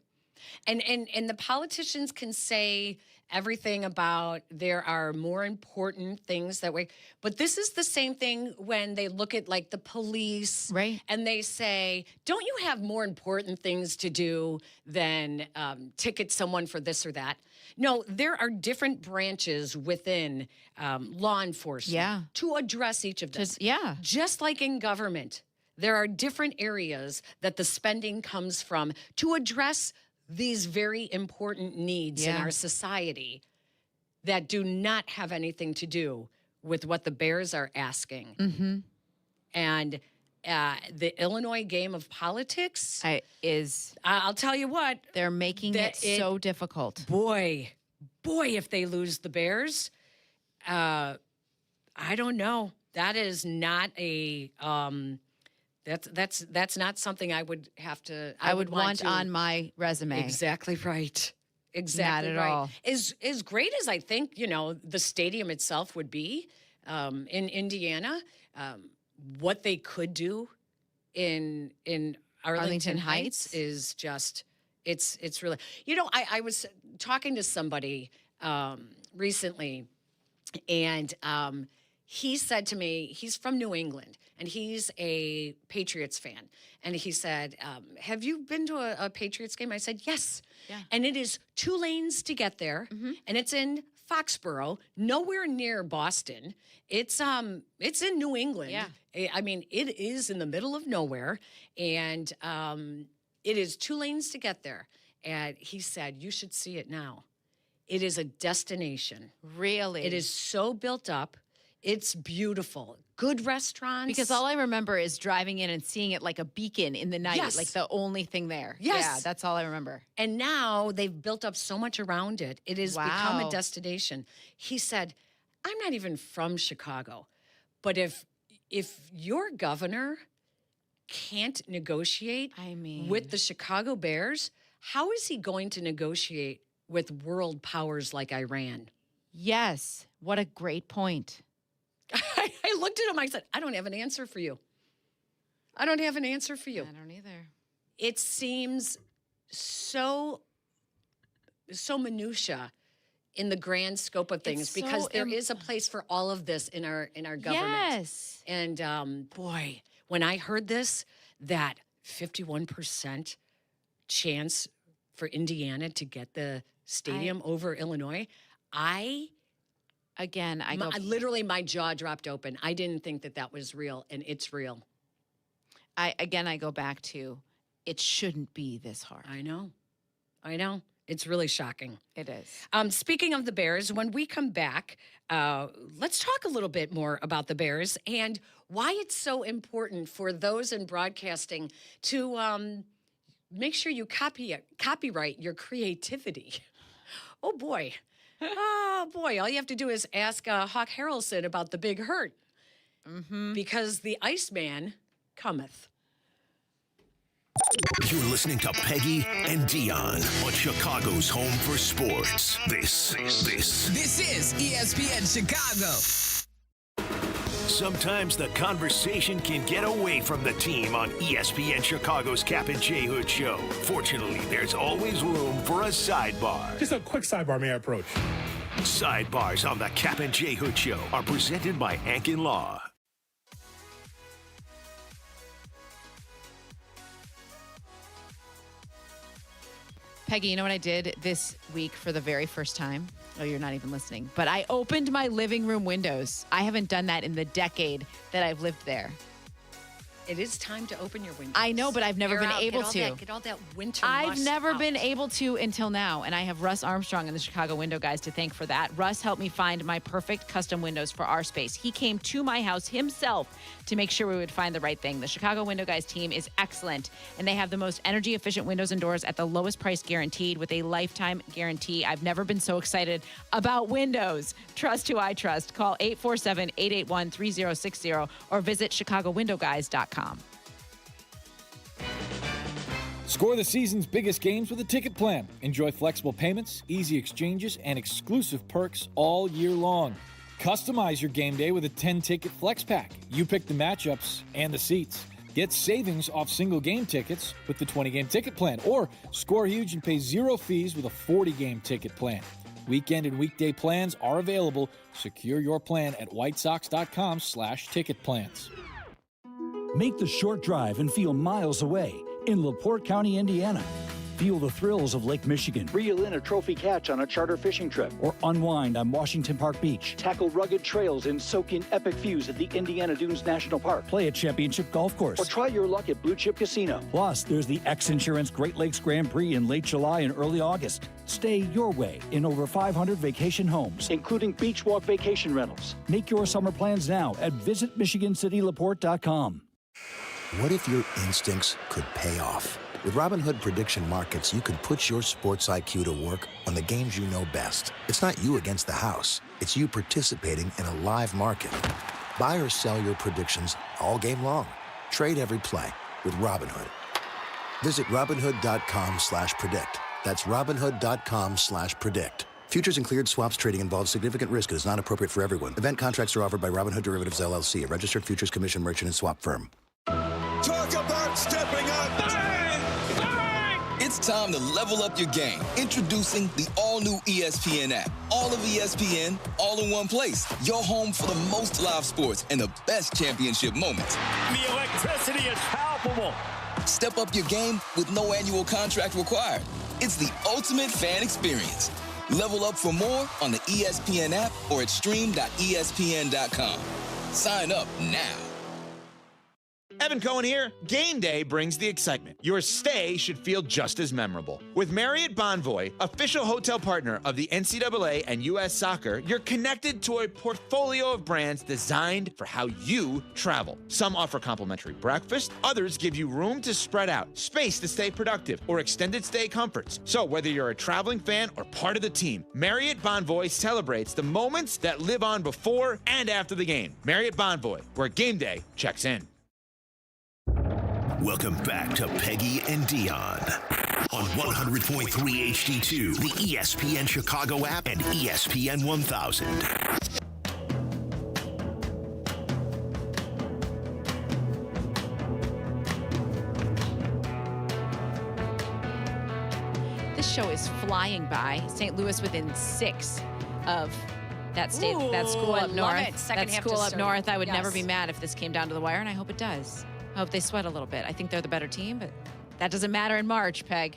And the politicians can say everything about there are more important things that way. But this is the same thing when they look at like the police. Right. And they say, don't you have more important things to do than ticket someone for this or that? No, there are different branches within law enforcement to address each of them. Just like in government, there are different areas that the spending comes from to address these very important needs in our society that do not have anything to do with what the Bears are asking. Mm-hmm. And the Illinois game of politics is... I'll tell you what. They're making it so difficult. Boy, if they lose the Bears, I don't know. That is not a... That's not something I would have to. I would want on my resume. Exactly right. Exactly Not at all. As great as I think the stadium itself would be in Indiana, what they could do in Arlington Heights is just it's really. I was talking to somebody recently, and he said to me, he's from New England, and he's a Patriots fan. And he said, have you been to a Patriots game? I said, yes. Yeah. And it is 2 lanes to get there, and it's in Foxborough, nowhere near Boston. It's in New England. Yeah. I mean, it is in the middle of nowhere, and it is 2 lanes to get there. And he said, you should see it now. It is a destination. Really? It is so built up. It's beautiful. Good restaurants. Because all I remember is driving in and seeing it like a beacon in the night, Yes. like the only thing there. Yes. Yeah, that's all I remember. And now they've built up so much around it. It has become Wow. a destination. He said, I'm not even from Chicago, but if your governor can't negotiate with the Chicago Bears, how is he going to negotiate with world powers like Iran? Yes. What a great point. I looked at him. I said, I don't have an answer for you. I don't have an answer for you. I don't either. It seems so minutia in the grand scope of things, It's because so there is a place for all of this in our government. Yes. And boy, when I heard this, that 51% chance for Indiana to get the stadium over Illinois, literally my jaw dropped open. I didn't think that was real, and it's real. I go back to, it shouldn't be this hard. I know. It's really shocking. It is. Speaking of the Bears, when we come back, let's talk a little bit more about the Bears and why it's so important for those in broadcasting to make sure you copyright your creativity. Oh, boy. All you have to do is ask Hawk Harrelson about the Big Hurt. Because the Iceman cometh. You're listening to Peggy and Dionne on Chicago's home for sports. This is ESPN Chicago. Sometimes the conversation can get away from the team on ESPN Chicago's Cap and J Hood Show. Fortunately, there's always room for a sidebar. Just a quick sidebar, may I approach? Sidebars on the Cap and J Hood Show are presented by Hankin Law. Peggy, you know what I did this week for the very first time? Oh, you're not even listening. But I opened my living room windows. I haven't done that in the decade that I've lived there. It is time to open your windows. I know, but I've never been able to. Get all that winter I've must never out. been able to until now, and I have Russ Armstrong and the Chicago Window Guys to thank for that. Russ helped me find my perfect custom windows for our space. He came to my house himself to make sure we would find the right thing. The Chicago Window Guys team is excellent, and they have the most energy-efficient windows and doors at the lowest price guaranteed with a lifetime guarantee. I've never been so excited about windows. Trust who I trust. Call 847-881-3060 or visit ChicagoWindowGuys.com. Score the season's biggest games with a ticket plan. Enjoy flexible payments, easy exchanges, and exclusive perks all year long. Customize your game day with a 10-ticket flex pack. You pick the matchups and the seats. Get savings off single game tickets with the 20-game ticket plan, or score huge and pay zero fees with a 40-game ticket plan. Weekend and weekday plans are available. Secure your plan at whitesox.com/ticket plans. Make the short drive and feel miles away in LaPorte County, Indiana. Feel the thrills of Lake Michigan. Reel in a trophy catch on a charter fishing trip. Or unwind on Washington Park Beach. Tackle rugged trails and soak in epic views at the Indiana Dunes National Park. Play a championship golf course. Or try your luck at Blue Chip Casino. Plus, there's the X Insurance Great Lakes Grand Prix in late July and early August. Stay your way in over 500 vacation homes, including beach walk vacation rentals. Make your summer plans now at visitmichigancitylaporte.com. What if your instincts could pay off? With Robinhood Prediction Markets, you could put your sports IQ to work on the games you know best. It's not you against the house. It's you participating in a live market. Buy or sell your predictions all game long. Trade every play with Robinhood. Visit Robinhood.com/predict. That's Robinhood.com/predict. Futures and cleared swaps trading involves significant risk and is not appropriate for everyone. Event contracts are offered by Robinhood Derivatives LLC, a registered futures commission merchant and swap firm. Talk about stepping up! Bang! Bang! It's time to level up your game. Introducing the all-new ESPN app. All of ESPN, all in one place. Your home for the most live sports and the best championship moments. The electricity is palpable. Step up your game with no annual contract required. It's the ultimate fan experience. Level up for more on the ESPN app or at stream.espn.com. Sign up now. Evan Cohen here. Game day brings the excitement. Your stay should feel just as memorable. With Marriott Bonvoy, official hotel partner of the NCAA and U.S. Soccer, you're connected to a portfolio of brands designed for how you travel. Some offer complimentary breakfast, others give you room to spread out, space to stay productive, or extended stay comforts. So whether you're a traveling fan or part of the team, Marriott Bonvoy celebrates the moments that live on before and after the game. Marriott Bonvoy, where game day checks in. Welcome back to Peggy and Dionne on 100.3 HD2, the ESPN Chicago app, and ESPN 1000. This show is flying by. St. Louis within 6 of that state, that school up north. That school up north. I would never be mad if this came down to the wire, and I hope it does. I hope they sweat a little bit. I think they're the better team, but that doesn't matter in March, Peg.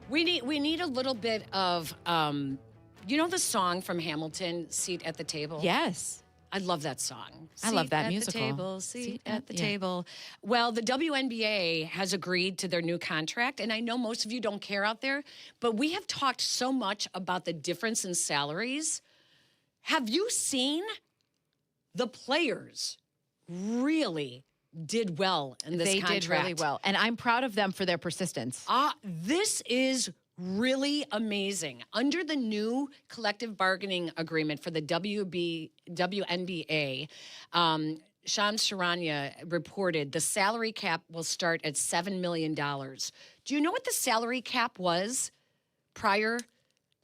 We need a little bit of, you know the song from Hamilton, Seat at the Table? Yes. I love that song. I love that musical. Seat at the table. Well, the WNBA has agreed to their new contract, and I know most of you don't care out there, but we have talked so much about the difference in salaries. Have you seen the players really did well in this contract? They did really well, and I'm proud of them for their persistence. This is really amazing. Under the new collective bargaining agreement for the WNBA, Shams Charania reported the salary cap will start at $7 million. Do you know what the salary cap was prior,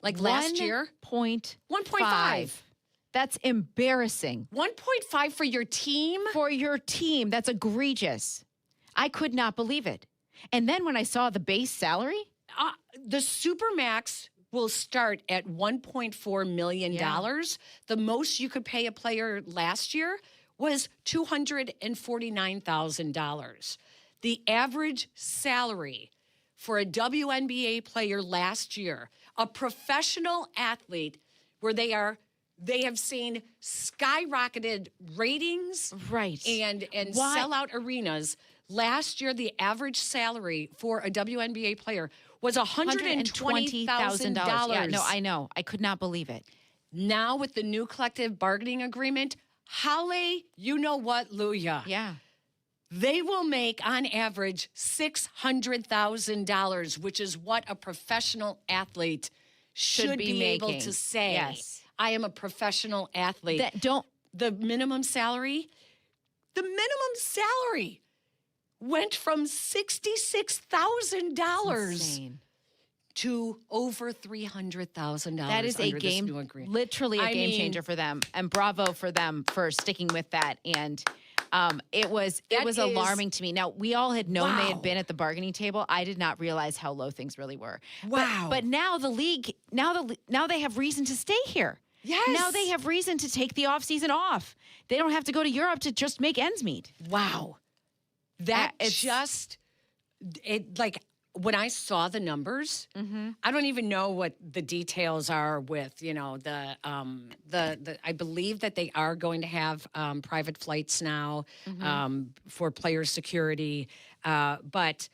last year? 1.5. That's embarrassing. 1.5 for your team? For your team. That's egregious. I could not believe it. And then when I saw the base salary? The Supermax will start at $1.4 million. Yeah. The most you could pay a player last year was $249,000. The average salary for a WNBA player last year, a professional athlete where they have seen skyrocketed ratings, right, and sellout arenas. Last year, the average salary for a WNBA player was $120,000. Yeah, no, I know. I could not believe it. Now with the new collective bargaining agreement, Holly, you know what, Luya? Yeah. They will make, on average, $600,000, which is what a professional athlete should be able to say. Yes. I am a professional athlete. The minimum salary went from $66,000 to over $300,000. That is a game changer for them. And bravo for them for sticking with that. And It was alarming to me. Now, we all had known they had been at the bargaining table. I did not realize how low things really were. Wow. But now the league, now they have reason to stay here. Yes. Now they have reason to take the offseason off. They don't have to go to Europe to just make ends meet. Wow. That when I saw the numbers, I don't even know what the details are with, the I believe that they are going to have private flights now for player security. But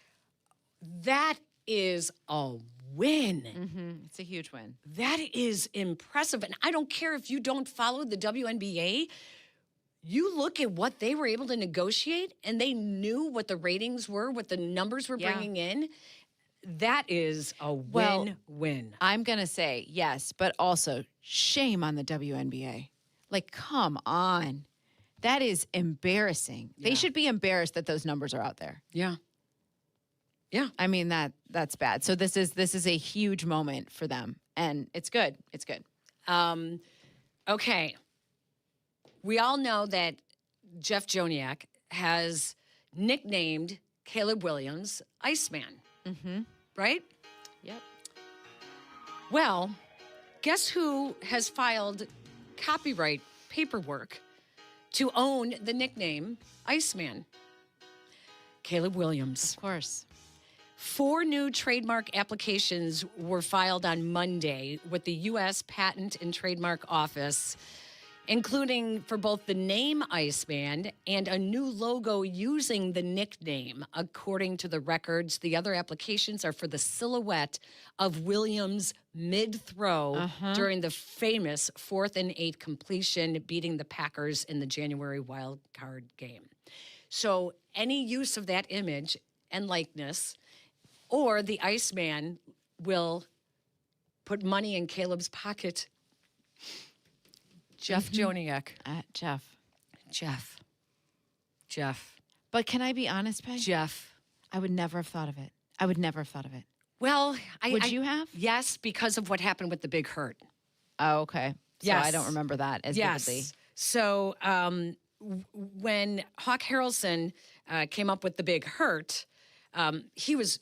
that is a win. It's a huge win. That is impressive. And I don't care if you don't follow the WNBA. You look at what they were able to negotiate, and they knew what the ratings were, what the numbers were bringing in. That is a win-win. I'm going to say yes, but also shame on the WNBA. Like, come on. That is embarrassing. Yeah. They should be embarrassed that those numbers are out there. Yeah. Yeah. I mean, that's bad. So this is a huge moment for them, and it's good. It's good. Okay. We all know that Jeff Joniak has nicknamed Caleb Williams Iceman. Right? Yep. Well, guess who has filed copyright paperwork to own the nickname Iceman? Caleb Williams. Of course. 4 new trademark applications were filed on Monday with the U.S. Patent and Trademark Office, including for both the name Iceman and a new logo using the nickname. According to the records, the other applications are for the silhouette of Williams' mid-throw during the famous 4th and 8 completion, beating the Packers in the January wild card game. So any use of that image and likeness, or the Iceman, will put money in Caleb's pocket. Jeff Joniak. Jeff. But can I be honest, Peg? Jeff. I would never have thought of it. Well, would you have? Yes, because of what happened with the Big Hurt. Oh, okay. Yes. So I don't remember that as vividly. So when Hawk Harrelson came up with the Big Hurt, he was,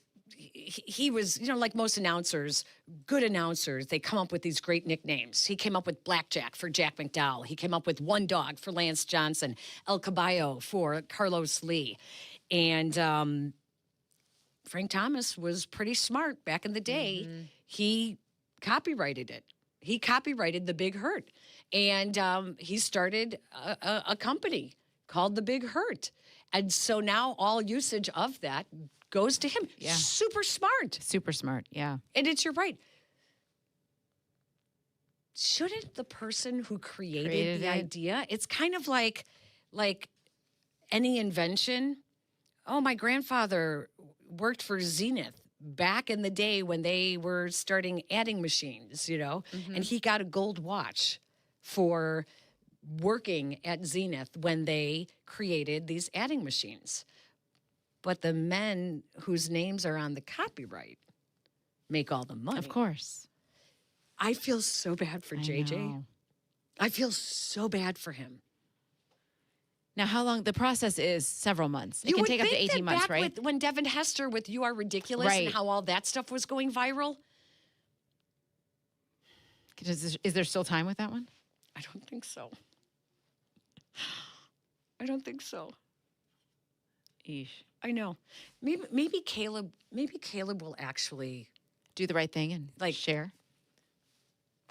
like most announcers, good announcers, they come up with these great nicknames. He came up with Blackjack for Jack McDowell. He came up with One Dog for Lance Johnson, El Caballo for Carlos Lee. And Frank Thomas was pretty smart back in the day. He copyrighted it. He copyrighted the Big Hurt. And he started a company called the Big Hurt. And so now all usage of that goes to him. Yeah. Super smart, yeah. And you're right. Shouldn't the person who created the idea, it's kind of like any invention. Oh, my grandfather worked for Zenith back in the day when they were starting adding machines, and he got a gold watch for working at Zenith when they created these adding machines. But the men whose names are on the copyright make all the money. Of course. I feel so bad for JJ. I feel so bad for him. Now, how long? The process is several months. It can take up to 18 months, right? When Devin Hester with You Are Ridiculous and how all that stuff was going viral. Is there still time with that one? I don't think so. Eesh. I know. Maybe Caleb will actually do the right thing and share.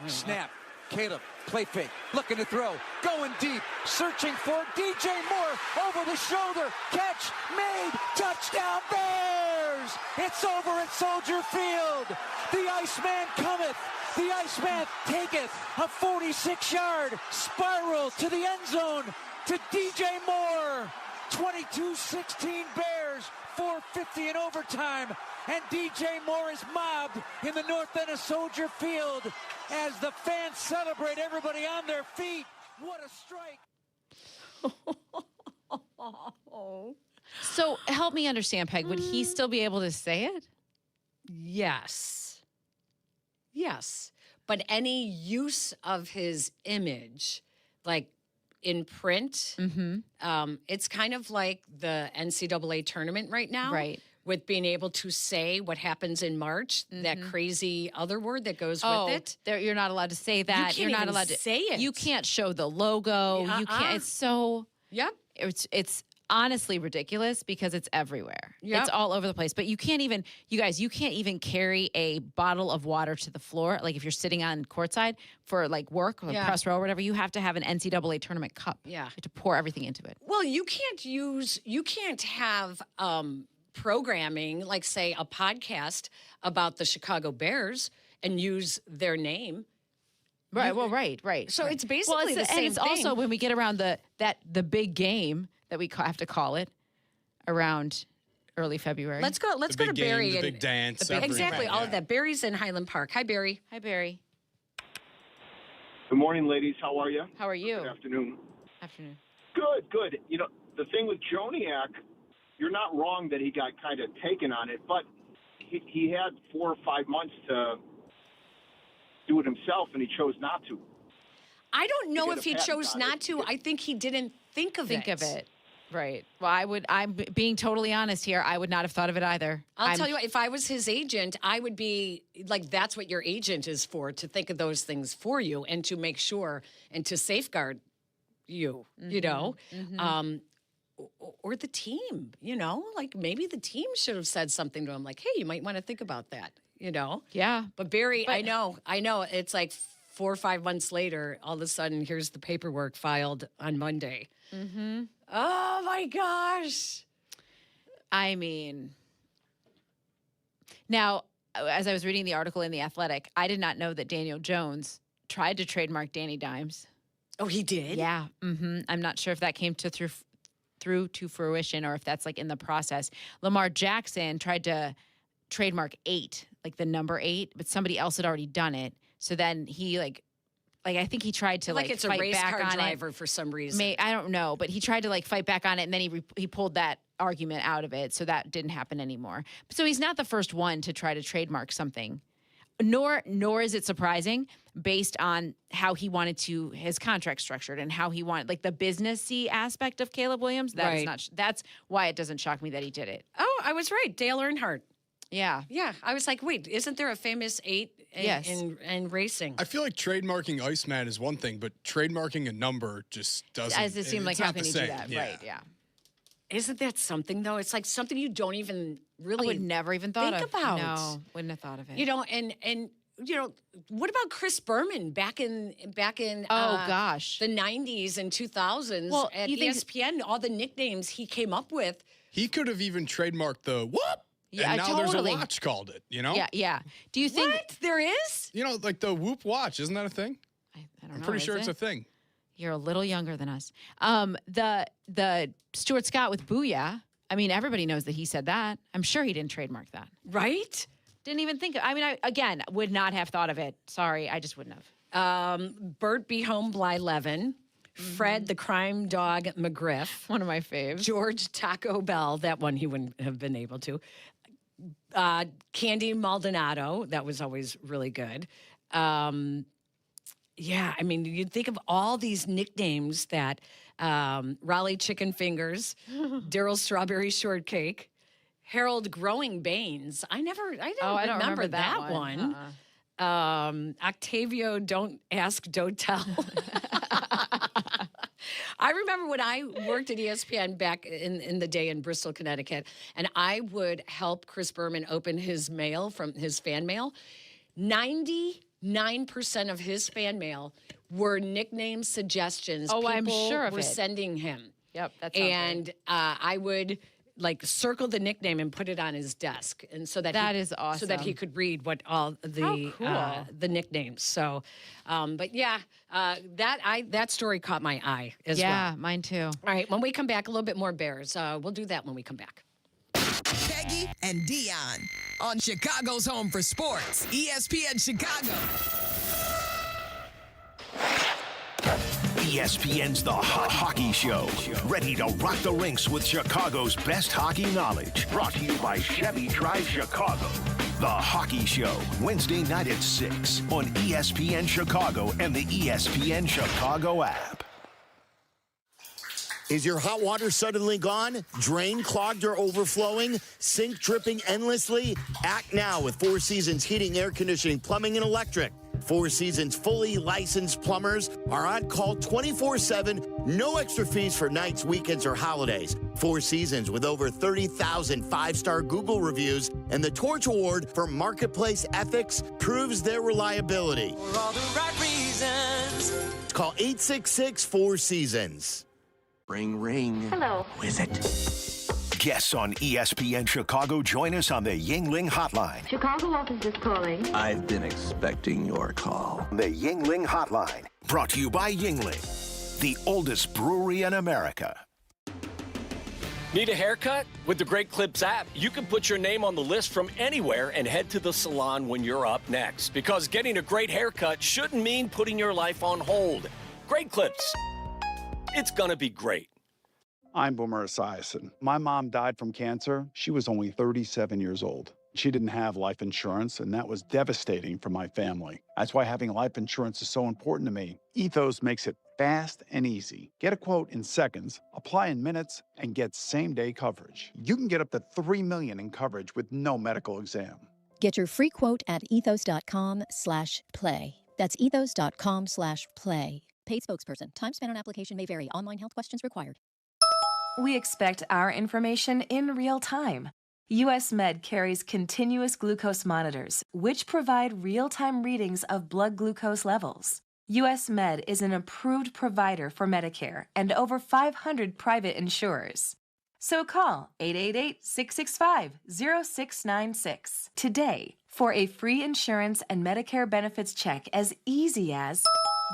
Snap. Caleb, play fake, looking to throw, going deep, searching for DJ Moore, over the shoulder, catch, made, touchdown Bears! It's over at Soldier Field. The Iceman cometh, the Iceman taketh a 46-yard spiral to the end zone to DJ Moore. 22-16 Bears, 4:50 in overtime, and DJ Moore is mobbed in the north end of Soldier Field as the fans celebrate, everybody on their feet. What a strike. So help me understand, Peg. Would he still be able to say it? Yes. But any use of his image, like in print. It's kind of like the NCAA tournament right now. Right. With being able to say what happens in March, that crazy other word that goes with it. You're not allowed to say that. You're not even allowed to say it. You can't show the logo. You can't. It's so. Yep. It's honestly ridiculous because it's everywhere. Yep. It's all over the place. But you can't even, you guys, you can't even carry a bottle of water to the floor. Like if you're sitting on courtside for like work or press row or whatever, you have to have an NCAA tournament cup. Yeah. You have to pour everything into it. Well, you can't have programming, like say a podcast about the Chicago Bears and use their name. Right. Well, right. So it's basically the same and it's thing. also when we get around the big game that we have to call it around early February. Let's go to Barry. The big dance. Exactly, all of that. Barry's in Highland Park. Hi, Barry. Hi, Barry. Good morning, ladies. How are you? How are you? Good afternoon. Afternoon. Good. You know, the thing with Joniak, you're not wrong that he got kind of taken on it, but he had 4 or 5 months to do it himself, and he chose not to. I don't know if he chose not to. I think he didn't think of it. Right. Well, I'm being totally honest here. I would not have thought of it either. I'll tell you what, if I was his agent, I would be like, that's what your agent is for, to think of those things for you and to make sure and to safeguard you, you know, or the team, you know, like maybe the team should have said something to him like, hey, you might want to think about that, you know? Yeah. But Barry, I know. It's like 4 or 5 months later, all of a sudden, here's the paperwork filed on Monday. Oh my gosh. I mean, now, as I was reading the article in The Athletic, I did not know that Daniel Jones tried to trademark Danny Dimes. Oh, he did? Yeah. I'm not sure if that came through to fruition or if that's like in the process. Lamar Jackson tried to trademark 8, like the number 8, but somebody else had already done it. So then he like I think he tried to like it's fight a race back car on driver for some reason. I don't know, but he tried to like fight back on it, and then he pulled that argument out of it, so that didn't happen anymore. So he's not the first one to try to trademark something, nor is it surprising based on how he wanted his contract structured and how he wanted like the businessy aspect of Caleb Williams. That is not. That's why it doesn't shock me that he did it. Oh, I was right, Dale Earnhardt. Yeah. I was like, wait, isn't there a famous 8 in racing? I feel like trademarking Iceman is one thing, but trademarking a number just doesn't. As it seemed like, how can you do that? Yeah. Right, yeah. Isn't that something, though? It's like something you don't even really I would never even thought think about. No, wouldn't have thought of it. You know, and you know, what about Chris Berman back in oh gosh, the 90s and 2000s at ESPN, all the nicknames he came up with. He could have even trademarked the whoop. Yeah, and now totally. there's a watch called it, you know? Yeah. Do you think there is? You know, like the Whoop watch, isn't that a thing? I don't know. I'm pretty sure it's a thing. You're a little younger than us. The Stuart Scott with Booyah. I mean, everybody knows that he said that. I'm sure he didn't trademark that. Right? Didn't even think. I would not have thought of it. Sorry, I just wouldn't have. Bert Be Home Bly Levin. Fred the Crime Dog McGriff. One of my faves. George Taco Bell. That one he wouldn't have been able to. Candy Maldonado. That was always really good. Yeah, I mean, you'd think of all these nicknames that Raleigh Chicken Fingers, Daryl Strawberry Shortcake, Harold Growing Banes. I don't remember that one. Octavio Don't Ask, Don't Tell. I remember when I worked at ESPN back in the day in Bristol, Connecticut, and I would help Chris Berman open his mail from his fan mail. 99% of his fan mail were nickname suggestions. Oh, I'm sure of were it. sending him. Yep, that's I would like circle the nickname and put it on his desk, and so that is awesome. So that he could read what all the nicknames. So, but yeah, that story caught my eye as well. Yeah, mine too. All right, when we come back, a little bit more Bears. We'll do that when we come back. Peggy and Dionne on Chicago's Home for Sports, ESPN Chicago. ESPN's The Hockey Show. Ready to rock the rinks with Chicago's best hockey knowledge. Brought to you by Chevy Drive Chicago. The Hockey Show, Wednesday night at 6 on ESPN Chicago and the ESPN Chicago app. Is your hot water suddenly gone? Drain clogged or overflowing? Sink dripping endlessly? Act now with Four Seasons Heating, Air Conditioning, Plumbing, and Electric. Four Seasons fully licensed plumbers are on call 24/7, no extra fees for nights, weekends, or holidays. Four Seasons with over 30,000 five-star Google reviews and the Torch Award for Marketplace Ethics proves their reliability. For all the right reasons. Call 866-4Seasons. Ring, ring. Hello. Who is it? Guests on ESPN Chicago join us on the Yingling Hotline. Chicago office is calling. I've been expecting your call. The Yingling Hotline, brought to you by Yingling, the oldest brewery in America. Need a haircut? With the Great Clips app, you can put your name on the list from anywhere and head to the salon when you're up next. Because getting a great haircut shouldn't mean putting your life on hold. Great Clips. It's gonna be great. I'm Boomer Esiason. My mom died from cancer. She was only 37 years old. She didn't have life insurance, and that was devastating for my family. That's why having life insurance is so important to me. Ethos makes it fast and easy. Get a quote in seconds, apply in minutes, and get same-day coverage. You can get up to $3 million in coverage with no medical exam. Get your free quote at ethos.com/play. That's ethos.com/play. Paid spokesperson. Time spent on application may vary. Online health questions required. We expect our information in real time. U.S. Med carries continuous glucose monitors, which provide real-time readings of blood glucose levels. U.S. Med is an approved provider for Medicare and over 500 private insurers. So call 888-665-0696 today for a free insurance and Medicare benefits check as easy as...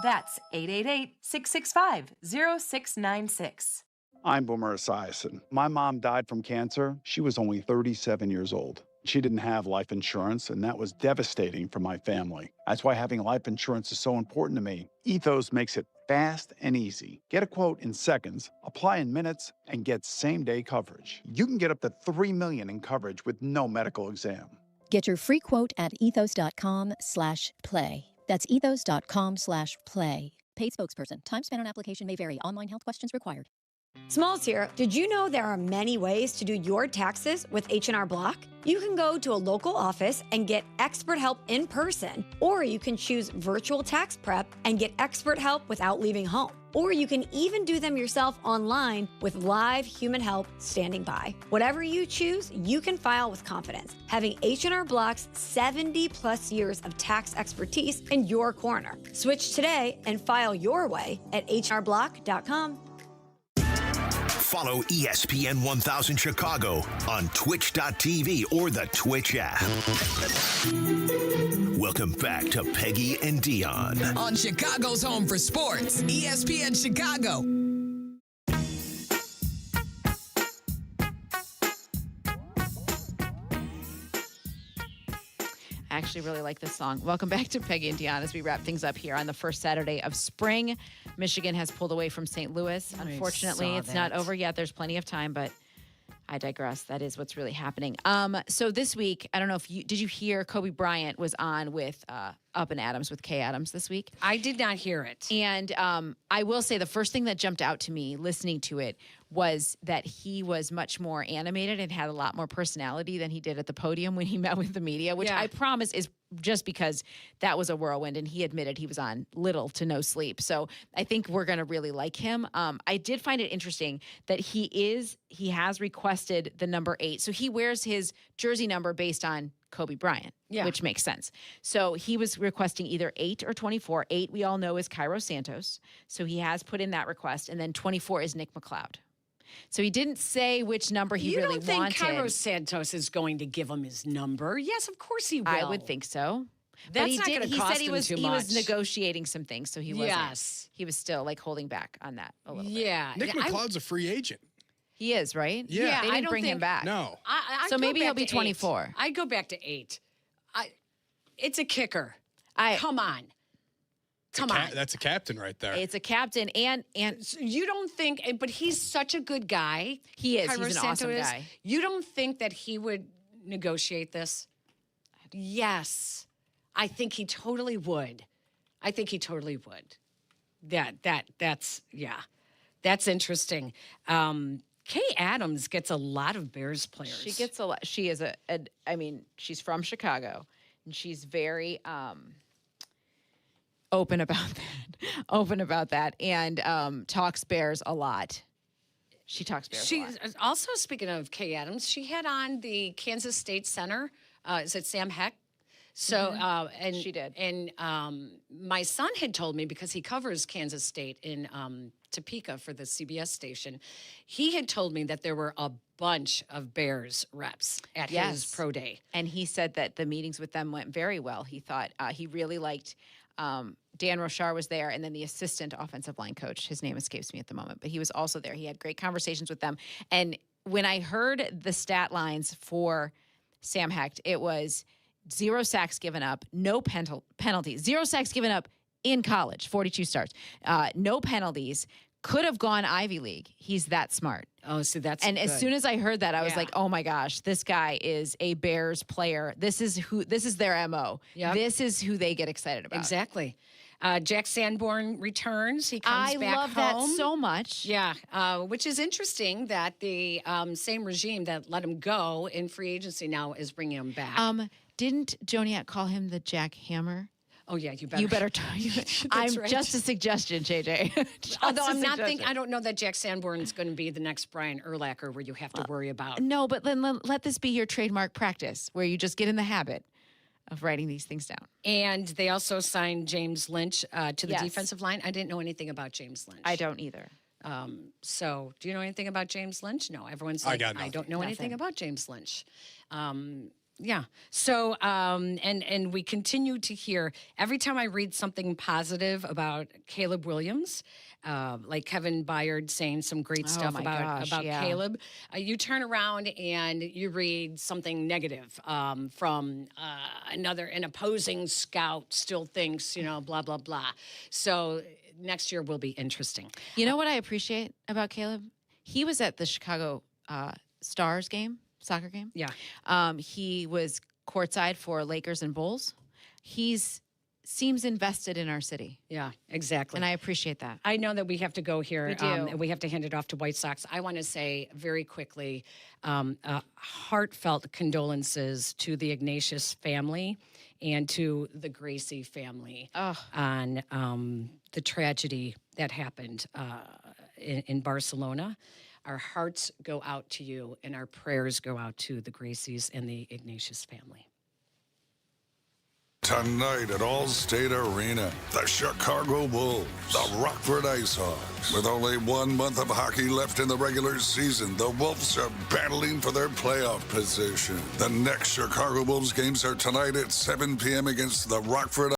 That's 888-665-0696. I'm Boomer Esiason. My mom died from cancer. She was only 37 years old. She didn't have life insurance, and that was devastating for my family. That's why having life insurance is so important to me. Ethos makes it fast and easy. Get a quote in seconds, apply in minutes, and get same-day coverage. You can get up to $3 million in coverage with no medical exam. Get your free quote at ethos.com/play. That's ethos.com/play. Paid spokesperson. Time spent on application may vary. Online health questions required. Smalls here. Did you know there are many ways to do your taxes with H&R Block? You can go to a local office and get expert help in person, or you can choose virtual tax prep and get expert help without leaving home. Or you can even do them yourself online with live human help standing by. Whatever you choose, you can file with confidence, having H&R Block's 70-plus years of tax expertise in your corner. Switch today and file your way at hrblock.com. Follow ESPN 1000 Chicago on twitch.tv or the Twitch app. Welcome back to Peggy and Dionne. On Chicago's home for sports, ESPN Chicago. I actually really like this song. Welcome back to Peggy and Dionne as we wrap things up here on the first Saturday of spring. Michigan has pulled away from St. Louis. Unfortunately, it's not over yet. There's plenty of time, but I digress. That is what's really happening. So this week, I don't know if did you hear Kobe Bryant was on with Up and Adams with Kay Adams this week? I did not hear it. And I will say the first thing that jumped out to me listening to it was that he was much more animated and had a lot more personality than he did at the podium when he met with the media, which I promise is just because that was a whirlwind, and he admitted he was on little to no sleep. So I think we're going to really like him. I did find it interesting that he has requested the number 8. So he wears his jersey number based on Kobe Bryant, which makes sense. So he was requesting either 8 or 24. 8 we all know is Cairo Santos. So he has put in that request. And then 24 is Nick McLeod. So he didn't say which number he really wanted. You don't think Cairo Santos is going to give him his number? Yes, of course he will. I would think so. That's not going to cost him too much. He was negotiating some things, so he wasn't. Yes. He was still like holding back on that a little bit. Yeah. Nick McLeod's a free agent. He is, right? Yeah. They didn't bring him back. No. So maybe he'll be 24. I'd go back to 8. It's a kicker. Come on. Come on. That's a captain right there. It's a captain, and you don't think, but he's such a good guy. He is. He's an awesome guy. You don't think that he would negotiate this? Yes. I think he totally would. That's That's interesting. Kay Adams gets a lot of Bears players. She gets a lot. She is she's from Chicago, and she's very open about that, and talks Bears a lot. She talks Bears a lot. Also, speaking of Kay Adams, she had on the Kansas State center. Is it Sam Heck? So, and she did. And my son had told me, because he covers Kansas State in Topeka for the CBS station, he had told me that there were a bunch of Bears reps at his pro day. And he said that the meetings with them went very well. He thought he really liked Dan Rochar was there, and then the assistant offensive line coach, his name escapes me at the moment, but he was also there. He had great conversations with them. And when I heard the stat lines for Sam Hecht, it was 0 sacks given up, no penalties, 0 sacks given up in college, 42 starts, no penalties, could have gone Ivy League. He's that smart. Oh, so that's and good. As soon as I heard that, I was like, oh my gosh, this guy is a Bears player. This is their MO. Yep. This is who they get excited about. Exactly. Jack Sanborn returns. He comes back home. I love that so much. Yeah, which is interesting that the same regime that let him go in free agency now is bringing him back. Didn't Joniak call him the Jack Hammer? Oh yeah, you better. You better. I'm right. Just a suggestion, JJ. Although I'm not thinking. I don't know that Jack Sanborn is going to be the next Brian Urlacher, where you have to worry about. No, but then let this be your trademark practice, where you just get in the habit of writing these things down. And they also signed James Lynch to the defensive line. I didn't know anything about James Lynch. I don't either. So, do you know anything about James Lynch? No, everyone's like, I don't know anything about James Lynch. Yeah. So, and we continue to hear every time I read something positive about Caleb Williams, like Kevin Byard saying some great stuff about Caleb, you turn around and you read something negative from an opposing scout still thinks, blah, blah, blah. So next year will be interesting. You know what I appreciate about Caleb? He was at the Chicago Stars game. Soccer game. Yeah. He was courtside for Lakers and Bulls. Seems invested in our city. Yeah, exactly. And I appreciate that. I know that we have to go here. We do. And we have to hand it off to White Sox. I want to say very quickly, heartfelt condolences to the Ignatius family and to the Gracie family on the tragedy that happened in Barcelona. Our hearts go out to you, and our prayers go out to the Gracies and the Ignatius family. Tonight at Allstate Arena, the Chicago Bulls, the Rockford IceHawks. With only 1 month of hockey left in the regular season, the Wolves are battling for their playoff position. The next Chicago Bulls games are tonight at 7 p.m. against the Rockford